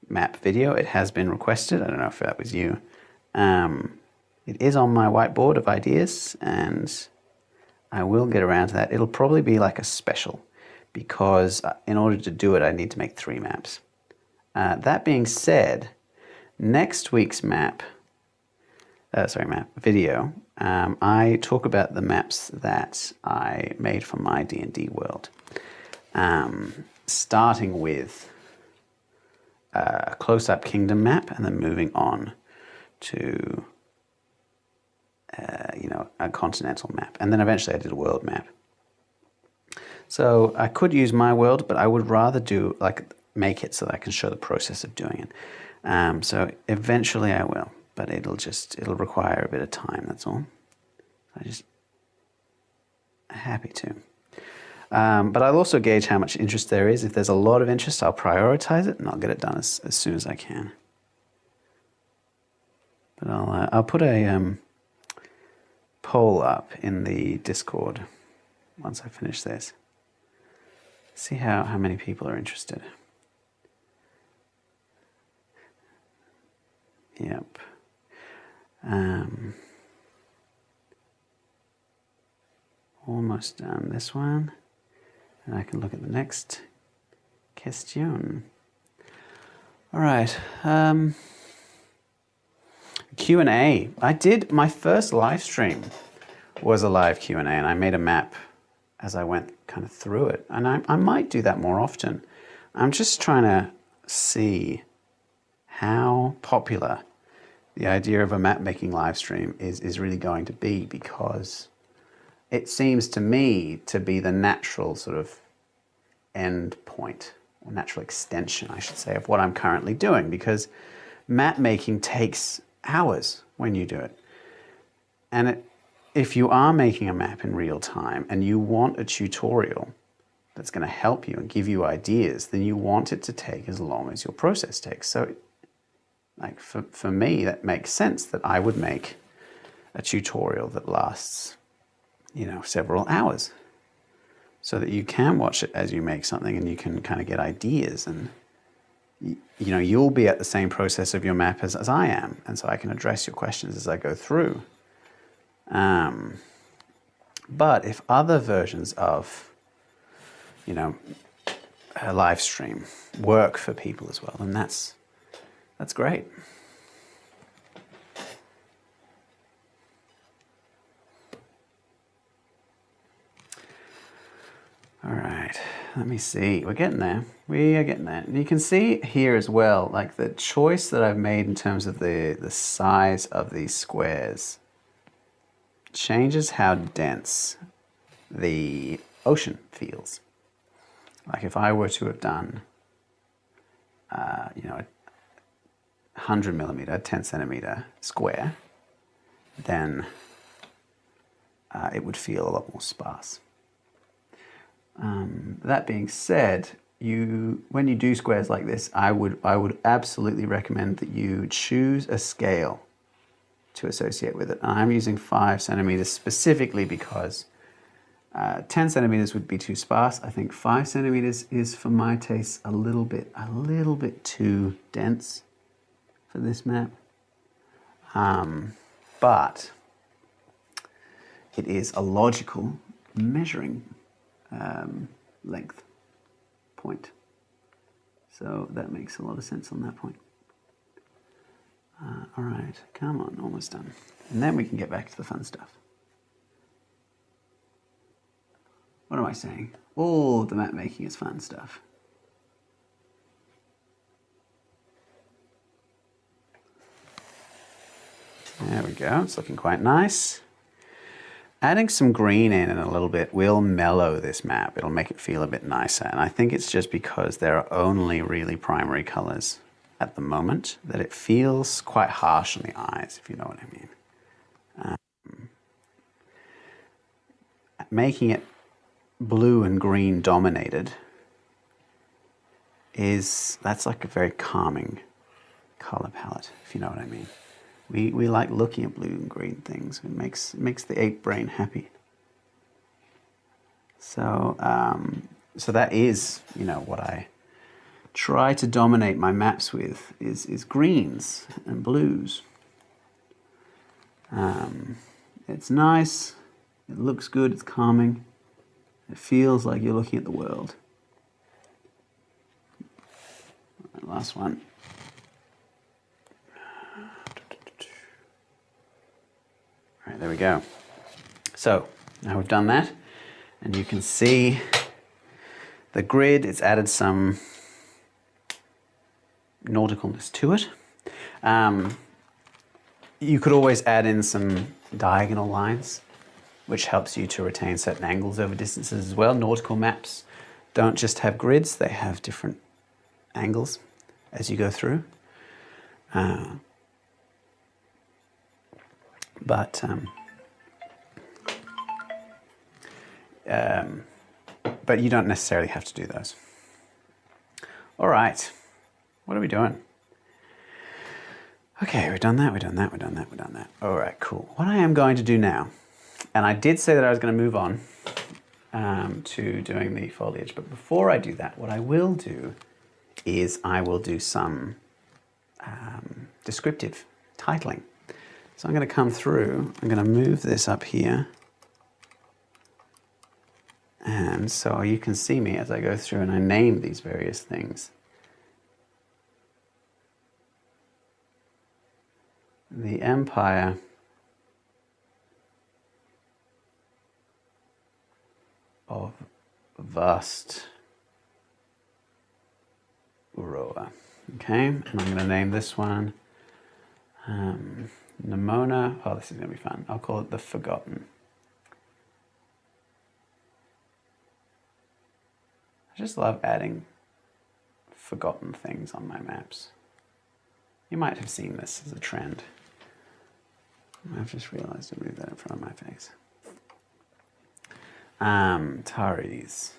map video. It has been requested. I don't know if that was you. It is on my whiteboard of ideas, and I will get around to that. It'll probably be like a special, because in order to do it, I need to make 3 maps. That being said, next week's map video, I talk about the maps that I made for my D&D world, starting with a close-up kingdom map and then moving on to a continental map, and then eventually I did a world map. So I could use my world, but I would rather do make it so that I can show the process of doing it. So eventually I will, but it'll require a bit of time. That's all. I just happy to. But I'll also gauge how much interest there is. If there's a lot of interest, I'll prioritize it and I'll get it done as soon as I can. But I'll put a poll up in the Discord once I finish this. See how many people are interested. Yep. Almost done this one. And I can look at the next question. All right. Q&A. I did, my first live stream was a live Q&A, and I made a map as I went kind of through it. And I might do that more often. I'm just trying to see how popular the idea of a map making live stream is really going to be, because it seems to me to be the natural sort of end point, or natural extension, I should say, of what I'm currently doing, because map making takes hours when you do it. And if you are making a map in real time and you want a tutorial that's going to help you and give you ideas, then you want it to take as long as your process takes. So like for me, that makes sense that I would make a tutorial that lasts, several hours, so that you can watch it as you make something and you can kind of get ideas, and you'll be at the same process of your map as I am, and so I can address your questions as I go through. But if other versions of a live stream work for people as well, then that's great. All right, let me see. We're getting there. We are getting there. And you can see here as well, like the choice that I've made in terms of the size of these squares changes how dense the ocean feels. Like if I were to have done, you know, a 100 millimeter, 10 centimeter square, then it would feel a lot more sparse. That being said, when you do squares like this, I would absolutely recommend that you choose a scale to associate with it. And I'm using 5 centimeters specifically because 10 centimeters would be too sparse. I think 5 centimeters is, for my taste, a little bit too dense for this map. But it is a logical measuring length point. So that makes a lot of sense on that point. All right, come on, almost done. And then we can get back to the fun stuff. What am I saying? All the map making is fun stuff. There we go, it's looking quite nice. Adding some green in a little bit will mellow this map. It'll make it feel a bit nicer. And I think it's just because there are only really primary colors at the moment that it feels quite harsh on the eyes, if you know what I mean. Making it blue and green dominated that's like a very calming color palette, if you know what I mean. We like looking at blue and green things. It makes the ape brain happy. So so that is, you know, what I try to dominate my maps with is greens and blues. It's nice. It looks good. It's calming. It feels like you're looking at the world. Right, last one. All right, there we go. So now we've done that, and you can see the grid. It's added some nauticalness to it. You could always add in some diagonal lines, which helps you to retain certain angles over distances as well. Nautical maps don't just have grids, they have different angles as you go through. But you don't necessarily have to do those. All right, what are we doing? Okay, we've done that, we've done that, we've done that, we've done that. All right, cool. What I am going to do now, and I did say that I was going to move on to doing the foliage, but before I do that, what I will do is I will do some descriptive titling. So I'm going to come through, I'm going to move this up here, and so you can see me as I go through and I name these various things. The Empire of Vast Uroa. Okay, and I'm going to name this one Nemona. Oh, this is going to be fun. I'll call it the Forgotten. I just love adding forgotten things on my maps. You might have seen this as a trend. I've just realized to move that in front of my face. Taris.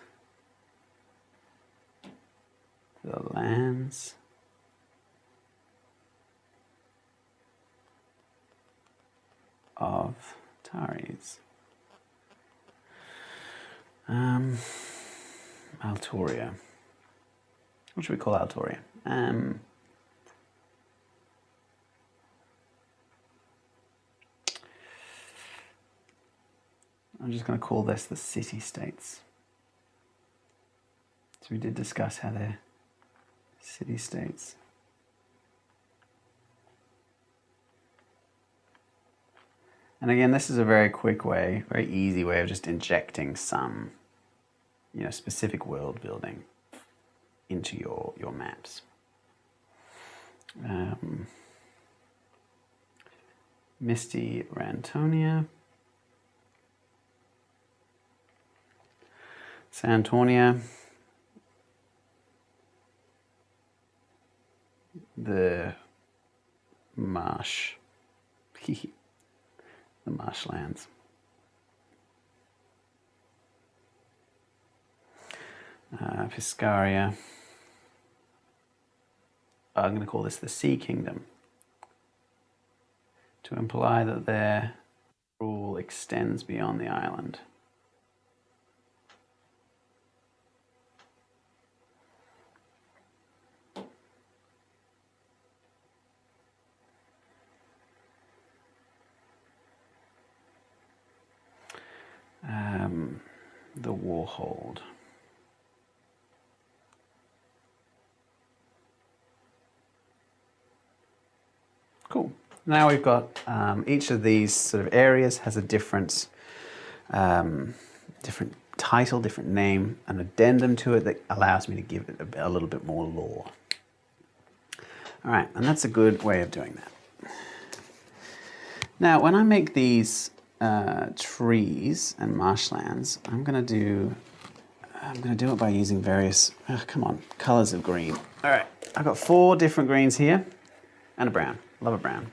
The lands of Taris. Altoria. What should we call Altoria? I'm just going to call this the city-states. So we did discuss how they're city-states. And again, this is a very quick way, very easy way of just injecting some, you know, specific world building into your maps. Misty Rantonia. Santornia, the marsh, the marshlands. Piscaria. I'm going to call this the Sea Kingdom, to imply that their rule extends beyond the island. The Warhold. Cool. Now we've got each of these sort of areas has a different different title, different name, an addendum to it that allows me to give it a little bit more lore. All right, and that's a good way of doing that. Now, when I make these trees and marshlands, I'm going to do it by using various, colors of green. All right, I've got 4 different greens here and a brown. Love a brown.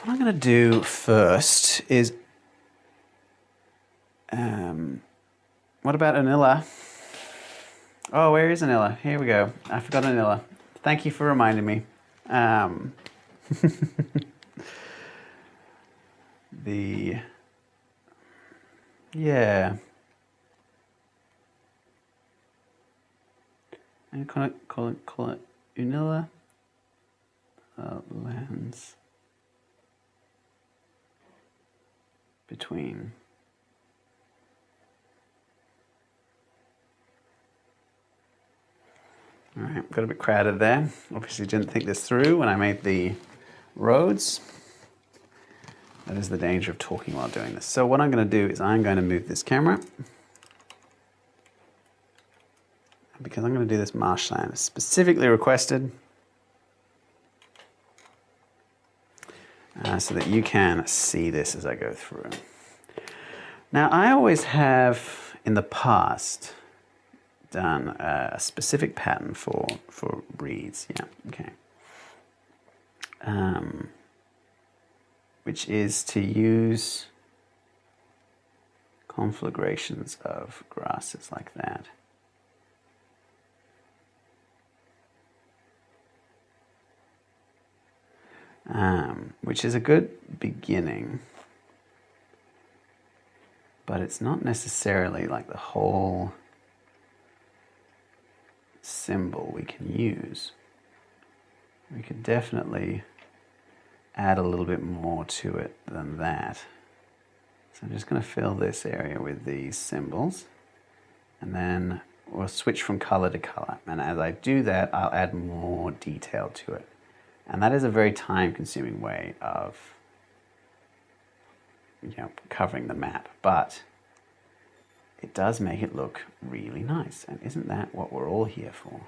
What I'm going to do first is, what about Anilla? Oh, where is Anilla? Here we go. I forgot Anilla. Thank you for reminding me. Yeah. And call it Unilla lands between. All right, got a bit crowded there. Obviously didn't think this through when I made the roads. That is the danger of talking while doing this. So what I'm going to do is I'm going to move this camera, because I'm going to do this marshland. It's specifically requested so that you can see this as I go through. Now, I always have in the past done a specific pattern for reeds. Yeah, okay. Which is to use conflagrations of grasses like that. Which is a good beginning, but it's not necessarily like the whole symbol we can use. We could definitely add a little bit more to it than that. So I'm just going to fill this area with these symbols, and then we'll switch from color to color. And as I do that, I'll add more detail to it. And that is a very time-consuming way of, covering the map, but it does make it look really nice. And isn't that what we're all here for?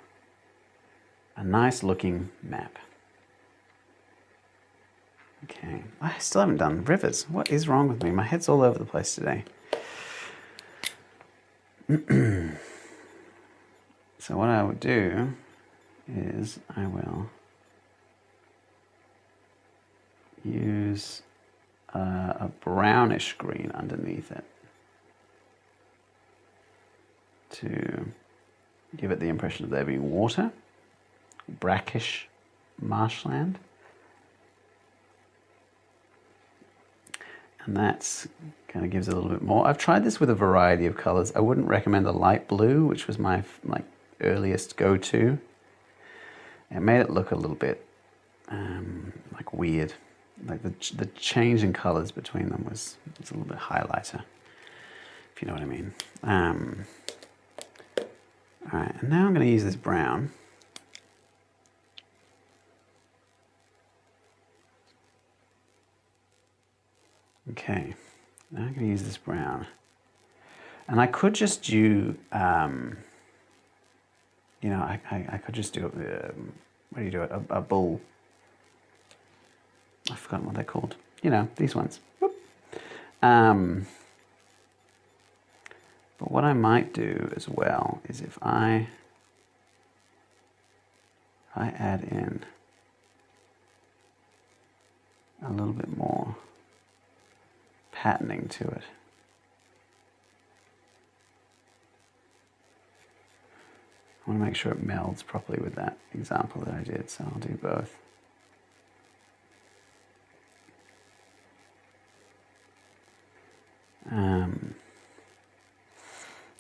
A nice-looking map. Okay, I still haven't done rivers. What is wrong with me? My head's all over the place today. So what I would do is I will use a brownish green underneath it to give it the impression of there being water, brackish marshland. And that's kind of gives it a little bit more. I've tried this with a variety of colors. I wouldn't recommend the light blue, which was my earliest go-to. It made it look a little bit like weird. Like the change in colors between them was a little bit highlighter, if you know what I mean. All right, and now I'm going to use this brown. Okay, now I'm going to use this brown. And I could just do, I could just do, what do you do it? A bull. I've forgotten what they're called. These ones. what I might do as well is if I add in a little bit more patterning to it. I want to make sure it melds properly with that example that I did, so I'll do both.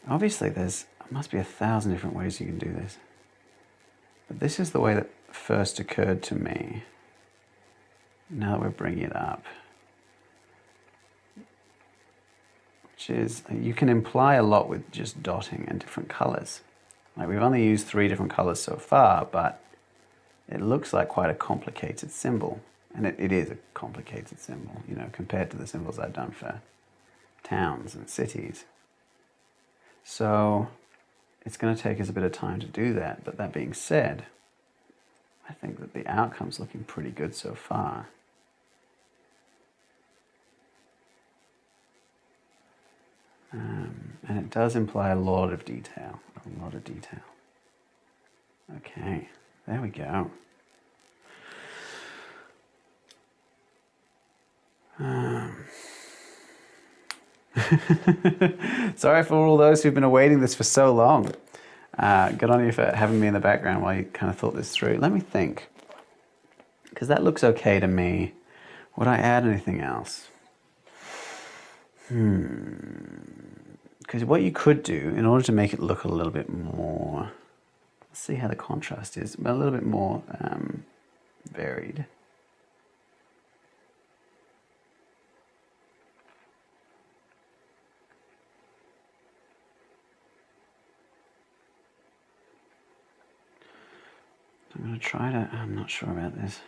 Obviously there must be 1,000 different ways you can do this. But this is the way that first occurred to me. Now that we're bringing it up. Which is, you can imply a lot with just dotting and different colors. Like we've only used 3 different colors so far, but it looks like quite a complicated symbol. And it is a complicated symbol, you know, compared to the symbols I've done for towns and cities. So it's going to take us a bit of time to do that. But that being said, I think that the outcome's looking pretty good so far. And it does imply a lot of detail, Okay, there we go. Sorry for all those who've been awaiting this for so long. Good on you for having me in the background while you kind of thought this through. Let me think, because that looks okay to me. Would I add anything else? Because what you could do, in order to make it look a little bit more, let's see how the contrast is, but a little bit more varied. I'm going to try to, I'm not sure about this.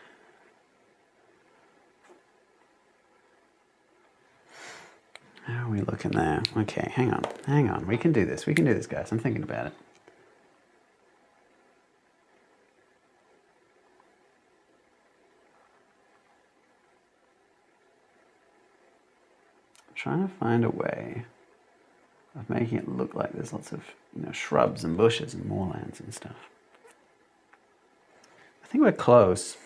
How are we looking there? Okay, hang on. We can do this, guys. I'm thinking about it. I'm trying to find a way of making it look like there's lots of, you know, shrubs and bushes and moorlands and stuff. I think we're close.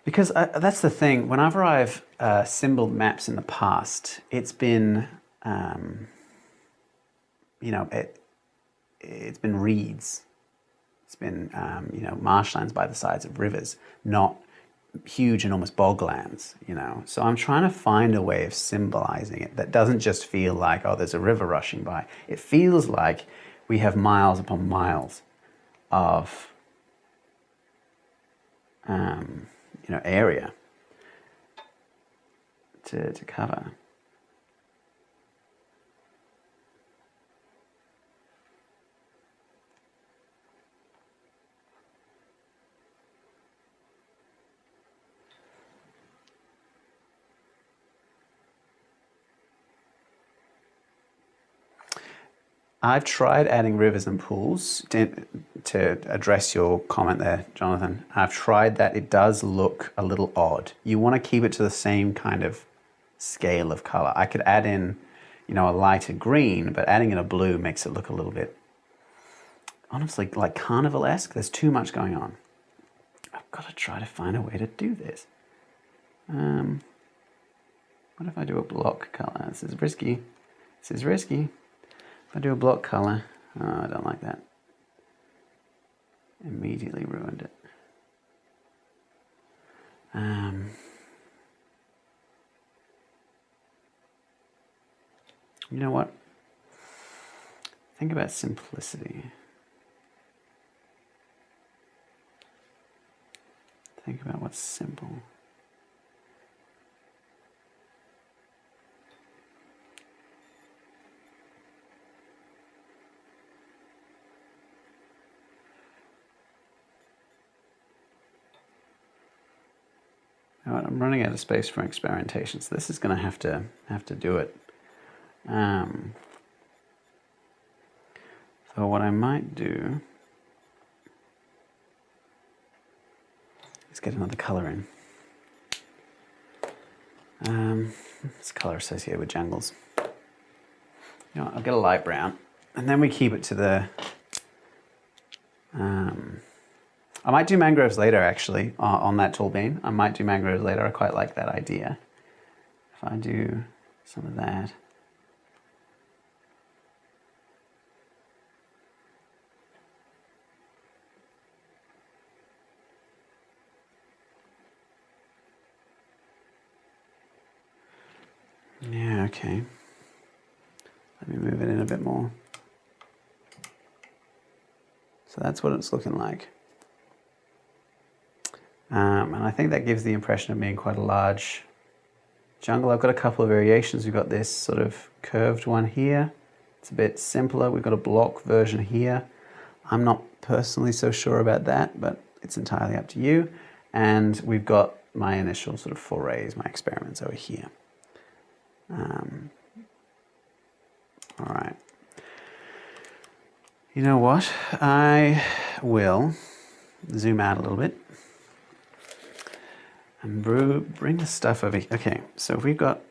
Because that's the thing. Whenever I've symboled maps in the past, it's been, you know, it's been reeds. It's been, you know, marshlands by the sides of rivers, not huge, enormous boglands, you know. So I'm trying to find a way of symbolizing it that doesn't just feel like, oh, there's a river rushing by. It feels like we have miles upon miles of, you know, area to cover. I've tried adding rivers and pools to address your comment there, Jonathan. I've tried that. It does look a little odd. You want to keep it to the same kind of scale of color. I could add in, you know, a lighter green, but adding in a blue makes it look a little bit, honestly, like carnival-esque. There's too much going on. I've got to try to find a way to do this. What if I do a block color? This is risky. If I do a block color, oh, I don't like that. Immediately ruined it. You know what? Think about simplicity. Think about what's simple. I'm running out of space for experimentation, so this is going to have to do it. So what I might do is get another color in. It's color associated with jungles. You know what, I'll get a light brown, and then we keep it to the... I might do mangroves later, actually, on that tall bean. I might do mangroves later. I quite like that idea. If I do some of that. Yeah, okay. Let me move it in a bit more. So that's what it's looking like. And I think that gives the impression of being quite a large jungle. I've got a couple of variations. We've got this sort of curved one here. It's a bit simpler. We've got a block version here. I'm not personally so sure about that, but it's entirely up to you. And we've got my initial sort of forays, my experiments over here. All right. You know what? I will zoom out a little bit and bring the stuff over here. Okay, so we've got,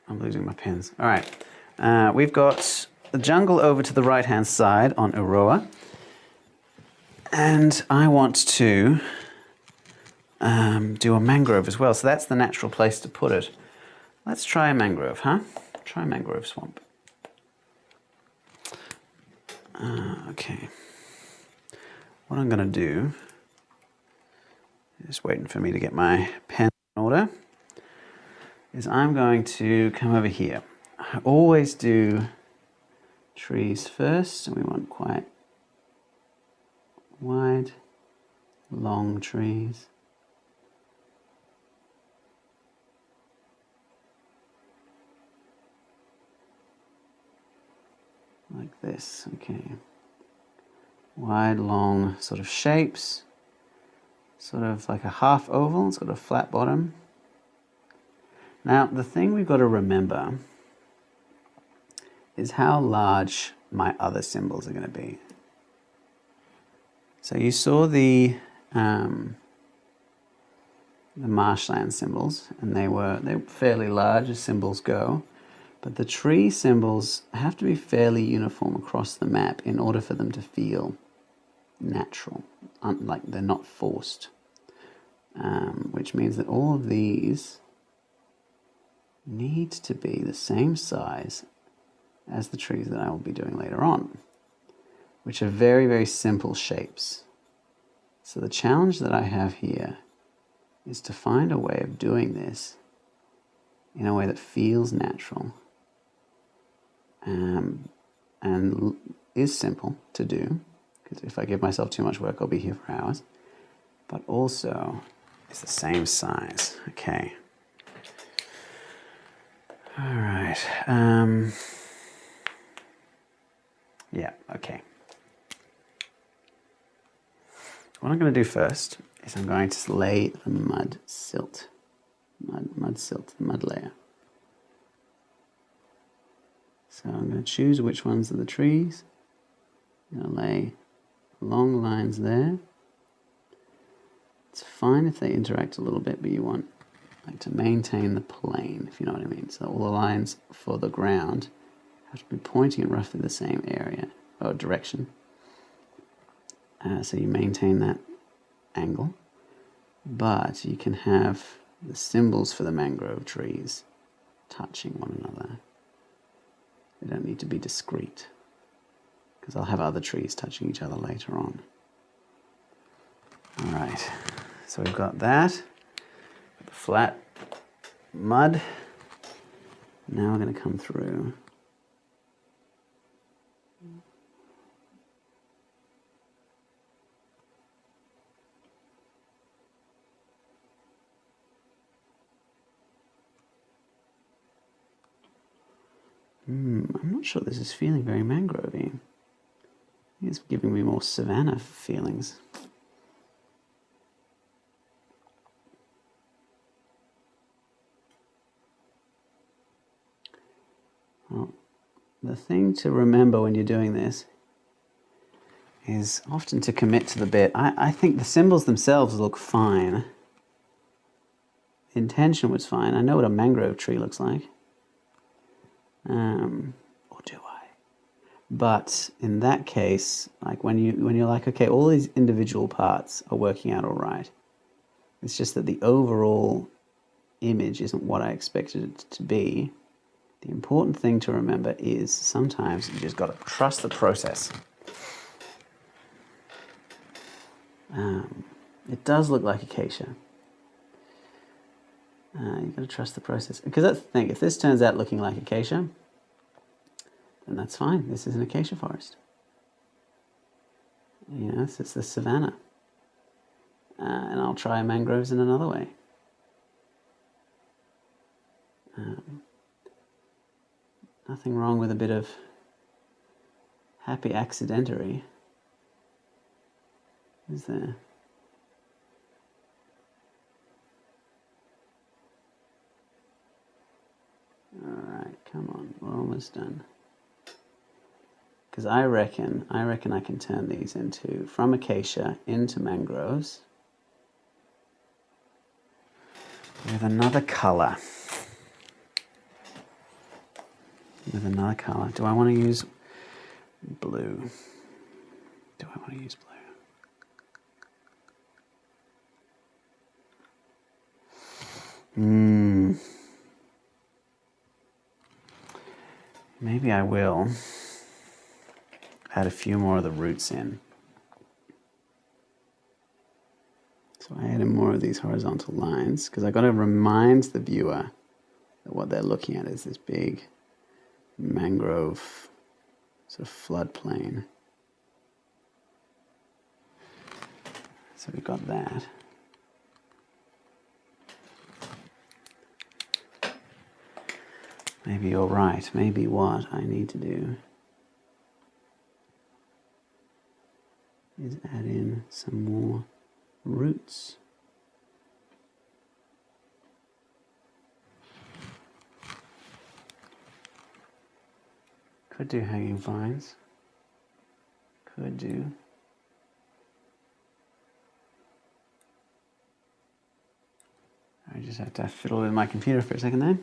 I'm losing my pens. All right, we've got the jungle over to the right-hand side on Aroa. And I want to do a mangrove as well. So that's the natural place to put it. Let's try a mangrove, huh? Try a mangrove swamp. Okay. What I'm going to do, just waiting for me to get my pen in order, is I'm going to come over here. I always do trees first, and we want quite wide, long trees. Like this, okay. Wide, long sort of shapes. Sort of like a half oval, it's got a flat bottom. Now, the thing we've got to remember is how large my other symbols are going to be. So you saw the marshland symbols, and they were fairly large as symbols go. But the tree symbols have to be fairly uniform across the map in order for them to feel natural, like they're not forced. Which means that all of these need to be the same size as the trees that I will be doing later on, which are very, very simple shapes. So the challenge that I have here is to find a way of doing this in a way that feels natural, and is simple to do, because if I give myself too much work, I'll be here for hours, but also it's the same size. Okay. All right. Yeah, okay. What I'm going to do first is I'm going to lay the mud silt, the mud layer. So I'm going to choose which ones are the trees. I'm going to lay long lines there. It's fine if they interact a little bit, but you want to maintain the plane, if you know what I mean. So all the lines for the ground have to be pointing in roughly the same area or direction. So you maintain that angle, but you can have the symbols for the mangrove trees touching one another. They don't need to be discrete, because I'll have other trees touching each other later on. All right, so we've got that, the flat mud. Now we're going to come through. I'm not sure this is feeling very mangrove-y. It's giving me more savanna feelings. Well, the thing to remember when you're doing this is often to commit to the bit. I think the symbols themselves look fine. the intention was fine. I know what a mangrove tree looks like. Or do I? But in that case, like when you're like, okay, all these individual parts are working out all right. It's just that the overall image isn't what I expected it to be. The important thing to remember is sometimes you just got to trust the process. It does look like acacia. You've got to trust the process. Because that's the thing, if this turns out looking like acacia, then that's fine. This is an acacia forest. You know, this is the savanna. And I'll try mangroves in another way. Nothing wrong with a bit of happy accidentary, is there? Alright, come on, we're almost done. Because I reckon I can turn these into, from acacia into mangroves with another colour. With another colour. Do I want to use blue? Do I want to use blue? Maybe I will add a few more of the roots in. So I add in more of these horizontal lines because I've got to remind the viewer that what they're looking at is this big mangrove sort of floodplain. So we've got that. Maybe you're right. Maybe what I need to do is add in some more roots. Could do hanging vines. Could do. I just have to fiddle with my computer for a second there.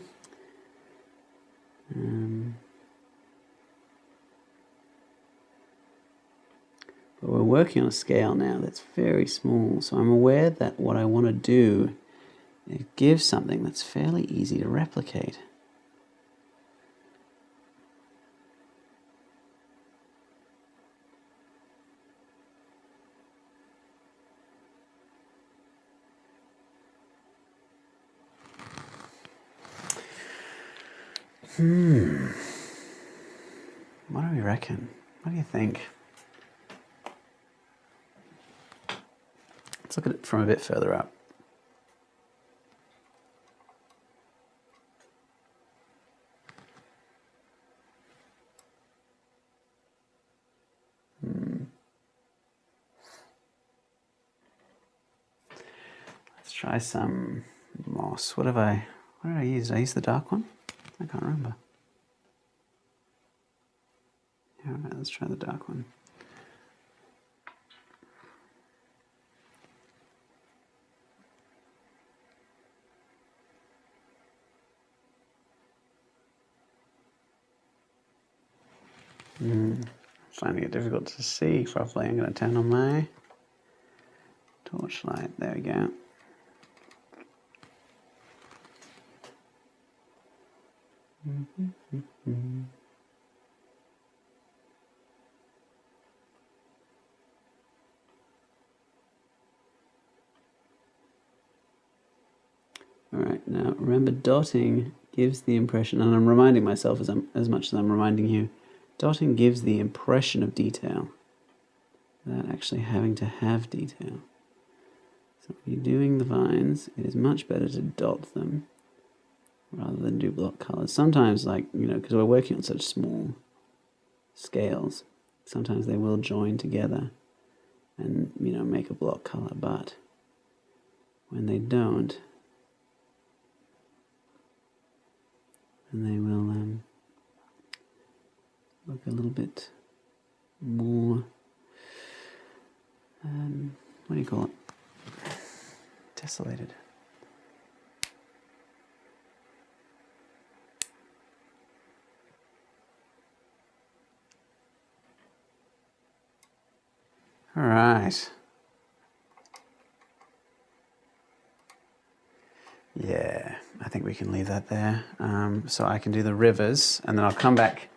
But we're working on a scale now that's very small, so I'm aware that what I want to do is give something that's fairly easy to replicate. What do we reckon? What do you think? Let's look at it from a bit further up. Let's try some moss. What did I use? Did I use the dark one? I can't remember. Yeah, all right, let's try the dark one. Finding it difficult to see properly. I'm going to turn on my torchlight. There we go. All right, now remember dotting gives the impression, and I'm reminding myself as much as I'm reminding you, dotting gives the impression of detail without actually having to have detail. So when you're doing the vines, it is much better to dot them rather than do block colors. Sometimes, like, you know, because we're working on such small scales, sometimes they will join together and, you know, make a block color, but when they don't, then they will look a little bit more, what do you call it? Tessellated. All right. Yeah, I think we can leave that there. So I can do the rivers, and then I'll come back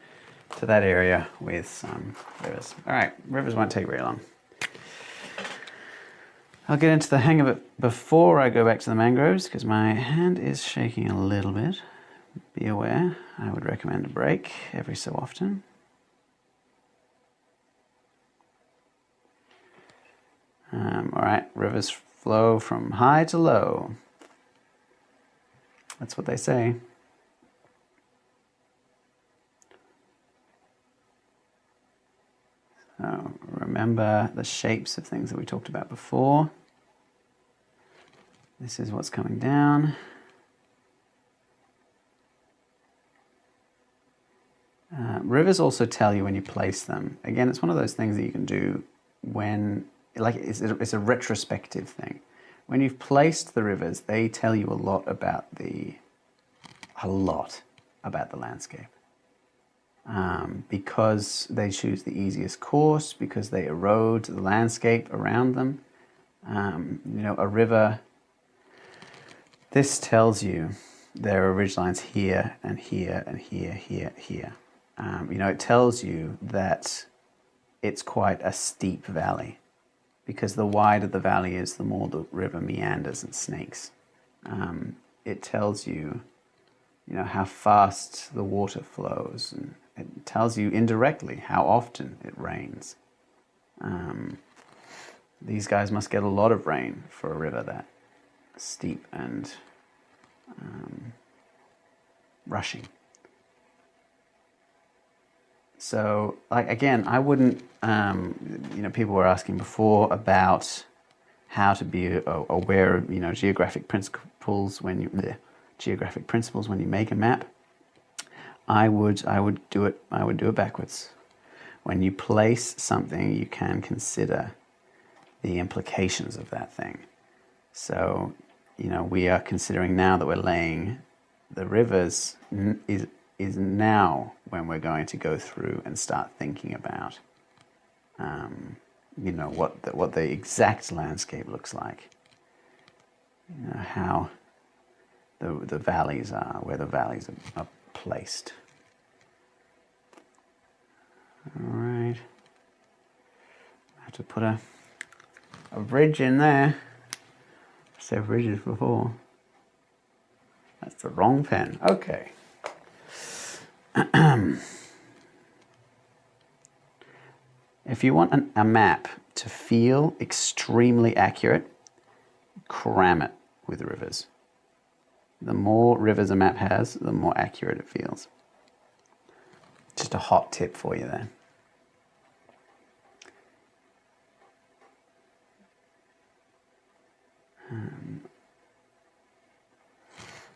to that area with some rivers. All right, rivers won't take very long. I'll get into the hang of it before I go back to the mangroves, because my hand is shaking a little bit. Be aware, I would recommend a break every so often. All right, rivers flow from high to low. That's what they say. So remember the shapes of things that we talked about before. This is what's coming down. Rivers also tell you when you place them. Again, it's one of those things that you can do when, like, it's a retrospective thing. When you've placed the rivers, they tell you a lot about the landscape. Because they choose the easiest course, because they erode the landscape around them. You know, a river, this tells you there are ridgelines here and here and here, here. You know, it tells you that it's quite a steep valley, because the wider the valley is, the more the river meanders and snakes. It tells you, you know, how fast the water flows, and it tells you indirectly how often it rains. These guys must get a lot of rain for a river that steep and rushing. So, like, again, I wouldn't, you know, people were asking before about how to be aware of, you know, geographic principles when you make a map. I would do it backwards. When you place something, you can consider the implications of that thing. So, you know, we are considering now that we're laying the rivers is now when we're going to go through and start thinking about, you know, what the exact landscape looks like. You know, how the valleys are, where the valleys are placed. All right. I have to put a bridge in there. I said bridges before. That's the wrong pen. Okay. If you want a map to feel extremely accurate, cram it with rivers. The more rivers a map has, the more accurate it feels. Just a hot tip for you there.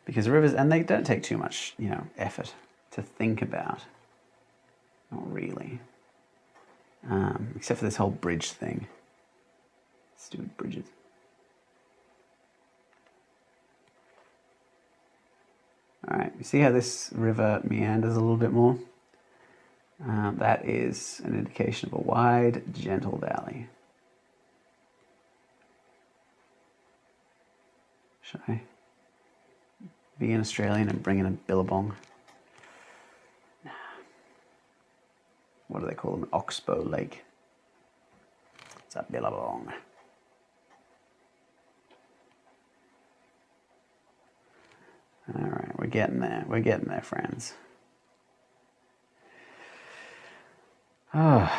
Because rivers, and they don't take too much, you know, effort to think about. Not really. Except for this whole bridge thing. Stupid bridges. All right, you see how this river meanders a little bit more? That is an indication of a wide, gentle valley. Should I be an Australian and bring in a billabong? Nah. What do they call them? Oxbow Lake. It's a billabong. All right, we're getting there. We're getting there, friends. Oh,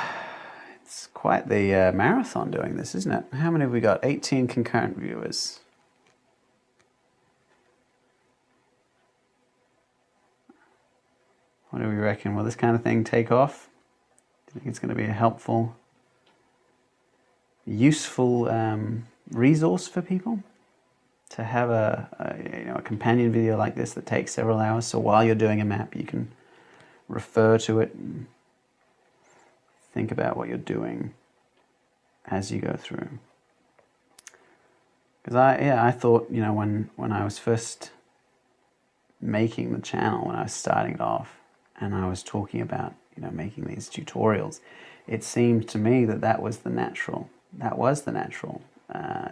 it's quite the marathon doing this, isn't it? How many have we got? 18 concurrent viewers. What do we reckon? Will this kind of thing take off? Do you think it's going to be a helpful, useful resource for people? To have a companion video like this that takes several hours, so while you're doing a map, you can refer to it and think about what you're doing as you go through. Because I thought, you know, when I was first making the channel, when I was starting it off, and I was talking about, you know, making these tutorials, it seemed to me that that was the natural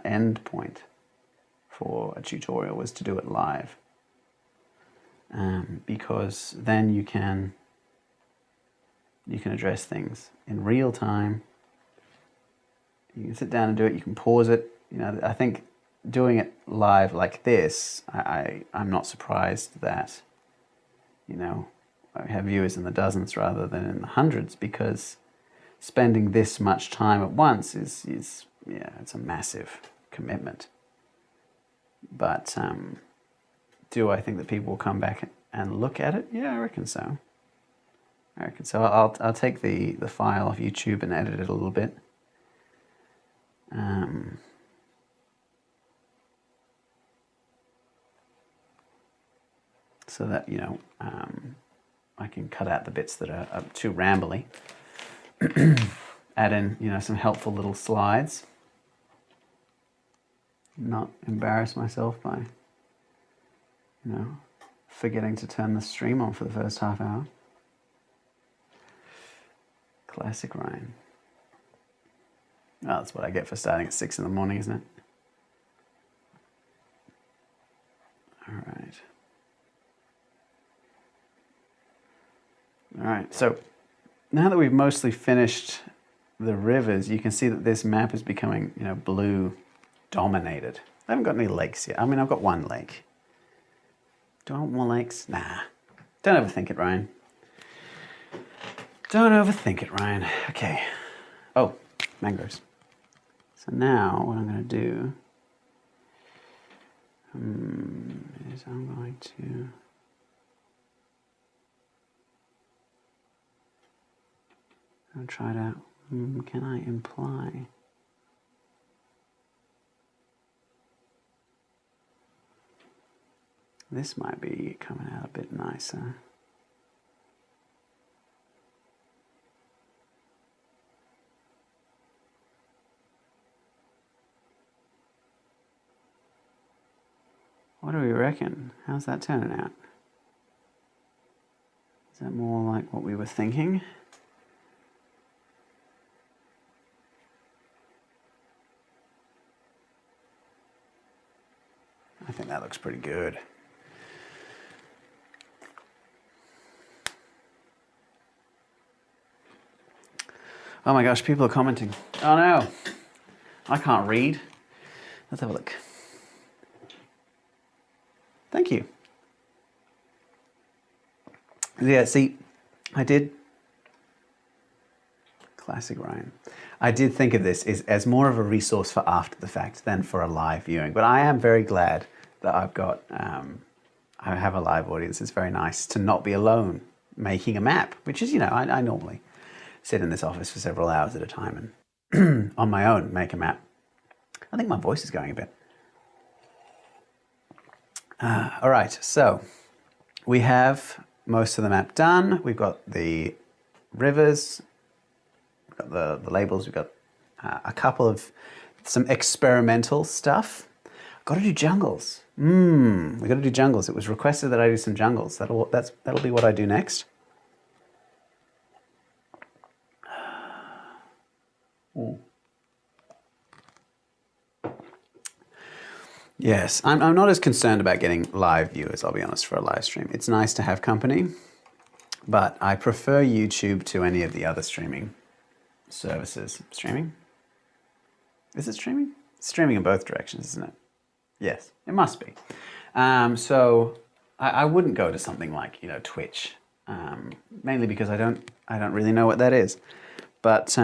end point for a tutorial, was to do it live. Because then you can address things in real time. You can sit down and do it, you can pause it. You know, I think doing it live like this, I'm not surprised that, you know, I have viewers in the dozens rather than in the hundreds, because spending this much time at once is yeah, it's a massive commitment. But do I think that people will come back and look at it? Yeah, I reckon so. I'll take the file off YouTube and edit it a little bit. So that, you know, I can cut out the bits that are too rambly. Add in, you know, some helpful little slides. Not embarrass myself by, you know, forgetting to turn the stream on for the first half hour. Classic Ryan. Oh, that's what I get for starting at 6 in the morning, isn't it? All right. All right, so now that we've mostly finished the rivers, you can see that this map is becoming, you know, blue dominated. I haven't got any lakes yet. I mean, I've got one lake. Do I want more lakes? Nah. Don't overthink it, Ryan. Don't overthink it, Ryan. Okay. Oh, mangroves. So now what I'm going to do is I'm going to try to, can I imply? This might be coming out a bit nicer. What do we reckon? How's that turning out? Is that more like what we were thinking? I think that looks pretty good. Oh my gosh, people are commenting. Oh no, I can't read. Let's have a look. Thank you. Yeah, see, I did, classic Ryan. I did think of this as more of a resource for after the fact than for a live viewing, but I am very glad that I've got, I have a live audience. It's very nice to not be alone making a map, which is, you know, I normally sit in this office for several hours at a time and on my own make a map. I think my voice is going a bit. All right, so we have most of the map done. We've got the rivers, we've got the labels, we've got a couple of some experimental stuff. Got to do jungles. We've got to do jungles. It was requested that I do some jungles. That'll be what I do next. Yes, I'm not as concerned about getting live viewers, I'll be honest, for a live stream. It's nice to have company, but I prefer YouTube to any of the other streaming services. Streaming? Is it streaming? It's streaming in both directions, isn't it? Yes, it must be. So I wouldn't go to something like, you know, Twitch, mainly because I don't really know what that is. But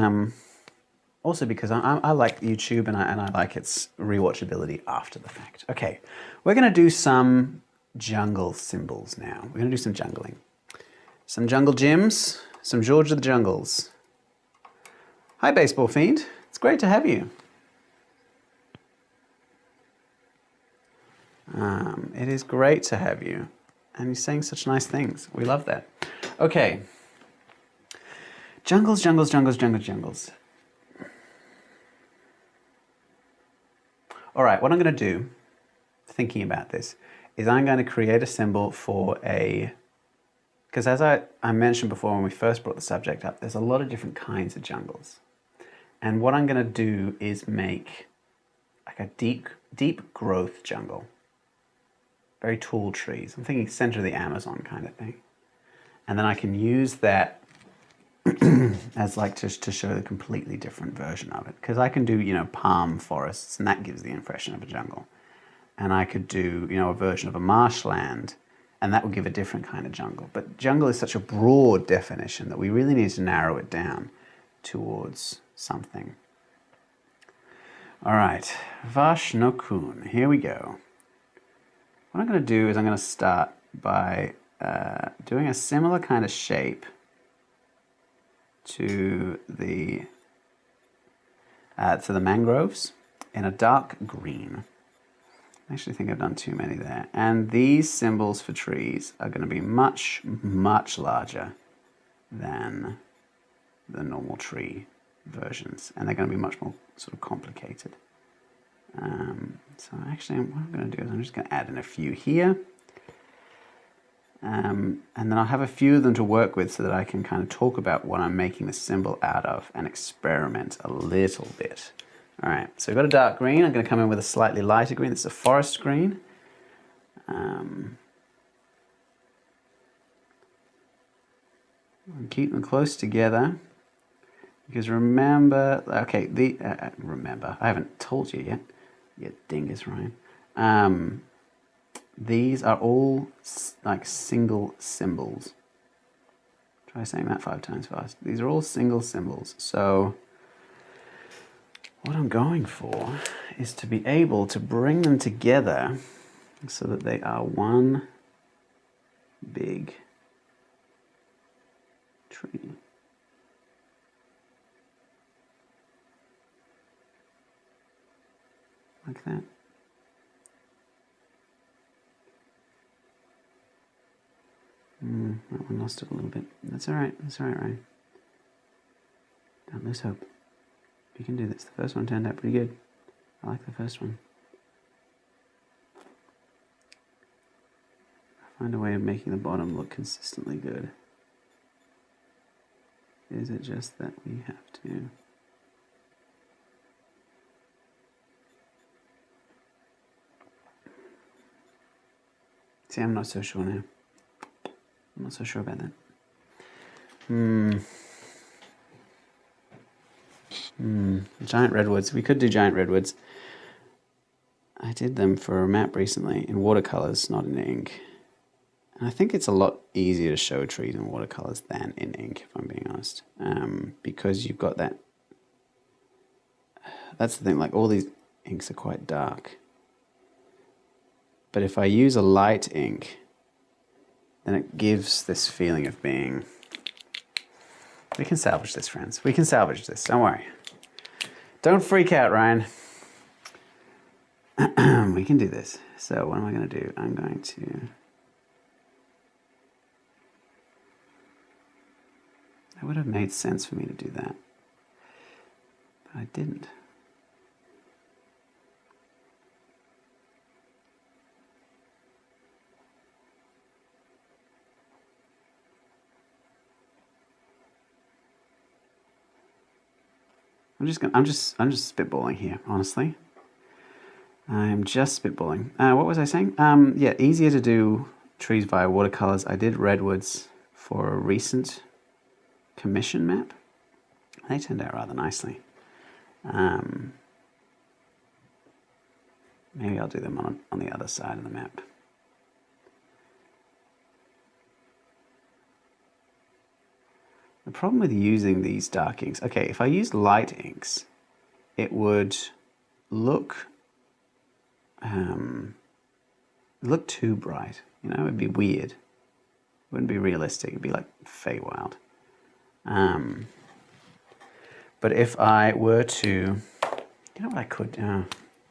also because I like YouTube and I like its rewatchability after the fact. Okay, we're going to do some jungle symbols now. We're going to do some jungling. Some jungle gyms, some George of the Jungles. Hi, Baseball Fiend. It's great to have you. It is great to have you. And you're saying such nice things. We love that. Okay. Jungles, jungles, jungles, jungles, jungles. All right, what I'm going to do, thinking about this, is I'm going to create a symbol for a because as I mentioned before when we first brought the subject up, there's a lot of different kinds of jungles. And what I'm going to do is make like a deep growth jungle. Very tall trees. I'm thinking center of the Amazon kind of thing. And then I can use that as like just to show a completely different version of it. Because I can do, you know, palm forests, and that gives the impression of a jungle. And I could do, you know, a version of a marshland, and that would give a different kind of jungle. But jungle is such a broad definition that we really need to narrow it down towards something. All right, Vashnokun, here we go. What I'm going to do is I'm going to start by doing a similar kind of shape to the mangroves in a dark green. I actually think I've done too many there. And these symbols for trees are going to be much, much larger than the normal tree versions. And they're going to be much more sort of complicated. So actually what I'm going to do is I'm just going to add in a few here. And then I'll have a few of them to work with so that I can kind of talk about what I'm making the symbol out of and experiment a little bit. All right, so we've got a dark green. I'm going to come in with a slightly lighter green. This is a forest green. And keep them close together. Because remember, okay, remember, I haven't told you yet. You dingus, Ryan. These are all like single symbols. Try saying that 5 times fast. These are all single symbols. So what I'm going for is to be able to bring them together so that they are one big tree. Like that. That one lost it a little bit. That's all right. That's all right, Ryan. Don't lose hope. You can do this. The first one turned out pretty good. I like the first one. Find a way of making the bottom look consistently good. Is it just that we have to... See, I'm not so sure now. I'm not so sure about that. Giant redwoods. We could do giant redwoods. I did them for a map recently in watercolors, not in ink. And I think it's a lot easier to show trees in watercolors than in ink, if I'm being honest. Because you've got that... That's the thing, like all these inks are quite dark. But if I use a light ink, then it gives this feeling of being... We can salvage this, friends. We can salvage this. Don't worry. Don't freak out, Ryan. We can do this. So what am I going to do? I'm going to... It would have made sense for me to do that. But I didn't. I'm just spitballing here, honestly. I'm just spitballing. What was I saying? Yeah, easier to do trees via watercolors. I did redwoods for a recent commission map. They turned out rather nicely. Maybe I'll do them on the other side of the map. The problem with using these dark inks, okay, if I use light inks, it would look too bright. You know, it'd be weird. It wouldn't be realistic. It'd be like Feywild. But if I were to, you know what I could do? I'm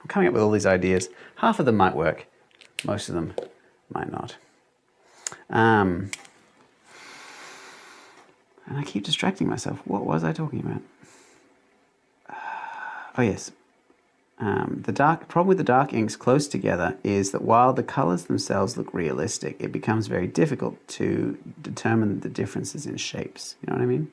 coming up with all these ideas. Half of them might work. Most of them might not. And I keep distracting myself. What was I talking about? Oh, yes. The problem with the dark inks close together is that while the colors themselves look realistic, it becomes very difficult to determine the differences in shapes. You know what I mean?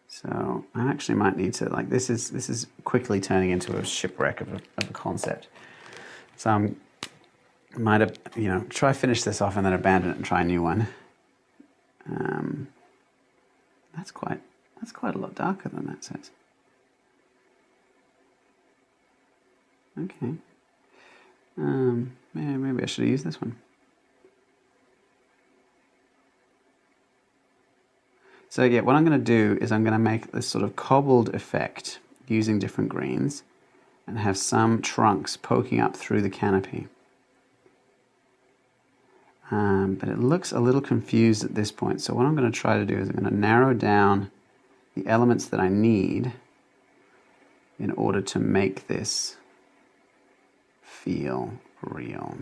So I actually might need to, like, this is quickly turning into a shipwreck of a concept. So I might have, you know, try finish this off and then abandon it and try a new one. That's quite a lot darker than that says. Okay. Maybe I should have used this one. So yeah, what I'm going to do is I'm going to make this sort of cobbled effect using different greens and have some trunks poking up through the canopy. But it looks a little confused at this point. So what I'm going to try to do is I'm going to narrow down the elements that I need in order to make this feel real.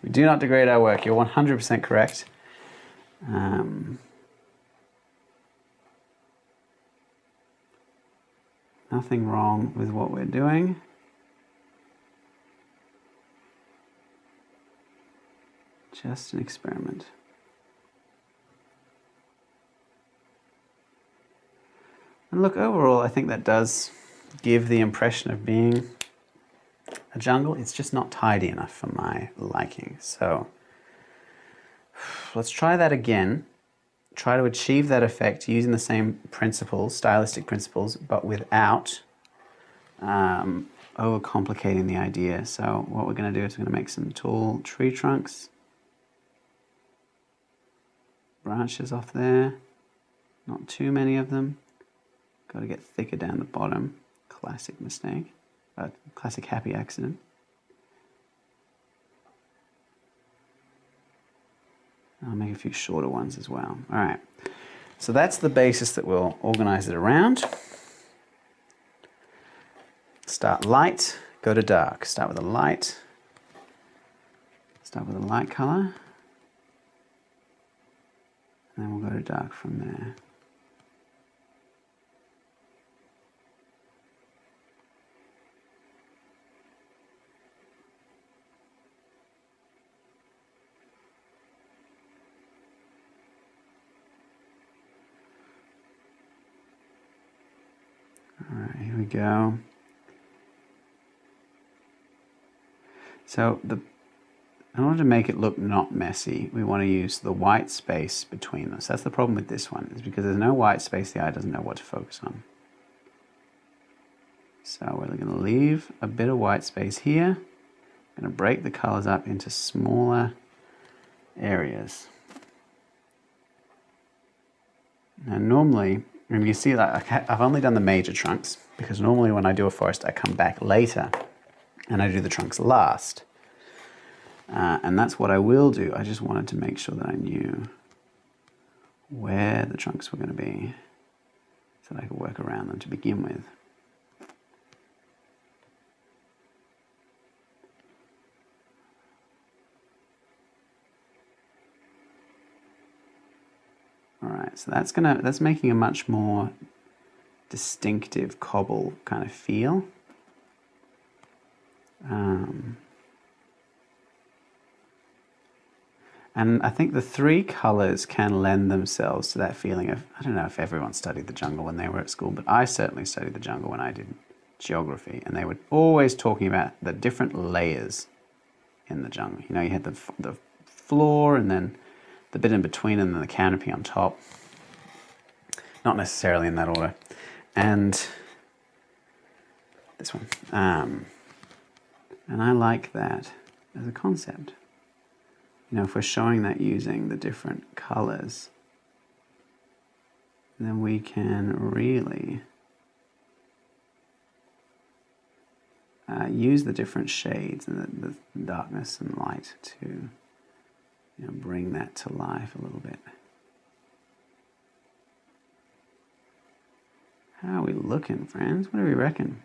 We do not degrade our work. You're 100% correct. Nothing wrong with what we're doing. Just an experiment. And look, overall, I think that does give the impression of being a jungle. It's just not tidy enough for my liking. So let's try that again. Try to achieve that effect using the same principles, stylistic principles, but without overcomplicating the idea. So what we're going to do is we're going to make some tall tree trunks, branches off there, not too many of them. Got to get thicker down the bottom. Classic mistake, classic happy accident. I'll make a few shorter ones as well. All right, so that's the basis that we'll organize it around. Start light, go to dark. Start with a light. Start with a light color. And then we'll go to dark from there. All right, here we go. So in order to make it look not messy, we want to use the white space between them. So that's the problem with this one, is because there's no white space, the eye doesn't know what to focus on. So we're going to leave a bit of white space here. I'm going to break the colors up into smaller areas. Now normally, and you see that I've only done the major trunks, because normally when I do a forest I come back later and I do the trunks last. And that's what I will do. I just wanted to make sure that I knew where the trunks were going to be so that I could work around them to begin with. All right, so that's making a much more distinctive cobble kind of feel. And I think the three colors can lend themselves to that feeling of, I don't know if everyone studied the jungle when they were at school, but I certainly studied the jungle when I did geography, and they were always talking about the different layers in the jungle. You know, you had the floor, and then the bit in between, and then the canopy on top. Not necessarily in that order. And this one. And I like that as a concept. You know, if we're showing that using the different colors, then we can really use the different shades and the darkness and light to bring that to life a little bit. How are we looking, friends? What do we reckon?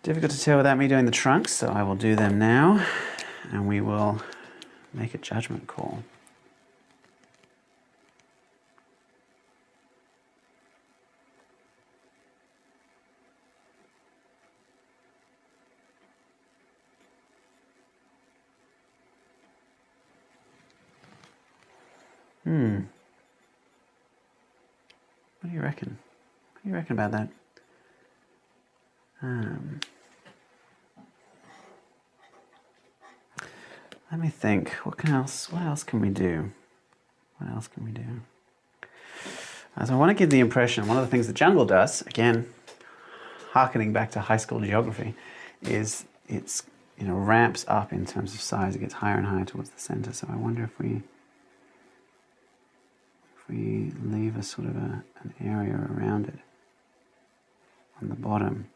Difficult to tell without me doing the trunks, so I will do them now, and we will make a judgment call. What do you reckon? What do you reckon about that? Let me think. What else can we do? What else can we do? So I want to give the impression, one of the things the jungle does, again, harkening back to high school geography, is it's ramps up in terms of size. It gets higher and higher towards the center. So I wonder if we leave a sort of an area around it on the bottom,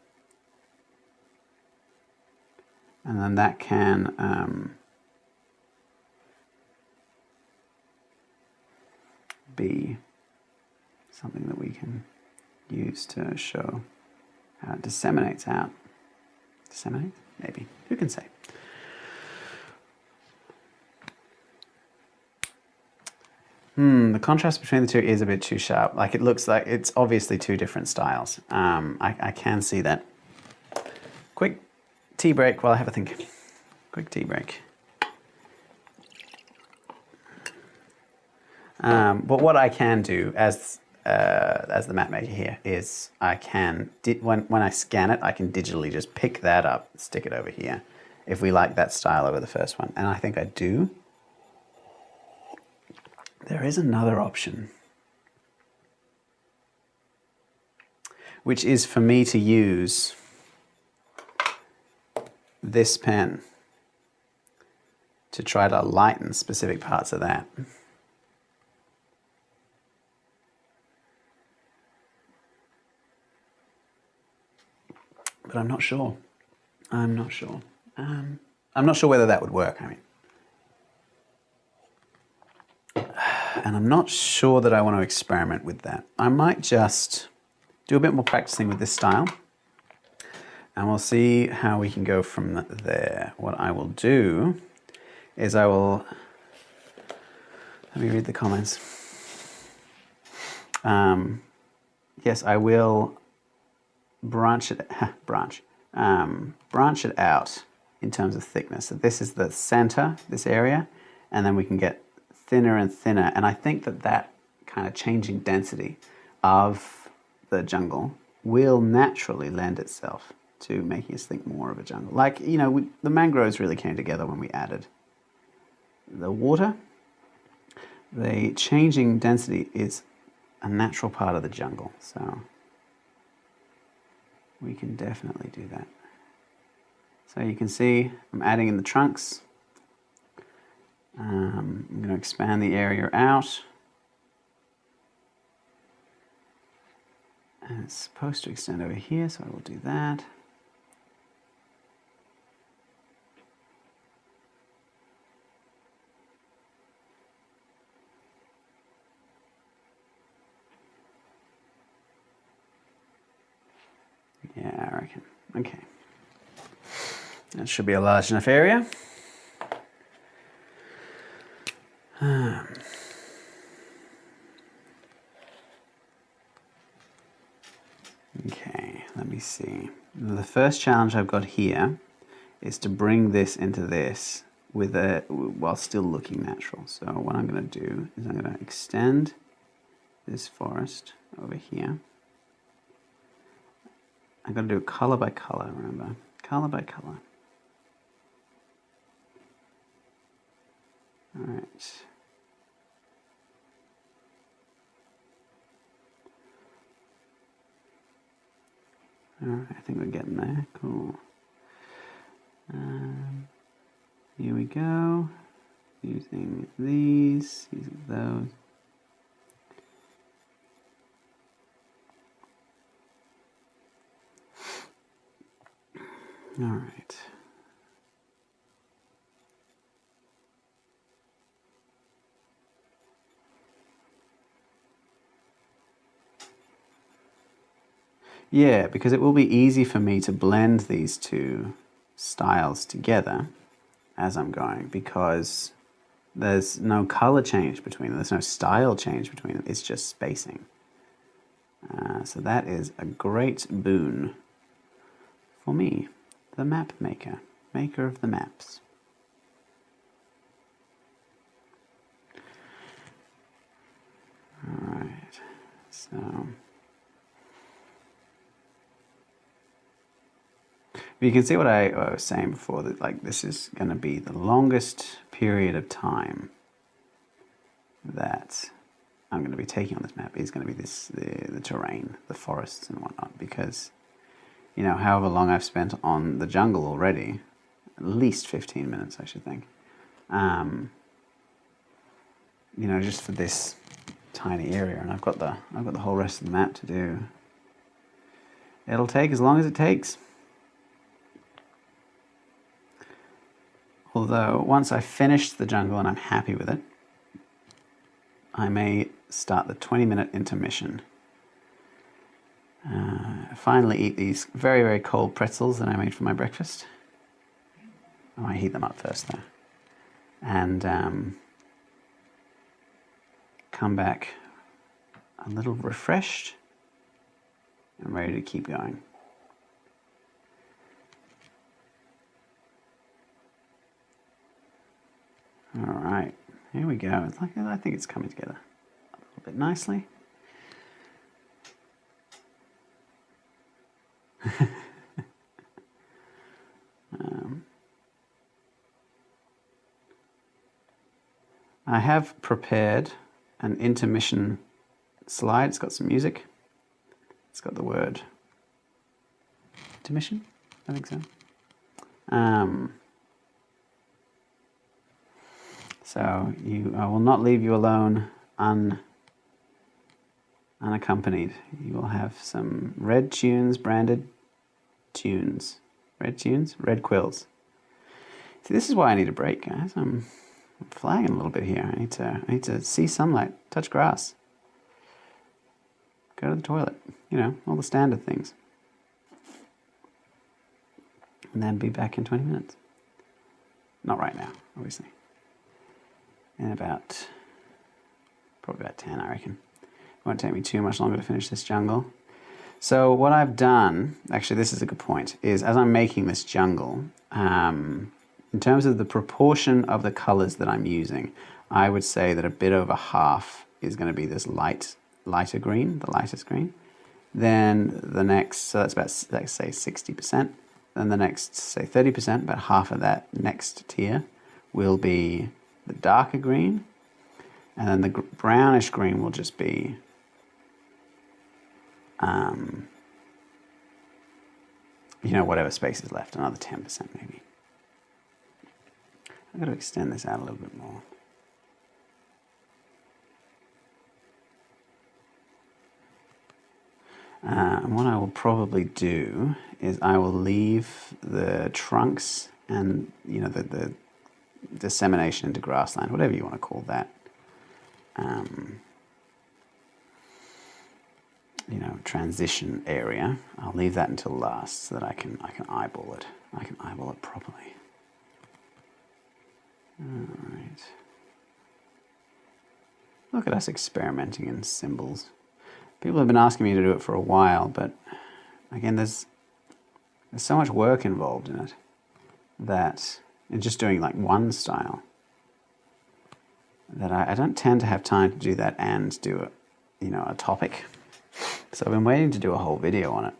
and then that can be something that we can use to show how it disseminates out. Disseminates? Maybe. Who can say? The contrast between the two is a bit too sharp. Like, it looks like it's obviously two different styles. I can see that. Quick tea break while I have a think. Quick tea break. But what I can do as the map maker here is I can, when I scan it, I can digitally just pick that up, stick it over here, if we like that style over the first one. And I think I do. There is another option, which is for me to use this pen to try to lighten specific parts of that. But I'm not sure. I'm not sure. I'm not sure whether that would work, I mean. And I'm not sure that I want to experiment with that. I might just do a bit more practicing with this style, and we'll see how we can go from there. What I will do is let me read the comments. Yes, I will branch it out in terms of thickness. So this is the center, this area, and then we can get thinner and thinner. And I think that kind of changing density of the jungle will naturally lend itself to making us think more of a jungle. Like, the mangroves really came together when we added the water. The changing density is a natural part of the jungle, so we can definitely do that. So you can see I'm adding in the trunks. I'm going to expand the area out. And it's supposed to extend over here, so I will do that. Yeah, I reckon. Okay. That should be a large enough area. Okay, let me see. The first challenge I've got here is to bring this into this while still looking natural. So what I'm going to do is I'm going to extend this forest over here. I'm going to do it color by color, remember? Color by color. All right. All right, I think we're getting there. Cool. Here we go. Using these, using those. All right. Yeah, because it will be easy for me to blend these two styles together as I'm going, because there's no color change between them, there's no style change between them, it's just spacing. So that is a great boon for me, the map maker, maker of the maps. All right, so but you can see what I was saying before, that like this is going to be the longest period of time that I'm going to be taking on this map is going to be the terrain, the forests and whatnot, because, you know, however long I've spent on the jungle already, at least 15 minutes I should think, you know, just for this tiny area, and I've got the whole rest of the map to do. It'll take as long as it takes. Although once I finish the jungle and I'm happy with it, I may start the 20-minute intermission. Finally eat these very, very cold pretzels that I made for my breakfast. I might heat them up first though. And come back a little refreshed and ready to keep going. All right, here we go. It's like, I think it's coming together a little bit nicely. I have prepared an intermission slide. It's got some music. It's got the word intermission, I think so. So I will not leave you alone unaccompanied. You will have some red tunes, branded tunes. Red tunes, red quills. See, this is why I need a break, guys. I'm flagging a little bit here. I need to see sunlight, touch grass, go to the toilet, you know, all the standard things. And then be back in 20 minutes. Not right now, obviously. In probably about 10, I reckon. It won't take me too much longer to finish this jungle. So what I've done, actually this is a good point, is as I'm making this jungle, in terms of the proportion of the colors that I'm using, I would say that a bit over half is going to be this lighter green, the lightest green. Then the next, so that's about, let's say 60%. Then the next, say 30%, about half of that next tier will be the darker green. And then the brownish green will just be you know, whatever space is left, another 10% maybe. I've got to extend this out a little bit more. And what I will probably do is I will leave the trunks and, you know, the dissemination into grassland, whatever you want to call that, you know, transition area. I'll leave that until last so that I can eyeball it. I can eyeball it properly. All right. Look at us experimenting in symbols. People have been asking me to do it for a while, but again, there's so much work involved in it that, in just doing like one style, that I don't tend to have time to do that and do it, you know, a topic. So I've been waiting to do a whole video on it.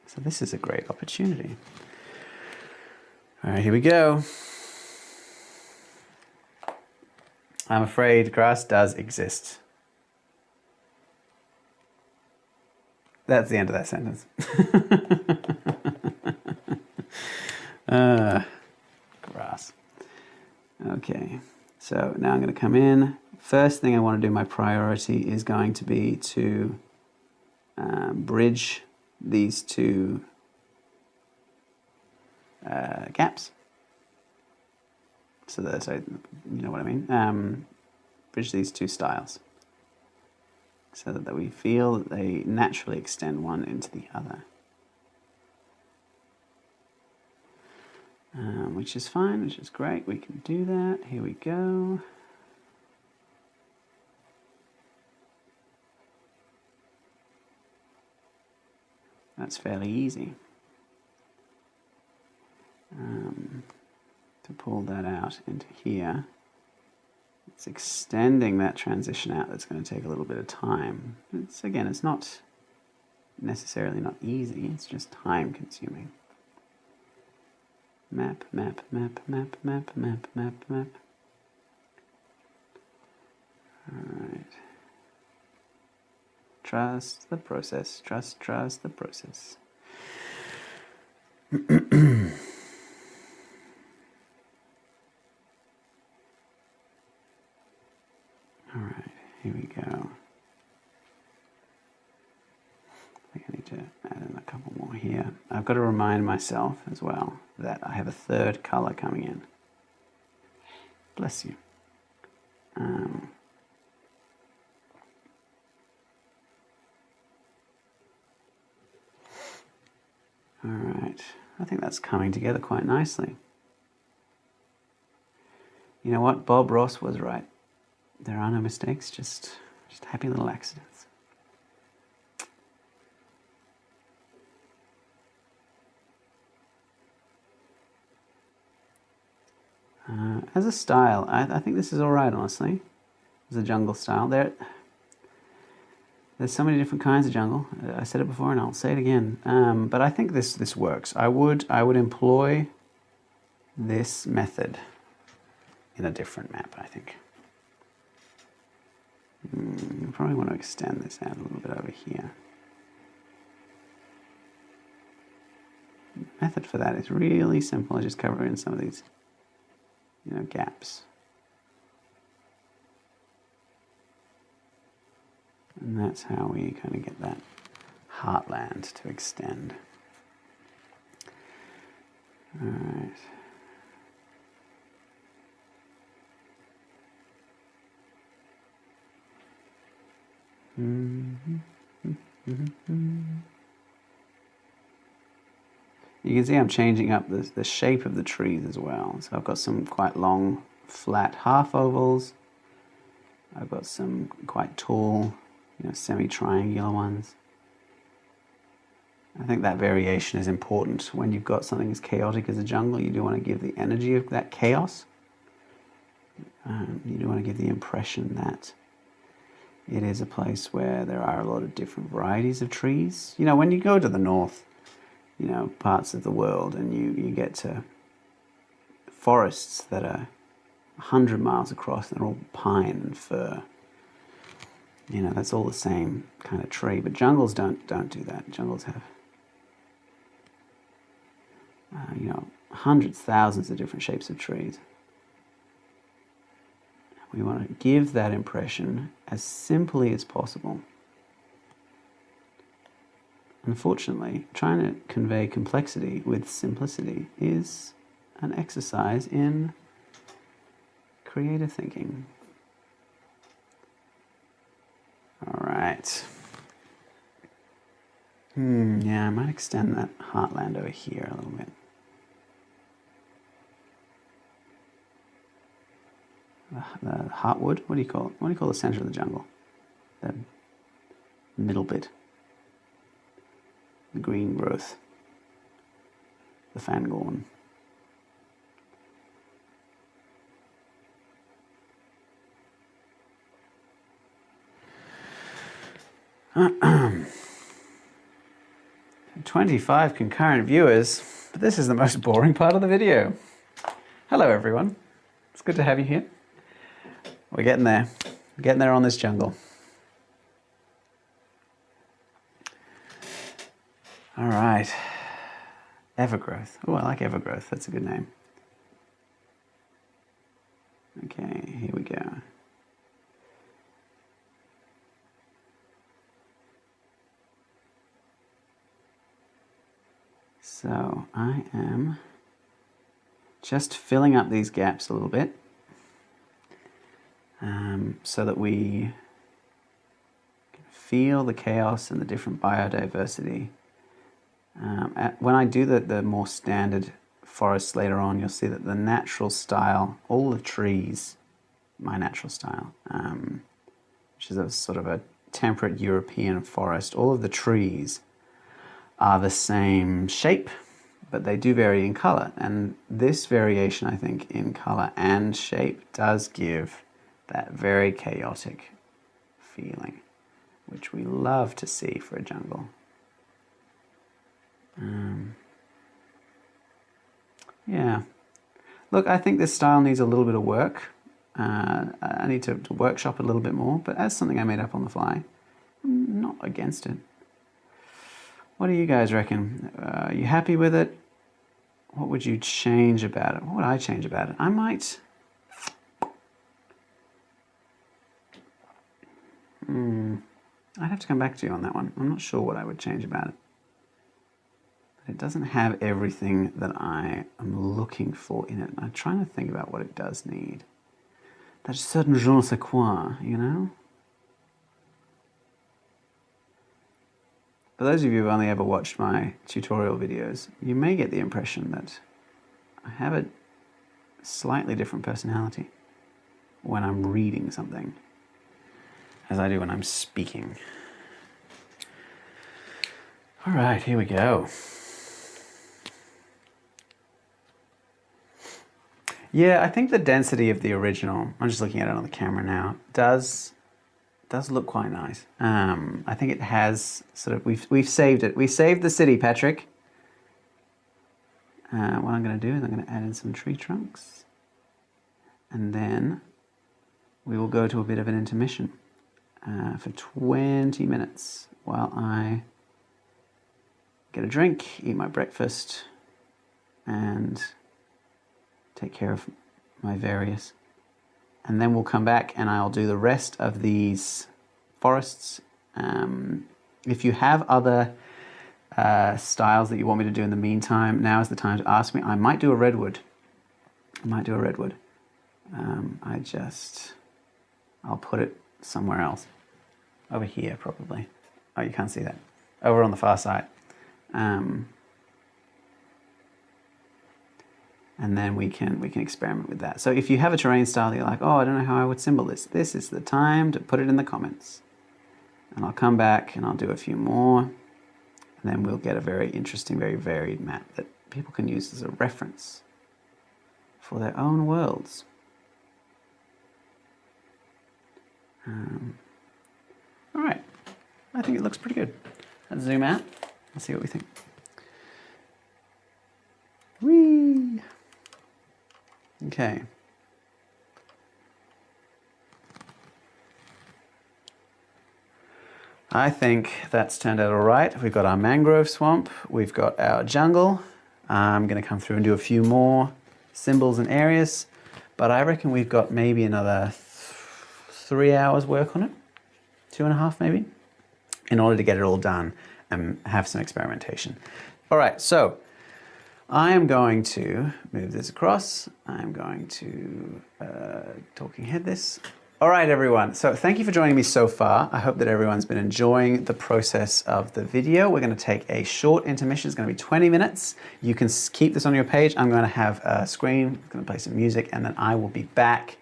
So this is a great opportunity. All right, here we go. I'm afraid grass does exist. That's the end of that sentence. Grass. Okay, so now I'm going to come in. First thing I want to do, my priority is going to be to bridge these two gaps. So you know what I mean? Bridge these two styles. so that we feel that they naturally extend one into the other. Which is fine, which is great. We can do that. Here we go. That's fairly easy. To pull that out into here, it's extending that transition out. That's going to take a little bit of time. Again, it's not necessarily not easy, it's just time consuming. Map, map, map, map, map, map, map, map. Alright. Trust the process, trust the process. Alright, here we go. I think I need to add in a couple more here. I've got to remind myself as well that I have a third color coming in. Bless you. Alright, I think that's coming together quite nicely. You know what? Bob Ross was right. There are no mistakes, just happy little accidents. As a style, I think this is all right, honestly. As a jungle style, there's so many different kinds of jungle. I said it before, and I'll say it again. But I think this works. I would employ this method in a different map, I think. You probably want to extend this out a little bit over here. The method for that is really simple. I just cover in some of these, gaps. And that's how we kind of get that heartland to extend. All right. You can see I'm changing up the shape of the trees as well. So I've got some quite long, flat half ovals. I've got some quite tall, semi-triangular ones. I think that variation is important. When you've got something as chaotic as a jungle, you do want to give the energy of that chaos. You do want to give the impression that it is a place where there are a lot of different varieties of trees. When you go to the north, parts of the world, and you get to forests that are 100 miles across, and they're all pine and fir. That's all the same kind of tree. But jungles don't do that. Jungles have, hundreds, thousands of different shapes of trees. We want to give that impression as simply as possible. Unfortunately, trying to convey complexity with simplicity is an exercise in creative thinking. All right. Yeah, I might extend that heartland over here a little bit. The heartwood, what do you call it? What do you call the center of the jungle? The middle bit. The green growth. The fangorn. Uh-uh. 25 concurrent viewers, but this is the most boring part of the video. Hello everyone, it's good to have you here. We're getting there. We're getting there on this jungle. All right. Evergrowth. Oh, I like Evergrowth. That's a good name. Okay, here we go. So I am just filling up these gaps a little bit. So that we can feel the chaos and the different biodiversity. When I do the more standard forests later on, you'll see that the natural style, all the trees, my natural style, which is a sort of a temperate European forest, all of the trees are the same shape, but they do vary in color. And this variation, I think, in color and shape does give that very chaotic feeling, which we love to see for a jungle. Yeah. Look, I think this style needs a little bit of work. I need to workshop it a little bit more, but as something I made up on the fly, I'm not against it. What do you guys reckon? Are you happy with it? What would you change about it? What would I change about it? I might... I'd have to come back to you on that one. I'm not sure what I would change about it. But it doesn't have everything that I am looking for in it. I'm trying to think about what it does need. That certain je ne sais quoi, you know? For those of you who've only ever watched my tutorial videos, you may get the impression that I have a slightly different personality when I'm reading something as I do when I'm speaking. All right, here we go. Yeah, I think the density of the original, I'm just looking at it on the camera now, does look quite nice. I think it has sort of, we've saved it. We saved the city, Patrick. What I'm going to do is I'm going to add in some tree trunks. And then we will go to a bit of an intermission for 20 minutes while I get a drink, eat my breakfast, and take care of my various. And then we'll come back and I'll do the rest of these forests. If you have other styles that you want me to do in the meantime, now is the time to ask me. I might do a redwood. I'll put it somewhere else. Over here, probably. Oh, you can't see that. Over on the far side. And then we can experiment with that. So if you have a terrain style that you're like, oh, I don't know how I would symbol this, this is the time to put it in the comments. And I'll come back and I'll do a few more. And then we'll get a very interesting, very varied map that people can use as a reference for their own worlds. All right, I think it looks pretty good. Let's zoom out and see what we think. Whee! Okay. I think that's turned out all right. We've got our mangrove swamp, we've got our jungle. I'm going to come through and do a few more symbols and areas, but I reckon we've got maybe another 3 hours work on it, 2.5 maybe, in order to get it all done and have some experimentation. All right, so I am going to move this across. I'm going to talking head this. All right, everyone. So thank you for joining me so far. I hope that everyone's been enjoying the process of the video. We're going to take a short intermission. It's going to be 20 minutes. You can keep this on your page. I'm going to have a screen. I'm going to play some music, and then I will be back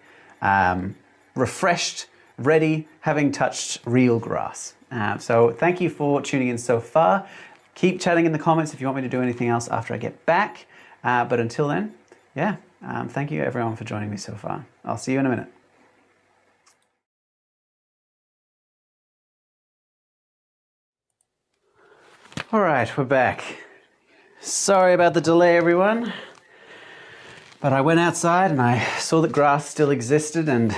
refreshed, ready, having touched real grass. So thank you for tuning in so far. Keep chatting in the comments if you want me to do anything else after I get back. But until then, yeah, thank you everyone for joining me so far. I'll see you in a minute. All right, we're back. Sorry about the delay, everyone. But I went outside and I saw that grass still existed, and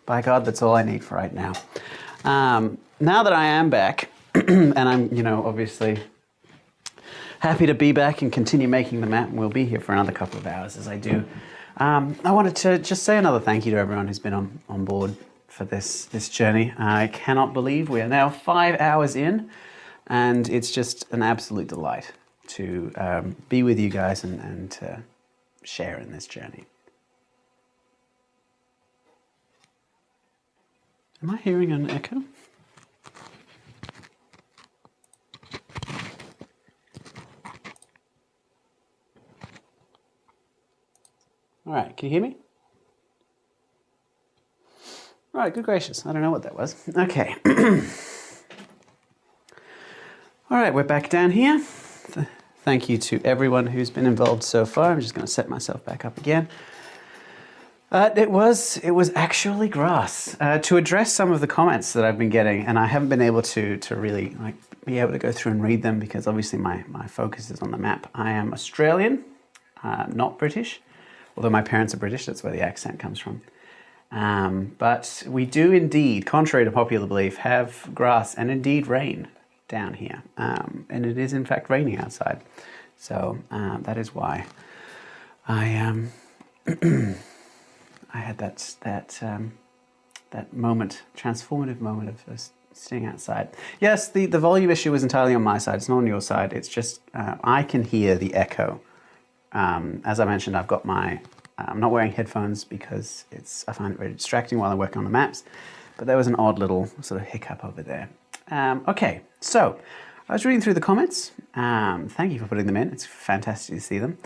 by God, that's all I need for right now. Now that I am back, and I'm, obviously happy to be back and continue making the map, and we'll be here for another couple of hours as I do. I wanted to just say another thank you to everyone who's been on board for this journey. I cannot believe we are now 5 hours in, and it's just an absolute delight to be with you guys and to share in this journey. Am I hearing an echo? Can you hear me? All right, good gracious. I don't know what that was. Okay. All right, we're back down here. Thank you to everyone who's been involved so far. I'm just going to set myself back up again. It was actually grass. To address some of the comments that I've been getting, and I haven't been able to really be able to go through and read them because obviously my focus is on the map. I am Australian, not British, although my parents are British. That's where the accent comes from. But we do indeed, contrary to popular belief, have grass and indeed rain down here. And it is in fact raining outside. So that is why I I had that moment, transformative moment of staying outside. Yes, the volume issue was entirely on my side. It's not on your side. It's just I can hear the echo. As I mentioned, I've got I'm not wearing headphones because I find it very distracting while I'm working on the maps. But there was an odd little sort of hiccup over there. Okay, so I was reading through the comments. Thank you for putting them in. It's fantastic to see them.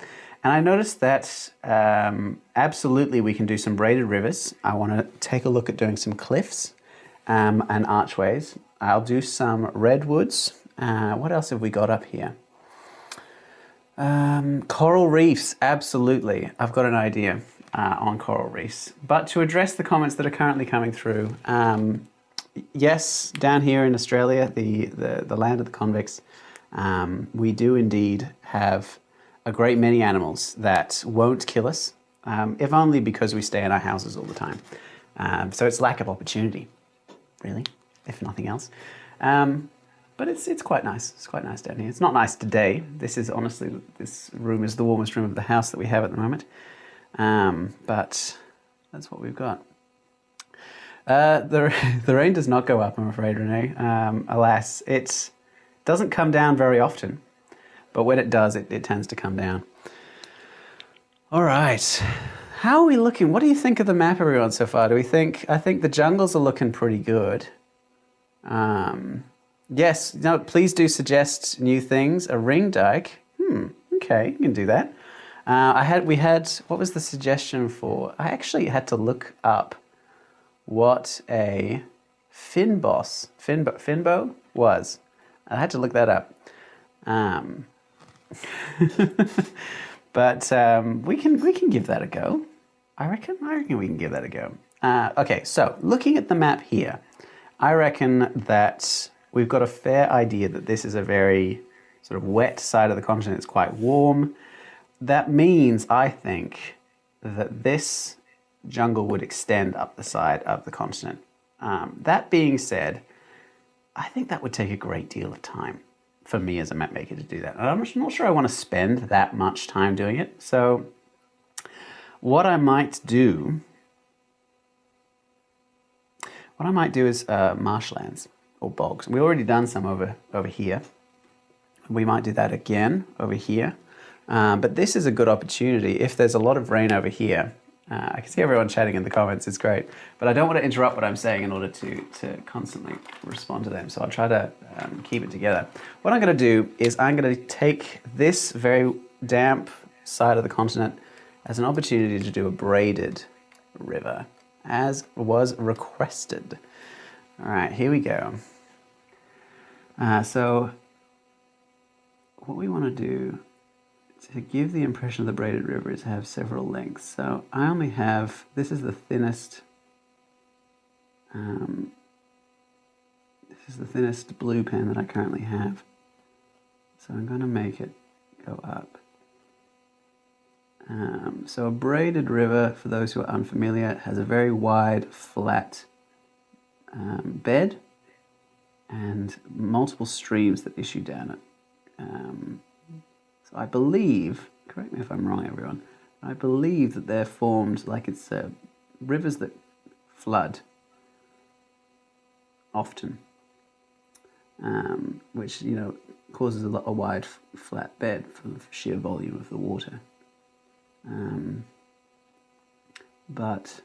And I noticed that absolutely we can do some braided rivers. I want to take a look at doing some cliffs and archways. I'll do some redwoods. What else have we got up here? Coral reefs, absolutely. I've got an idea on coral reefs. But to address the comments that are currently coming through, yes, down here in Australia, the land of the convicts, we do indeed have a great many animals that won't kill us, if only because we stay in our houses all the time. So it's lack of opportunity, really, if nothing else. But it's quite nice. It's quite nice down here. It's not nice today. This room is the warmest room of the house that we have at the moment. But that's what we've got. The rain does not go up, I'm afraid, Renee. Alas, it doesn't come down very often. But when it does, it tends to come down. All right. How are we looking? What do you think of the map, everyone, so far? I think the jungles are looking pretty good. Yes, no, please do suggest new things. A ring dike. Okay, you can do that. What was the suggestion for? I actually had to look up what a finbow was. I had to look that up. But we can give that a go. I reckon we can give that a go. Okay, so looking at the map here, I reckon that we've got a fair idea that this is a very sort of wet side of the continent. It's quite warm. That means, I think, that this jungle would extend up the side of the continent. That being said, I think that would take a great deal of time for me as a map maker to do that. And I'm not sure I want to spend that much time doing it. So what I might do is marshlands or bogs. We've already done some over here. We might do that again over here. But this is a good opportunity. If there's a lot of rain over here, I can see everyone chatting in the comments, it's great. But I don't want to interrupt what I'm saying in order to constantly respond to them. So I'll try to keep it together. What I'm going to do is I'm going to take this very damp side of the continent as an opportunity to do a braided river, as was requested. All right, here we go. So what we want to do to give the impression of the braided river is have several lengths. So I only have, this is the thinnest, blue pen that I currently have. So I'm going to make it go up. So a braided river, for those who are unfamiliar, has a very wide, flat bed and multiple streams that issue down it. So I believe, correct me if I'm wrong, everyone, I believe that they're formed like it's rivers that flood often, which, you know, causes a wide, flat bed for the sheer volume of the water. But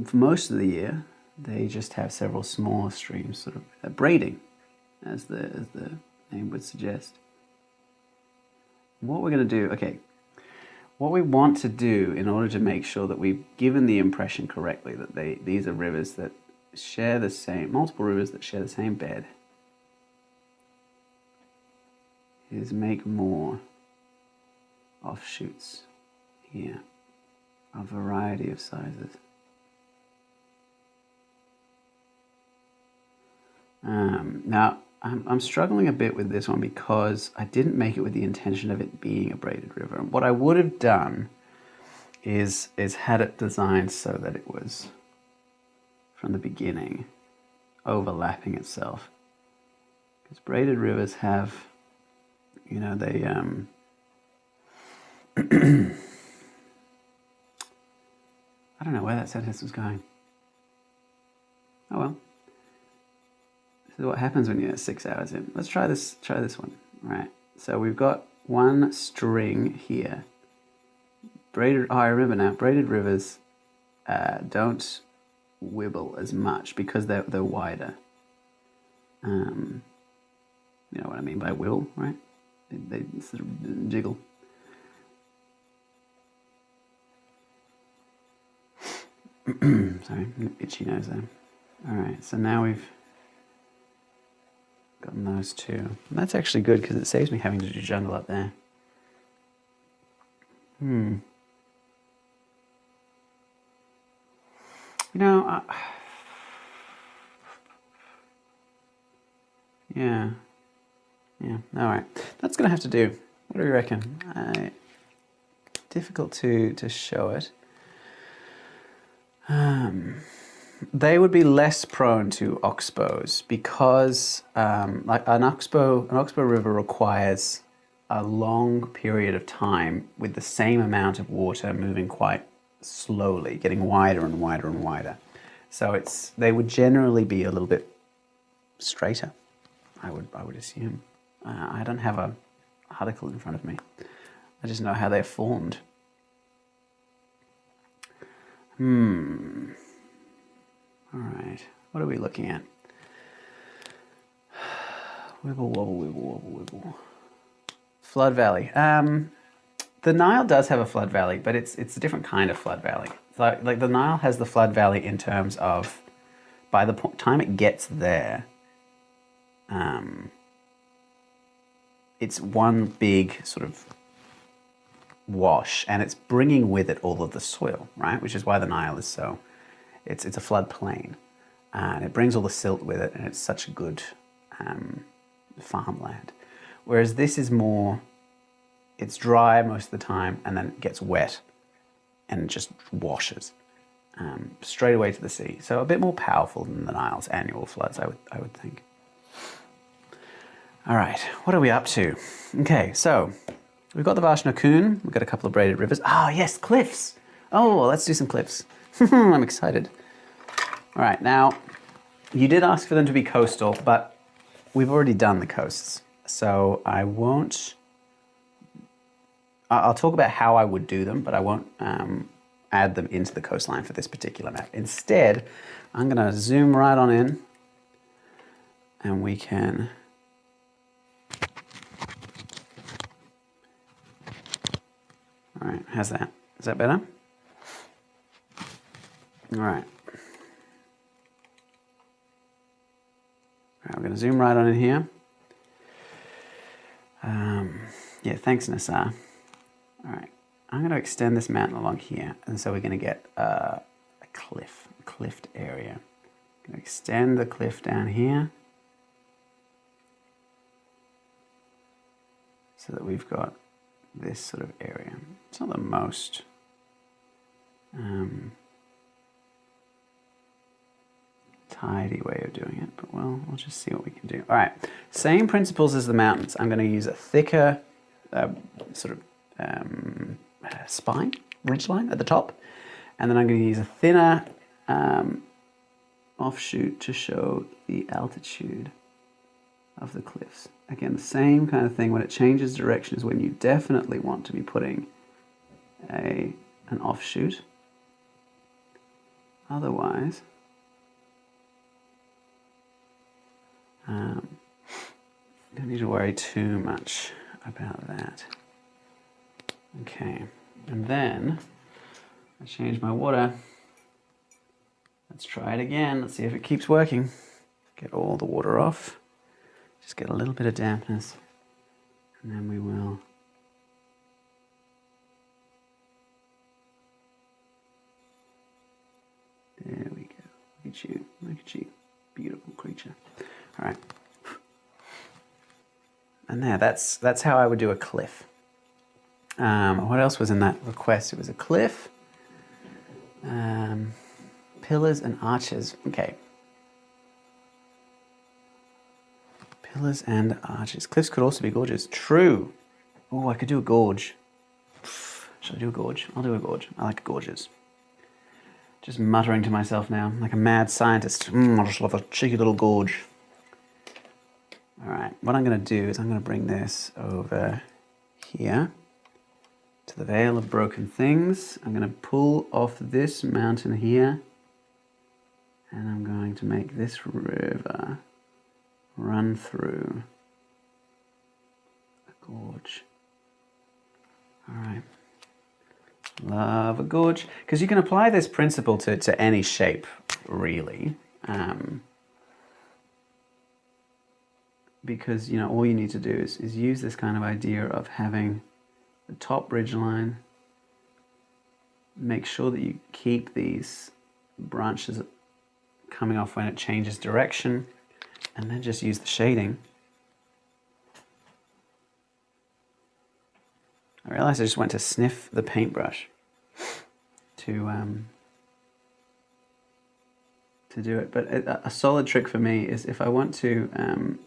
for most of the year, they just have several smaller streams, sort of braiding, as the name would suggest. What we're going to do, okay, what we want to do in order to make sure that we've given the impression correctly that these are rivers that share the same, multiple rivers that share the same bed, is make more offshoots here, a variety of sizes. Now, I'm struggling a bit with this one because I didn't make it with the intention of it being a braided river. And what I would have done is had it designed so that it was, from the beginning, overlapping itself. Because braided rivers have, you know, they, I don't know where that sentence was going. Oh well. This is what happens when you're 6 hours in. Let's try this one. All right. So we've got one string here. Braided, oh, I remember now. Braided rivers don't wibble as much because they're wider. You know what I mean by wibble, right? They sort of jiggle. Sorry, itchy nose there. All right, so now we've gotten those two. And that's actually good because it saves me having to do jungle up there. You know, yeah, all right. That's going to have to do. What do you reckon? Difficult to show it. They would be less prone to oxbows because like an oxbow river requires a long period of time with the same amount of water moving quite slowly, getting wider and wider and wider. So they would generally be a little bit straighter, I would assume. I don't have an article in front of me. I just know how they're formed. All right, what are we looking at? Wibble, wobble, wibble, wobble, wibble. Flood valley. The Nile does have a flood valley, but it's a different kind of flood valley. So, like the Nile has the flood valley in terms of, by the time it gets there, it's one big sort of wash, and it's bringing with it all of the soil, right? Which is why the Nile is so, it's a flood plain, and it brings all the silt with it, and it's such a good farmland. Whereas this is more, it's dry most of the time, and then it gets wet, and just washes straight away to the sea. So a bit more powerful than the Nile's annual floods, I would think. All right, what are we up to? Okay, so we've got the Vashnakun, we've got a couple of braided rivers. Ah, yes, cliffs. Oh, let's do some cliffs. I'm excited. All right, now, you did ask for them to be coastal, but we've already done the coasts. So I won't, I'll talk about how I would do them, but I won't add them into the coastline for this particular map. Instead, I'm gonna zoom right on in, and we can, all right, how's that? Is that better? All right. All right, we're going to zoom right on in here. Yeah, thanks, Nassar. All right, I'm going to extend this mountain along here, and so we're going to get a cliffed area. I'm going to extend the cliff down here so that we've got this sort of area. It's not the most tidy way of doing it, but well, we'll just see what we can do. All right, same principles as the mountains. I'm going to use a thicker sort of spine, ridgeline at the top, and then I'm going to use a thinner offshoot to show the altitude of the cliffs. Again, the same kind of thing. When it changes direction is when you definitely want to be putting an offshoot. Otherwise, don't need to worry too much about that. Okay, And then I change my water. Let's try it again. Let's see if it keeps working. Get all the water off. Just get a little bit of dampness. And then we will there we go. Look at you. Look at you. Beautiful creature. All right. And there, that's how I would do a cliff. What else was in that request? It was a cliff, pillars and arches. Okay. Pillars and arches. Cliffs could also be gorges. True. Oh, I could do a gorge. Should I do a gorge? I'll do a gorge. I like gorges. Just muttering to myself now, like a mad scientist. I just love a cheeky little gorge. All right, what I'm going to do is I'm going to bring this over here to the Vale of Broken Things. I'm going to pull off this mountain here, and I'm going to make this river run through a gorge. All right. Love a gorge. Because you can apply this principle to any shape, really. Because, you know, all you need to do is use this kind of idea of having the top ridge line. Make sure that you keep these branches coming off when it changes direction. And then just use the shading. I realized I just went to sniff the paintbrush to do it. But a solid trick for me is if I want to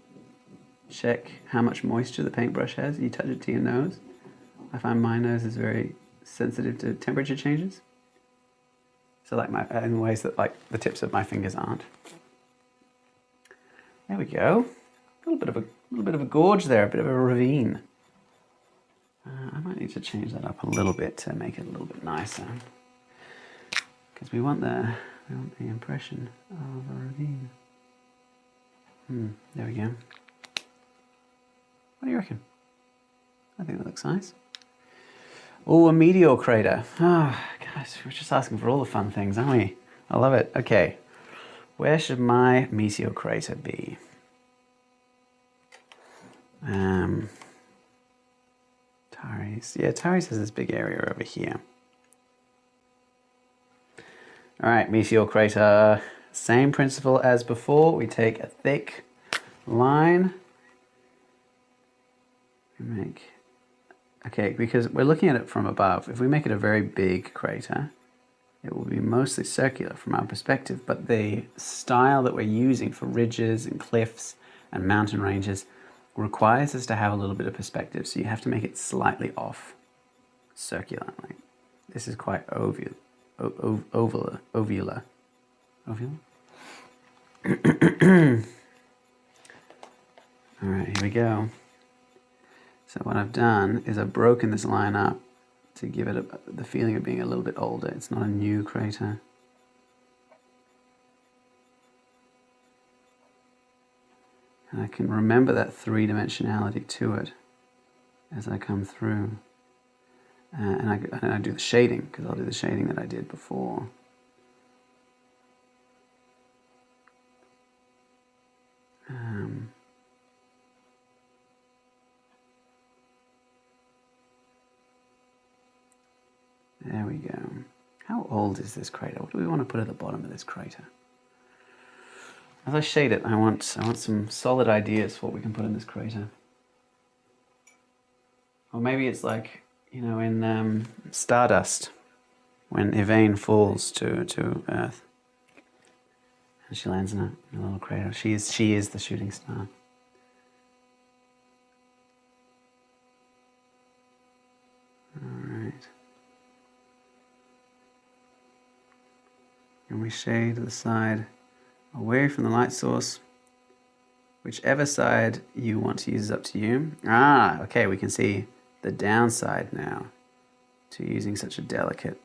check how much moisture the paintbrush has, you touch it to your nose. I find my nose is very sensitive to temperature changes. So like in ways that like the tips of my fingers aren't. There we go. A little bit of a gorge there, a bit of a ravine. I might need to change that up a little bit to make it a little bit nicer, because we want the impression of a ravine. There we go. What do you reckon? I think that looks nice. Oh, a meteor crater. Oh, guys, we're just asking for all the fun things, aren't we? I love it. Okay, where should my meteor crater be? Taris. Yeah, Taris has this big area over here. All right, meteor crater. Same principle as before. We take a thick line. Okay, because we're looking at it from above. If we make it a very big crater, it will be mostly circular from our perspective, but the style that we're using for ridges and cliffs and mountain ranges requires us to have a little bit of perspective, so you have to make it slightly off, circular. Like this is quite ovular. Ovular. All right, here we go. So what I've done is I've broken this line up to give it the feeling of being a little bit older. It's not a new crater. And I can remember that three-dimensionality to it as I come through. And I do the shading, because I'll do the shading that I did before. There we go. How old is this crater? What do we want to put at the bottom of this crater? As I shade it, I want some solid ideas for what we can put in this crater. Or maybe it's like, you know, in Stardust, when Yvain falls to Earth, and she lands in a little crater. She is the shooting star. All right. And we shade the side away from the light source. Whichever side you want to use is up to you. Ah, okay, we can see the downside now to using such a delicate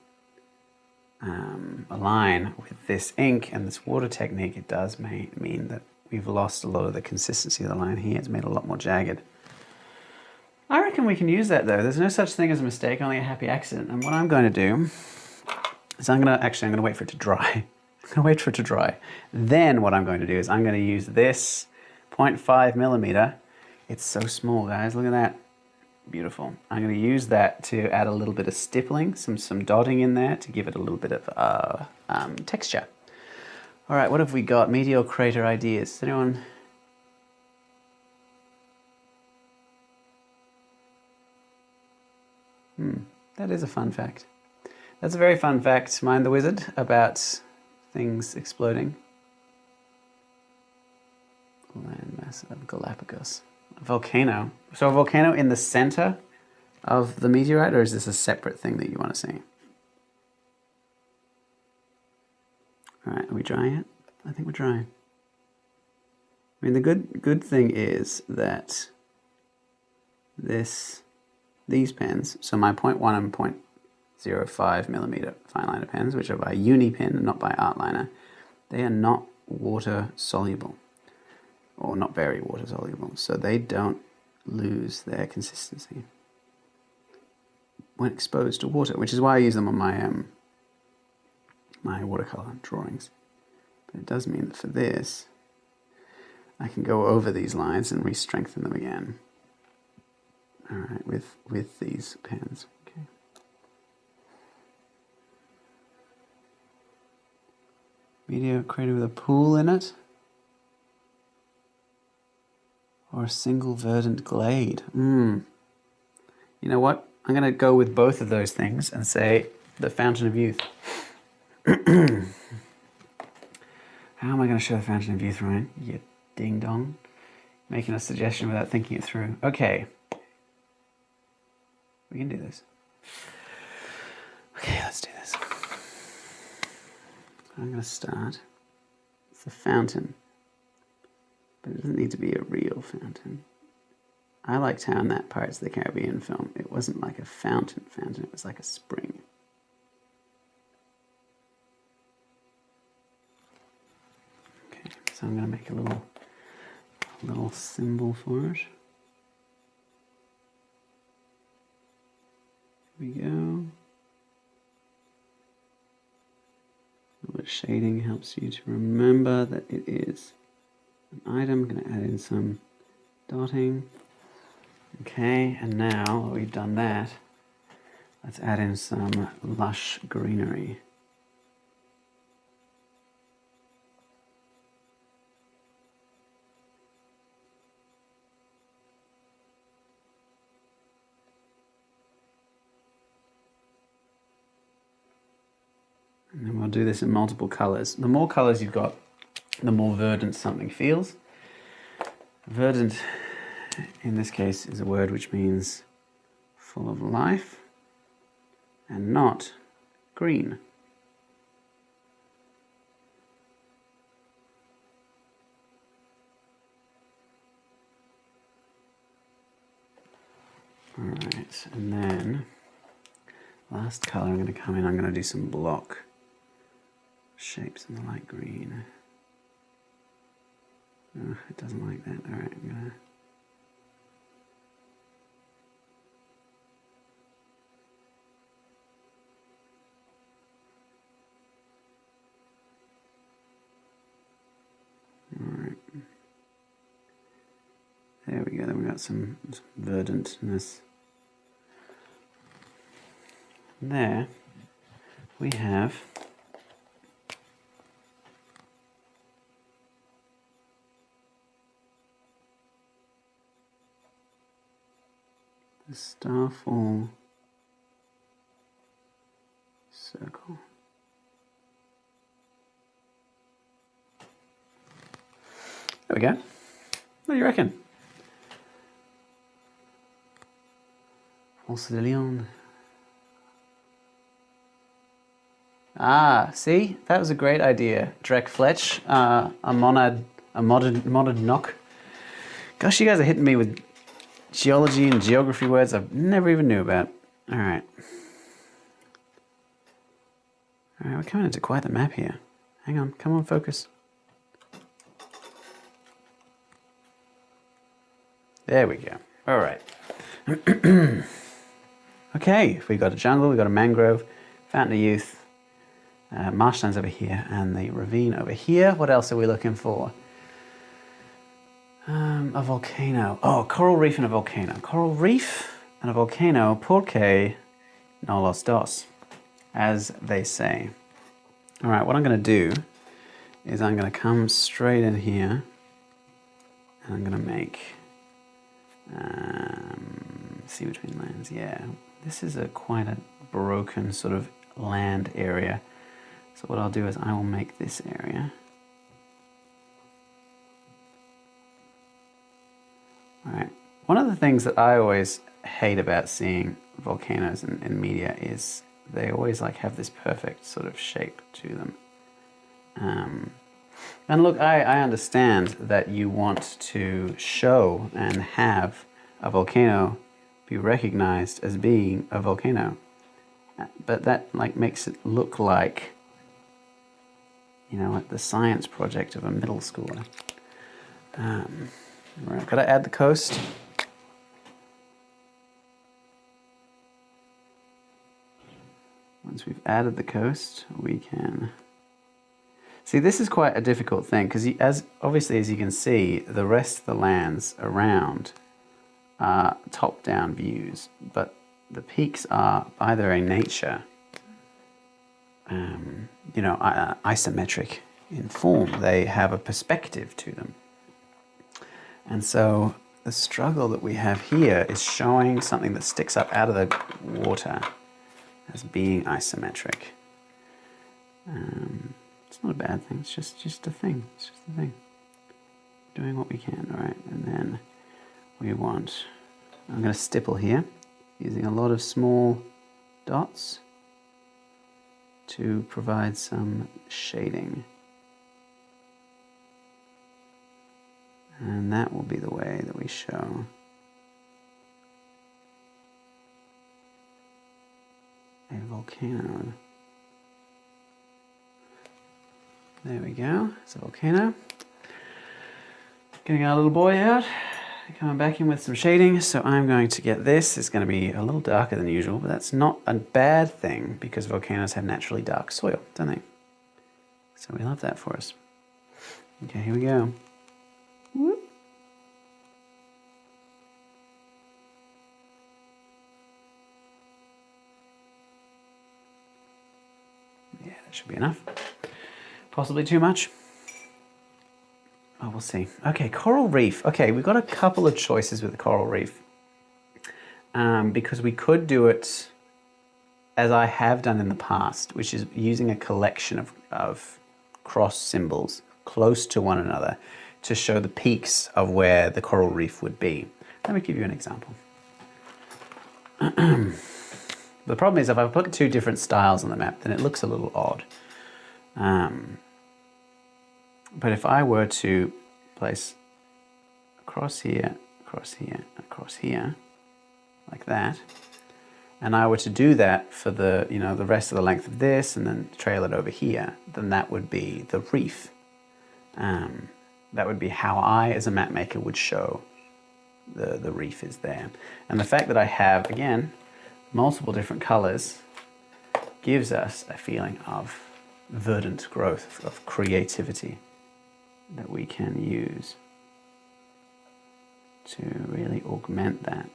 a line with this ink and this water technique. It does mean that we've lost a lot of the consistency of the line here. It's made it a lot more jagged. I reckon we can use that though. There's no such thing as a mistake, only a happy accident. And what I'm going to do is I'm going to wait for it to dry. I'm going to wait for it to dry. Then what I'm going to do is I'm going to use this 0.5 millimeter. It's so small, guys. Look at that. Beautiful. I'm going to use that to add a little bit of stippling, some dotting in there to give it a little bit of texture. All right, what have we got? Meteor crater ideas. Does anyone? That is a fun fact. That's a very fun fact, Mind the Wizard, about things exploding. Landmass of Galapagos. A volcano. So a volcano in the center of the meteorite, or is this a separate thing that you want to see? All right, are we dry yet? I think we're dry. I mean, the good thing is that these pens, so my 0.1 and 0.05 millimeter fine liner pens, which are by Unipin and not by Artliner, they are not water soluble, or not very water soluble, so they don't lose their consistency when exposed to water, which is why I use them on my my watercolor drawings. But it does mean that for this, I can go over these lines and re-strengthen them again. All right, with these pens. Okay. Meteor crater with a pool in it, or a single verdant glade. You know what? I'm going to go with both of those things and say the Fountain of Youth. How am I going to show the Fountain of Youth, Ryan? You ding dong. Making a suggestion without thinking it through. Okay. We can do this. Okay, let's do this. I'm going to start. It's a fountain. But it doesn't need to be a real fountain. I liked how in that Pirates of the Caribbean film, it wasn't like a fountain, it was like a spring. Okay, so I'm going to make a little symbol for it. Here we go. A little bit of shading helps you to remember that it is an item. I'm going to add in some dotting. Okay, and now that we've done that, let's add in some lush greenery. And then we'll do this in multiple colors. The more colors you've got, the more verdant something feels. Verdant, in this case, is a word which means full of life and not green. All right, and then last color I'm going to come in, I'm going to do some block shapes in the light green. Oh, it doesn't like that. All right, I'm going to there we go, then we've got some verdantness. And there we have the Starfall circle. There we go. What do you reckon? Force de Lion. Ah, see? That was a great idea. Drek Fletch, a modern knock. Gosh, you guys are hitting me with geology and geography words I've never even knew about. All right. All right, we're coming into quite the map here. Hang on, come on, focus. There we go. All right. Okay, we've got a jungle, we've got a mangrove, fountain of youth, marshlands over here, and the ravine over here. What else are we looking for? A volcano. Oh, coral reef and a volcano. Coral reef and a volcano, porque no los dos, as they say. All right, what I'm going to do is I'm going to come straight in here, and I'm going to make sea between lands. Yeah, this is quite a broken sort of land area. So what I'll do is I will make this area. All right. One of the things that I always hate about seeing volcanoes in media is they always like have this perfect sort of shape to them. And look, I understand that you want to show and have a volcano be recognized as being a volcano, but that like makes it look like, you know, like the science project of a middle schooler. Right, could I add the coast? Once we've added the coast, we can see this is quite a difficult thing because obviously as you can see, the rest of the lands around are top-down views, but the peaks are by their own nature, you know, isometric in form. They have a perspective to them. And so the struggle that we have here is showing something that sticks up out of the water as being isometric. It's not a bad thing, it's just a thing. It's just a thing. Doing what we can, all right? And then we want, I'm going to stipple here using a lot of small dots to provide some shading. And that will be the way that we show a volcano. There we go, it's a volcano. Getting our little boy out, coming back in with some shading. So I'm going to get this. It's going to be a little darker than usual, but that's not a bad thing because volcanoes have naturally dark soil, don't they? So we love that for us. Okay, here we go. Whoop. Yeah, that should be enough. Possibly too much. Oh, we'll see. Okay, coral reef. Okay, we've got a couple of choices with the coral reef. Because we could do it as I have done in the past, which is using a collection of cross symbols close to one another to show the peaks of where the coral reef would be. Let me give you an example. The problem is if I put two different styles on the map, then it looks a little odd. But if I were to place across here, across here, across here, like that, and I were to do that for the, you know, the rest of the length of this and then trail it over here, then that would be the reef. That would be how I, as a map maker, would show the reef is there. And the fact that I have, again, multiple different colors gives us a feeling of verdant growth, of creativity that we can use to really augment that.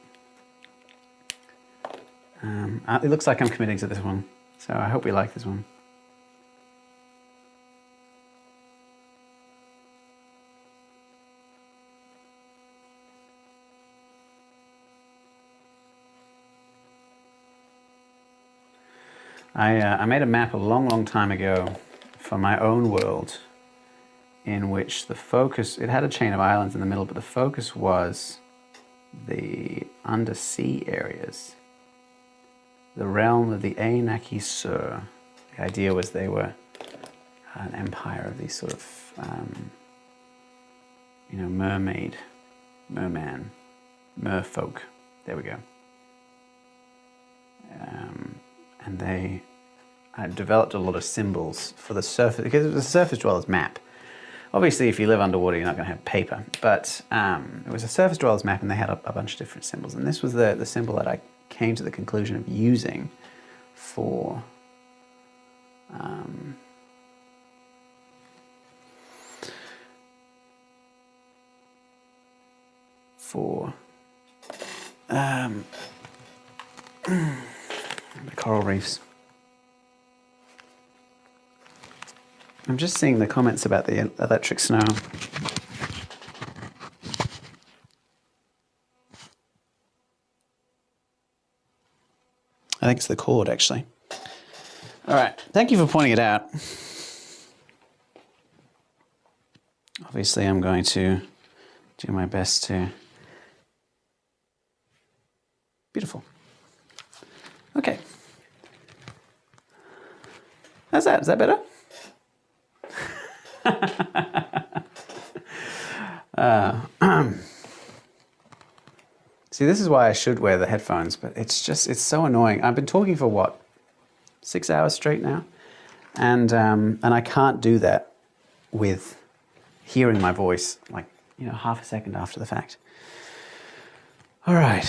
It looks like I'm committing to this one, so I hope we like this one. I made a map a long time ago for my own world in which the focus, it had a chain of islands in the middle, but the focus was the undersea areas. The realm of the Aenaki Sur. The idea was they were an empire of these sort of, you know, merman, merfolk. There we go. And they developed a lot of symbols for the surface, because it was a surface dwellers map. Obviously, if you live underwater, you're not going to have paper, but it was a surface dwellers map, and they had a bunch of different symbols, and this was the symbol that I came to the conclusion of using for the coral reefs. I'm just seeing the comments about the electric snow. I think it's the cord, actually. All right, thank you for pointing it out. Obviously, I'm going to do my best to... Beautiful. Okay. How's that? Is that better? See, this is why I should wear the headphones, but it's so annoying. I've been talking for what, 6 hours straight now, and I can't do that with hearing my voice like, you know, half a second after the fact. All right.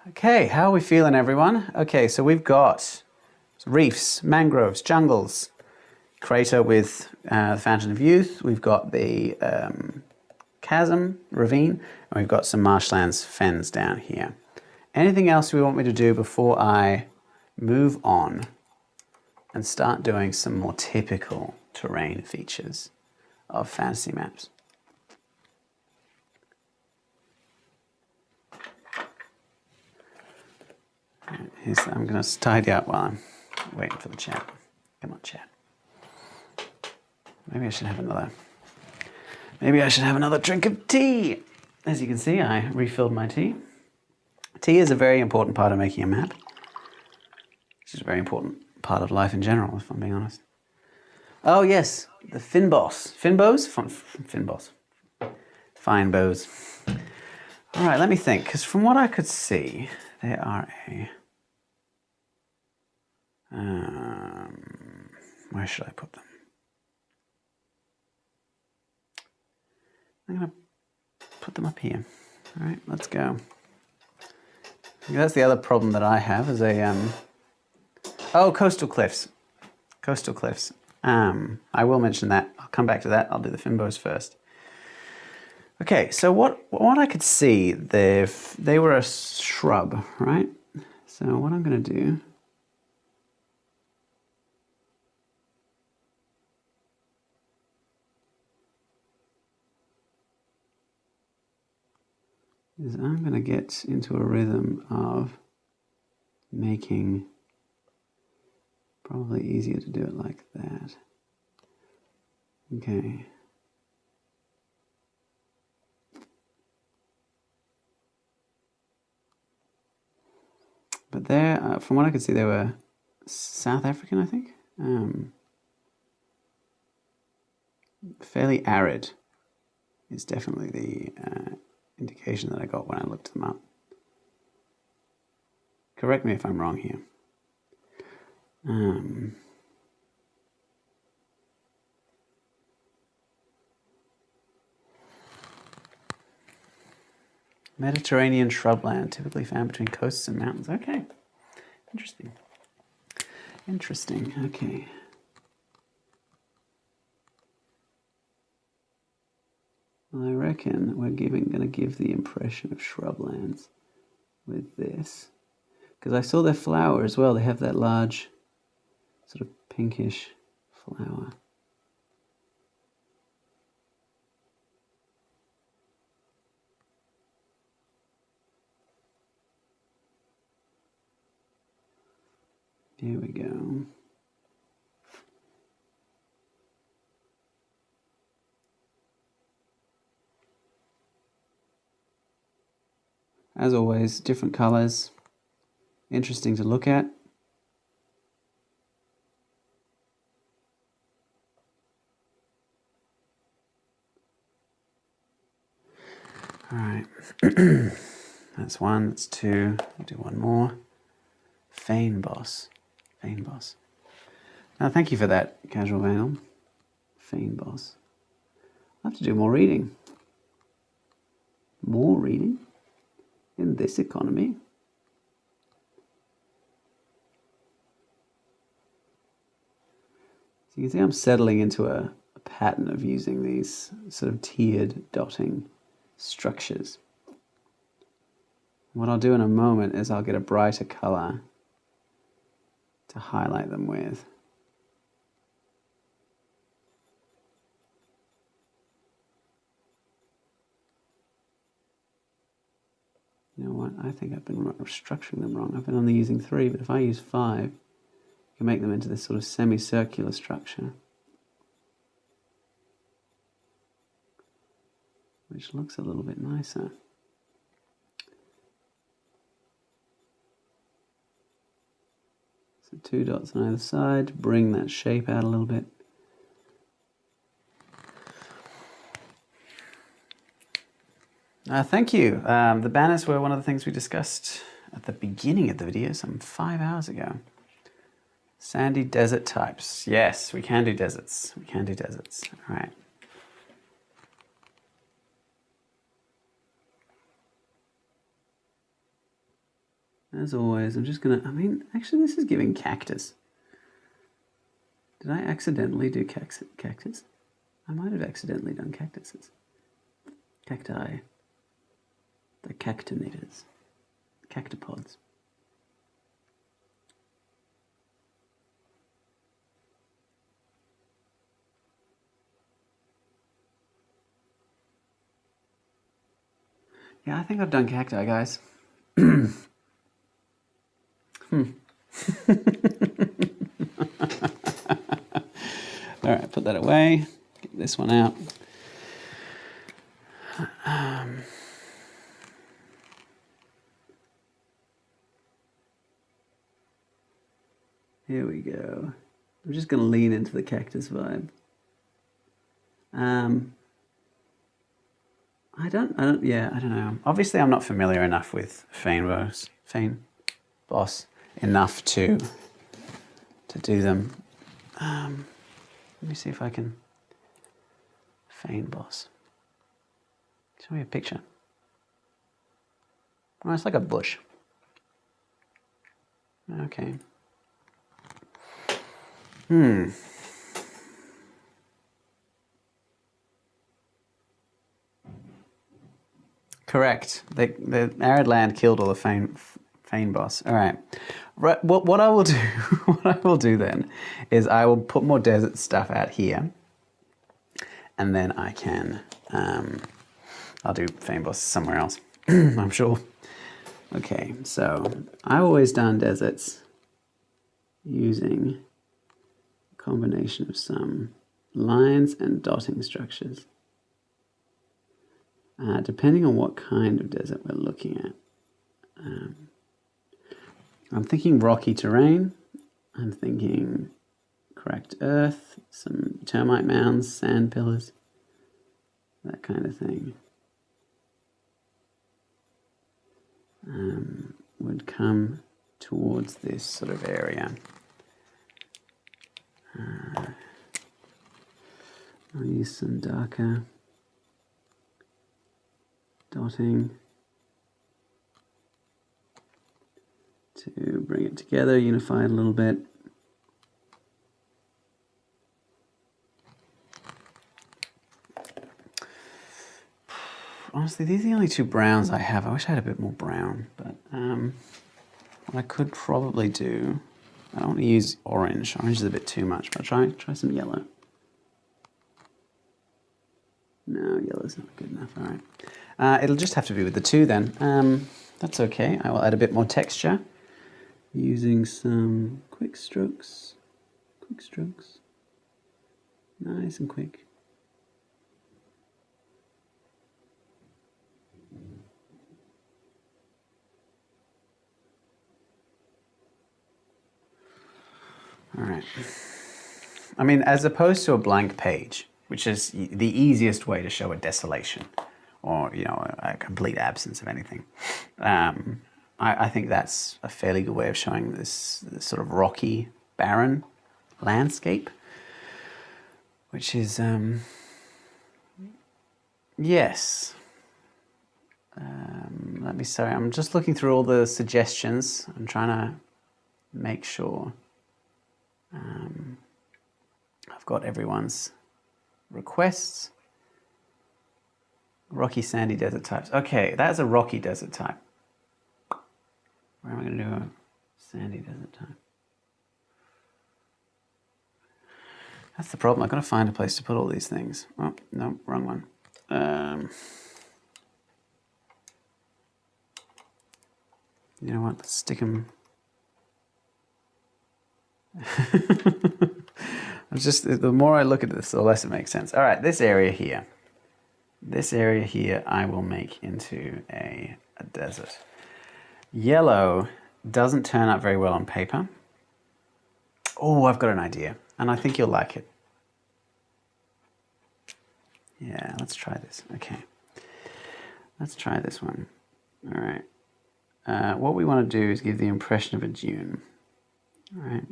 Okay, how are we feeling, everyone? Okay, so we've got reefs, mangroves, jungles, crater with the Fountain of Youth. We've got the chasm, ravine, and we've got some marshlands, fens down here. Anything else you want me to do before I move on and start doing some more typical terrain features of fantasy maps? I'm going to tidy up while I'm waiting for the chat. Come on, chat. Maybe I should have another drink of tea. As you can see, I refilled my tea. Tea is a very important part of making a map. It's just a very important part of life in general, if I'm being honest. Oh yes, the Finbows. Finbows? Finbows. Fine bows. All right, let me think, because from what I could see, there are a... where should I put them? I'm going to put them up here. All right, let's go. That's the other problem that I have is a... Oh, coastal cliffs. Coastal cliffs. I will mention that. I'll come back to that. I'll do the Finbows first. Okay, so what I could see, they were a shrub, right? So what I'm going to do... is I'm going to get into a rhythm of making... Probably easier to do it like that. Okay. But there, from what I could see, they were South African, I think. Fairly arid is definitely the indication that I got when I looked them up. Correct me if I'm wrong here. Mediterranean shrubland, typically found between coasts and mountains. Okay, interesting. Interesting, okay. Well, I reckon we're going to give the impression of shrublands with this. Because I saw their flower as well. They have that large sort of pinkish flower. Here we go. As always, different colors. Interesting to look at. All right. That's one, that's two. I'll do one more. Fane boss. Now, thank you for that, Casual Vandal. Feinboss. I have to do more reading. More reading in this economy. So you can see I'm settling into a pattern of using these sort of tiered dotting structures. What I'll do in a moment is I'll get a brighter color to highlight them with. You know what? I think I've been structuring them wrong. I've been only using 3, but if I use 5, you can make them into this sort of semicircular structure, which looks a little bit nicer. So 2 dots on either side to bring that shape out a little bit. Thank you. The banners were one of the things we discussed at the beginning of the video, some 5 hours ago. Sandy desert types. Yes, we can do deserts. We can do deserts. All right. As always, I'm just gonna, actually this is giving cactus. Did I accidentally do cactus? I might have accidentally done cactuses. Cacti. The cactinators. Cactopods. Yeah, I think I've done cacti, guys. All right, put that away. Get this one out. Here we go. I'm just going to lean into the cactus vibe. I don't know. Obviously, I'm not familiar enough with Feinboss enough to do them. Let me see if I can Feinboss. Show me a picture. Oh, it's like a bush. Okay. Correct. The arid land killed all the Feinboss. All right. What I will do, what I will do then, is I will put more desert stuff out here, and then I can, I'll do Feinboss somewhere else. I'm sure. Okay. So I've always done deserts using a combination of some lines and dotting structures. Depending on what kind of desert we're looking at. I'm thinking rocky terrain. I'm thinking cracked earth, some termite mounds, sand pillars, that kind of thing. Would come towards this sort of area. I'll use some darker dotting to bring it together, unify it a little bit. Honestly, these are the only 2 browns I have. I wish I had a bit more brown, but what I could probably do, I don't want to use orange. Orange is a bit too much, but try some yellow. No, yellow's not good enough. All right. It'll just have to be with the 2 then. That's okay. I will add a bit more texture using some quick strokes. Quick strokes. Nice and quick. All right. I mean, as opposed to a blank page, which is the easiest way to show a desolation or, you know, a complete absence of anything. I think that's a fairly good way of showing this sort of rocky, barren landscape. which is, yes. Sorry, I'm just looking through all the suggestions. I'm trying to make sure I've got everyone's requests. Rocky sandy desert types. Okay, that's a rocky desert type. Where am I going to do a sandy desert type? That's the problem. I've got to find a place to put all these things. Oh, no, wrong one. You know what? Let's stick them. The more I look at this, the less it makes sense. All right, this area here. This area here I will make into a desert. Yellow doesn't turn up very well on paper. Oh, I've got an idea, and I think you'll like it. Yeah, let's try this. Okay, let's try this one. All right. What we want to do is give the impression of a dune. All right.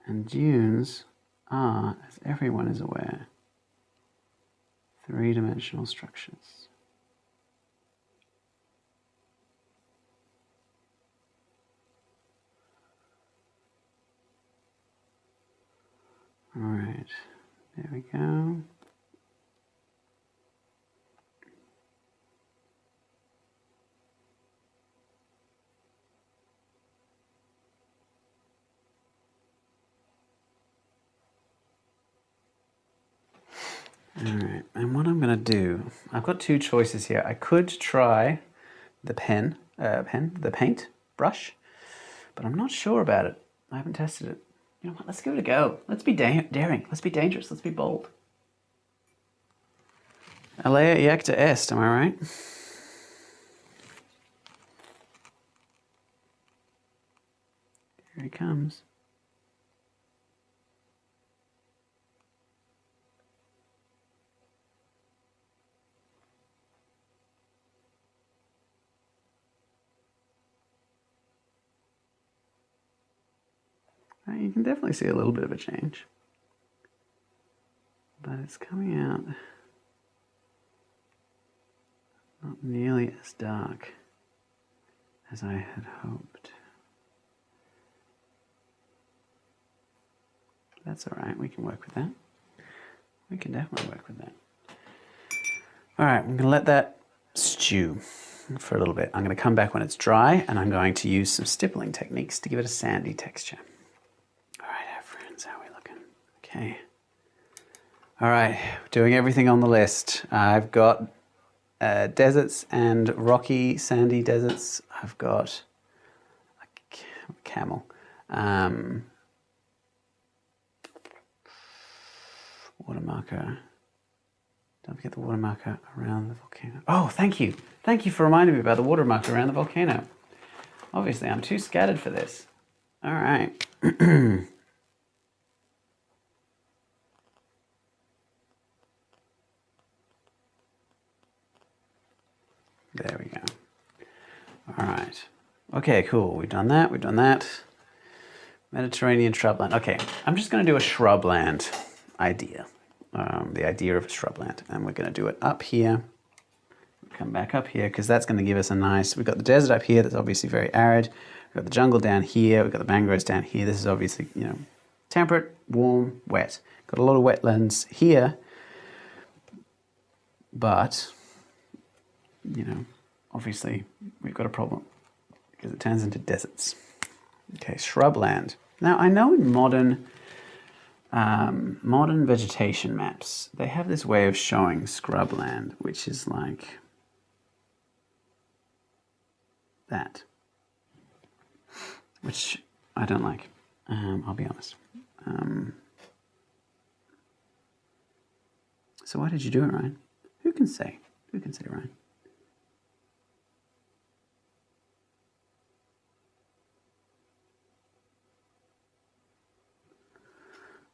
And dunes are, as everyone is aware, three-dimensional structures. All right, there we go. All right, and what I'm going to do, I've got two choices here. I could try the the paint brush, but I'm not sure about it. I haven't tested it. You know what, let's give it a go. Let's be daring. Let's be dangerous. Let's be bold. Alea iacta est, am I right? Here he comes. You can definitely see a little bit of a change, but it's coming out not nearly as dark as I had hoped. That's all right, we can work with that. We can definitely work with that. All right, I'm gonna let that stew for a little bit. I'm gonna come back when it's dry, and I'm going to use some stippling techniques to give it a sandy texture. How are we looking? Okay. All right, doing everything on the list. I've got deserts and rocky, sandy deserts. I've got a camel. Water marker. Don't forget the water marker around the volcano. Oh, thank you. Thank you for reminding me about the water marker around the volcano. Obviously, I'm too scattered for this. All right. There we go. All right. Okay, cool. We've done that. We've done that. Mediterranean shrubland. Okay, I'm just going to do a shrubland idea. The idea of a shrubland. And we're going to do it up here. Come back up here because that's going to give us a nice... We've got the desert up here that's obviously very arid. We've got the jungle down here. We've got the mangroves down here. This is obviously, you know, temperate, warm, wet. Got a lot of wetlands here. But... you know, obviously we've got a problem because it turns into deserts. Okay, shrubland. Now I know in modern vegetation maps, they have this way of showing scrubland, which is like that, which I don't like, I'll be honest. So why did you do it, Ryan? Who can say? Who can say, Ryan?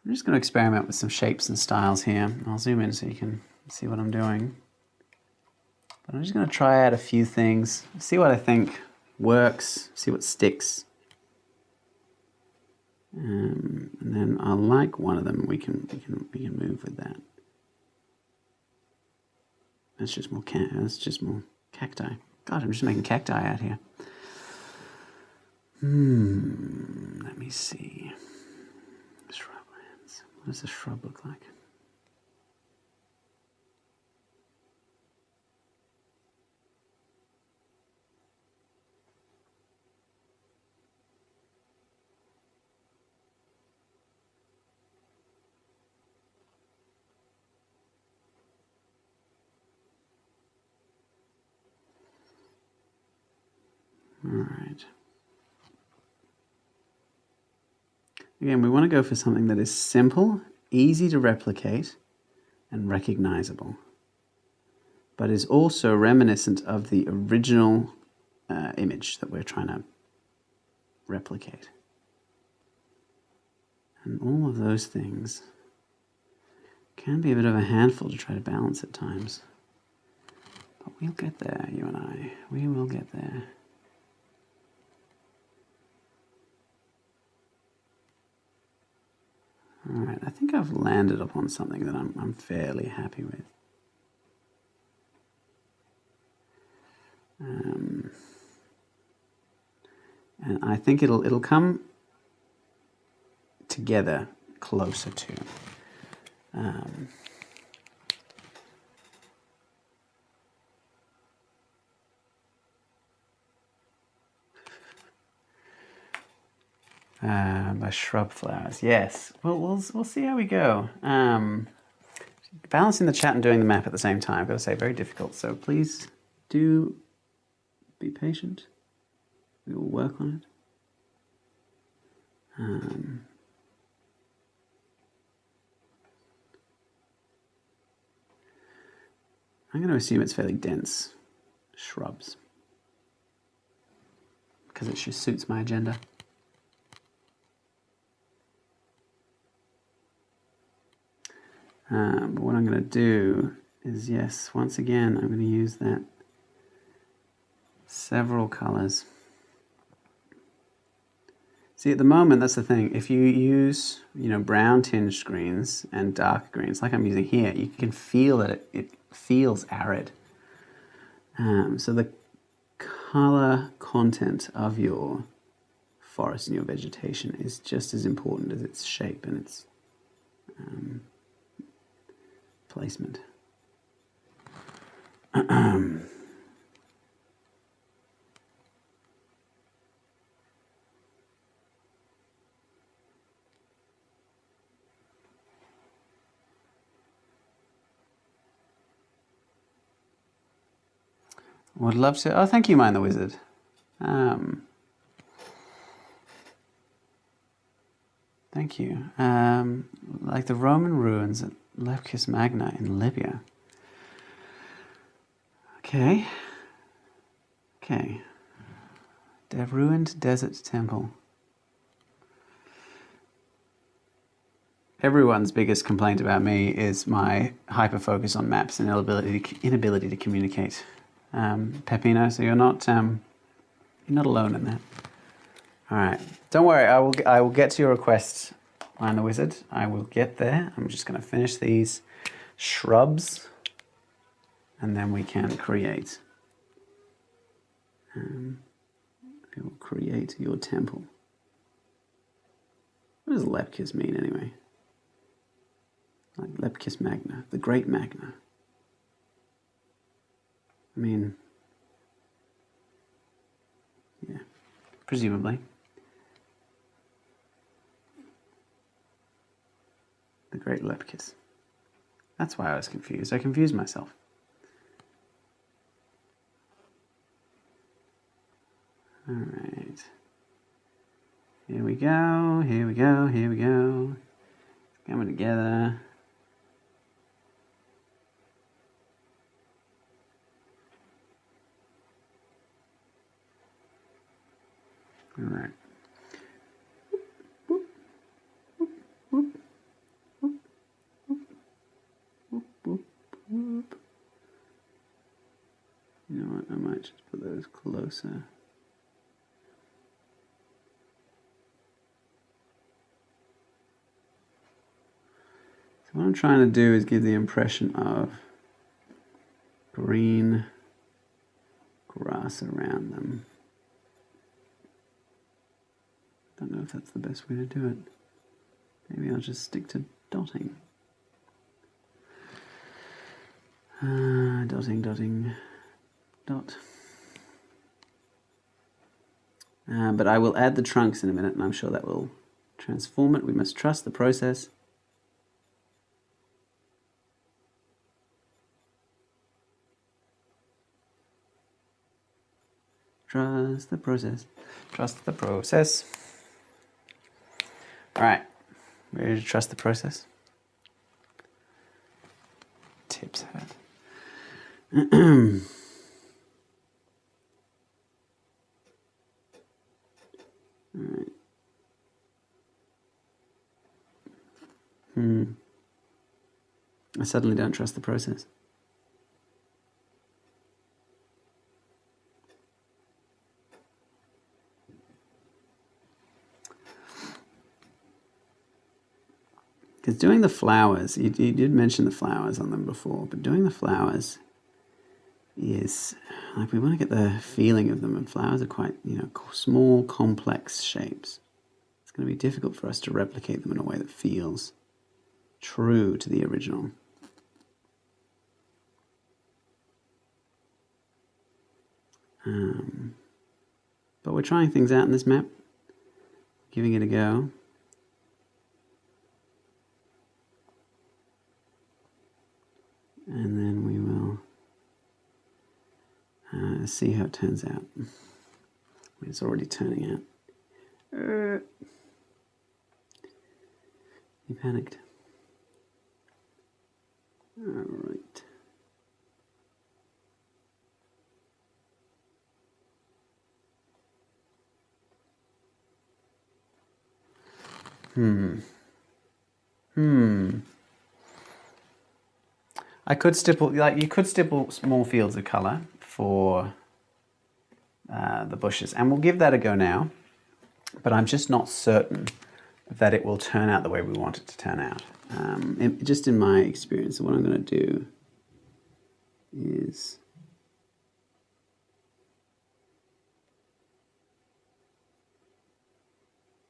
I'm just going to experiment with some shapes and styles here. I'll zoom in so you can see what I'm doing. But I'm just going to try out a few things, see what I think works, see what sticks. And then I like one of them. We can move with that. That's just more cacti. God, I'm just making cacti out here. Let me see. Shrublands. What does a shrub look like? All right. Again, we want to go for something that is simple, easy to replicate, and recognizable, but is also reminiscent of the original image that we're trying to replicate. And all of those things can be a bit of a handful to try to balance at times. But we'll get there, you and I. We will get there. All right, I think I've landed upon something that I'm fairly happy with. And I think it'll come together closer to. By shrub flowers, yes. Well, we'll see how we go. Balancing the chat and doing the map at the same time, I've got to say, very difficult. So please do be patient. We will work on it. I'm going to assume it's fairly dense shrubs because it just suits my agenda. But what I'm going to do is, yes, once again, I'm going to use that several colors. See, at the moment, that's the thing. If you use, brown tinged screens and dark greens, like I'm using here, you can feel that it feels arid. So the color content of your forest and your vegetation is just as important as its shape and its placement. Would love to. Oh, thank you, Mind the Wizard. Thank you. Like the Roman ruins at Leptis Magna in Libya. Okay. The ruined desert temple. Everyone's biggest complaint about me is my hyper focus on maps and inability to communicate. Pepino, so you're not alone in that. All right, don't worry. I will get to your request, Mind the Wizard. I will get there. I'm just going to finish these shrubs, and then we can create. We will create your temple. What does Leptis mean anyway? Like Leptis Magna, the Great Magna. I mean, yeah, presumably. The Great Leptis. That's why I was confused. I confused myself. All right. Here we go. Coming together. All right. You know what? I might just put those closer. what I'm trying to do is give the impression of green grass around them. Don't know if that's the best way to do it. Maybe I'll just stick to dotting. Dotting, dot. But I will add the trunks in a minute, and I'm sure that will transform it. We must trust the process. Trust the process. Trust the process. All right, ready to trust the process? Tips hat. All right. I suddenly don't trust the process. Because doing the flowers, you did mention the flowers on them before, but doing the flowers is, like, we want to get the feeling of them, and flowers are quite, small, complex shapes. It's going to be difficult for us to replicate them in a way that feels true to the original. But we're trying things out in this map, giving it a go. And then we will see how it turns out. It's already turning out. You panicked. All right. I could stipple, you could stipple small fields of color for the bushes, and we'll give that a go now, but I'm just not certain that it will turn out the way we want it to turn out. Just in my experience, what I'm going to do is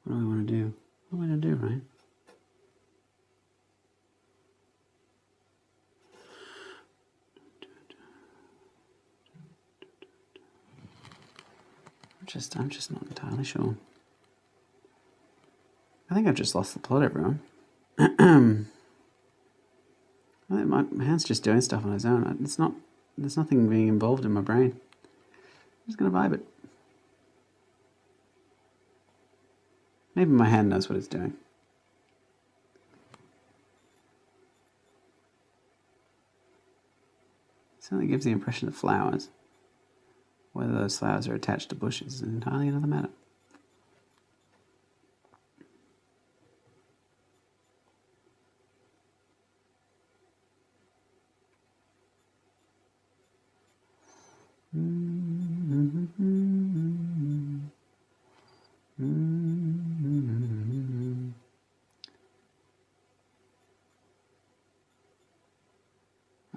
what do I want to do? What am I going to do, right? I'm just not entirely sure. I think I've just lost the plot, everyone. I think my hand's just doing stuff on its own. There's nothing being involved in my brain. I'm just going to vibe it. Maybe my hand knows what it's doing. It certainly gives the impression of flowers. Whether those flowers are attached to bushes is entirely another matter.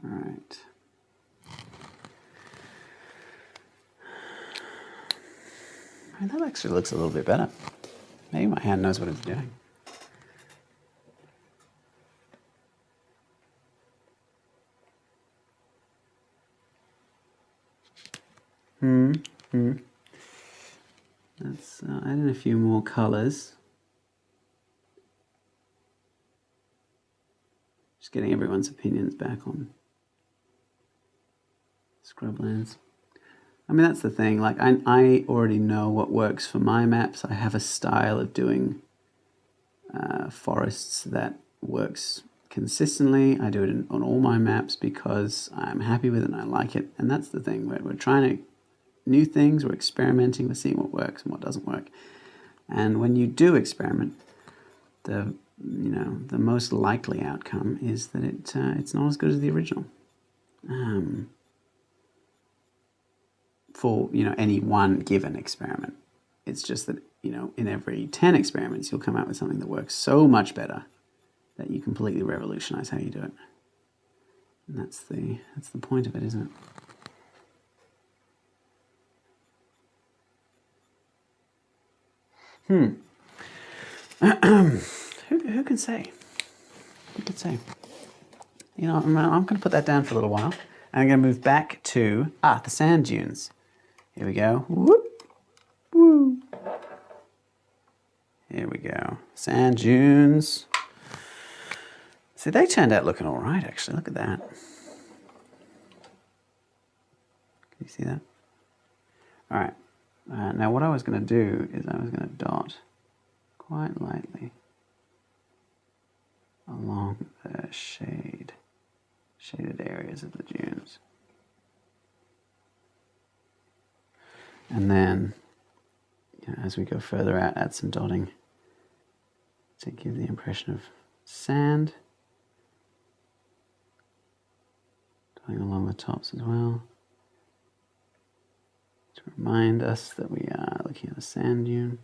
All right. That actually looks a little bit better. Maybe my hand knows what it's doing. Let's add in a few more colors. Just getting everyone's opinions back on scrublands. I mean, that's the thing. Like, I already know what works for my maps. I have a style of doing forests that works consistently. I do it on all my maps because I'm happy with it and I like it. And that's the thing. We're trying to new things. We're experimenting. We're seeing what works and what doesn't work. And when you do experiment, the most likely outcome is that it's not as good as the original. For any one given experiment. It's just that in every 10 experiments you'll come out with something that works so much better that you completely revolutionize how you do it. And that's the point of it, isn't it? Who can say? Who could say? You know, I'm going to put that down for a little while. And I'm going to move back to, the sand dunes. Here we go. Whoop, woo. Here we go. Sand dunes. See, they turned out looking all right, actually. Look at that. Can you see that? All right. Now what I was going to do is I was going to dot quite lightly along the shaded areas of the dunes. And then, you know, as we go further out, add some dotting to give the impression of sand. Dotting along the tops as well, to remind us that we are looking at a sand dune.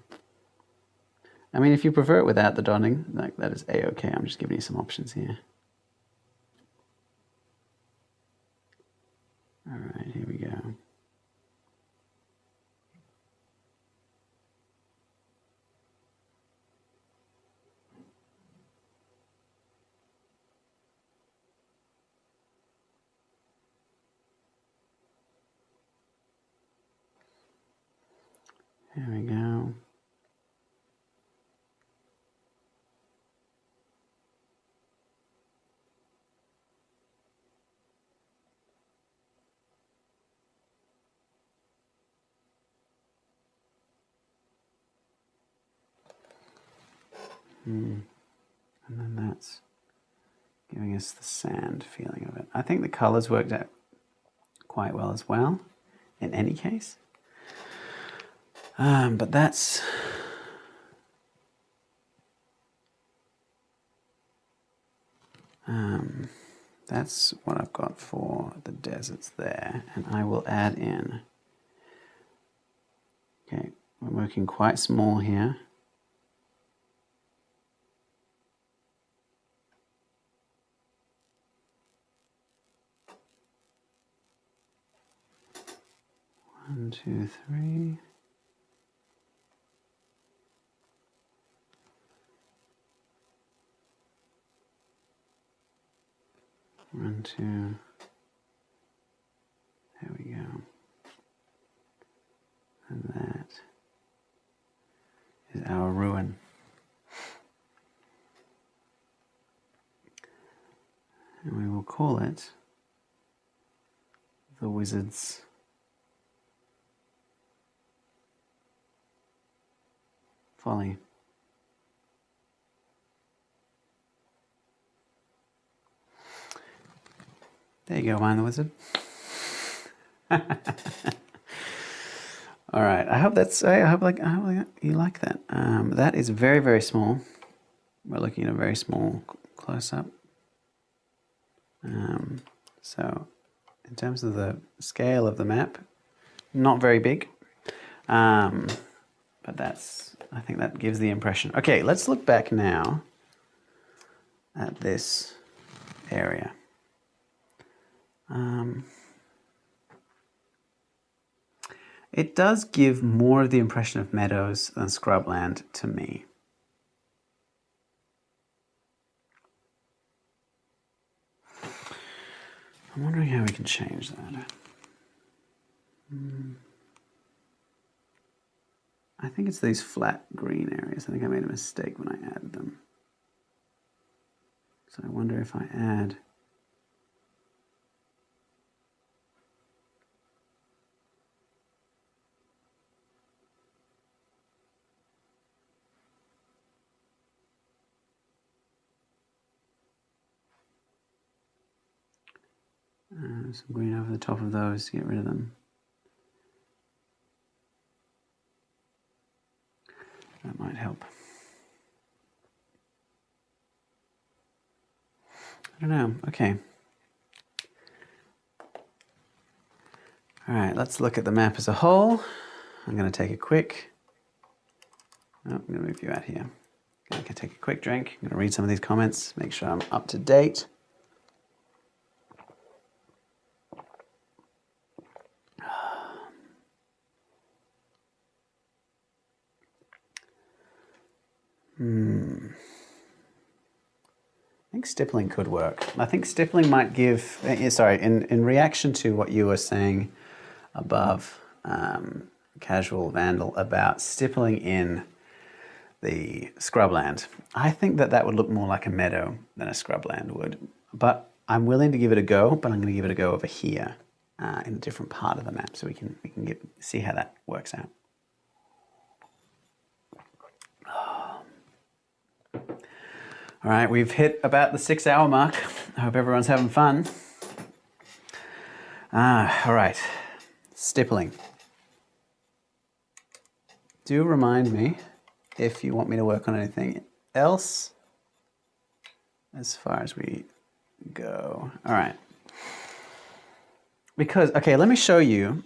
I mean, if you prefer it without the dotting, like that is a-okay. I'm just giving you some options here. All right, here we go. There we go. And then that's giving us the sand feeling of it. I think the colors worked out quite well as well, in any case. But that's what I've got for the deserts there. And I will add in, okay, we're working quite small here. One, two, three. One, two. There we go. And that is our ruin. And we will call it the Wizard's Folly. There you go, Mind the Wizard. All right. I hope you like that. That is very, very small. We're looking at a very small close-up. So, in terms of the scale of the map, not very big. But I think that gives the impression. Okay, let's look back now at this area. It does give more of the impression of meadows than scrubland to me. I'm wondering how we can change that. I think it's these flat green areas. I think I made a mistake when I added them. So I wonder if I add some green over the top of those to get rid of them. That might help. I don't know. Okay. All right, let's look at the map as a whole. I'm going to take a quick... Oh, I'm going to move you out here. I'm going to can take a quick drink. I'm going to read some of these comments, make sure I'm up to date. I think stippling could work. I think stippling might give, sorry, in reaction to what you were saying above, Casual Vandal, about stippling in the scrubland, I think that that would look more like a meadow than a scrubland would. But I'm willing to give it a go, but I'm going to give it a go over here in a different part of the map so we can see how that works out. All right, we've hit about the 6 hour mark. I hope everyone's having fun. All right, stippling. Do remind me if you want me to work on anything else as far as we go. All right. Because, okay, let me show you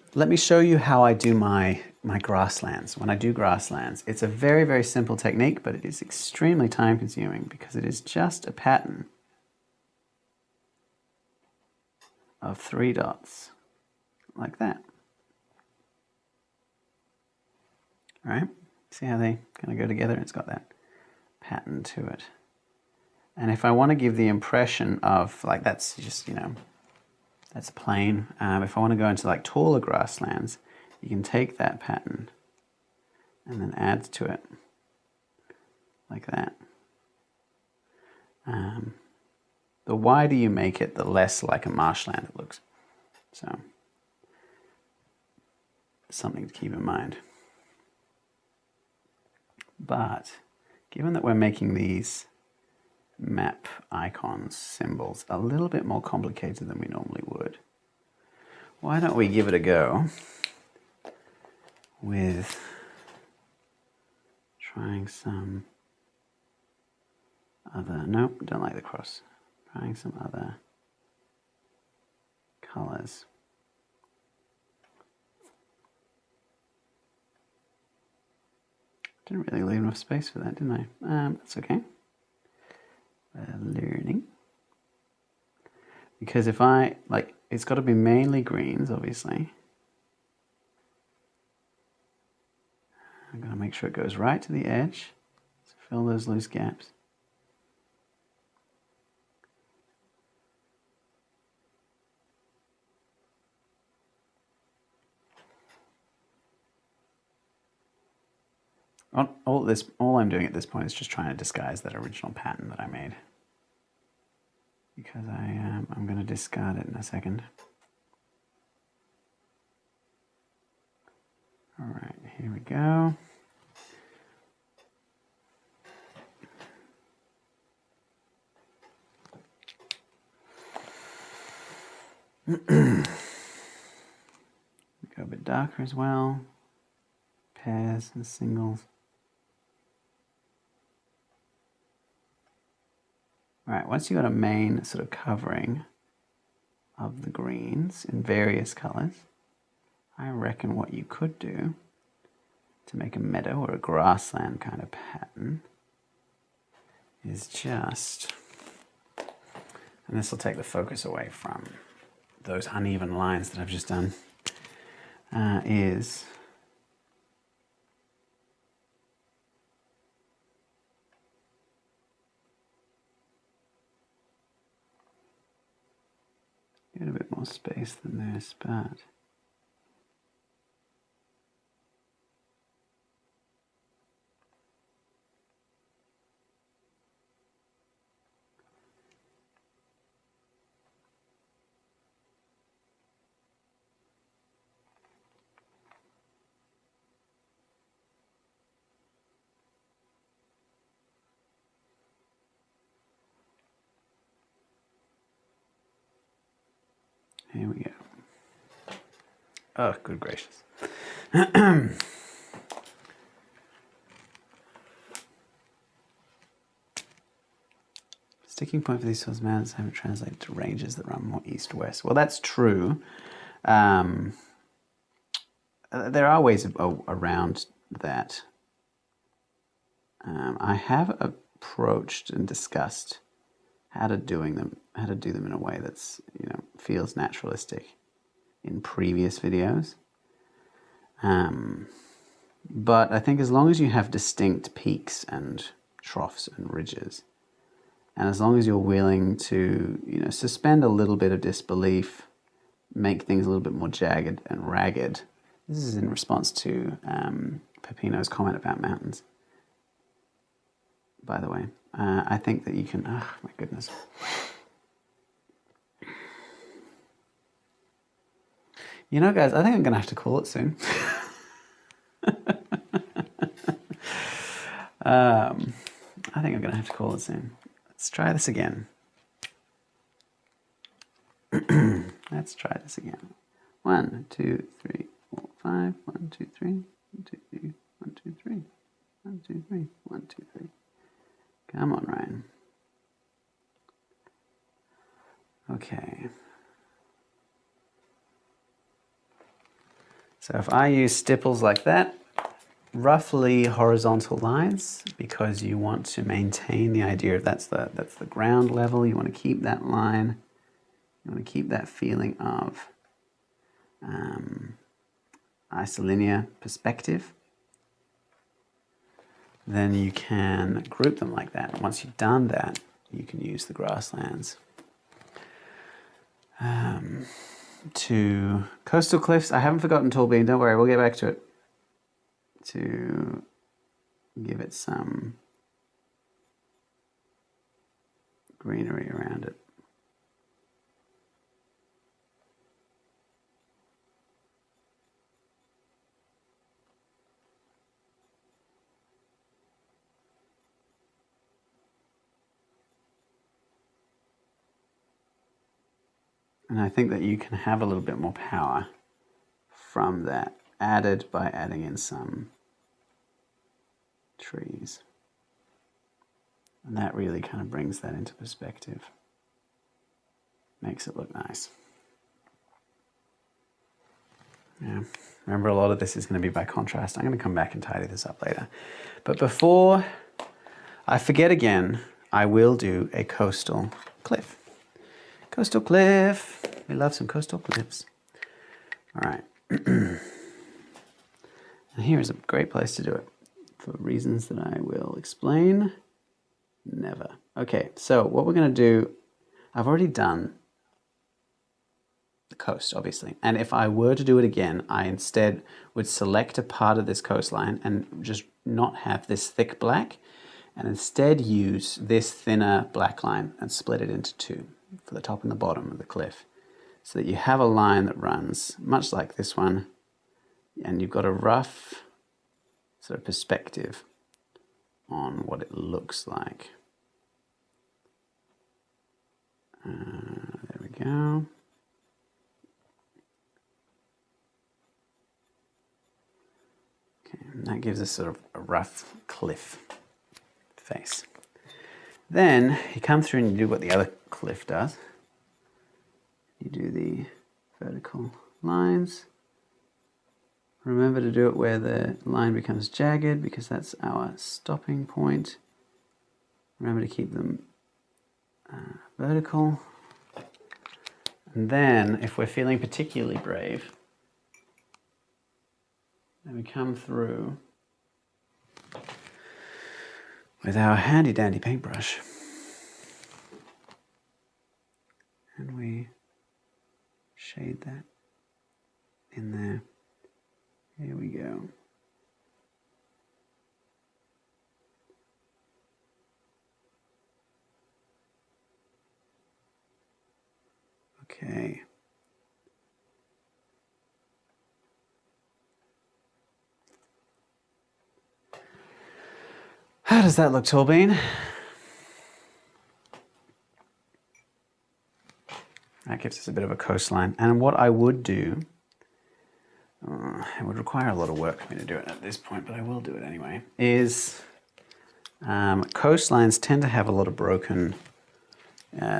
how I do my grasslands. When I do grasslands, it's a very, very simple technique, but it is extremely time consuming because it is just a pattern of 3 dots like that. All right, see how they kind of go together? It's got that pattern to it. And if I want to give the impression of, like, that's just, you know, that's plain. If I want to go into like taller grasslands, you can take that pattern and then add to it like that. The wider you make it, the less like a marshland it looks. So, something to keep in mind. But given that we're making these map icons, symbols, a little bit more complicated than we normally would, why don't we give it a go with trying some other, nope, don't like the cross, trying some other colors. Didn't really leave enough space for that, didn't I? That's okay. Learning. Because if I, like, it's got to be mainly greens, obviously. I'm going to make sure it goes right to the edge to fill those loose gaps. All I'm doing at this point is just trying to disguise that original pattern that I made, because I'm going to discard it in a second. All right, here we go. Go a bit darker as well. Pairs and singles. All right, once you've got a main sort of covering of the greens in various colors, I reckon what you could do to make a meadow or a grassland kind of pattern is just, and this will take the focus away from those uneven lines that I've just done, is get a bit more space than this, but here we go. Oh, good gracious. Sticking point for these sorts of mountains haven't translated to ranges that run more east-west. Well, that's true. There are ways around that. I have a approached and discussed how to do them in a way that's, feels naturalistic in previous videos. But I think as long as you have distinct peaks and troughs and ridges, and as long as you're willing to, suspend a little bit of disbelief, make things a little bit more jagged and ragged. This is in response to Pepino's comment about mountains, by the way. I think that you can, oh my goodness. Guys, I think I'm going to have to call it soon. I think I'm going to have to call it soon. Let's try this again. Let's try this again. 1, 2, 3, 4, 5. 1, 2, 3. 1, 2, 3. 1, 2, 3. 1, 2, 3. 1, 2, 3. Come on, Ryan. Okay. So if I use stipples like that, roughly horizontal lines, because you want to maintain the idea of that's the ground level. You want to keep that line. You want to keep that feeling of isolinear perspective. Then you can group them like that. Once you've done that, you can use the grasslands. To coastal cliffs, I haven't forgotten Tall Bean, don't worry, we'll get back to it. To give it some greenery around it. And I think that you can have a little bit more power from that, added by adding in some trees. And that really kind of brings that into perspective. Makes it look nice. Yeah, remember a lot of this is going to be by contrast. I'm going to come back and tidy this up later. But before I forget again, I will do a coastal cliff. Coastal cliff. We love some coastal cliffs. All right. And here is a great place to do it for reasons that I will explain never. Okay, so what we're going to do, I've already done the coast, obviously. And if I were to do it again, I instead would select a part of this coastline and just not have this thick black, and instead use this thinner black line and split it into two for the top and the bottom of the cliff, so that you have a line that runs much like this one, and you've got a rough sort of perspective on what it looks like. There we go. Okay, and that gives us sort of a rough cliff face. Then you come through and you do what the other cliff does. You do the vertical lines. Remember to do it where the line becomes jagged, because that's our stopping point. Remember to keep them vertical. And then, if we're feeling particularly brave, then we come through with our handy dandy paintbrush. And we shade that in there. Here we go. Okay. How does that look, Tall Bean? That gives us a bit of a coastline. And what I would do, it would require a lot of work for me to do it at this point, but I will do it anyway, is coastlines tend to have a lot of broken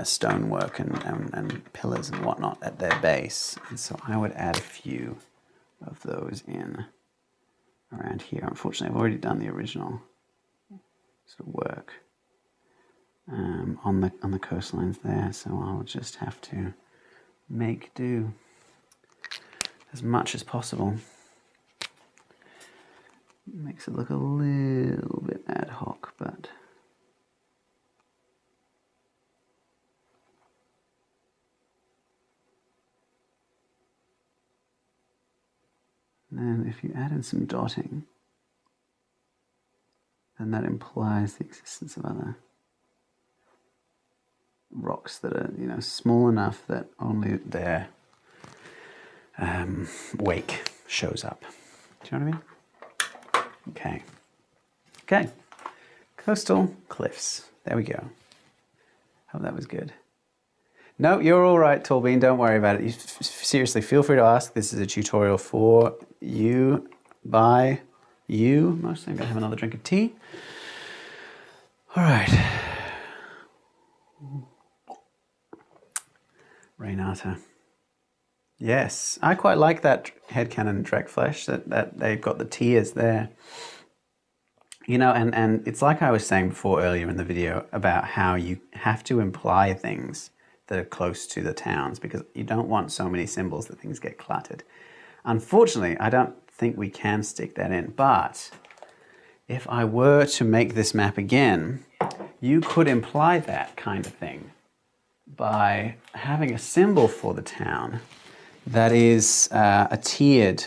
stonework and pillars and whatnot at their base. And so I would add a few of those in around here. Unfortunately, I've already done the original sort of work. on the coastlines there. So I'll just have to make do as much as possible. Makes it look a little bit ad hoc, but then if you add in some dotting, then that implies the existence of other rocks that are, you know, small enough that only their wake shows up. Do you know what I mean? Okay. Okay. Coastal cliffs. There we go. Hope that was good. No, you're all right, Tallbean. Don't worry about it. You seriously, feel free to ask. This is a tutorial for you, by you. Mostly I'm going to have another drink of tea. All right. Renata. Yes, I quite like that headcanon Drekflesh, that they've got the tiers there. You know, and it's like I was saying before earlier in the video about how you have to imply things that are close to the towns because you don't want so many symbols that things get cluttered. Unfortunately, I don't think we can stick that in, but if I were to make this map again, you could imply that kind of thing by having a symbol for the town that is a tiered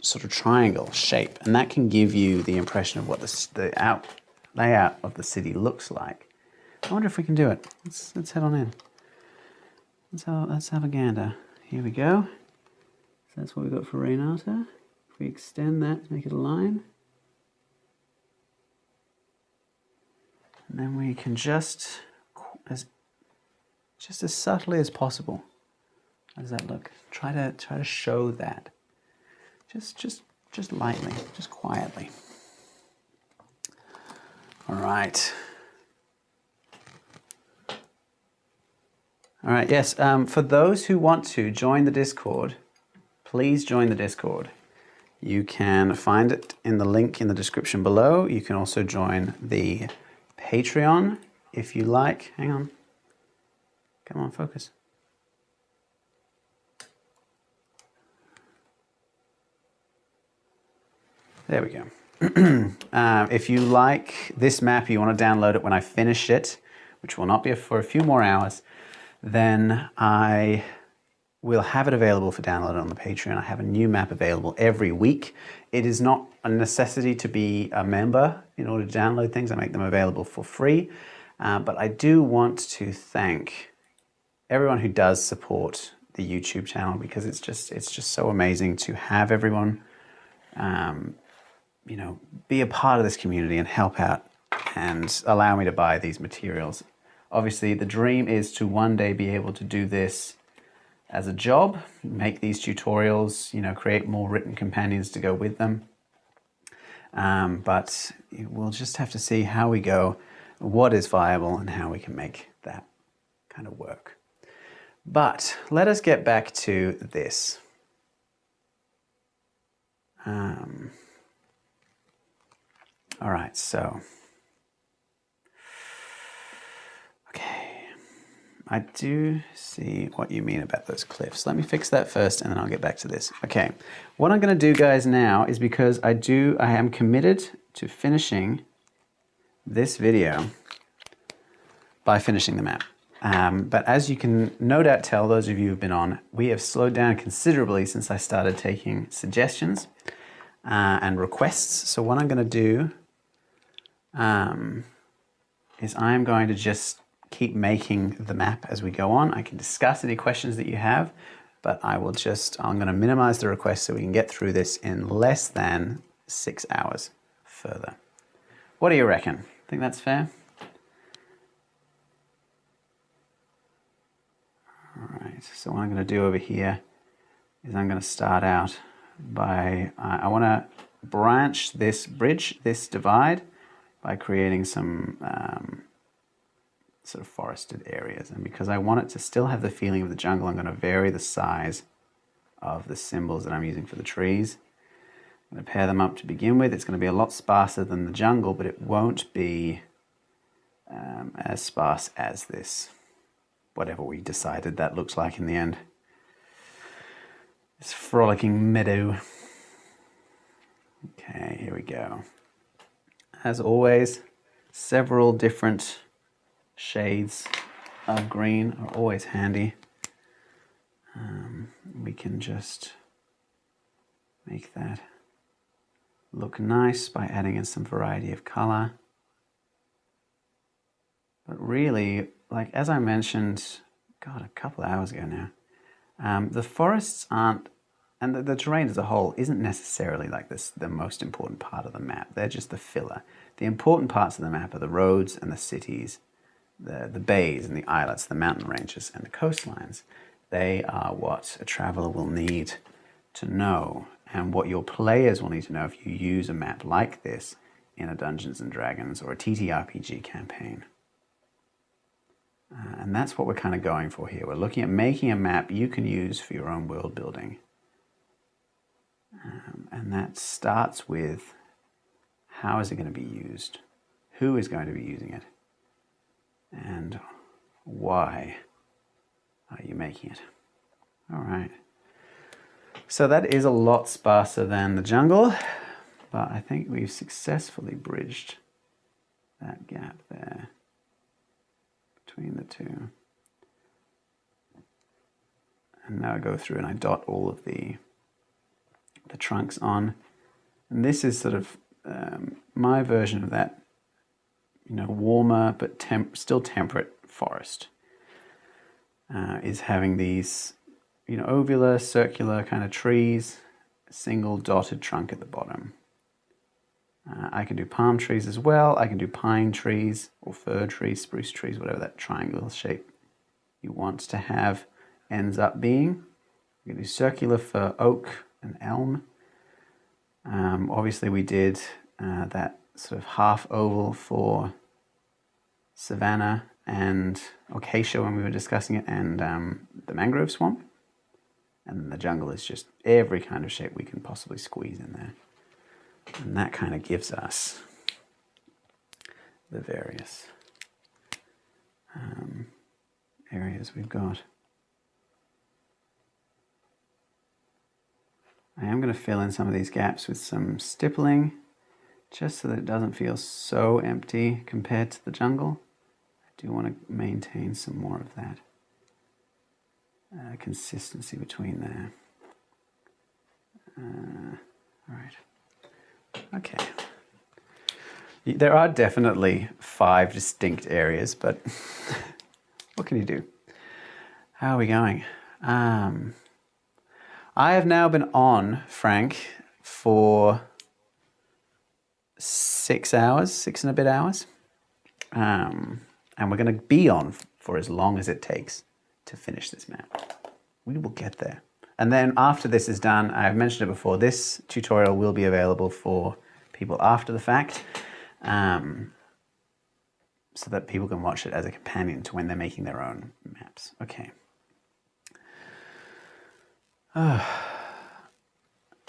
sort of triangle shape, and that can give you the impression of what the layout of the city looks like. I wonder if we can do it. Let's head on in. Let's have a gander. Here we go. So that's what we've got for Renata. If we extend that to make it a line, and then we can just as subtly as possible. How does that look? Try to show that. Just lightly, just quietly. All right. All right, yes, for those who want to join the Discord, please join the Discord. You can find it in the link in the description below. You can also join the Patreon if you like. Hang on. Come on, focus. There we go. If you like this map, you want to download it when I finish it, which will not be for a few more hours, then I will have it available for download on the Patreon. I have a new map available every week. It is not a necessity to be a member in order to download things. I make them available for free. But I do want to thank everyone who does support the YouTube channel because it's just so amazing to have everyone you know, be a part of this community and help out and allow me to buy these materials. Obviously, the dream is to one day be able to do this as a job, make these tutorials, you know, create more written companions to go with them. But we'll just have to see how we go, what is viable, and how we can make that kind of work. But let us get back to this. All right, so, okay, I do see what you mean about those cliffs. Let me fix that first and then I'll get back to this. Okay, what I'm gonna do, guys, now is because I am committed to finishing this video by finishing the map. But as you can no doubt tell, those of you who've been on, we have slowed down considerably since I started taking suggestions and requests. So what I'm gonna do is I'm going to just keep making the map as we go on. I can discuss any questions that you have, but I'm going to minimize the requests so we can get through this in less than 6 hours further. What do you reckon? Think that's fair? All right, so what I'm going to do over here is I'm going to start out by, I want to branch this bridge, this divide, by creating some sort of forested areas. And because I want it to still have the feeling of the jungle, I'm going to vary the size of the symbols that I'm using for the trees. I'm going to pair them up to begin with. It's going to be a lot sparser than the jungle, but it won't be as sparse as this, whatever we decided that looks like in the end. This frolicking meadow. Okay, here we go. As always, several different shades of green are always handy. We can just make that look nice by adding in some variety of color. But really, like as I mentioned, God, a couple of hours ago now, the forests aren't, and the terrain as a whole isn't necessarily like this the most important part of the map. They're just the filler. The important parts of the map are the roads and the cities, the bays and the islets, the mountain ranges and the coastlines. They are what a traveler will need to know, and what your players will need to know if you use a map like this in a Dungeons and Dragons or a TTRPG campaign. And that's what we're kind of going for here. We're looking at making a map you can use for your own world building. And that starts with, how is it going to be used? Who is going to be using it? And why are you making it? All right. So that is a lot sparser than the jungle, but I think we've successfully bridged that gap there between the two. And now I go through and I dot all of the trunks on. And this is sort of my version of that, warmer but still temperate forest. Is having these, ovular, circular kind of trees, a single dotted trunk at the bottom. I can do palm trees as well. I can do pine trees or fir trees, spruce trees, whatever that triangular shape you want to have ends up being. You can do circular for oak and elm. Obviously we did that sort of half oval for savanna and acacia when we were discussing it, and the mangrove swamp. And then the jungle is just every kind of shape we can possibly squeeze in there. And that kind of gives us the various areas we've got. I am going to fill in some of these gaps with some stippling, just so that it doesn't feel so empty compared to the jungle. I do want to maintain some more of that consistency between there. All right. Okay. There are definitely 5 distinct areas, but what can you do? How are we going? I have now been on, Frank, for 6 hours, 6 and a bit hours. And we're going to be on for as long as it takes to finish this map. We will get there. And then after this is done, I've mentioned it before, this tutorial will be available for people after the fact, so that people can watch it as a companion to when they're making their own maps. Okay.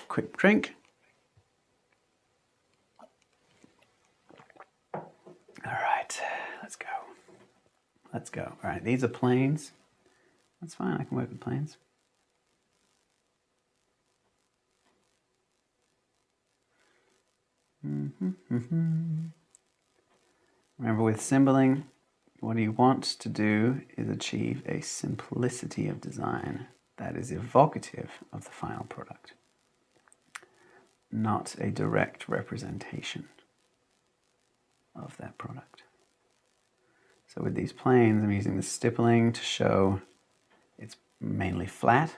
Quick drink. All right, let's go. Let's go. All right, these are planes. That's fine, I can work with planes. Remember, with symboling, what you want to do is achieve a simplicity of design that is evocative of the final product, not a direct representation of that product. So with these planes, I'm using the stippling to show it's mainly flat.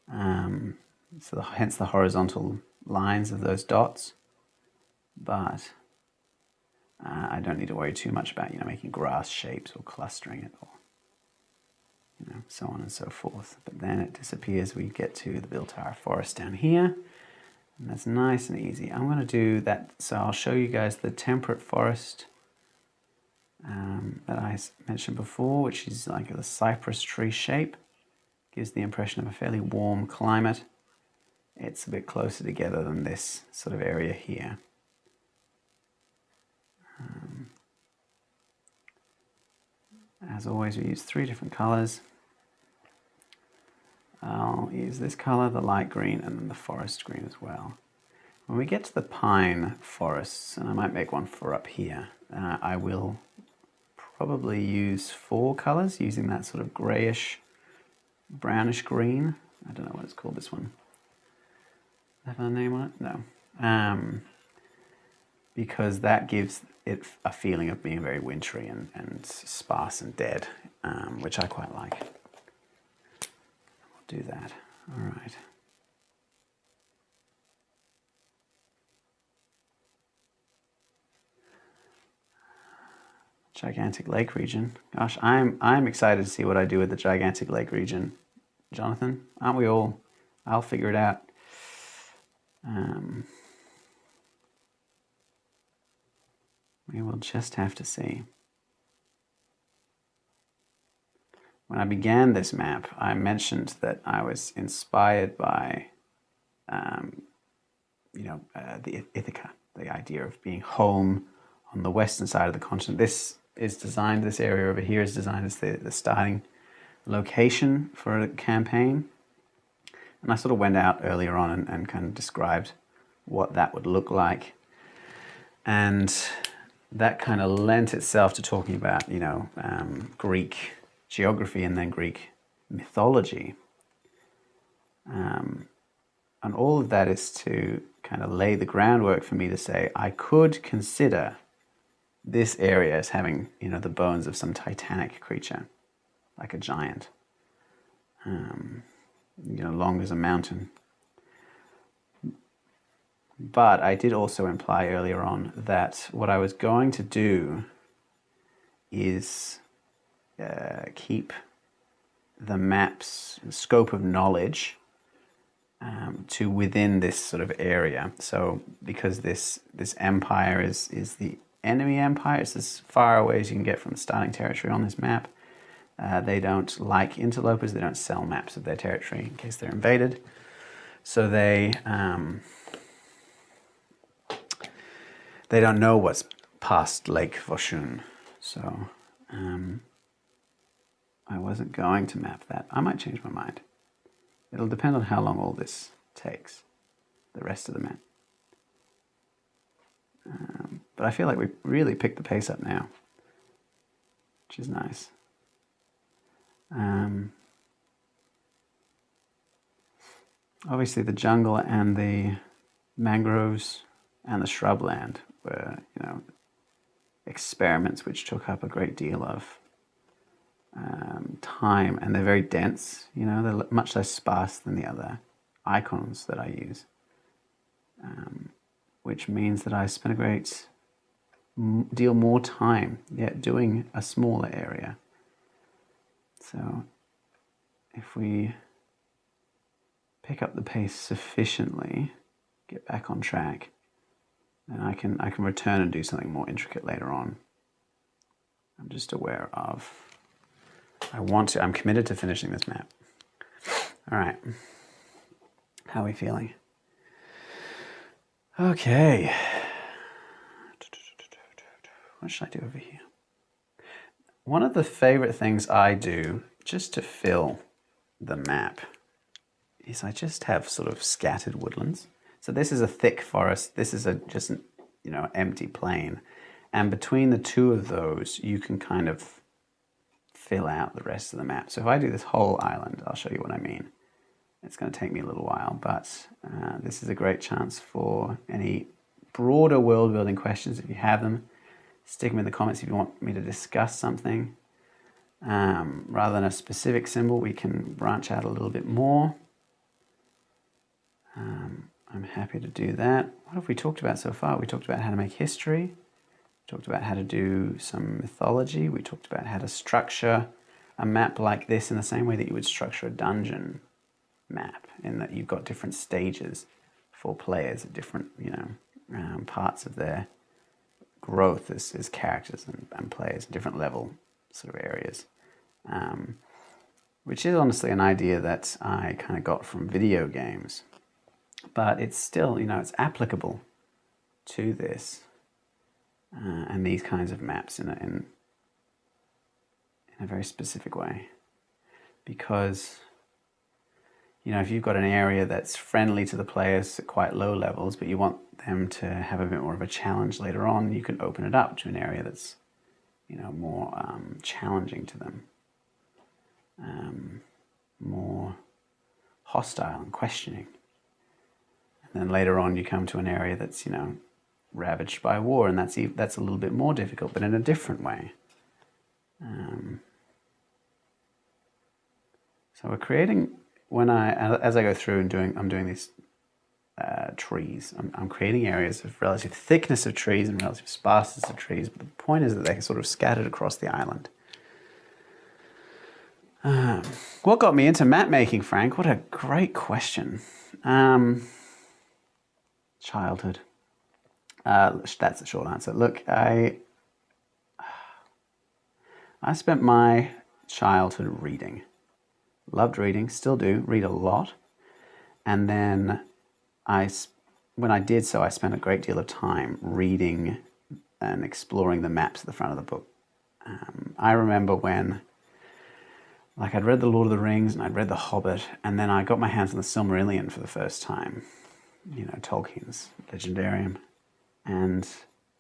So hence the horizontal lines of those dots. But I don't need to worry too much about, making grass shapes or clustering it or, so on and so forth. But then it disappears. We get to the Biltara forest down here. And that's nice and easy. I'm going to do that. So I'll show you guys the temperate forest that I mentioned before, which is like a cypress tree shape. Gives the impression of a fairly warm climate. It's a bit closer together than this sort of area here. as always, we use 3 different colors. I'll use this color, the light green, and then the forest green as well. When we get to the pine forests, and I might make one for up here, I will probably use 4 colors using that sort of grayish, brownish green. I don't know what it's called, this one. Have a name on it? No. Because that gives it a feeling of being very wintry and sparse and dead, which I quite like. We'll do that. All right. Gigantic lake region. Gosh, I'm excited to see what I do with the gigantic lake region. Jonathan, aren't we all? I'll figure it out. We will just have to see. When I began this map, I mentioned that I was inspired by, the Ithaca, the idea of being home on the western side of the continent. This area over here is designed as the starting location for a campaign. And I sort of went out earlier on and kind of described what that would look like. And that kind of lent itself to talking about, Greek geography and then Greek mythology. And all of that is to kind of lay the groundwork for me to say, I could consider this area as having, the bones of some titanic creature, like a giant, long as a mountain. But I did also imply earlier on that what I was going to do is keep the map's scope of knowledge to within this sort of area. So because this empire is the enemy empire, it's as far away as you can get from the starting territory on this map. They don't like interlopers. They don't sell maps of their territory in case they're invaded. So they don't know what's past Lake Voshun. So I wasn't going to map that. I might change my mind. It'll depend on how long all this takes, the rest of the map. But I feel like we've really picked the pace up now, which is nice. Obviously the jungle and the mangroves and the shrubland were, experiments which took up a great deal of time, and they're very dense. They're much less sparse than the other icons that I use, which means that I spent a great deal more time yet doing a smaller area. So if we pick up the pace sufficiently, get back on track, then I can return and do something more intricate later on. I'm just aware of, I'm committed to finishing this map. All right. How are we feeling? Okay. What should I do over here? One of the favorite things I do just to fill the map is I just have sort of scattered woodlands. So this is a thick forest. This is just an empty plain. And between the two of those, you can kind of fill out the rest of the map. So if I do this whole island, I'll show you what I mean. It's going to take me a little while, but this is a great chance for any broader world building questions. If you have them, stick them in the comments if you want me to discuss something. Rather than a specific symbol, we can branch out a little bit more. I'm happy to do that. What have we talked about so far? We talked about how to make history. We talked about how to do some mythology. We talked about how to structure a map like this in the same way that you would structure a dungeon map, in that you've got different stages for players at different, parts of their growth as characters and players, different level sort of areas. Which is honestly an idea that I kind of got from video games. But it's still, it's applicable to this and these kinds of maps in in a very specific way. Because, you know, if you've got an area that's friendly to the players at quite low levels, but you want them to have a bit more of a challenge later on, you can open it up to an area that's, you know, more challenging to them, more hostile and questioning. And then later on you come to an area that's, you know, ravaged by war, and that's a little bit more difficult, but in a different way. So we're creating, as I go through and I'm doing these trees, I'm creating areas of relative thickness of trees and relative sparseness of trees, but the point is that they're sort of scattered across the island. What got me into map making, Frank? What a great question. Childhood. That's the short answer. Look, I spent my childhood reading. Loved reading, still do, read a lot. And then when I did so, I spent a great deal of time reading and exploring the maps at the front of the book. I remember when, like, I'd read The Lord of the Rings and I'd read The Hobbit, and then I got my hands on the Silmarillion for the first time, you know, Tolkien's Legendarium. And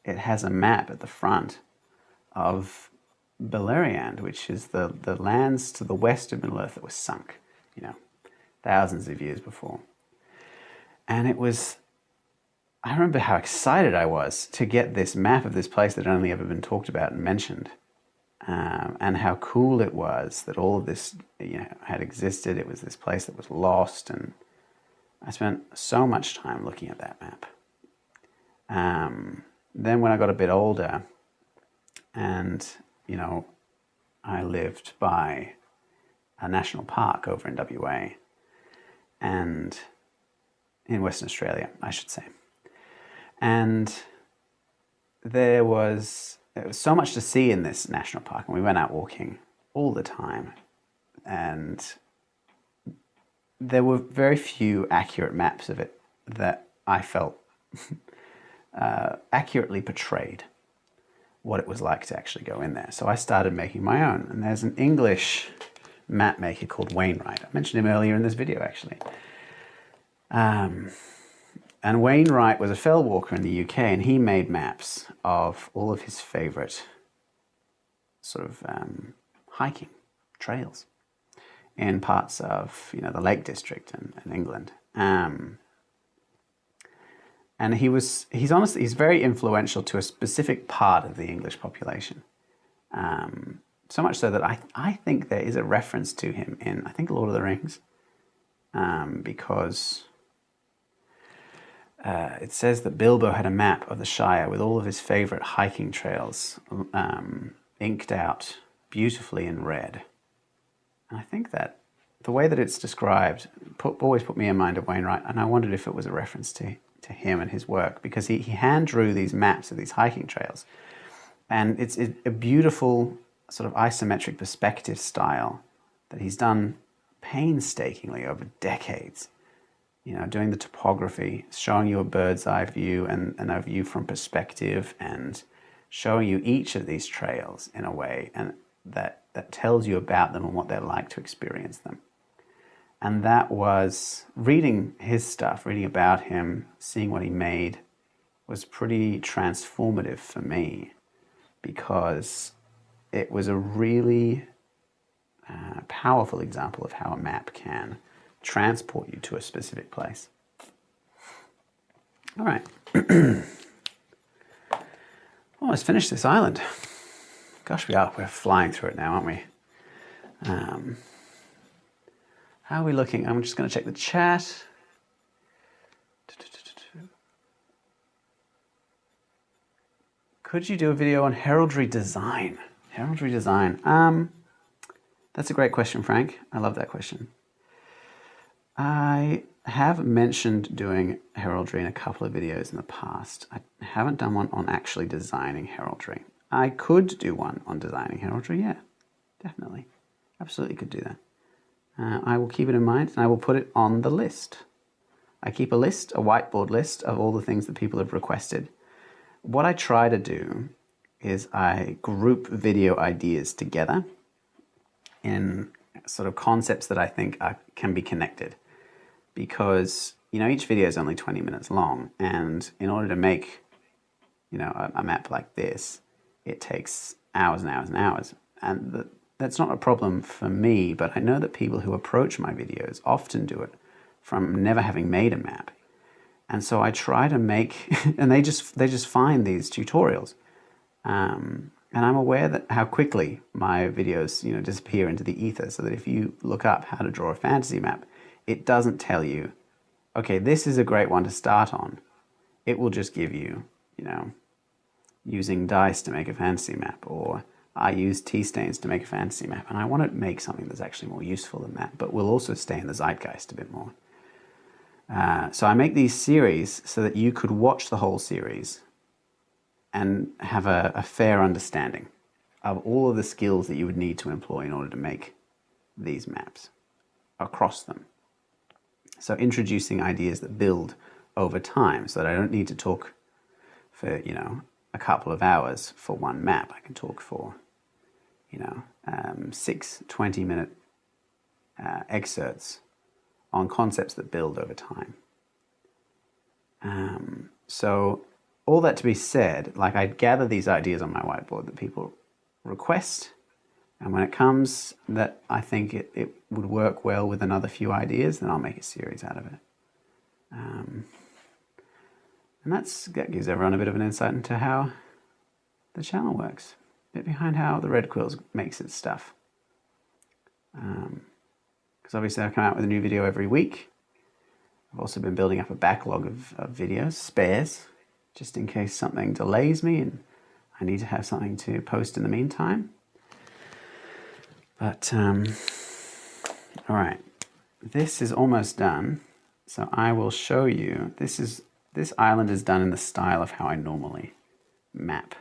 it has a map at the front of Beleriand, which is the lands to the west of Middle-earth that was sunk, you know, thousands of years before. And I remember how excited I was to get this map of this place that had only ever been talked about and mentioned, and how cool it was that all of this, you know, had existed. It was this place that was lost, and I spent so much time looking at that map. Then when I got a bit older, and, you know, I lived by a national park over in WA, and in Western Australia, I should say. And there was so much to see in this national park, and we went out walking all the time. And there were very few accurate maps of it that I felt accurately portrayed what it was like to actually go in there. So I started making my own. And there's an English map maker called Wainwright. I mentioned him earlier in this video, actually. And Wainwright was a fell walker in the UK, and he made maps of all of his favorite sort of hiking trails in parts of, you know, the Lake District in England. And he's very influential to a specific part of the English population. So much so that I think there is a reference to him in, I think, Lord of the Rings, because it says that Bilbo had a map of the Shire with all of his favorite hiking trails inked out beautifully in red. And I think that the way that it's described always put me in mind of Wainwright, and I wondered if it was a reference to him and his work, because he hand drew these maps of these hiking trails. And it's a beautiful sort of isometric perspective style that he's done painstakingly over decades. You know, doing the topography, showing you a bird's eye view and a view from perspective, and showing you each of these trails in a way and that tells you about them and what they're like to experience them. And that was, reading his stuff, reading about him, seeing what he made, was pretty transformative for me, because it was a really powerful example of how a map can transport you to a specific place. All right. Almost finished this island. Gosh, we're flying through it now, aren't we? How are we looking? I'm just going to check the chat. Could you do a video on heraldry design? Heraldry design. That's a great question, Frank. I love that question. I have mentioned doing heraldry in a couple of videos in the past. I haven't done one on actually designing heraldry. I could do one on designing heraldry, yeah, definitely. Absolutely could do that. I will keep it in mind, and I will put it on the list. I keep a list, a whiteboard list of all the things that people have requested. What I try to do is I group video ideas together in sort of concepts that I think can be connected, because each video is only 20 minutes long, and in order to make a map like this, it takes hours and hours and hours, and that's not a problem for me, but I know that people who approach my videos often do it from never having made a map. And so I try to make, and they just find these tutorials. And I'm aware that how quickly my videos, disappear into the ether, so that if you look up how to draw a fantasy map, it doesn't tell you, okay, this is a great one to start on. It will just give you, using dice to make a fantasy map, or I use tea stains to make a fantasy map. And I want to make something that's actually more useful than that, but will also stay in the zeitgeist a bit more. So I make these series so that you could watch the whole series and have a fair understanding of all of the skills that you would need to employ in order to make these maps across them. So introducing ideas that build over time, so that I don't need to talk for, a couple of hours for one map. I can talk for, 6 20-minute excerpts on concepts that build over time. So all that to be said, like, I gather these ideas on my whiteboard that people request, and when it comes that I think it would work well with another few ideas, then I'll make a series out of it. And that gives everyone a bit of an insight into how the channel works, a bit behind how the Red Quills makes its stuff. Because obviously I come out with a new video every week. I've also been building up a backlog of videos, spares, just in case something delays me and I need to have something to post in the meantime. But, all right, this is almost done. So I will show you, this island is done in the style of how I normally map,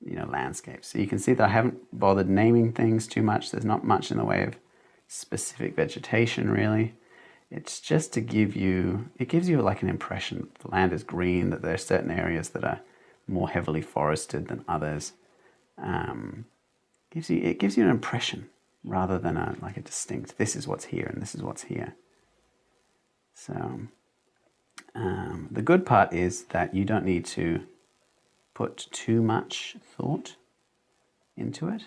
landscapes. So you can see that I haven't bothered naming things too much. There's not much in the way of specific vegetation, really. It's just to give you, it gives you like an impression that the land is green, that there are certain areas that are more heavily forested than others. It gives you an impression rather than like a distinct, this is what's here and this is what's here. So the good part is that you don't need to put too much thought into it.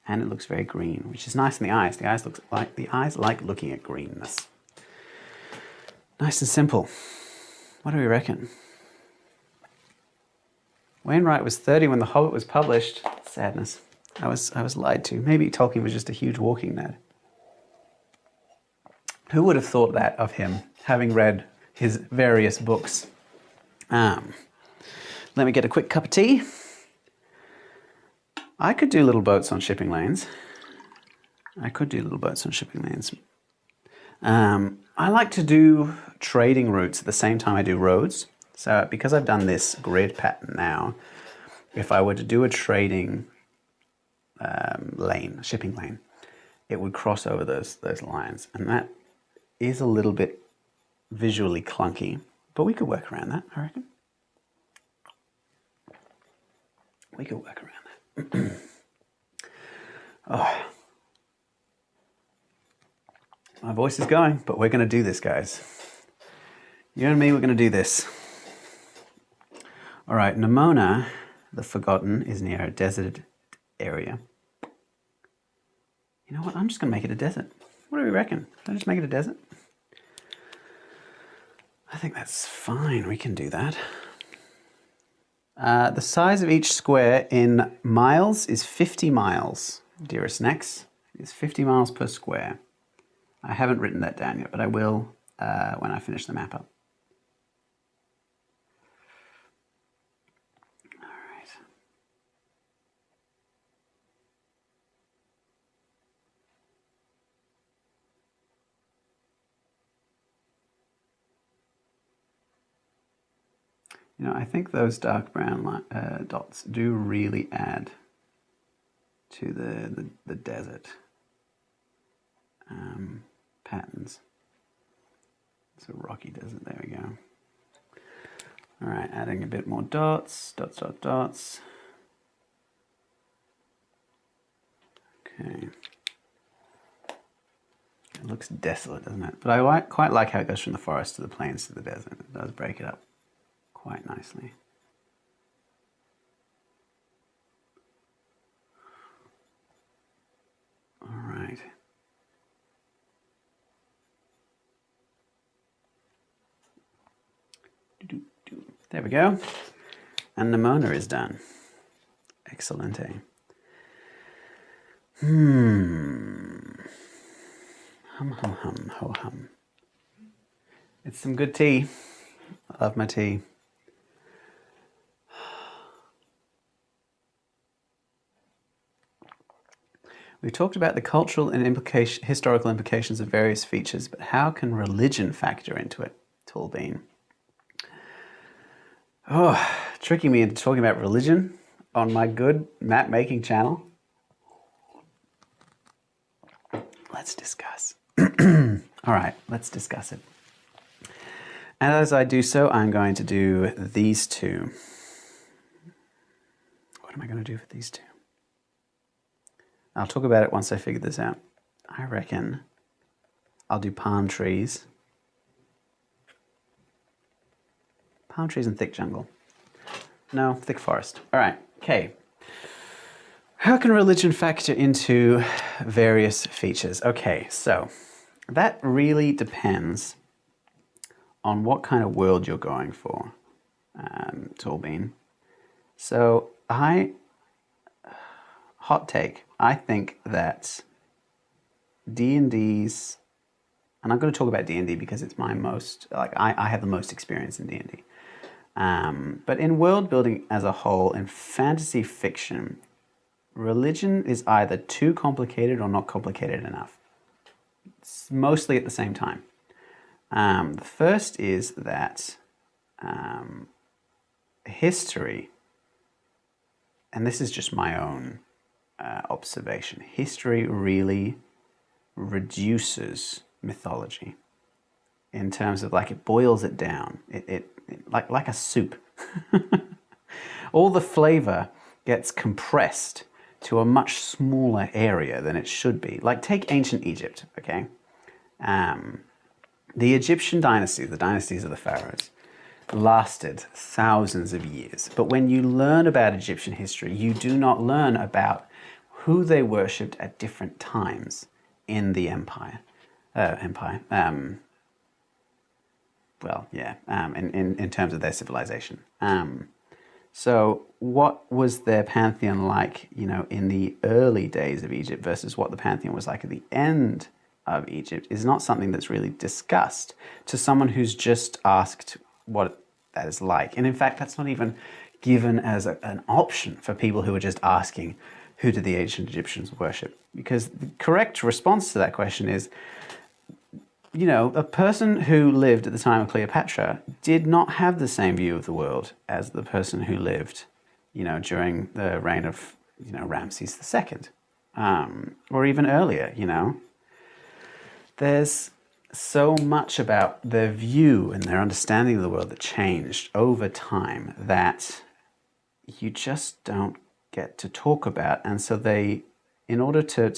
And it looks very green, which is nice in the eyes. The eyes like looking at greenness. Nice and simple. What do we reckon? Wainwright was 30 when The Hobbit was published. Sadness. I was lied to. Maybe Tolkien was just a huge walking nerd. Who would have thought that of him, having read his various books? Let me get a quick cup of tea. I could do little boats on shipping lanes. I like to do trading routes at the same time I do roads. So because I've done this grid pattern now, if I were to do a trading shipping lane, it would cross over those lines. And that is a little bit visually clunky, but we could work around that, I reckon. We could work around that. Oh. My voice is going, but we're going to do this, guys. You and me, we're going to do this. All right, Nimona, the Forgotten, is near a deserted area. You know what? I'm just going to make it a desert. What do we reckon? Don't just make it a desert? I think that's fine. We can do that. The size of each square in miles is 50 miles, dearest Nex. It's 50 miles per square. I haven't written that down yet, but I will when I finish the map up. All right. I think those dark brown dots do really add to the desert patterns. It's a rocky desert, there we go. All right, adding a bit more dots, dots. Okay. It looks desolate, doesn't it? But I quite like how it goes from the forest to the plains to the desert. It does break it up quite nicely. All right. There we go. And Nimona is done. Excellente. Hum, ho hum. It's some good tea. I love my tea. We've talked about the cultural and historical implications of various features, but how can religion factor into it, Toolbean? Oh, tricking me into talking about religion on my good map-making channel. Let's discuss. All right, let's discuss it. And as I do so, I'm going to do these two. What am I going to do for these two? I'll talk about it once I figure this out. I reckon I'll do palm trees. Palm trees and thick jungle. No, thick forest. All right, okay. How can religion factor into various features? Okay, so that really depends on what kind of world you're going for, Toolbean. So hot take, I think that D&D's, and I'm going to talk about D&D because it's my most, like I have the most experience in D&D. But in world building as a whole, in fantasy fiction, religion is either too complicated or not complicated enough. It's mostly at the same time. The first is that history, and this is just my own observation, history really reduces mythology in terms of, like, it boils it down. It like a soup. All the flavor gets compressed to a much smaller area than it should be. Like, take ancient Egypt, okay? The Egyptian dynasty, the dynasties of the pharaohs, lasted thousands of years. But when you learn about Egyptian history, you do not learn about who they worshipped at different times in the empire. In terms of their civilization. So what was their pantheon like, in the early days of Egypt versus what the pantheon was like at the end of Egypt is not something that's really discussed to someone who's just asked what that is like. And in fact, that's not even given as an option for people who are just asking, who did the ancient Egyptians worship? Because the correct response to that question is, a person who lived at the time of Cleopatra did not have the same view of the world as the person who lived, during the reign of, Ramses II, or even earlier, There's so much about their view and their understanding of the world that changed over time that you just don't get to talk about. And so they, in order to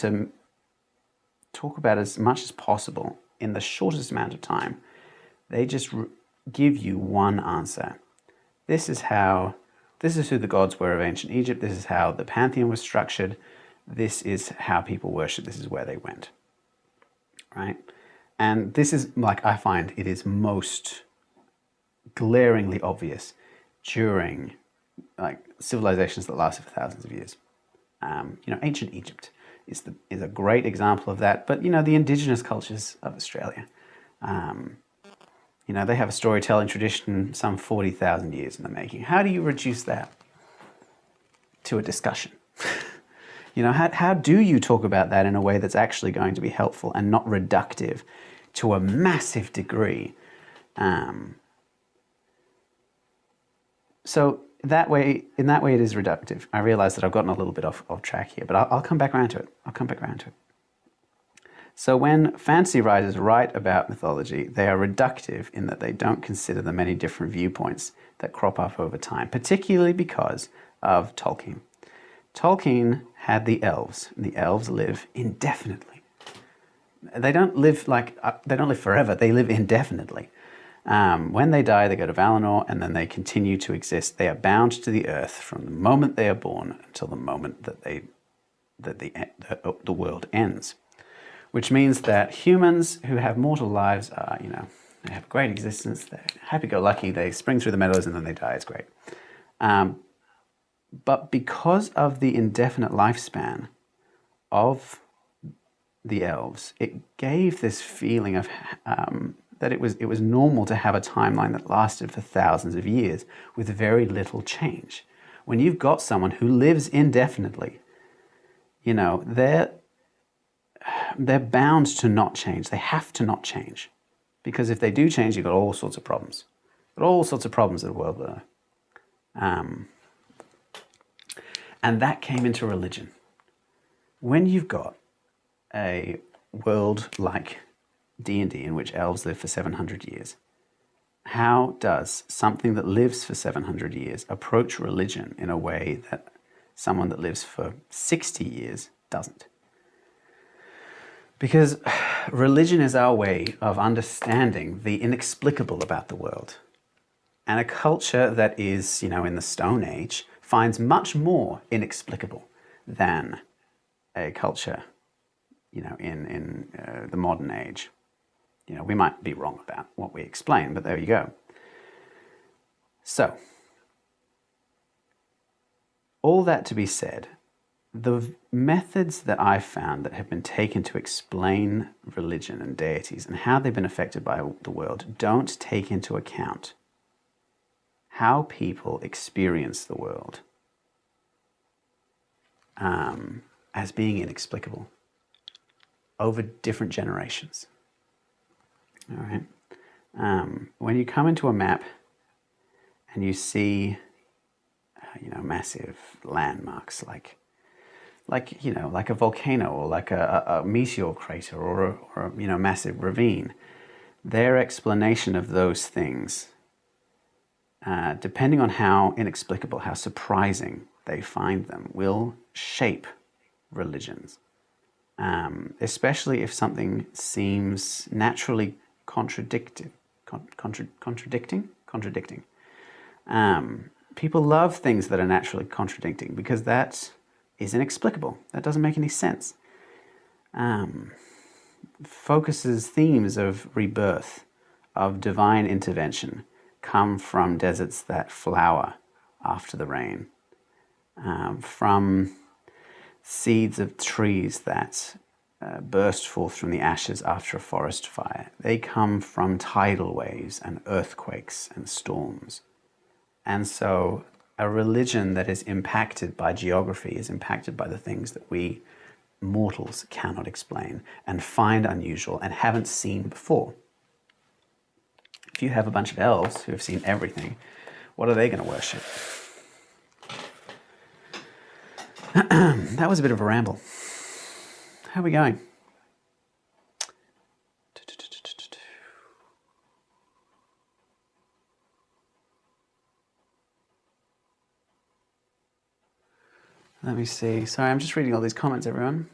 talk about as much as possible in the shortest amount of time, they just give you one answer. This is who the gods were of ancient Egypt. This is how the pantheon was structured. This is how people worship. This is where they went. Right? And this is, I find it is most glaringly obvious during, civilizations that lasted for thousands of years. Ancient Egypt is a great example of that. But, the indigenous cultures of Australia, they have a storytelling tradition some 40,000 years in the making. How do you reduce that to a discussion? How do you talk about that in a way that's actually going to be helpful and not reductive to a massive degree? So in that way, it is reductive. I realize that I've gotten a little bit off track here, but I'll come back around to it. So when fantasy writers write about mythology, they are reductive in that they don't consider the many different viewpoints that crop up over time, particularly because of Tolkien. Tolkien had the elves, and the elves live indefinitely. They don't live forever. They live indefinitely. When they die, they go to Valinor, and then they continue to exist. They are bound to the earth from the moment they are born until the moment that the world ends. Which means that humans who have mortal lives are, they have a great existence. They're happy-go-lucky. They spring through the meadows and then they die. It's great. But because of the indefinite lifespan of the elves, it gave this feeling of that it was normal to have a timeline that lasted for thousands of years with very little change. When you've got someone who lives indefinitely, they're bound to not change. They have to not change, because if they do change, you've got all sorts of problems. All sorts of problems at world builder. And that came into religion. When you've got a world like D&D in which elves live for 700 years, how does something that lives for 700 years approach religion in a way that someone that lives for 60 years doesn't? Because religion is our way of understanding the inexplicable about the world. And a culture that is, in the Stone Age finds much more inexplicable than a culture, in the modern age. We might be wrong about what we explain, but there you go. So, all that to be said, the methods that I've found that have been taken to explain religion and deities and how they've been affected by the world don't take into account how people experience the world as being inexplicable over different generations. All right. When you come into a map and you see, massive landmarks like a volcano or like a meteor crater or a massive ravine, their explanation of those things, depending on how inexplicable, how surprising they find them, will shape religions. Especially if something seems naturally contradicting. People love things that are naturally contradicting because that is inexplicable. That doesn't make any sense. Focuses themes of rebirth, of divine intervention, come from deserts that flower after the rain, from seeds of trees that burst forth from the ashes after a forest fire. They come from tidal waves and earthquakes and storms. And so a religion that is impacted by geography is impacted by the things that we mortals cannot explain and find unusual and haven't seen before. If you have a bunch of elves who have seen everything, what are they going to worship? That was a bit of a ramble. How are we going? Let me see. Sorry, I'm just reading all these comments, everyone.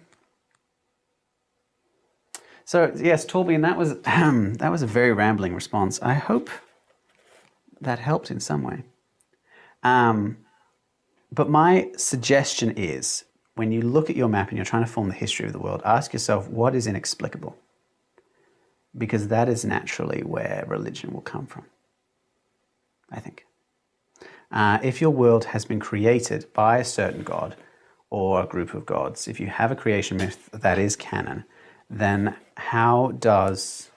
So yes, Torbjorn, that was a very rambling response. I hope that helped in some way. But my suggestion is, when you look at your map and you're trying to form the history of the world, ask yourself, what is inexplicable? Because that is naturally where religion will come from, I think. If your world has been created by a certain god or a group of gods, if you have a creation myth that is canon, then how does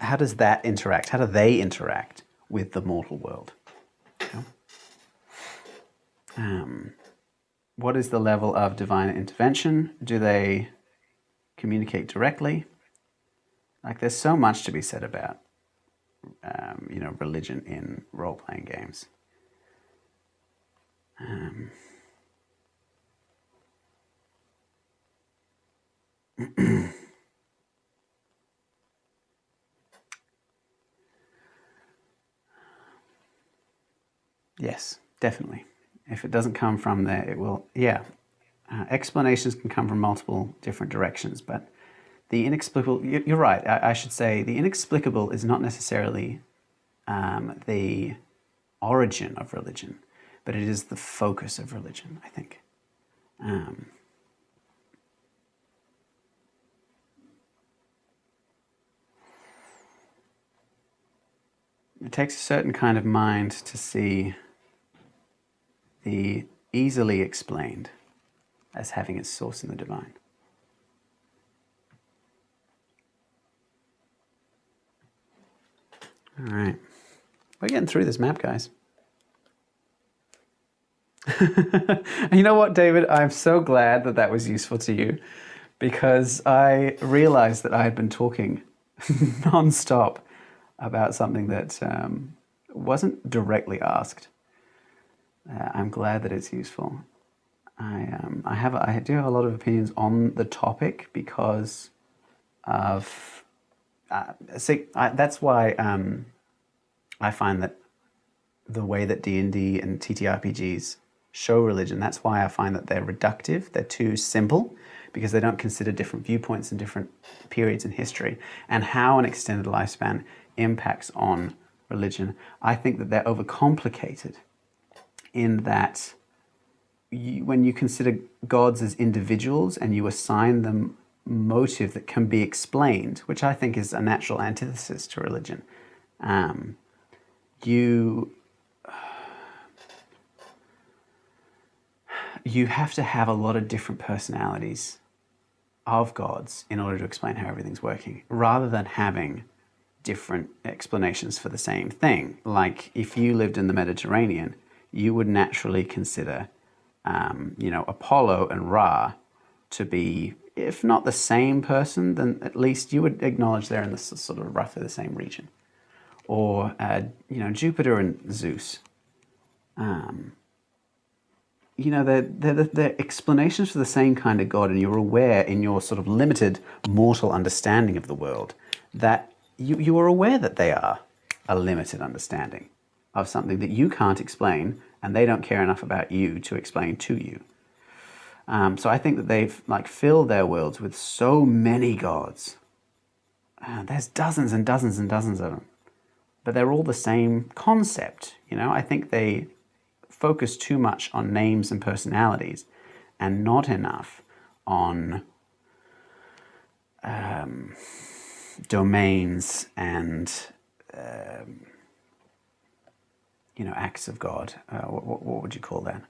that interact? How do they interact with the mortal world? What is the level of divine intervention? Do they communicate directly? Like, there's so much to be said about, religion in role-playing games. Yes, definitely. If it doesn't come from there, it will, yeah. Explanations can come from multiple different directions, but the inexplicable, you're right, I should say the inexplicable is not necessarily the origin of religion, but it is the focus of religion, I think. It takes a certain kind of mind to see the easily explained as having its source in the divine. All right. We're getting through this map, guys. You know what, David? I'm so glad that that was useful to you, because I realized that I had been talking non-stop about something that wasn't directly asked. I'm glad that it's useful. I do have a lot of opinions on the topic because of that's why I find that the way that D&D and TTRPGs show religion, that's why I find that they're reductive. They're too simple because they don't consider different viewpoints and different periods in history and how an extended lifespan impacts on religion. I think that they're overcomplicated in that when you consider gods as individuals and you assign them motive that can be explained, which I think is a natural antithesis to religion, you have to have a lot of different personalities of gods in order to explain how everything's working, rather than having different explanations for the same thing. Like if you lived in the Mediterranean, you would naturally consider Apollo and Ra to be, if not the same person, then at least you would acknowledge they're in the sort of roughly the same region. Or Jupiter and Zeus. They're explanations for the same kind of God, and you're aware in your sort of limited mortal understanding of the world that you are aware that they are a limited understanding of something that you can't explain, and they don't care enough about you to explain to you. So I think that they've filled their worlds with so many gods. There's dozens and dozens and dozens of them, but they're all the same concept. I think they focus too much on names and personalities and not enough on domains and acts of God. What would you call that?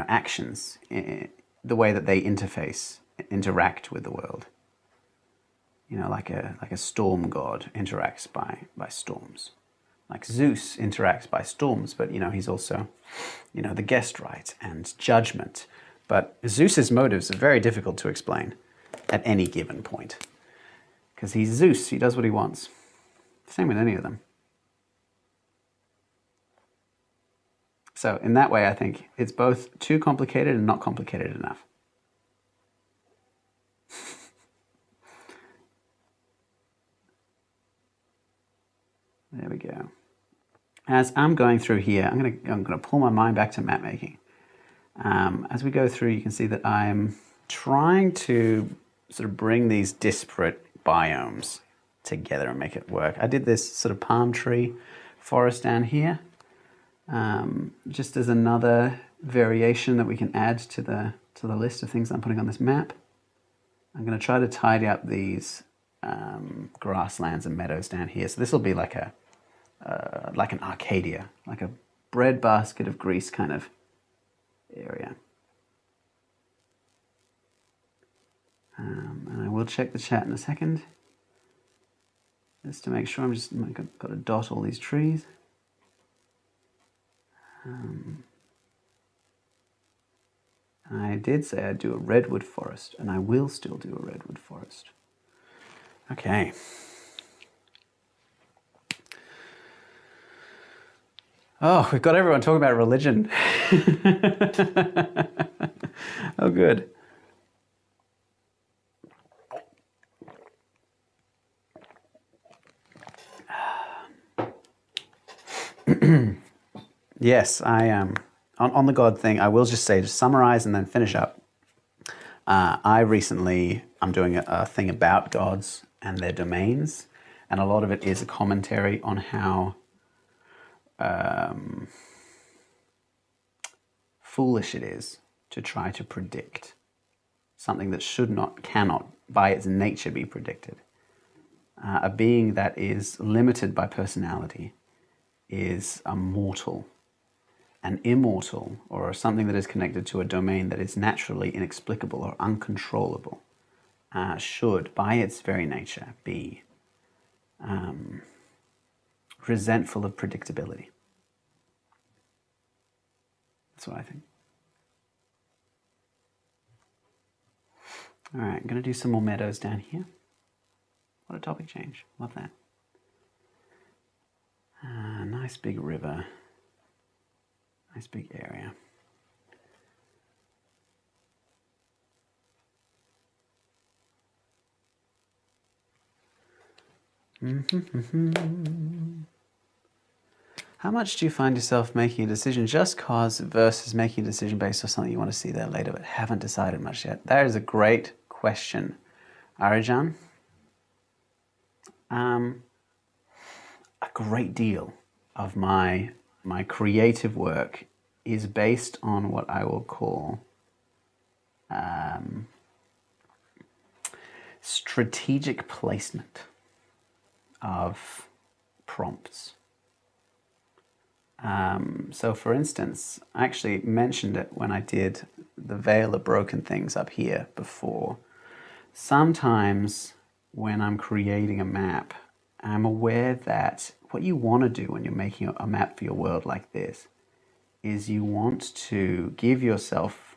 Actions, the way that they interact with the world. Like a storm god interacts by storms. Like Zeus interacts by storms, but he's also the guest right and judgment. But Zeus's motives are very difficult to explain at any given point, because he's Zeus. He does what he wants. Same with any of them. So in that way, I think it's both too complicated and not complicated enough. There we go. As I'm going through here, I'm gonna pull my mind back to map making. As we go through, you can see that I'm trying to sort of bring these disparate biomes together and make it work. I did this sort of palm tree forest down here, just as another variation that we can add to the list of things I'm putting on this map. I'm going to try to tidy up these grasslands and meadows down here. So this will be like an Arcadia, like a breadbasket of Greece kind of area. And I will check the chat in a second, just to make sure I've got to dot all these trees. I did say I'd do a redwood forest, and I will still do a redwood forest. Okay. Oh, we've got everyone talking about religion. Oh, good. Yes, I on the God thing, I will just say, to summarize and then finish up. I'm doing a thing about gods and their domains, and a lot of it is a commentary on how foolish it is to try to predict something that cannot, by its nature, be predicted. A being that is limited by personality is a mortal. An immortal, or something that is connected to a domain that is naturally inexplicable or uncontrollable, should, by its very nature, be resentful of predictability. That's what I think. All right, I'm going to do some more meadows down here. What a topic change. Love that. Nice big river. Nice big area. How much do you find yourself making a decision just cause versus making a decision based on something you want to see there later but haven't decided much yet? That is a great question, Arajan. A great deal of my creative work is based on what I will call strategic placement of prompts. So for instance, I actually mentioned it when I did the Veil of Broken Things up here before. Sometimes when I'm creating a map, I'm aware that what you want to do when you're making a map for your world like this is you want to give yourself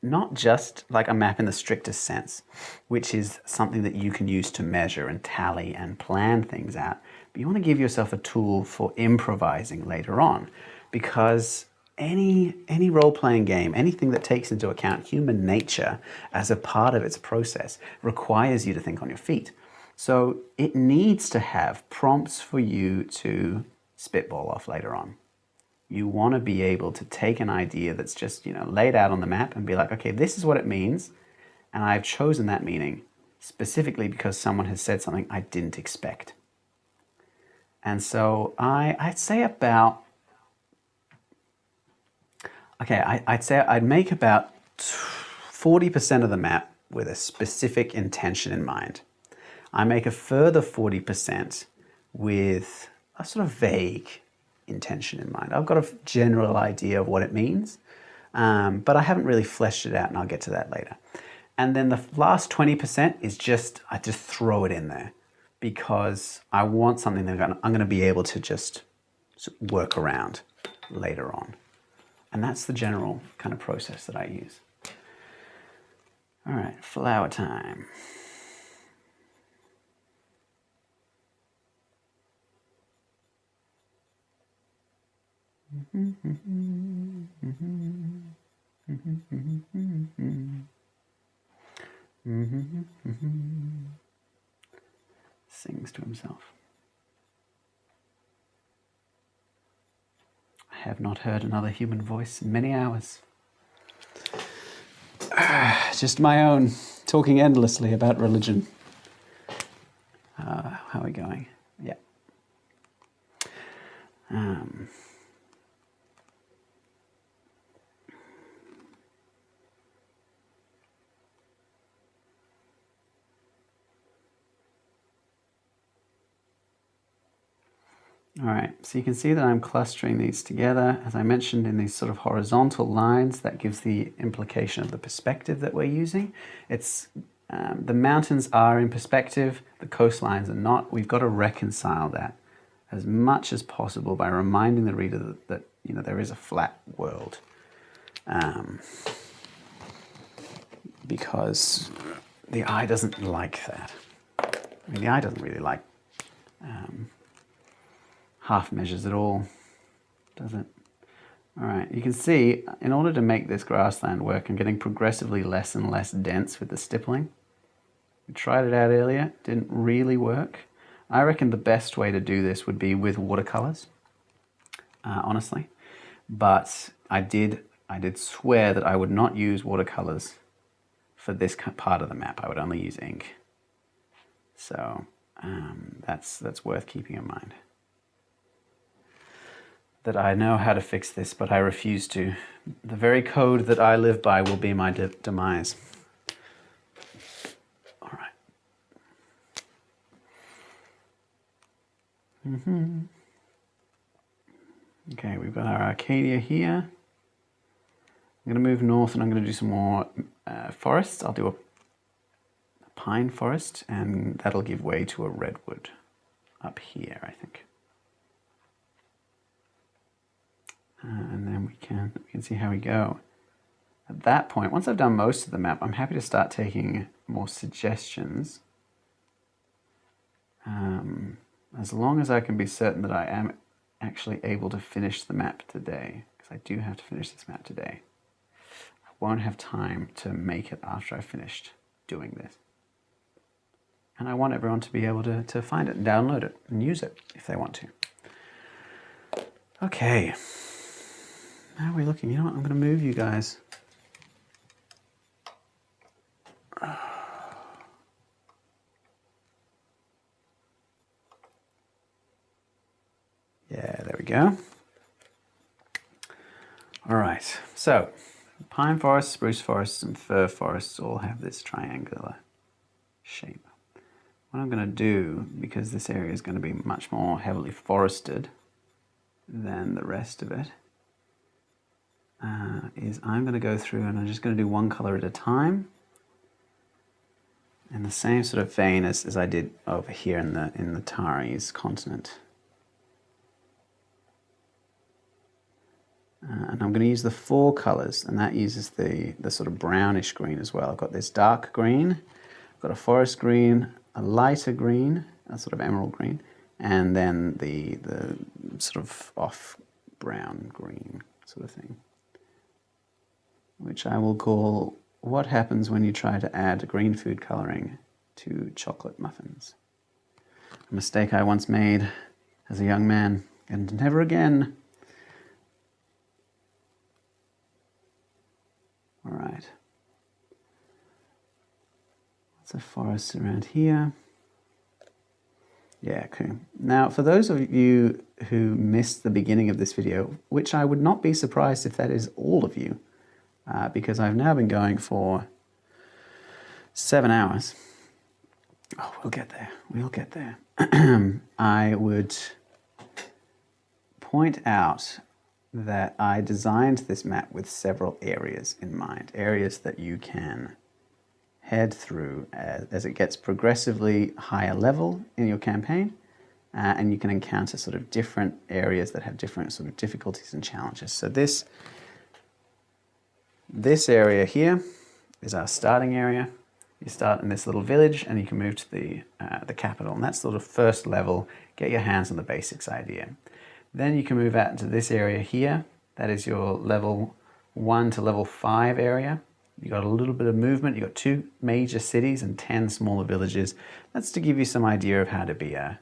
not just like a map in the strictest sense, which is something that you can use to measure and tally and plan things out, but you want to give yourself a tool for improvising later on, because any role-playing game, anything that takes into account human nature as a part of its process, requires you to think on your feet. So it needs to have prompts for you to spitball off later on. You want to be able to take an idea that's just, laid out on the map and be like, okay, this is what it means, and I've chosen that meaning specifically because someone has said something I didn't expect. And so I'd say about, I'd say I'd make about 40% of the map with a specific intention in mind. I make a further 40% with a sort of vague intention in mind. I've got a general idea of what it means, but I haven't really fleshed it out, and I'll get to that later. And then the last 20% is I just throw it in there because I want something that I'm going to be able to just work around later on. And that's the general kind of process that I use. All right, flower time. Sings to himself. I have not heard another human voice in many hours. Just my own, talking endlessly about religion. How are we going? Yeah. All right, so you can see that I'm clustering these together. As I mentioned, in these sort of horizontal lines, that gives the implication of the perspective that we're using. It's the mountains are in perspective, the coastlines are not. We've got to reconcile that as much as possible by reminding the reader that there is a flat world, because the eye doesn't like that. I mean, the eye doesn't really like half measures at all, does it? All right, you can see, in order to make this grassland work, I'm getting progressively less and less dense with the stippling. We tried it out earlier, didn't really work. I reckon the best way to do this would be with watercolors, honestly. But I did swear that I would not use watercolors for this part of the map. I would only use ink. So that's worth keeping in mind. That I know how to fix this, but I refuse to. The very code that I live by will be my demise. All right. Okay, we've got our Arcadia here. I'm going to move north and I'm going to do some more forests. I'll do a pine forest, and that'll give way to a redwood up here, I think. And then we can see how we go. At that point, once I've done most of the map, I'm happy to start taking more suggestions. As long as I can be certain that I am actually able to finish the map today, because I do have to finish this map today. I won't have time to make it after I've finished doing this. And I want everyone to be able to find it and download it and use it if they want to. Okay. How are we looking? You know what? I'm going to move you guys. Yeah, there we go. All right. So, pine forests, spruce forests, and fir forests all have this triangular shape. What I'm going to do, because this area is going to be much more heavily forested than the rest of it, is I'm going to go through and I'm just going to do one color at a time, in the same sort of vein as I did over here in the Taris continent. And I'm going to use the 4 colors, and that uses the sort of brownish green as well. I've got this dark green, I've got a forest green, a lighter green, a sort of emerald green, and then the sort of off brown green sort of thing, which I will call what happens when you try to add green food coloring to chocolate muffins. A mistake I once made as a young man, and never again. All right. Lots of forests around here. Yeah, okay. Now, for those of you who missed the beginning of this video, which I would not be surprised if that is all of you, because I've now been going for 7 hours. Oh, we'll get there. We'll get there. I would point out that I designed this map with several areas in mind, areas that you can head through as it gets progressively higher level in your campaign, and you can encounter sort of different areas that have different sort of difficulties and challenges. So this area here is our starting area. You start in this little village and you can move to the capital, and that's sort of first level, get your hands on the basics idea. Then you can move out into this area here. That is your level 1 to level 5 area. You got a little bit of movement. You got 2 major cities and 10 smaller villages. That's to give you some idea of how to be an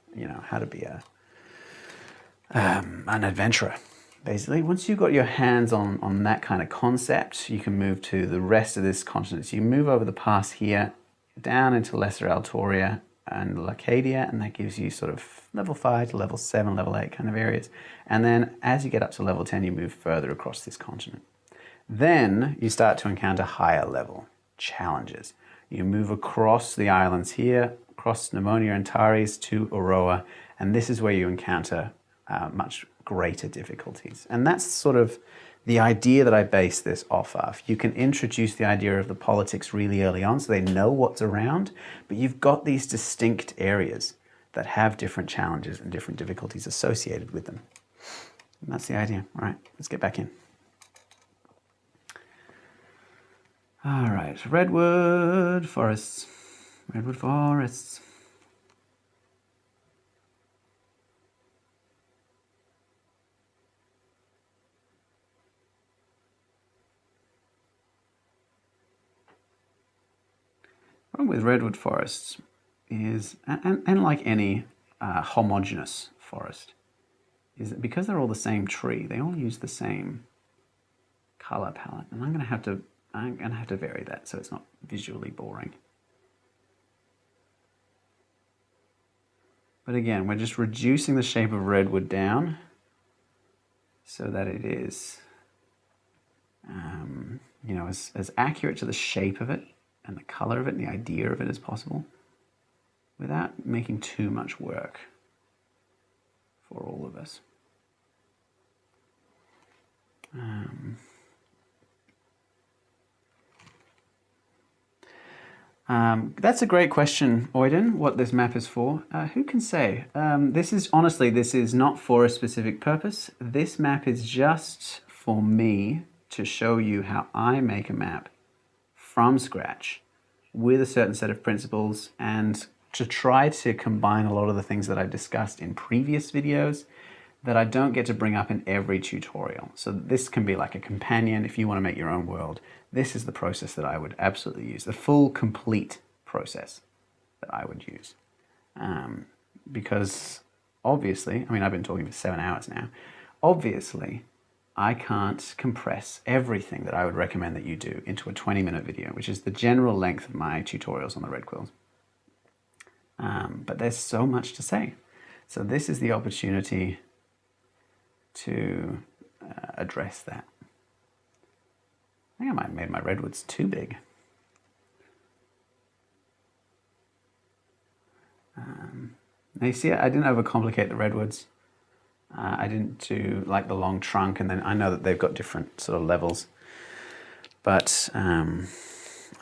adventurer. Basically, once you've got your hands on that kind of concept, you can move to the rest of this continent. So you move over the pass here, down into Lesser Altoria and Lacadia, and that gives you sort of level 5 to level 7, level 8 kind of areas. And then as you get up to level 10, you move further across this continent. Then you start to encounter higher level challenges. You move across the islands here, across Pneumonia and Taris to Aroa, and this is where you encounter much greater difficulties. And that's sort of the idea that I base this off of. You can introduce the idea of the politics really early on so they know what's around, but you've got these distinct areas that have different challenges and different difficulties associated with them. And that's the idea. All right, let's get back in. All right, redwood forests. Redwood forests. The problem with redwood forests is, and like any homogeneous forest, is that because they're all the same tree, they all use the same color palette, and I'm gonna have to vary that so it's not visually boring. But again, we're just reducing the shape of redwood down so that it is, you know, as accurate to the shape of it and the color of it and the idea of it as possible, without making too much work for all of us. That's a great question, Oiden, what this map is for. Who can say? This is not for a specific purpose. This map is just for me to show you how I make a map from scratch with a certain set of principles, and to try to combine a lot of the things that I've discussed in previous videos that I don't get to bring up in every tutorial. So this can be like a companion if you want to make your own world. This is the process that I would absolutely use, the full, complete process that I would use. Because obviously, I mean, I've been talking for 7 hours now. Obviously, I can't compress everything that I would recommend that you do into a 20-minute video, which is the general length of my tutorials on the Red Quills. But there's so much to say. So this is the opportunity to address that. I think I might have made my redwoods too big. Now you see, I didn't overcomplicate the redwoods. I didn't do like the long trunk, and then I know that they've got different sort of levels, but I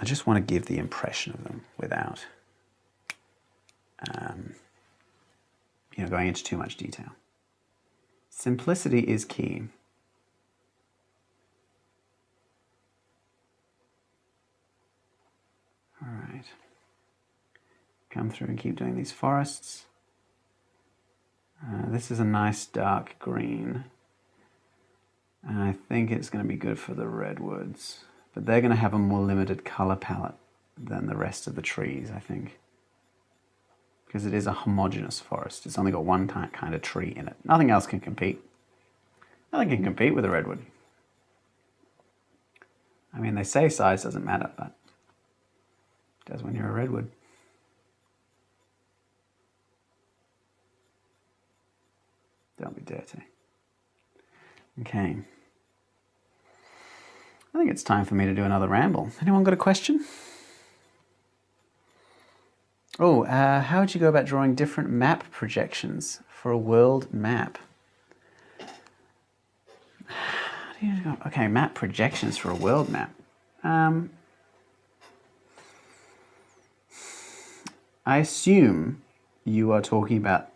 just want to give the impression of them without you know, going into too much detail. Simplicity is key. All right. Come through and keep doing these forests. This is a nice dark green, and I think it's going to be good for the redwoods, but they're going to have a more limited color palette than the rest of the trees, I think, because it is a homogeneous forest. It's only got one kind of tree in it. Nothing else can compete. Nothing can compete with a redwood. I mean, they say size doesn't matter, but it does when you're a redwood. Don't be dirty. Okay. I think it's time for me to do another ramble. Anyone got a question? Oh, how would you go about drawing different map projections for a world map? How do you go? Okay, map projections for a world map. I assume you are talking about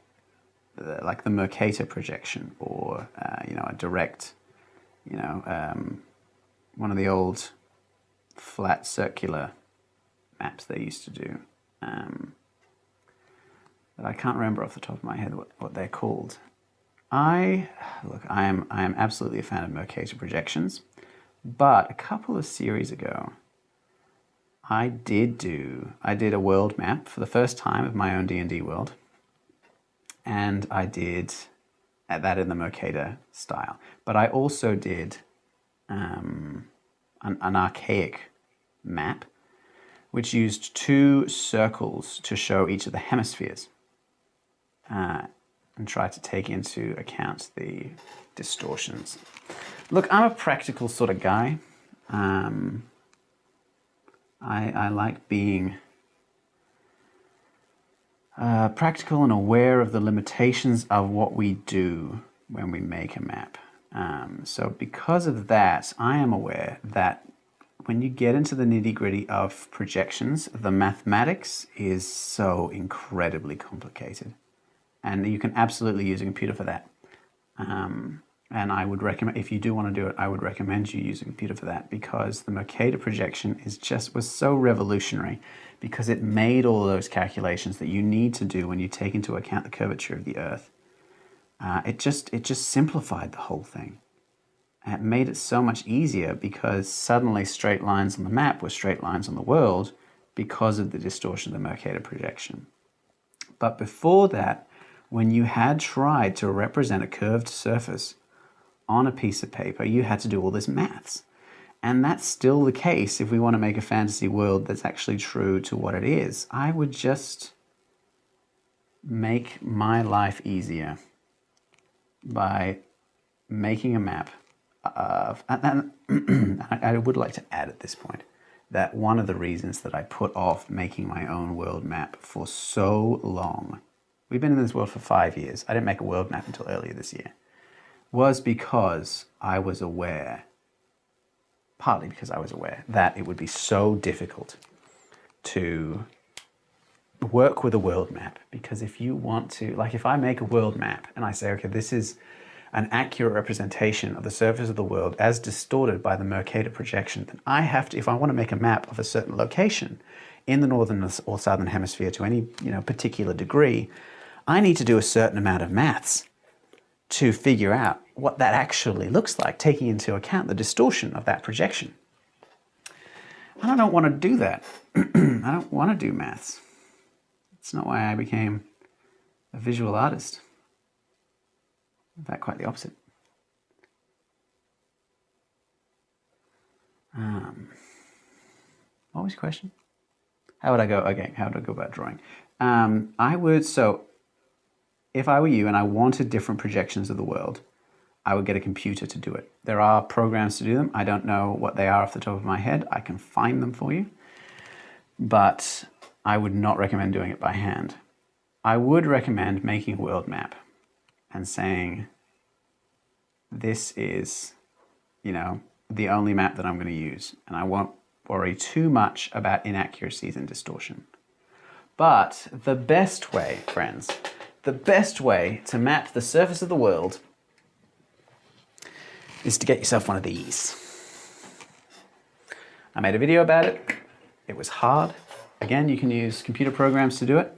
like the Mercator projection, or you know, a direct, you know, one of the old flat circular maps they used to do. But I can't remember off the top of my head what they're called. I am absolutely a fan of Mercator projections, but a couple of series ago, I did a world map for the first time of my own D&D world. And I did that in the Mercator style. But I also did an archaic map, which used 2 circles to show each of the hemispheres, and tried to take into account the distortions. Look, I'm a practical sort of guy. I like being practical and aware of the limitations of what we do when we make a map. So because of that, I am aware that when you get into the nitty-gritty of projections, the mathematics is so incredibly complicated. And you can absolutely use a computer for that. And I would recommend, if you do want to do it, I would recommend you use a computer for that, because the Mercator projection was so revolutionary, because it made all those calculations that you need to do when you take into account the curvature of the Earth. It just simplified the whole thing. And it made it so much easier, because suddenly straight lines on the map were straight lines on the world because of the distortion of the Mercator projection. But before that, when you had tried to represent a curved surface on a piece of paper, you had to do all this maths. And that's still the case if we want to make a fantasy world that's actually true to what it is. I would just make my life easier by making a map of, and I would like to add at this point that one of the reasons that I put off making my own world map for so long, we've been in this world for 5 years, I didn't make a world map until earlier this year, was because I was aware, partly because I was aware, that it would be so difficult to work with a world map. Because if you want to, like if I make a world map and I say, okay, this is an accurate representation of the surface of the world as distorted by the Mercator projection, then I have to, if I want to make a map of a certain location in the northern or southern hemisphere to any particular degree, I need to do a certain amount of maths to figure out what that actually looks like, taking into account the distortion of that projection. And I don't want to do that. I don't want to do maths. It's not why I became a visual artist. In fact, quite the opposite. What was your question? How would I go? Okay, how would I go about drawing? I would, so if I were you and I wanted different projections of the world, I would get a computer to do it. There are programs to do them. I don't know what they are off the top of my head. I can find them for you. But I would not recommend doing it by hand. I would recommend making a world map and saying, this is, the only map that I'm going to use. And I won't worry too much about inaccuracies and distortion. But the best way, friends, the best way to map the surface of the world is to get yourself one of these. I made a video about it. It was hard. Again, you can use computer programs to do it.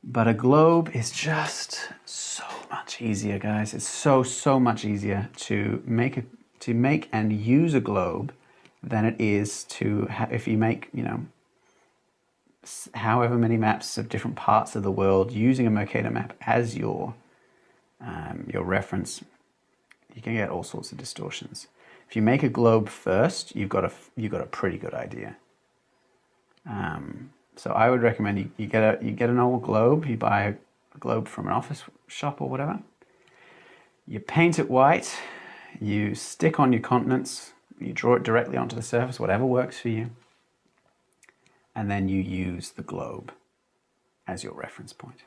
But a globe is just so much easier, guys. It's so much easier to make and use a globe than it is to if you make, however many maps of different parts of the world using a Mercator map as your reference. You can get all sorts of distortions. If you make a globe first, you've got a pretty good idea. So I would recommend you get an old globe. You buy a globe from an office shop or whatever. You paint it white. You stick on your continents. You draw it directly onto the surface, whatever works for you. And then you use the globe as your reference point.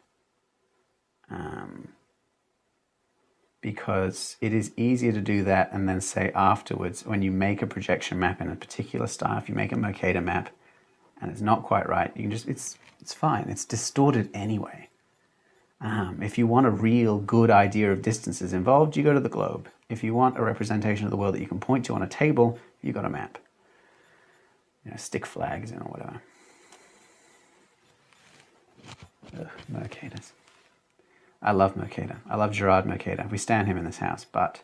Because it is easier to do that and then say afterwards, when you make a projection map in a particular style, if you make a Mercator map and it's not quite right, you can just, it's fine. It's distorted anyway. If you want a real good idea of distances involved, you go to the globe. If you want a representation of the world that you can point to on a table, you got a map. Stick flags in or whatever. Ugh, Mercators. I love Mercator. I love Gerard Mercator. We stand him in this house, but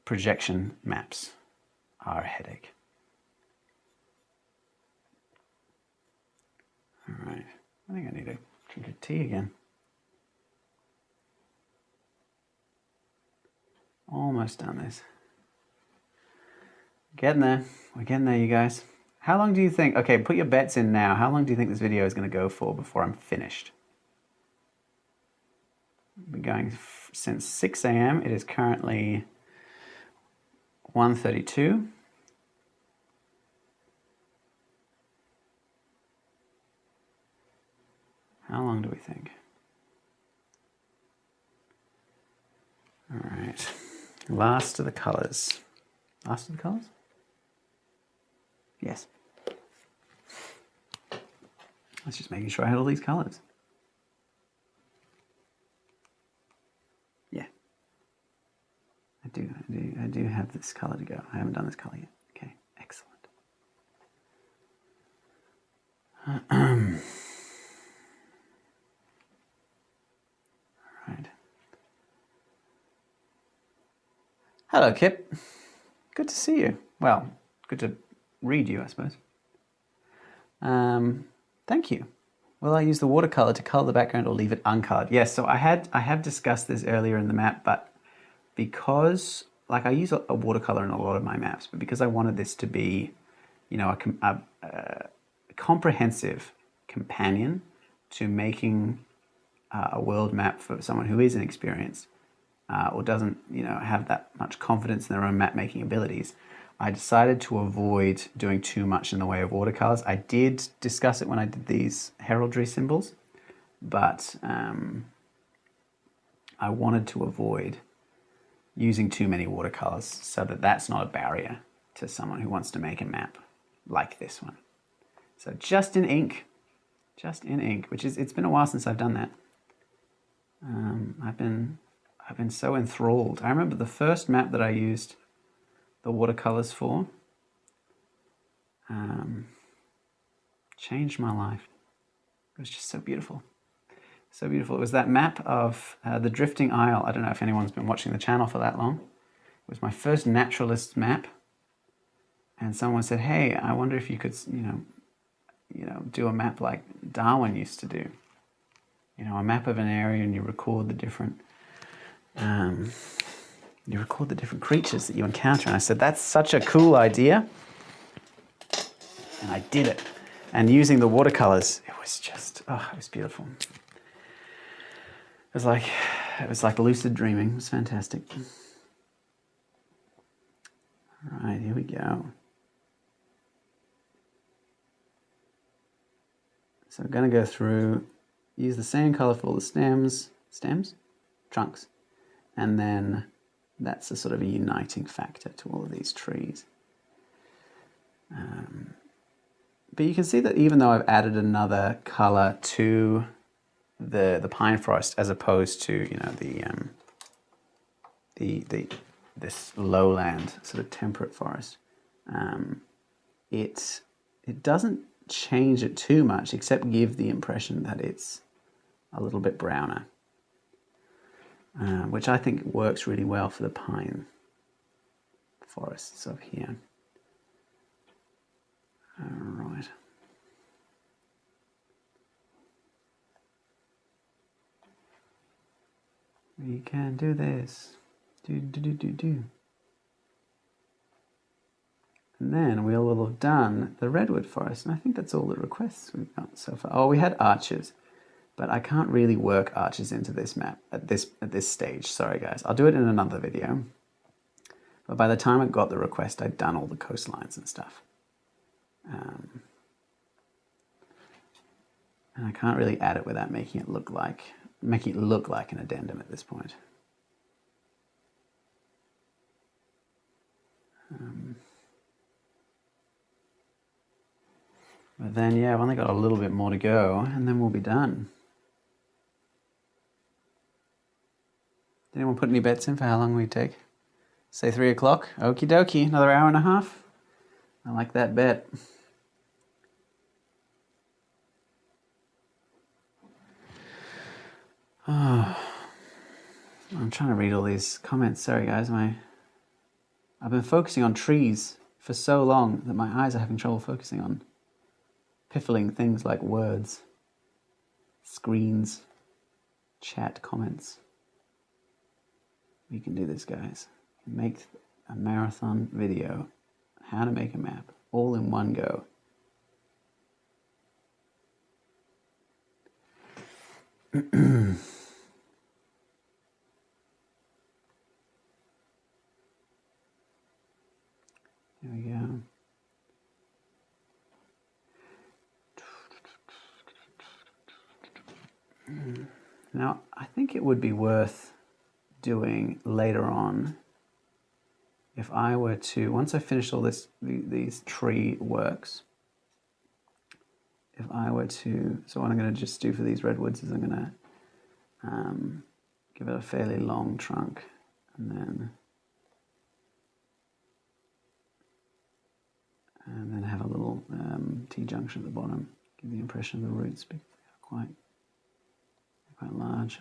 projection maps are a headache. All right. I think I need a drink of tea again. Almost done this. Getting there. We're getting there, you guys. How long do you think, okay, put your bets in now. How long do you think this video is going to go for before I'm finished? I've been going since 6 a.m. It is currently 1:32. How long do we think? All right. Last of the colors. Last of the colors? Yes. I was just making sure I had all these colors. Yeah. I do have this color to go. I haven't done this color yet. Okay, excellent. All right. Hello, Kip. Good to see you. Well, good to read you, I suppose. Thank you. Will I use the watercolor to color the background or leave it uncolored? Yes, so I have discussed this earlier in the map, but because like I use a watercolor in a lot of my maps, but because I wanted this to be, you know, a comprehensive companion to making a world map for someone who is inexperienced or doesn't, you know, have that much confidence in their own map making abilities, I decided to avoid doing too much in the way of watercolors. I did discuss it when I did these heraldry symbols, but I wanted to avoid using too many watercolors so that that's not a barrier to someone who wants to make a map like this one. So just in ink, which is, it's been a while since I've done that. I've been so enthralled. I remember the first map that I used the watercolors for changed my life. It was just so beautiful. So beautiful. It was that map of the Drifting Isle. I don't know if anyone's been watching the channel for that long. It was my first naturalist map. And someone said, hey, I wonder if you could, you know, do a map like Darwin used to do. You know, a map of an area, and you record the different creatures that you encounter. And I said, that's such a cool idea. And I did it. And using the watercolors, it was just, oh, it was beautiful. It was like lucid dreaming. It was fantastic. All right, here we go. So I'm going to go through, use the same color for all the stems, trunks, and then that's a sort of a uniting factor to all of these trees. But you can see that even though I've added another color to the pine forest, as opposed to, you know, this lowland sort of temperate forest, it doesn't change it too much, except give the impression that it's a little bit browner, which I think works really well for the pine forests of here. All right. We can do this. Do. And then we will have done the redwood forest, and I think that's all the requests we've got so far. Oh, we had arches, but I can't really work arches into this map at this stage. Sorry, guys. I'll do it in another video. But by the time I got the request, I'd done all the coastlines and stuff. And I can't really add it without making it look like an addendum at this point. But then, yeah, I've only got a little bit more to go, and then we'll be done. Did anyone put any bets in for how long we take? Say 3 o'clock? Okie dokie, another hour and a half. I like that bet. Oh, I'm trying to read all these comments. Sorry, guys. I've been focusing on trees for so long that my eyes are having trouble focusing on piffling things like words, screens, chat, comments. We can do this, guys. Make a marathon video, how to make a map, all in one go. Here we go. Now, I think it would be worth doing later on if I were to, once I finish all these tree works, if I were to, so what I'm going to just do for these redwoods is I'm going to give it a fairly long trunk, and then have a little T-junction at the bottom, give the impression of the roots being quite large.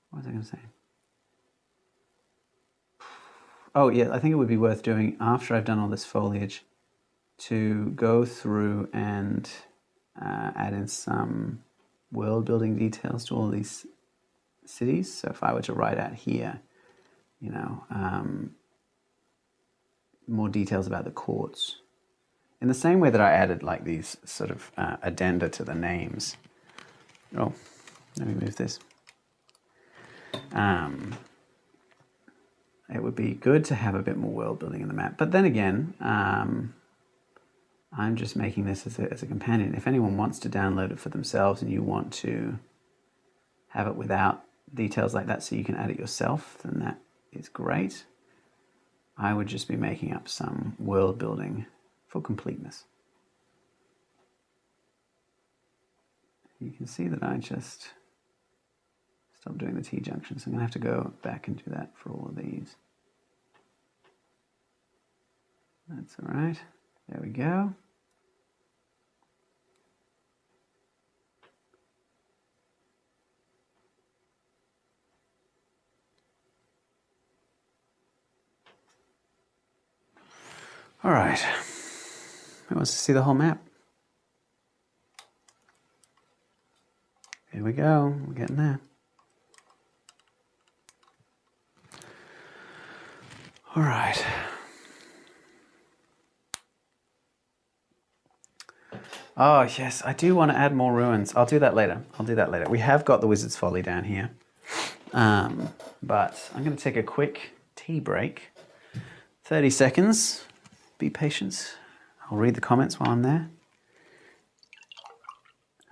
What was I going to say? Oh yeah, I think it would be worth doing after I've done all this foliage to go through and add in some world building details to all these cities. So if I were to write out here, you know, more details about the courts. In the same way that I added like these sort of addenda to the names. Oh, let me move this. It would be good to have a bit more world building in the map. But then again, I'm just making this as a companion. If anyone wants to download it for themselves and you want to have it without details like that so you can add it yourself, then that is great. I would just be making up some world building for completeness. You can see that I just stopped doing the T-junction, so I'm going to have to go back and do that for all of these. That's all right. There we go. All right. Who wants to see the whole map? Here we go. We're getting there. All right. Oh, yes, I do want to add more ruins. I'll do that later. We have got the Wizard's Folly down here. But I'm going to take a quick tea break. 30 seconds. Be patient. I'll read the comments while I'm there.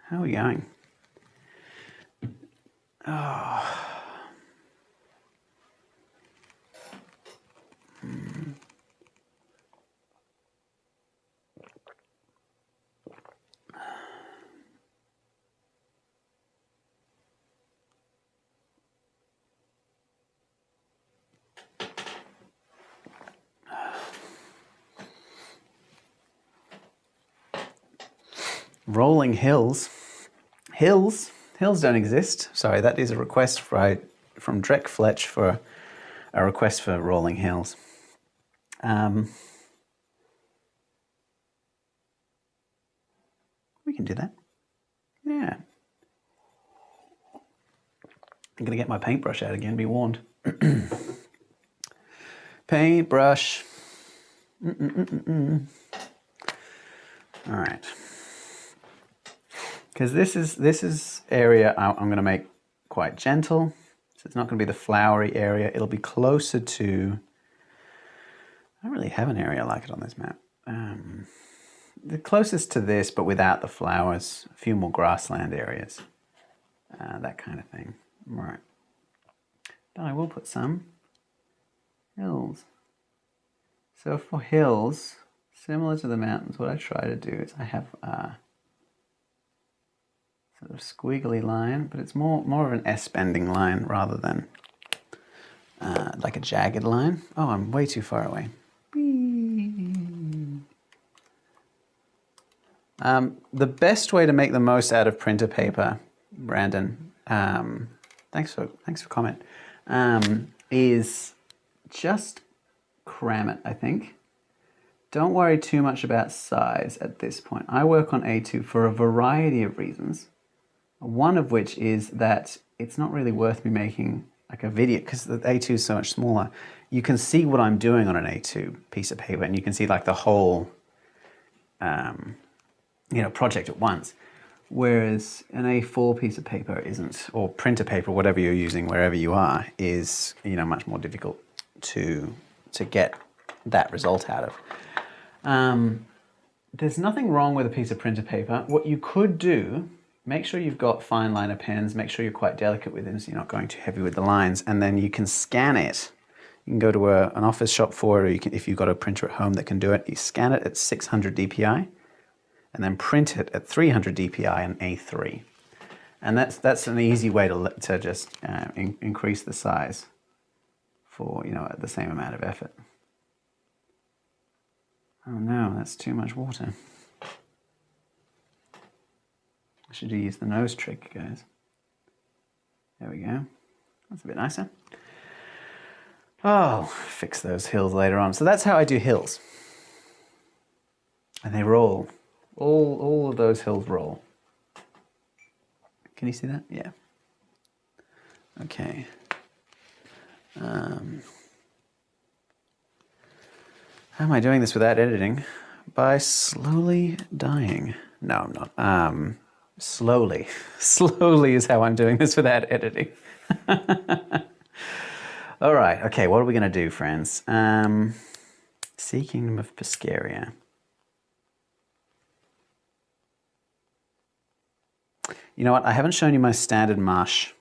How are we going? Oh. Rolling hills. Hills don't exist. Sorry, that is a request from Drek Fletch for a request for rolling hills. We can do that. Yeah. I'm gonna get my paintbrush out again, be warned. Paintbrush. All right. Because this is area I'm going to make quite gentle. So it's not going to be the flowery area. It'll be closer to... I don't really have an area like it on this map. The closest to this, but without the flowers. A few more grassland areas. That kind of thing. All right. But I will put some hills. So for hills, similar to the mountains, what I try to do is I have... sort of squiggly line, but it's more of an S-bending line rather than like a jagged line. Oh, I'm way too far away. The best way to make the most out of printer paper, Brandon, thanks for comment, is just cram it, I think. Don't worry too much about size at this point. I work on A2 for a variety of reasons. One of which is that it's not really worth me making like a video because the A2 is so much smaller. You can see what I'm doing on an A2 piece of paper and you can see like the whole project at once. Whereas an A4 piece of paper isn't, or printer paper, whatever you're using, wherever you are, is much more difficult to get that result out of. There's nothing wrong with a piece of printer paper. What you could do, make sure you've got fine liner pens, make sure you're quite delicate with them so you're not going too heavy with the lines, and then you can scan it. You can go to an office shop for it, or you can, if you've got a printer at home that can do it, you scan it at 600 DPI, and then print it at 300 DPI and A3. And that's an easy way to just increase the size for, at the same amount of effort. Oh no, that's too much water. I should use the nose trick, guys. There we go. That's a bit nicer. Oh, fix those hills later on. So that's how I do hills. And they roll. All of those hills roll. Can you see that? Yeah. Okay. How am I doing this without editing? By slowly dying. No, I'm not. Slowly. Slowly is how I'm doing this without editing. All right. Okay, what are we going to do, friends? Sea Kingdom of Pescaria. You know what? I haven't shown you my standard marsh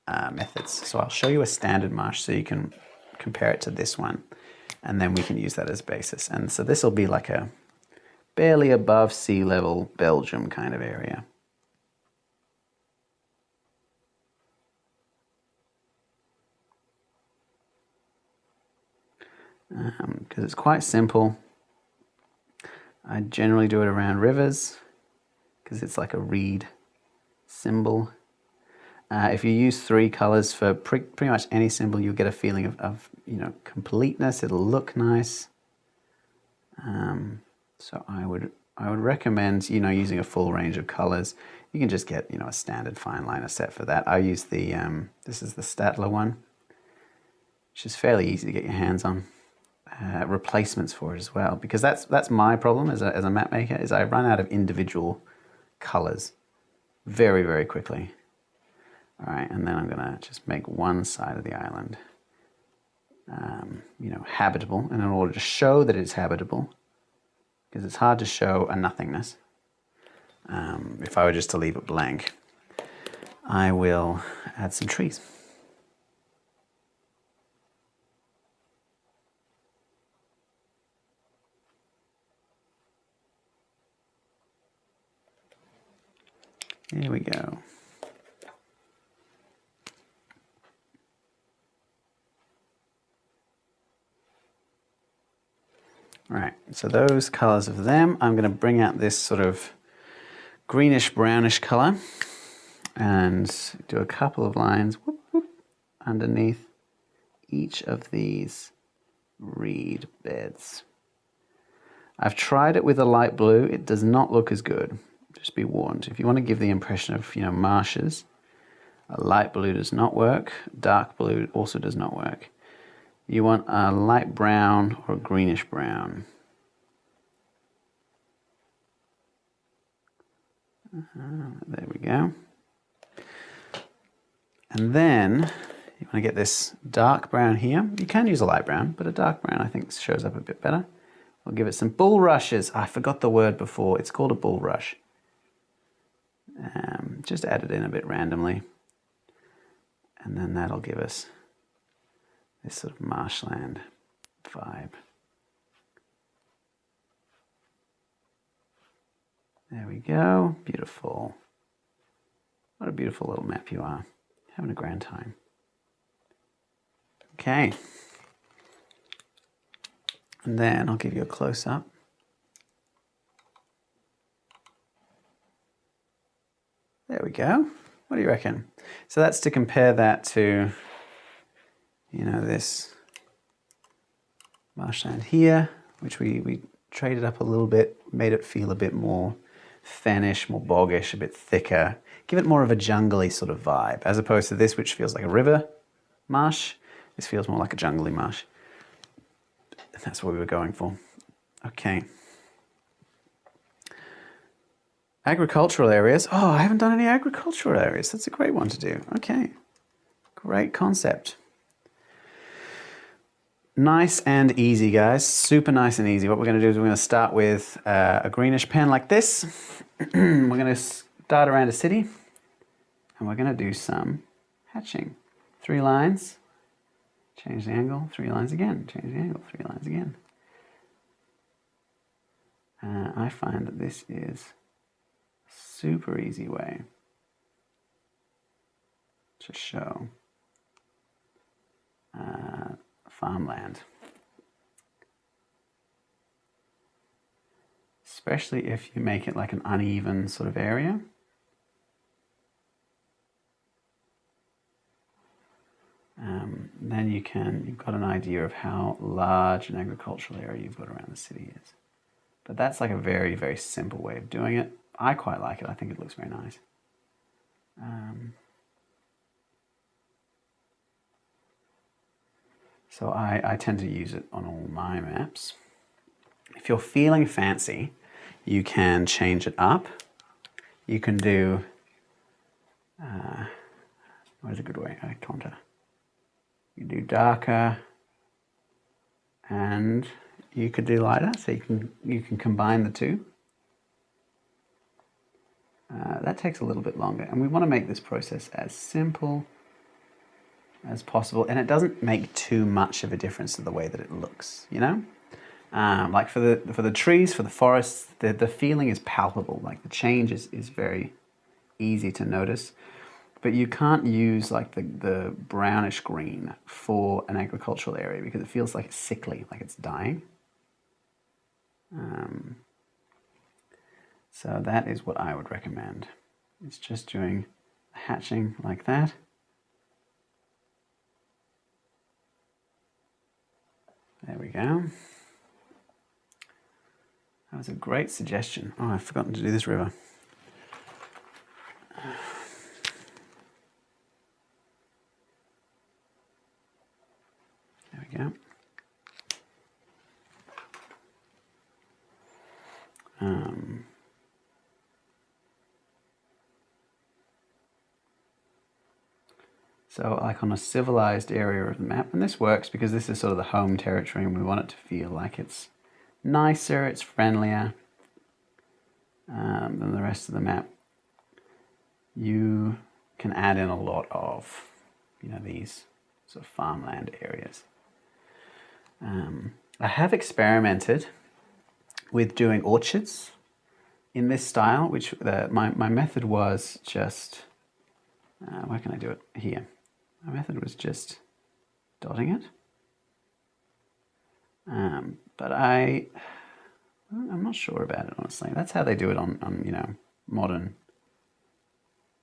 methods. So I'll show you a standard marsh so you can compare it to this one. And then we can use that as basis. And so this will be like a barely above sea level Belgium kind of area. Because it's quite simple. I generally do it around rivers because it's like a reed symbol. If you use 3 colors for pretty much any symbol, you'll get a feeling of you know, completeness. It'll look nice. So I would recommend, you know, using a full range of colors. You can just get, you know, a standard fine liner set for that. I use the this is the Statler one, which is fairly easy to get your hands on. Replacements for it as well, because that's my problem as a map maker, is I run out of individual colors very, very quickly. All right, and then I'm gonna just make one side of the island you know, habitable, and in order to show that it's habitable, because it's hard to show a nothingness, if I were just to leave it blank, I will add some trees. Here we go. All right, so those colors of them, I'm going to bring out this sort of greenish brownish color and do a couple of lines whoop, whoop, underneath each of these reed beds. I've tried it with a light blue. It does not look as good. Just be warned. If you want to give the impression of, you know, marshes, a light blue does not work. Dark blue also does not work. You want a light brown or a greenish brown. There we go. And then you want to get this dark brown here. You can use a light brown, but a dark brown I think shows up a bit better. We'll give it some bulrushes. I forgot the word before. It's called a bulrush. Just add it in a bit randomly. And then that'll give us this sort of marshland vibe. There we go. Beautiful. What a beautiful little map you are. Having a grand time. Okay. And then I'll give you a close-up. There we go. What do you reckon? So that's to compare that to, you know, this marshland here, which we traded up a little bit, made it feel a bit more fennish, more boggish, a bit thicker, give it more of a jungly sort of vibe, as opposed to this, which feels like a river marsh. This feels more like a jungly marsh. And that's what we were going for. Okay. Agricultural areas. Oh, I haven't done any agricultural areas. That's a great one to do. Okay. Great concept. Nice and easy, guys. Super nice and easy. What we're going to do is we're going to start with a greenish pen like this. We're going to start around a city. And we're going to do some hatching. 3 lines. Change the angle. 3 lines again. Change the angle. 3 lines again. I find that this is super easy way to show farmland, especially if you make it like an uneven sort of area. Then you've got an idea of how large an agricultural area you've got around the city is. But that's like a very, very simple way of doing it. I quite like it. I think it looks very nice. So I tend to use it on all my maps. If you're feeling fancy, you can change it up. You can do, where's a good way? Contour. You do darker, and you could do lighter, so you can combine the two. That takes a little bit longer, and we want to make this process as simple as possible, and it doesn't make too much of a difference to the way that it looks, you know? Like for the trees, for the forests, the feeling is palpable, like the change is very easy to notice, but you can't use like the brownish green for an agricultural area because it feels like it's sickly, like it's dying. So that is what I would recommend. It's just doing hatching like that. There we go. That was a great suggestion. Oh, I've forgotten to do this river. There we go. So like on a civilized area of the map, and this works because this is sort of the home territory and we want it to feel like it's nicer, it's friendlier than the rest of the map. You can add in a lot of, you know, these sort of farmland areas. I have experimented with doing orchards in this style, which my method was just, where can I do it? Here. My method was just dotting it. But I'm not sure about it, honestly. That's how they do it on you know, modern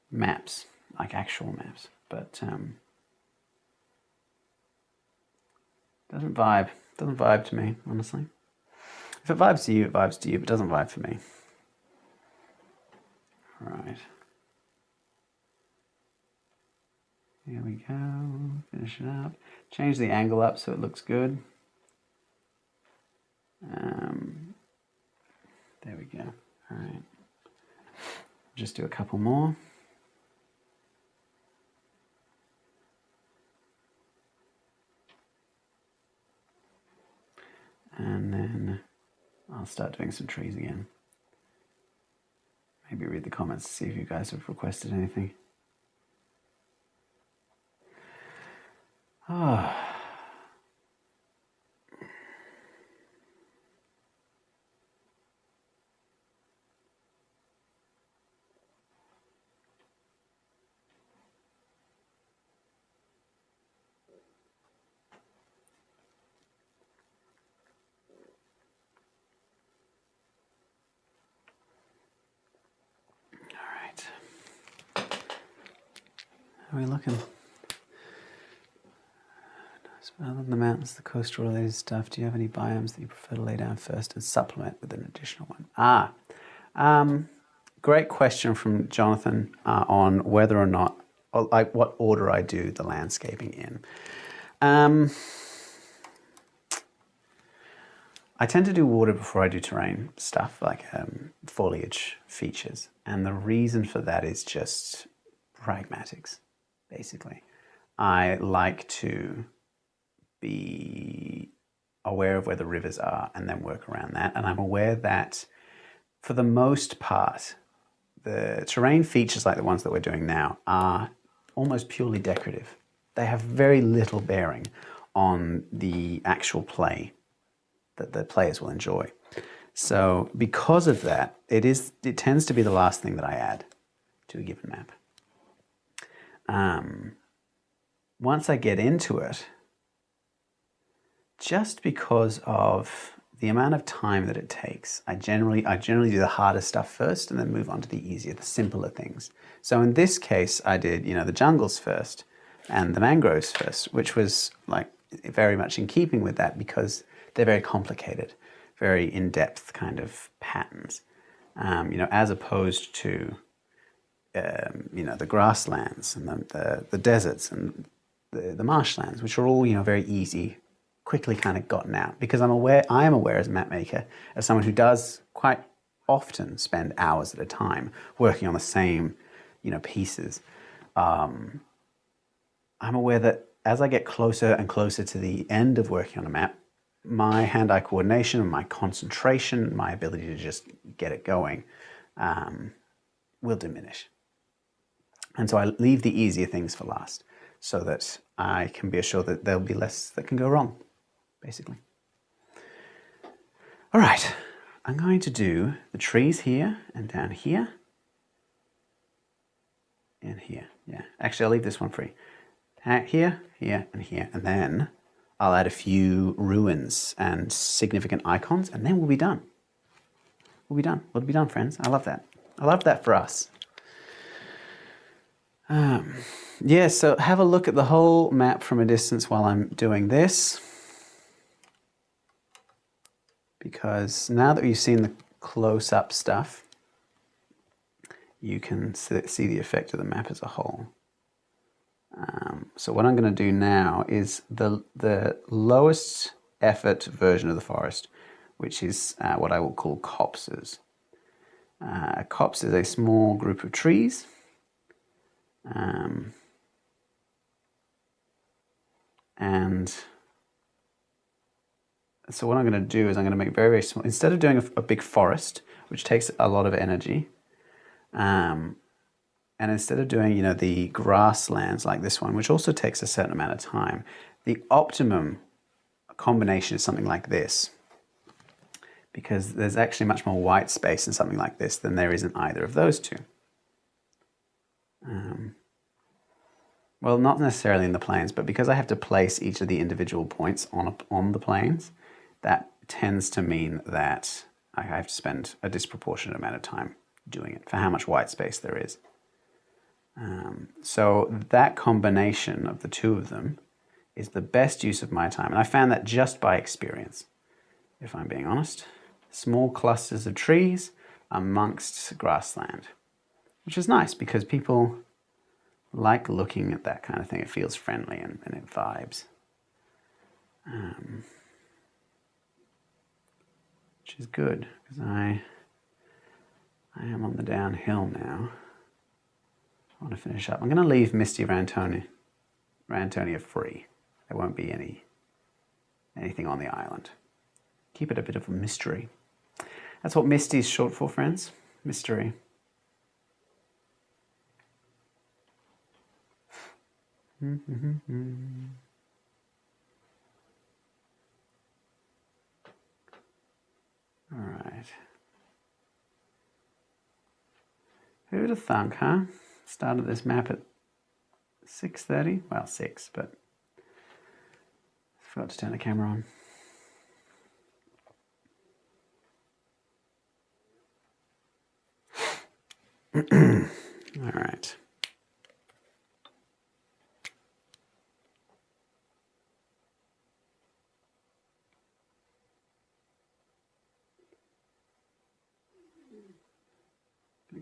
maps, like actual maps. But doesn't vibe to me, honestly. If it vibes to you, it vibes to you, but it doesn't vibe for me. Right. Here we go, finish it up. Change the angle up so it looks good. There we go, all right. Just do a couple more. And then I'll start doing some trees again. Maybe read the comments to see if you guys have requested anything. Oh. How are we looking? Other than the mountains, the coastal related stuff, do you have any biomes that you prefer to lay down first and supplement with an additional one? Great question from Jonathan on whether or not, or like what order I do the landscaping in. I tend to do water before I do terrain stuff, like foliage features. And the reason for that is just pragmatics, basically. I like to be aware of where the rivers are and then work around that. And I'm aware that for the most part, the terrain features like the ones that we're doing now are almost purely decorative. They have very little bearing on the actual play that the players will enjoy. So because of that, it tends to be the last thing that I add to a given map. Once I get into it, just because of the amount of time that it takes, I generally do the harder stuff first and then move on to the easier, the simpler things. So in this case, I did, you know, the jungles first and the mangroves first, which was like very much in keeping with that because they're very complicated, very in-depth kind of patterns, you know, as opposed to, you know, the grasslands and the deserts and the marshlands, which are all, you know, very easy quickly kind of gotten out, because I am aware as a map maker, as someone who does quite often spend hours at a time working on the same, pieces. I'm aware that as I get closer and closer to the end of working on a map, my hand-eye coordination, my concentration, my ability to just get it going will diminish. And so I leave the easier things for last so that I can be assured that there'll be less that can go wrong, basically. All right, I'm going to do the trees here and down here and here. Yeah, actually I'll leave this one free. Here, here, and here. And then I'll add a few ruins and significant icons, and then we'll be done. We'll be done. We'll be done, friends. I love that. I love that for us. Yeah, so have a look at the whole map from a distance while I'm doing this. Because now that you've seen the close-up stuff, you can see the effect of the map as a whole. So what I'm going to do now is the lowest effort version of the forest, which is what I will call copses. A copse is a small group of trees. And so what I'm going to do is I'm going to make very, very small, instead of doing a big forest, which takes a lot of energy, and instead of doing, the grasslands like this one, which also takes a certain amount of time, the optimum combination is something like this, because there's actually much more white space in something like this than there is in either of those two. Well, not necessarily in the plains, but because I have to place each of the individual points on the plains, that tends to mean that I have to spend a disproportionate amount of time doing it for how much white space there is. So that combination of the two of them is the best use of my time. And I found that just by experience, if I'm being honest. Small clusters of trees amongst grassland, which is nice because people like looking at that kind of thing. It feels friendly and it vibes. Which is good because I am on the downhill now. I want to finish up. I'm going to leave Misty Rantonia free. There won't be anything on the island. Keep it a bit of a mystery. That's what Misty is short for, friends. Mystery. All right. Who would have thunk, huh? Started this map at 6:30. Well, 6, but forgot to turn the camera on. All right.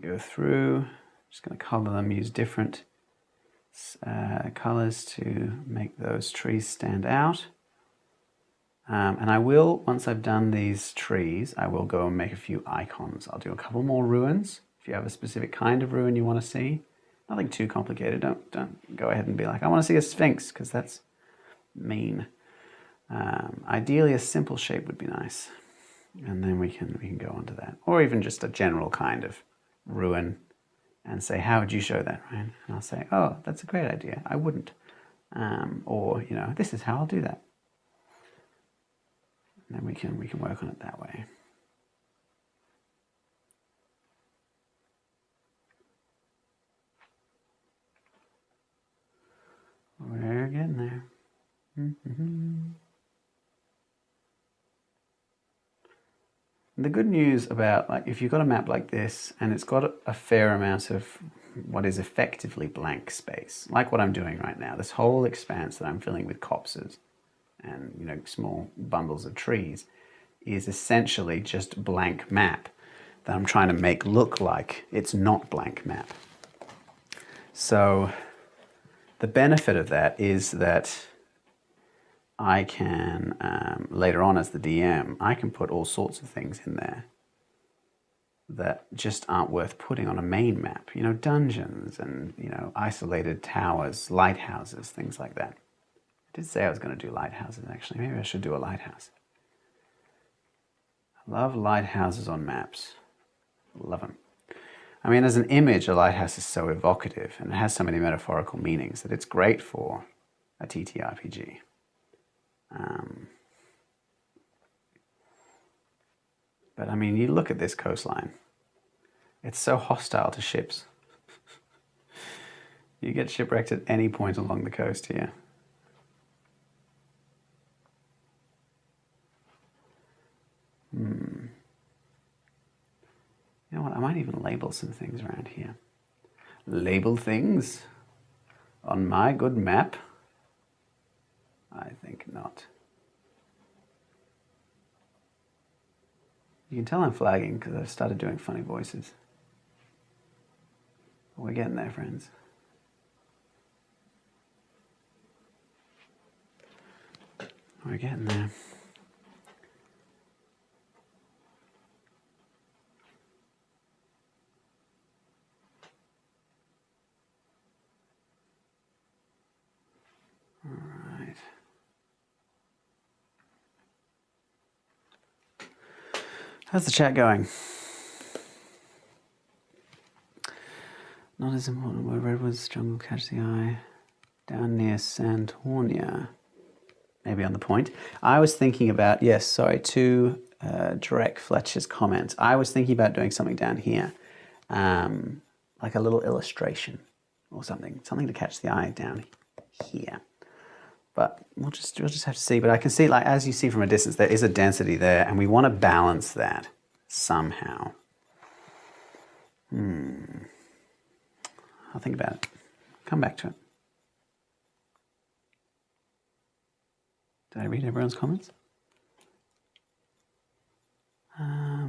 Go through, just going to color them, use different colors to make those trees stand out. And I will, once I've done these trees, I will go and make a few icons. I'll do a couple more ruins. If you have a specific kind of ruin you want to see, nothing too complicated. Don't go ahead and be like, I want to see a sphinx, because that's mean. Ideally, a simple shape would be nice. And then we can go on to that. Or even just a general kind of ruin and say, how would you show that, Ryan? And I'll say, oh, that's a great idea. I wouldn't. Or, this is how I'll do that. And then we can work on it that way. We're getting there. The good news about, if you've got a map like this and it's got a fair amount of what is effectively blank space, like what I'm doing right now, this whole expanse that I'm filling with copses and small bundles of trees is essentially just blank map that I'm trying to make look like it's not blank map. So the benefit of that is that I can, later on as the DM, I can put all sorts of things in there that just aren't worth putting on a main map. You know, dungeons and, you know, isolated towers, lighthouses, things like that. I did say I was going to do lighthouses, actually. Maybe I should do a lighthouse. I love lighthouses on maps. Love them. I mean, as an image, a lighthouse is so evocative and it has so many metaphorical meanings that it's great for a TTRPG. But I mean, you look at this coastline. It's so hostile to ships. You get shipwrecked at any point along the coast here. You know what? I might even label some things around here. Label things on my good map? I think not. You can tell I'm flagging because I've started doing funny voices. We're getting there, friends. We're getting there. All right. How's the chat going? Not as important where redwoods jungle catch the eye. Down near Santornia. Maybe on the point. I was thinking about, yes, sorry, to direct Fletcher's comments. I was thinking about doing something down here. Like a little illustration or something to catch the eye down here. But we'll just have to see. But I can see, like, as you see from a distance, there is a density there, and we want to balance that somehow. I'll think about it. Come back to it. Did I read everyone's comments?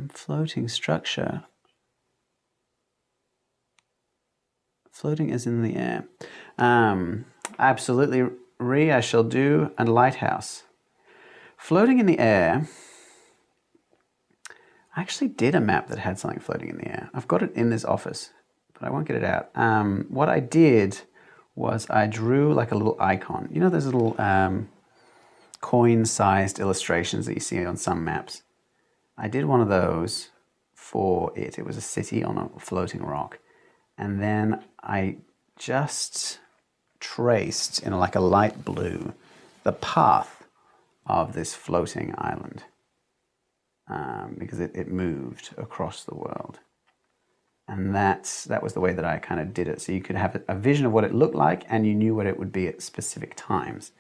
Floating structure. Floating is in the air. Absolutely, I shall do a lighthouse. Floating in the air. I actually did a map that had something floating in the air. I've got it in this office, but I won't get it out. What I did was I drew like a little icon. You know those little coin-sized illustrations that you see on some maps? I did one of those for it. It was a city on a floating rock. And then I just traced in like a light blue the path of this floating island because it moved across the world. And that was the way that I kind of did it. So you could have a vision of what it looked like and you knew what it would be at specific times.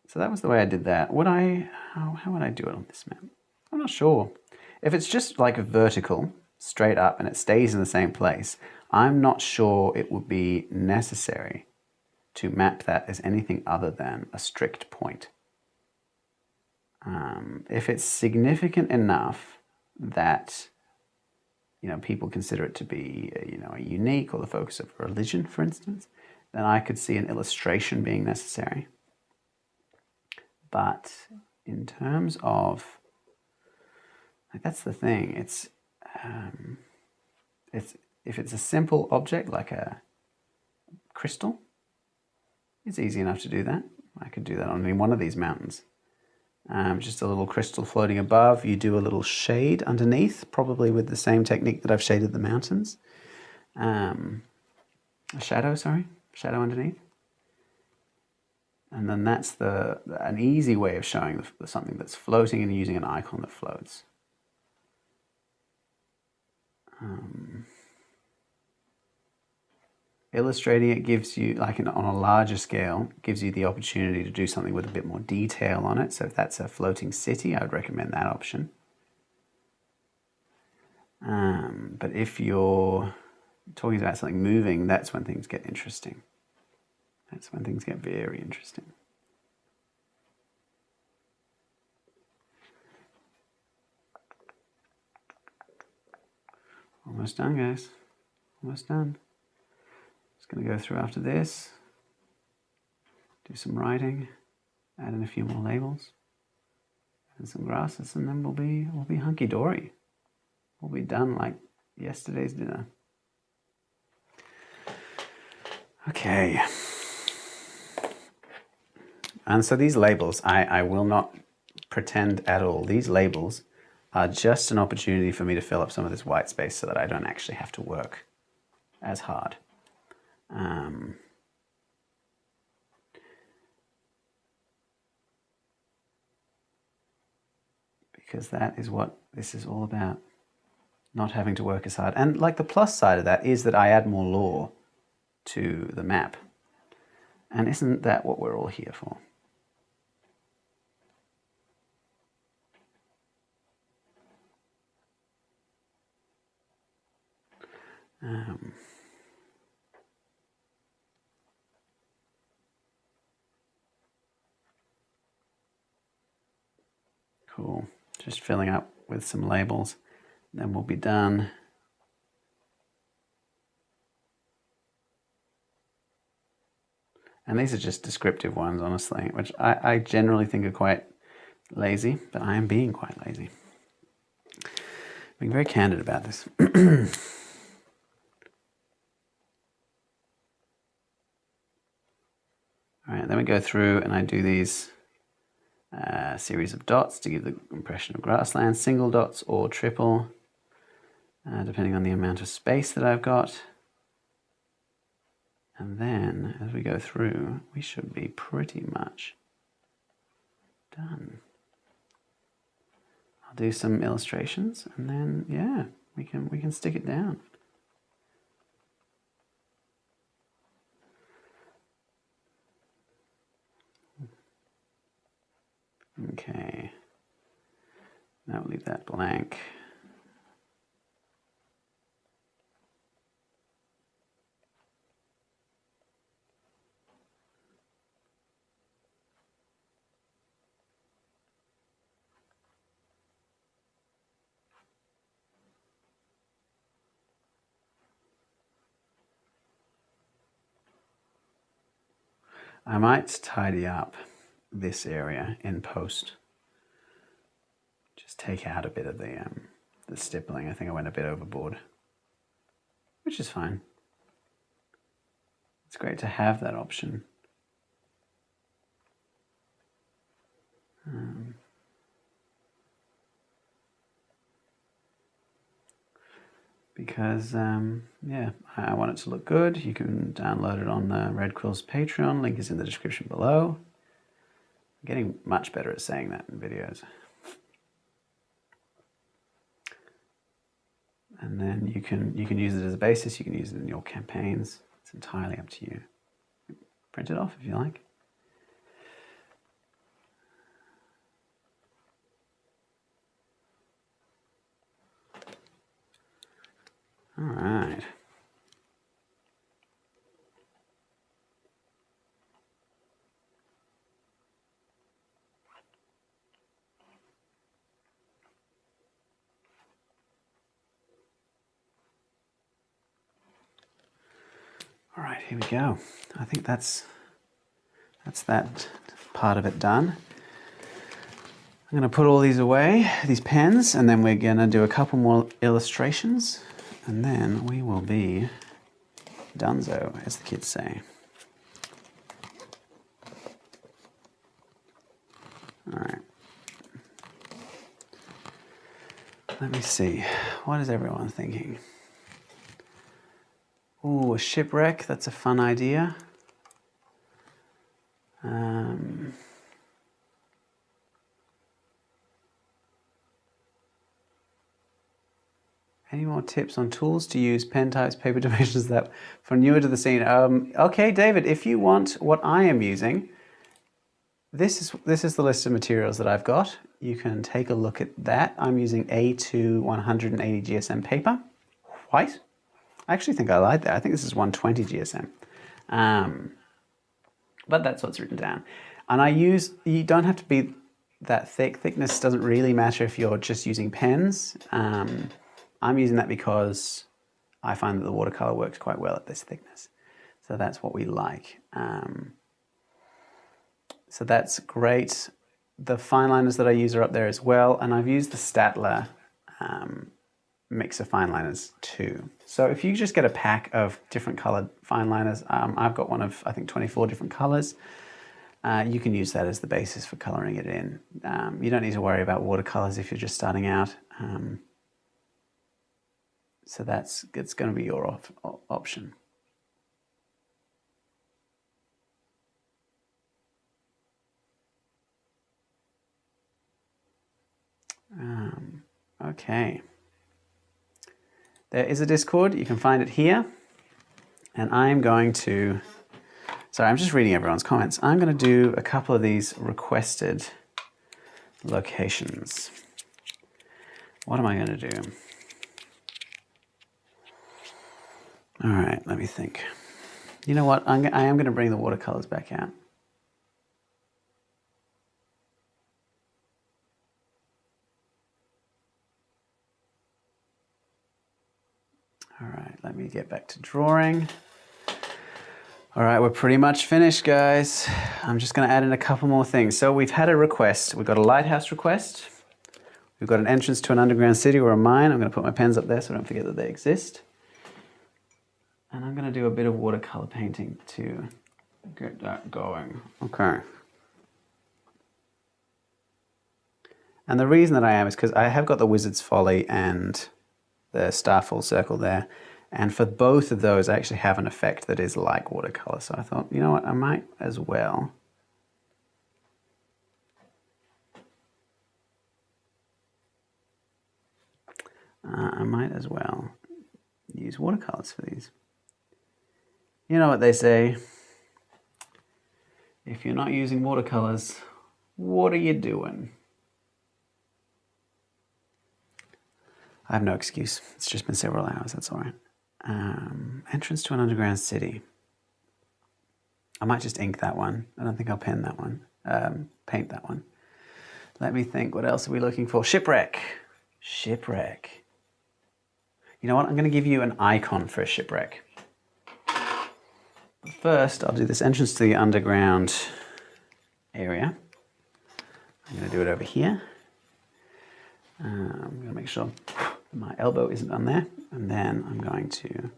So that was the way I did that. How would I do it on this map? I'm not sure. If it's just like a vertical, straight up, and it stays in the same place, I'm not sure it would be necessary to map that as anything other than a strict point. If it's significant enough that, you know, people consider it to be, you know, a unique or the focus of religion, for instance, then I could see an illustration being necessary. But in terms of, like, that's the thing. It's if it's a simple object like a crystal, it's easy enough to do that. I could do that on any one of these mountains. Just a little crystal floating above. You do a little shade underneath, probably with the same technique that I've shaded the mountains. A shadow underneath. And then that's an easy way of showing something that's floating and using an icon that floats. Illustrating it gives you, like on a larger scale, gives you the opportunity to do something with a bit more detail on it. So if that's a floating city, I would recommend that option. But if you're talking about something moving, that's when things get interesting. That's when things get very interesting. Almost done, guys. Almost done. Just going to go through after this, do some writing, add in a few more labels, and some grasses, and then we'll be hunky dory. We'll be done like yesterday's dinner. Okay. And so these labels, I will not pretend at all. These labels are just an opportunity for me to fill up some of this white space so that I don't actually have to work as hard. Because that is what this is all about. Not having to work as hard. And like the plus side of that is that I add more lore to the map. And isn't that what we're all here for? Cool. Just filling up with some labels. Then we'll be done. And these are just descriptive ones, honestly, which I generally think are quite lazy, but I am being quite lazy. Being very candid about this. All right, then we go through and I do these series of dots to give the impression of grassland, single dots or triple, depending on the amount of space that I've got. And then as we go through, we should be pretty much done. I'll do some illustrations and then, yeah, we can stick it down. Okay, now we'll leave that blank. I might tidy up this area in post. Just take out a bit of the stippling. I think I went a bit overboard, which is fine. It's great to have that option. Because, yeah, I want it to look good. You can download it on the Red Quills Patreon. Link is in the description below. I'm getting much better at saying that in videos. And then you can use it as a basis. You can use it in your campaigns. It's entirely up to you. Print it off if you like. All right. All right, here we go. I think that's that part of it done. I'm going to put all these away, these pens, and then we're going to do a couple more illustrations, and then we will be donezo, as the kids say. All right. Let me see. What is everyone thinking? Ooh, a shipwreck. That's a fun idea. Any more tips on tools to use, pen types, paper dimensions that for newer to the scene? Okay, David, if you want what I am using, this is the list of materials that I've got. You can take a look at that. I'm using A2 180 GSM paper, white. I actually think I like that. I think this is 120 GSM. But that's what's written down. And you don't have to be that thick. Thickness doesn't really matter if you're just using pens. I'm using that because I find that the watercolor works quite well at this thickness. So that's what we like. So that's great. The fine liners that I use are up there as well, and I've used the Statler mix of fine liners too. So if you just get a pack of different colored fine liners, I've got one of I think 24 different colors. You can use that as the basis for coloring it in. You don't need to worry about watercolors if you're just starting out. So it's going to be your option. Okay. There is a Discord. You can find it here. And I'm going to... Sorry, I'm just reading everyone's comments. I'm going to do a couple of these requested locations. What am I going to do? All right, let me think. You know what? I am going to bring the watercolors back out. All right, let me get back to drawing. All right, we're pretty much finished, guys. I'm just going to add in a couple more things. So we've had a request. We've got a lighthouse request. We've got an entrance to an underground city or a mine. I'm going to put my pens up there so I don't forget that they exist. And I'm going to do a bit of watercolor painting to get that going. Okay. And the reason that I am is because I have got the Wizard's Folly and the Star Full Circle there. And for both of those, I actually have an effect that is like watercolor. So I thought, you know what, I might as well. Use watercolors for these. You know what they say, if you're not using watercolors, what are you doing? I have no excuse. It's just been several hours, that's all right. Entrance to an underground city. I might just ink that one. I don't think I'll pen that one. Paint that one. Let me think, what else are we looking for? Shipwreck. Shipwreck. You know what, I'm going to give you an icon for a shipwreck. But first, I'll do this entrance to the underground area. I'm going to do it over here. I'm going to make sure my elbow isn't on there. And then I'm going to,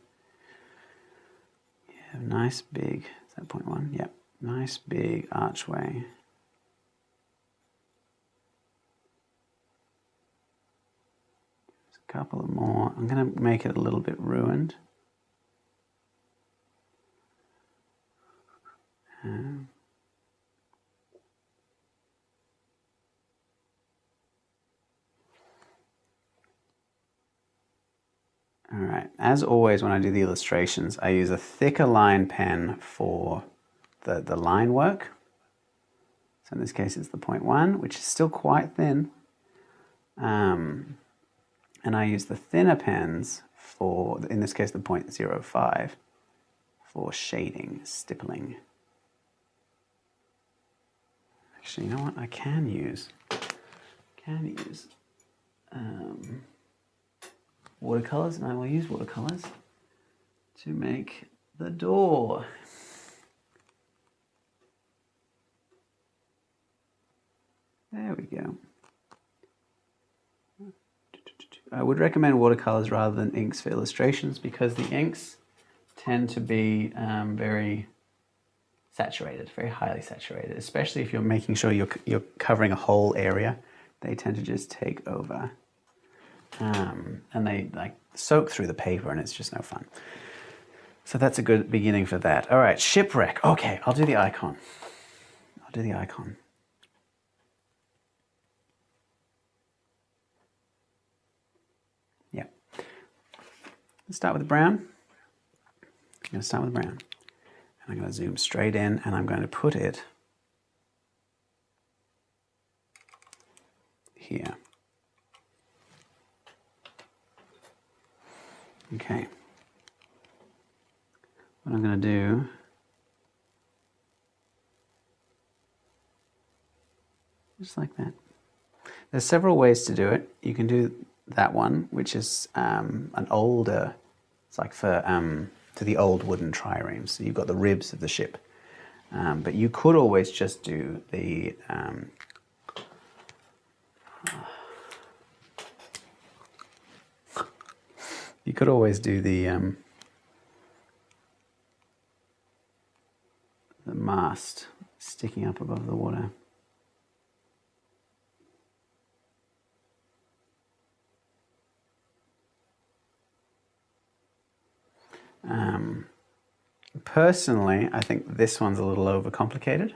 nice big, is that 0.1? Yep, nice big archway. There's a couple of more. I'm going to make it a little bit ruined. All right, as always when I do the illustrations, I use a thicker line pen for the line work. So in this case it's the 0.1, which is still quite thin. And I use the thinner pens for, in this case the 0.05, for shading, stippling. Actually, you know what, I can use watercolors, and I will use watercolors to make the door. There we go. I would recommend watercolors rather than inks for illustrations because the inks tend to be very saturated, very highly saturated, especially if you're making sure you're covering a whole area. They tend to just take over. And they like soak through the paper and it's just no fun. So that's a good beginning for that. All right, shipwreck. Okay, I'll do the icon. Yeah. Let's start with brown. I'm going to start with brown. And I'm going to zoom straight in and I'm going to put it here. Okay, what I'm going to do, just like that. There's several ways to do it. You can do that one, which is an older, it's like for the old wooden triremes. So you've got the ribs of the ship. But you could always just do the mast sticking up above the water. Personally, I think this one's a little overcomplicated.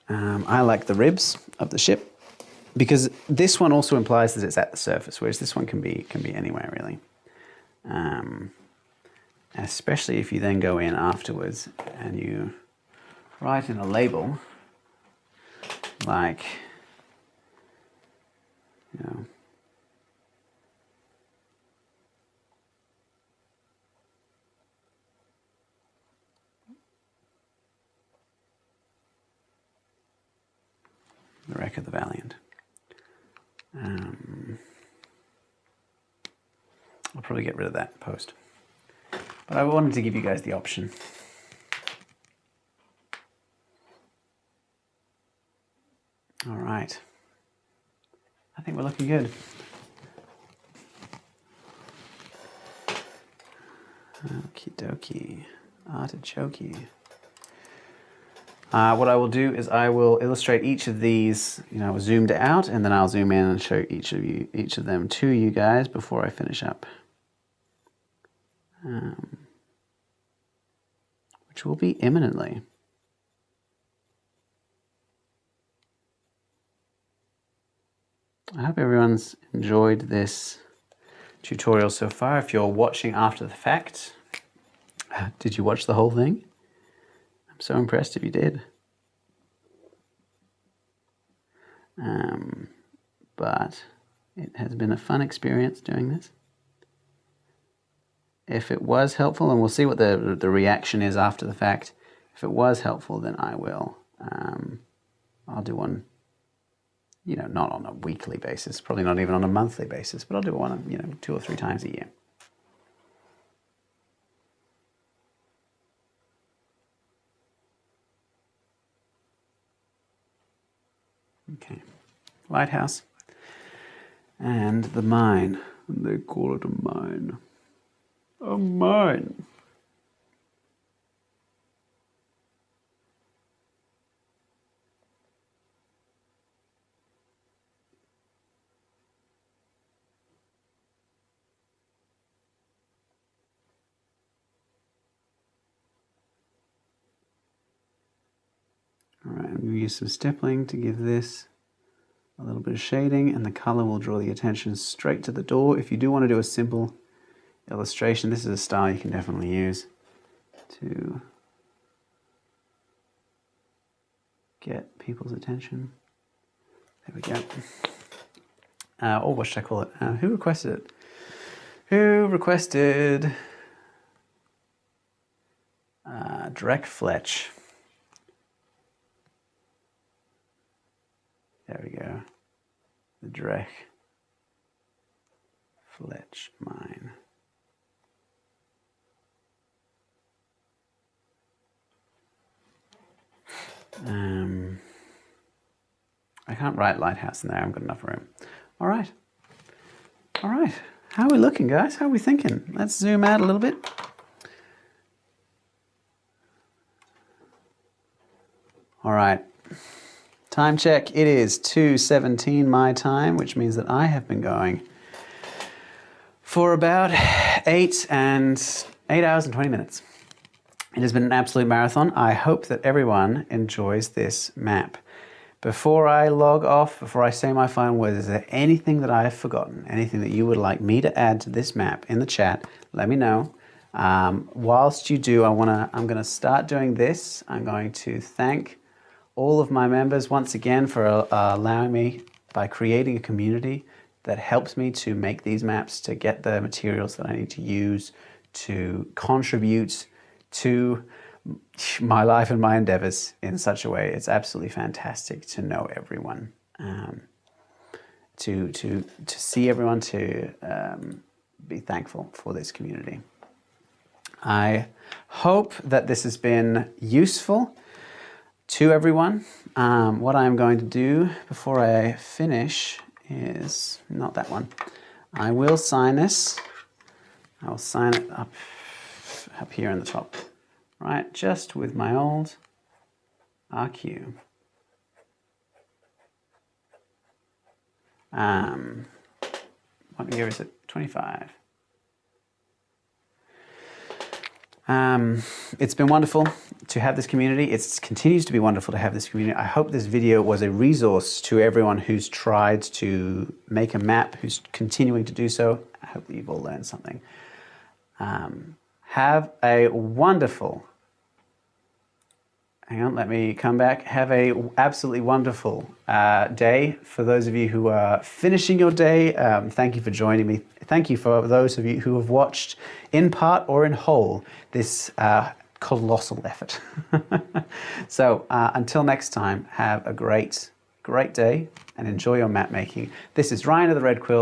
I like the ribs of the ship because this one also implies that it's at the surface, whereas this one can be anywhere really. Especially if you then go in afterwards and you write in a label like, you know, the wreck of the Valiant. I'll probably get rid of that post. But I wanted to give you guys the option. All right. I think we're looking good. Okie dokie. Artichoke. What I will do is I will illustrate each of these, you know, zoomed out, and then I'll zoom in and show each of them to you guys before I finish up. Which will be imminently. I hope everyone's enjoyed this tutorial so far. If you're watching after the fact, did you watch the whole thing? I'm so impressed if you did. But it has been a fun experience doing this. If it was helpful, and we'll see what the reaction is after the fact. If it was helpful, then I will. I'll do one, you know, not on a weekly basis, probably not even on a monthly basis, but I'll do one, you know, 2 or 3 times a year. Okay, lighthouse and the mine. They call it a mine. A mine. All right, I'm going to use some stippling to give this a little bit of shading, and the color will draw the attention straight to the door. If you do want to do a simple illustration, this is a style you can definitely use to get people's attention. There we go. Or what should I call it? Who requested it? Who requested Drek Fletch? There we go. The Drek Fletch mine. I can't write lighthouse in there. I haven't got enough room. All right. All right. How are we looking, guys? How are we thinking? Let's zoom out a little bit. All right. Time check. It is 2:17 my time, which means that I have been going for about 8 hours and 20 minutes. It has been an absolute marathon. I hope that everyone enjoys this map. Before I log off, before I say my final words, is there anything that I have forgotten? Anything that you would like me to add to this map in the chat? Let me know. Whilst you do, I'm going to start doing this. I'm going to thank all of my members once again for allowing me, by creating a community that helps me to make these maps, to get the materials that I need to use, to contribute to my life and my endeavors in such a way. It's absolutely fantastic to know everyone, to see everyone, to be thankful for this community. I hope that this has been useful to everyone. What I'm going to do before I finish is, not that one, I will sign this. I will sign it up here in the top, right, just with my old RQ. What year is it? 25. It's been wonderful to have this community. It continues to be wonderful to have this community. I hope this video was a resource to everyone who's tried to make a map, who's continuing to do so. I hope that you've all learned something. Have a wonderful, hang on, let me come back. Have a absolutely wonderful day. For those of you who are finishing your day, thank you for joining me. Thank you for those of you who have watched in part or in whole this colossal effort. So until next time, have a great day and enjoy your map making. This is Ryan of the Red Quills.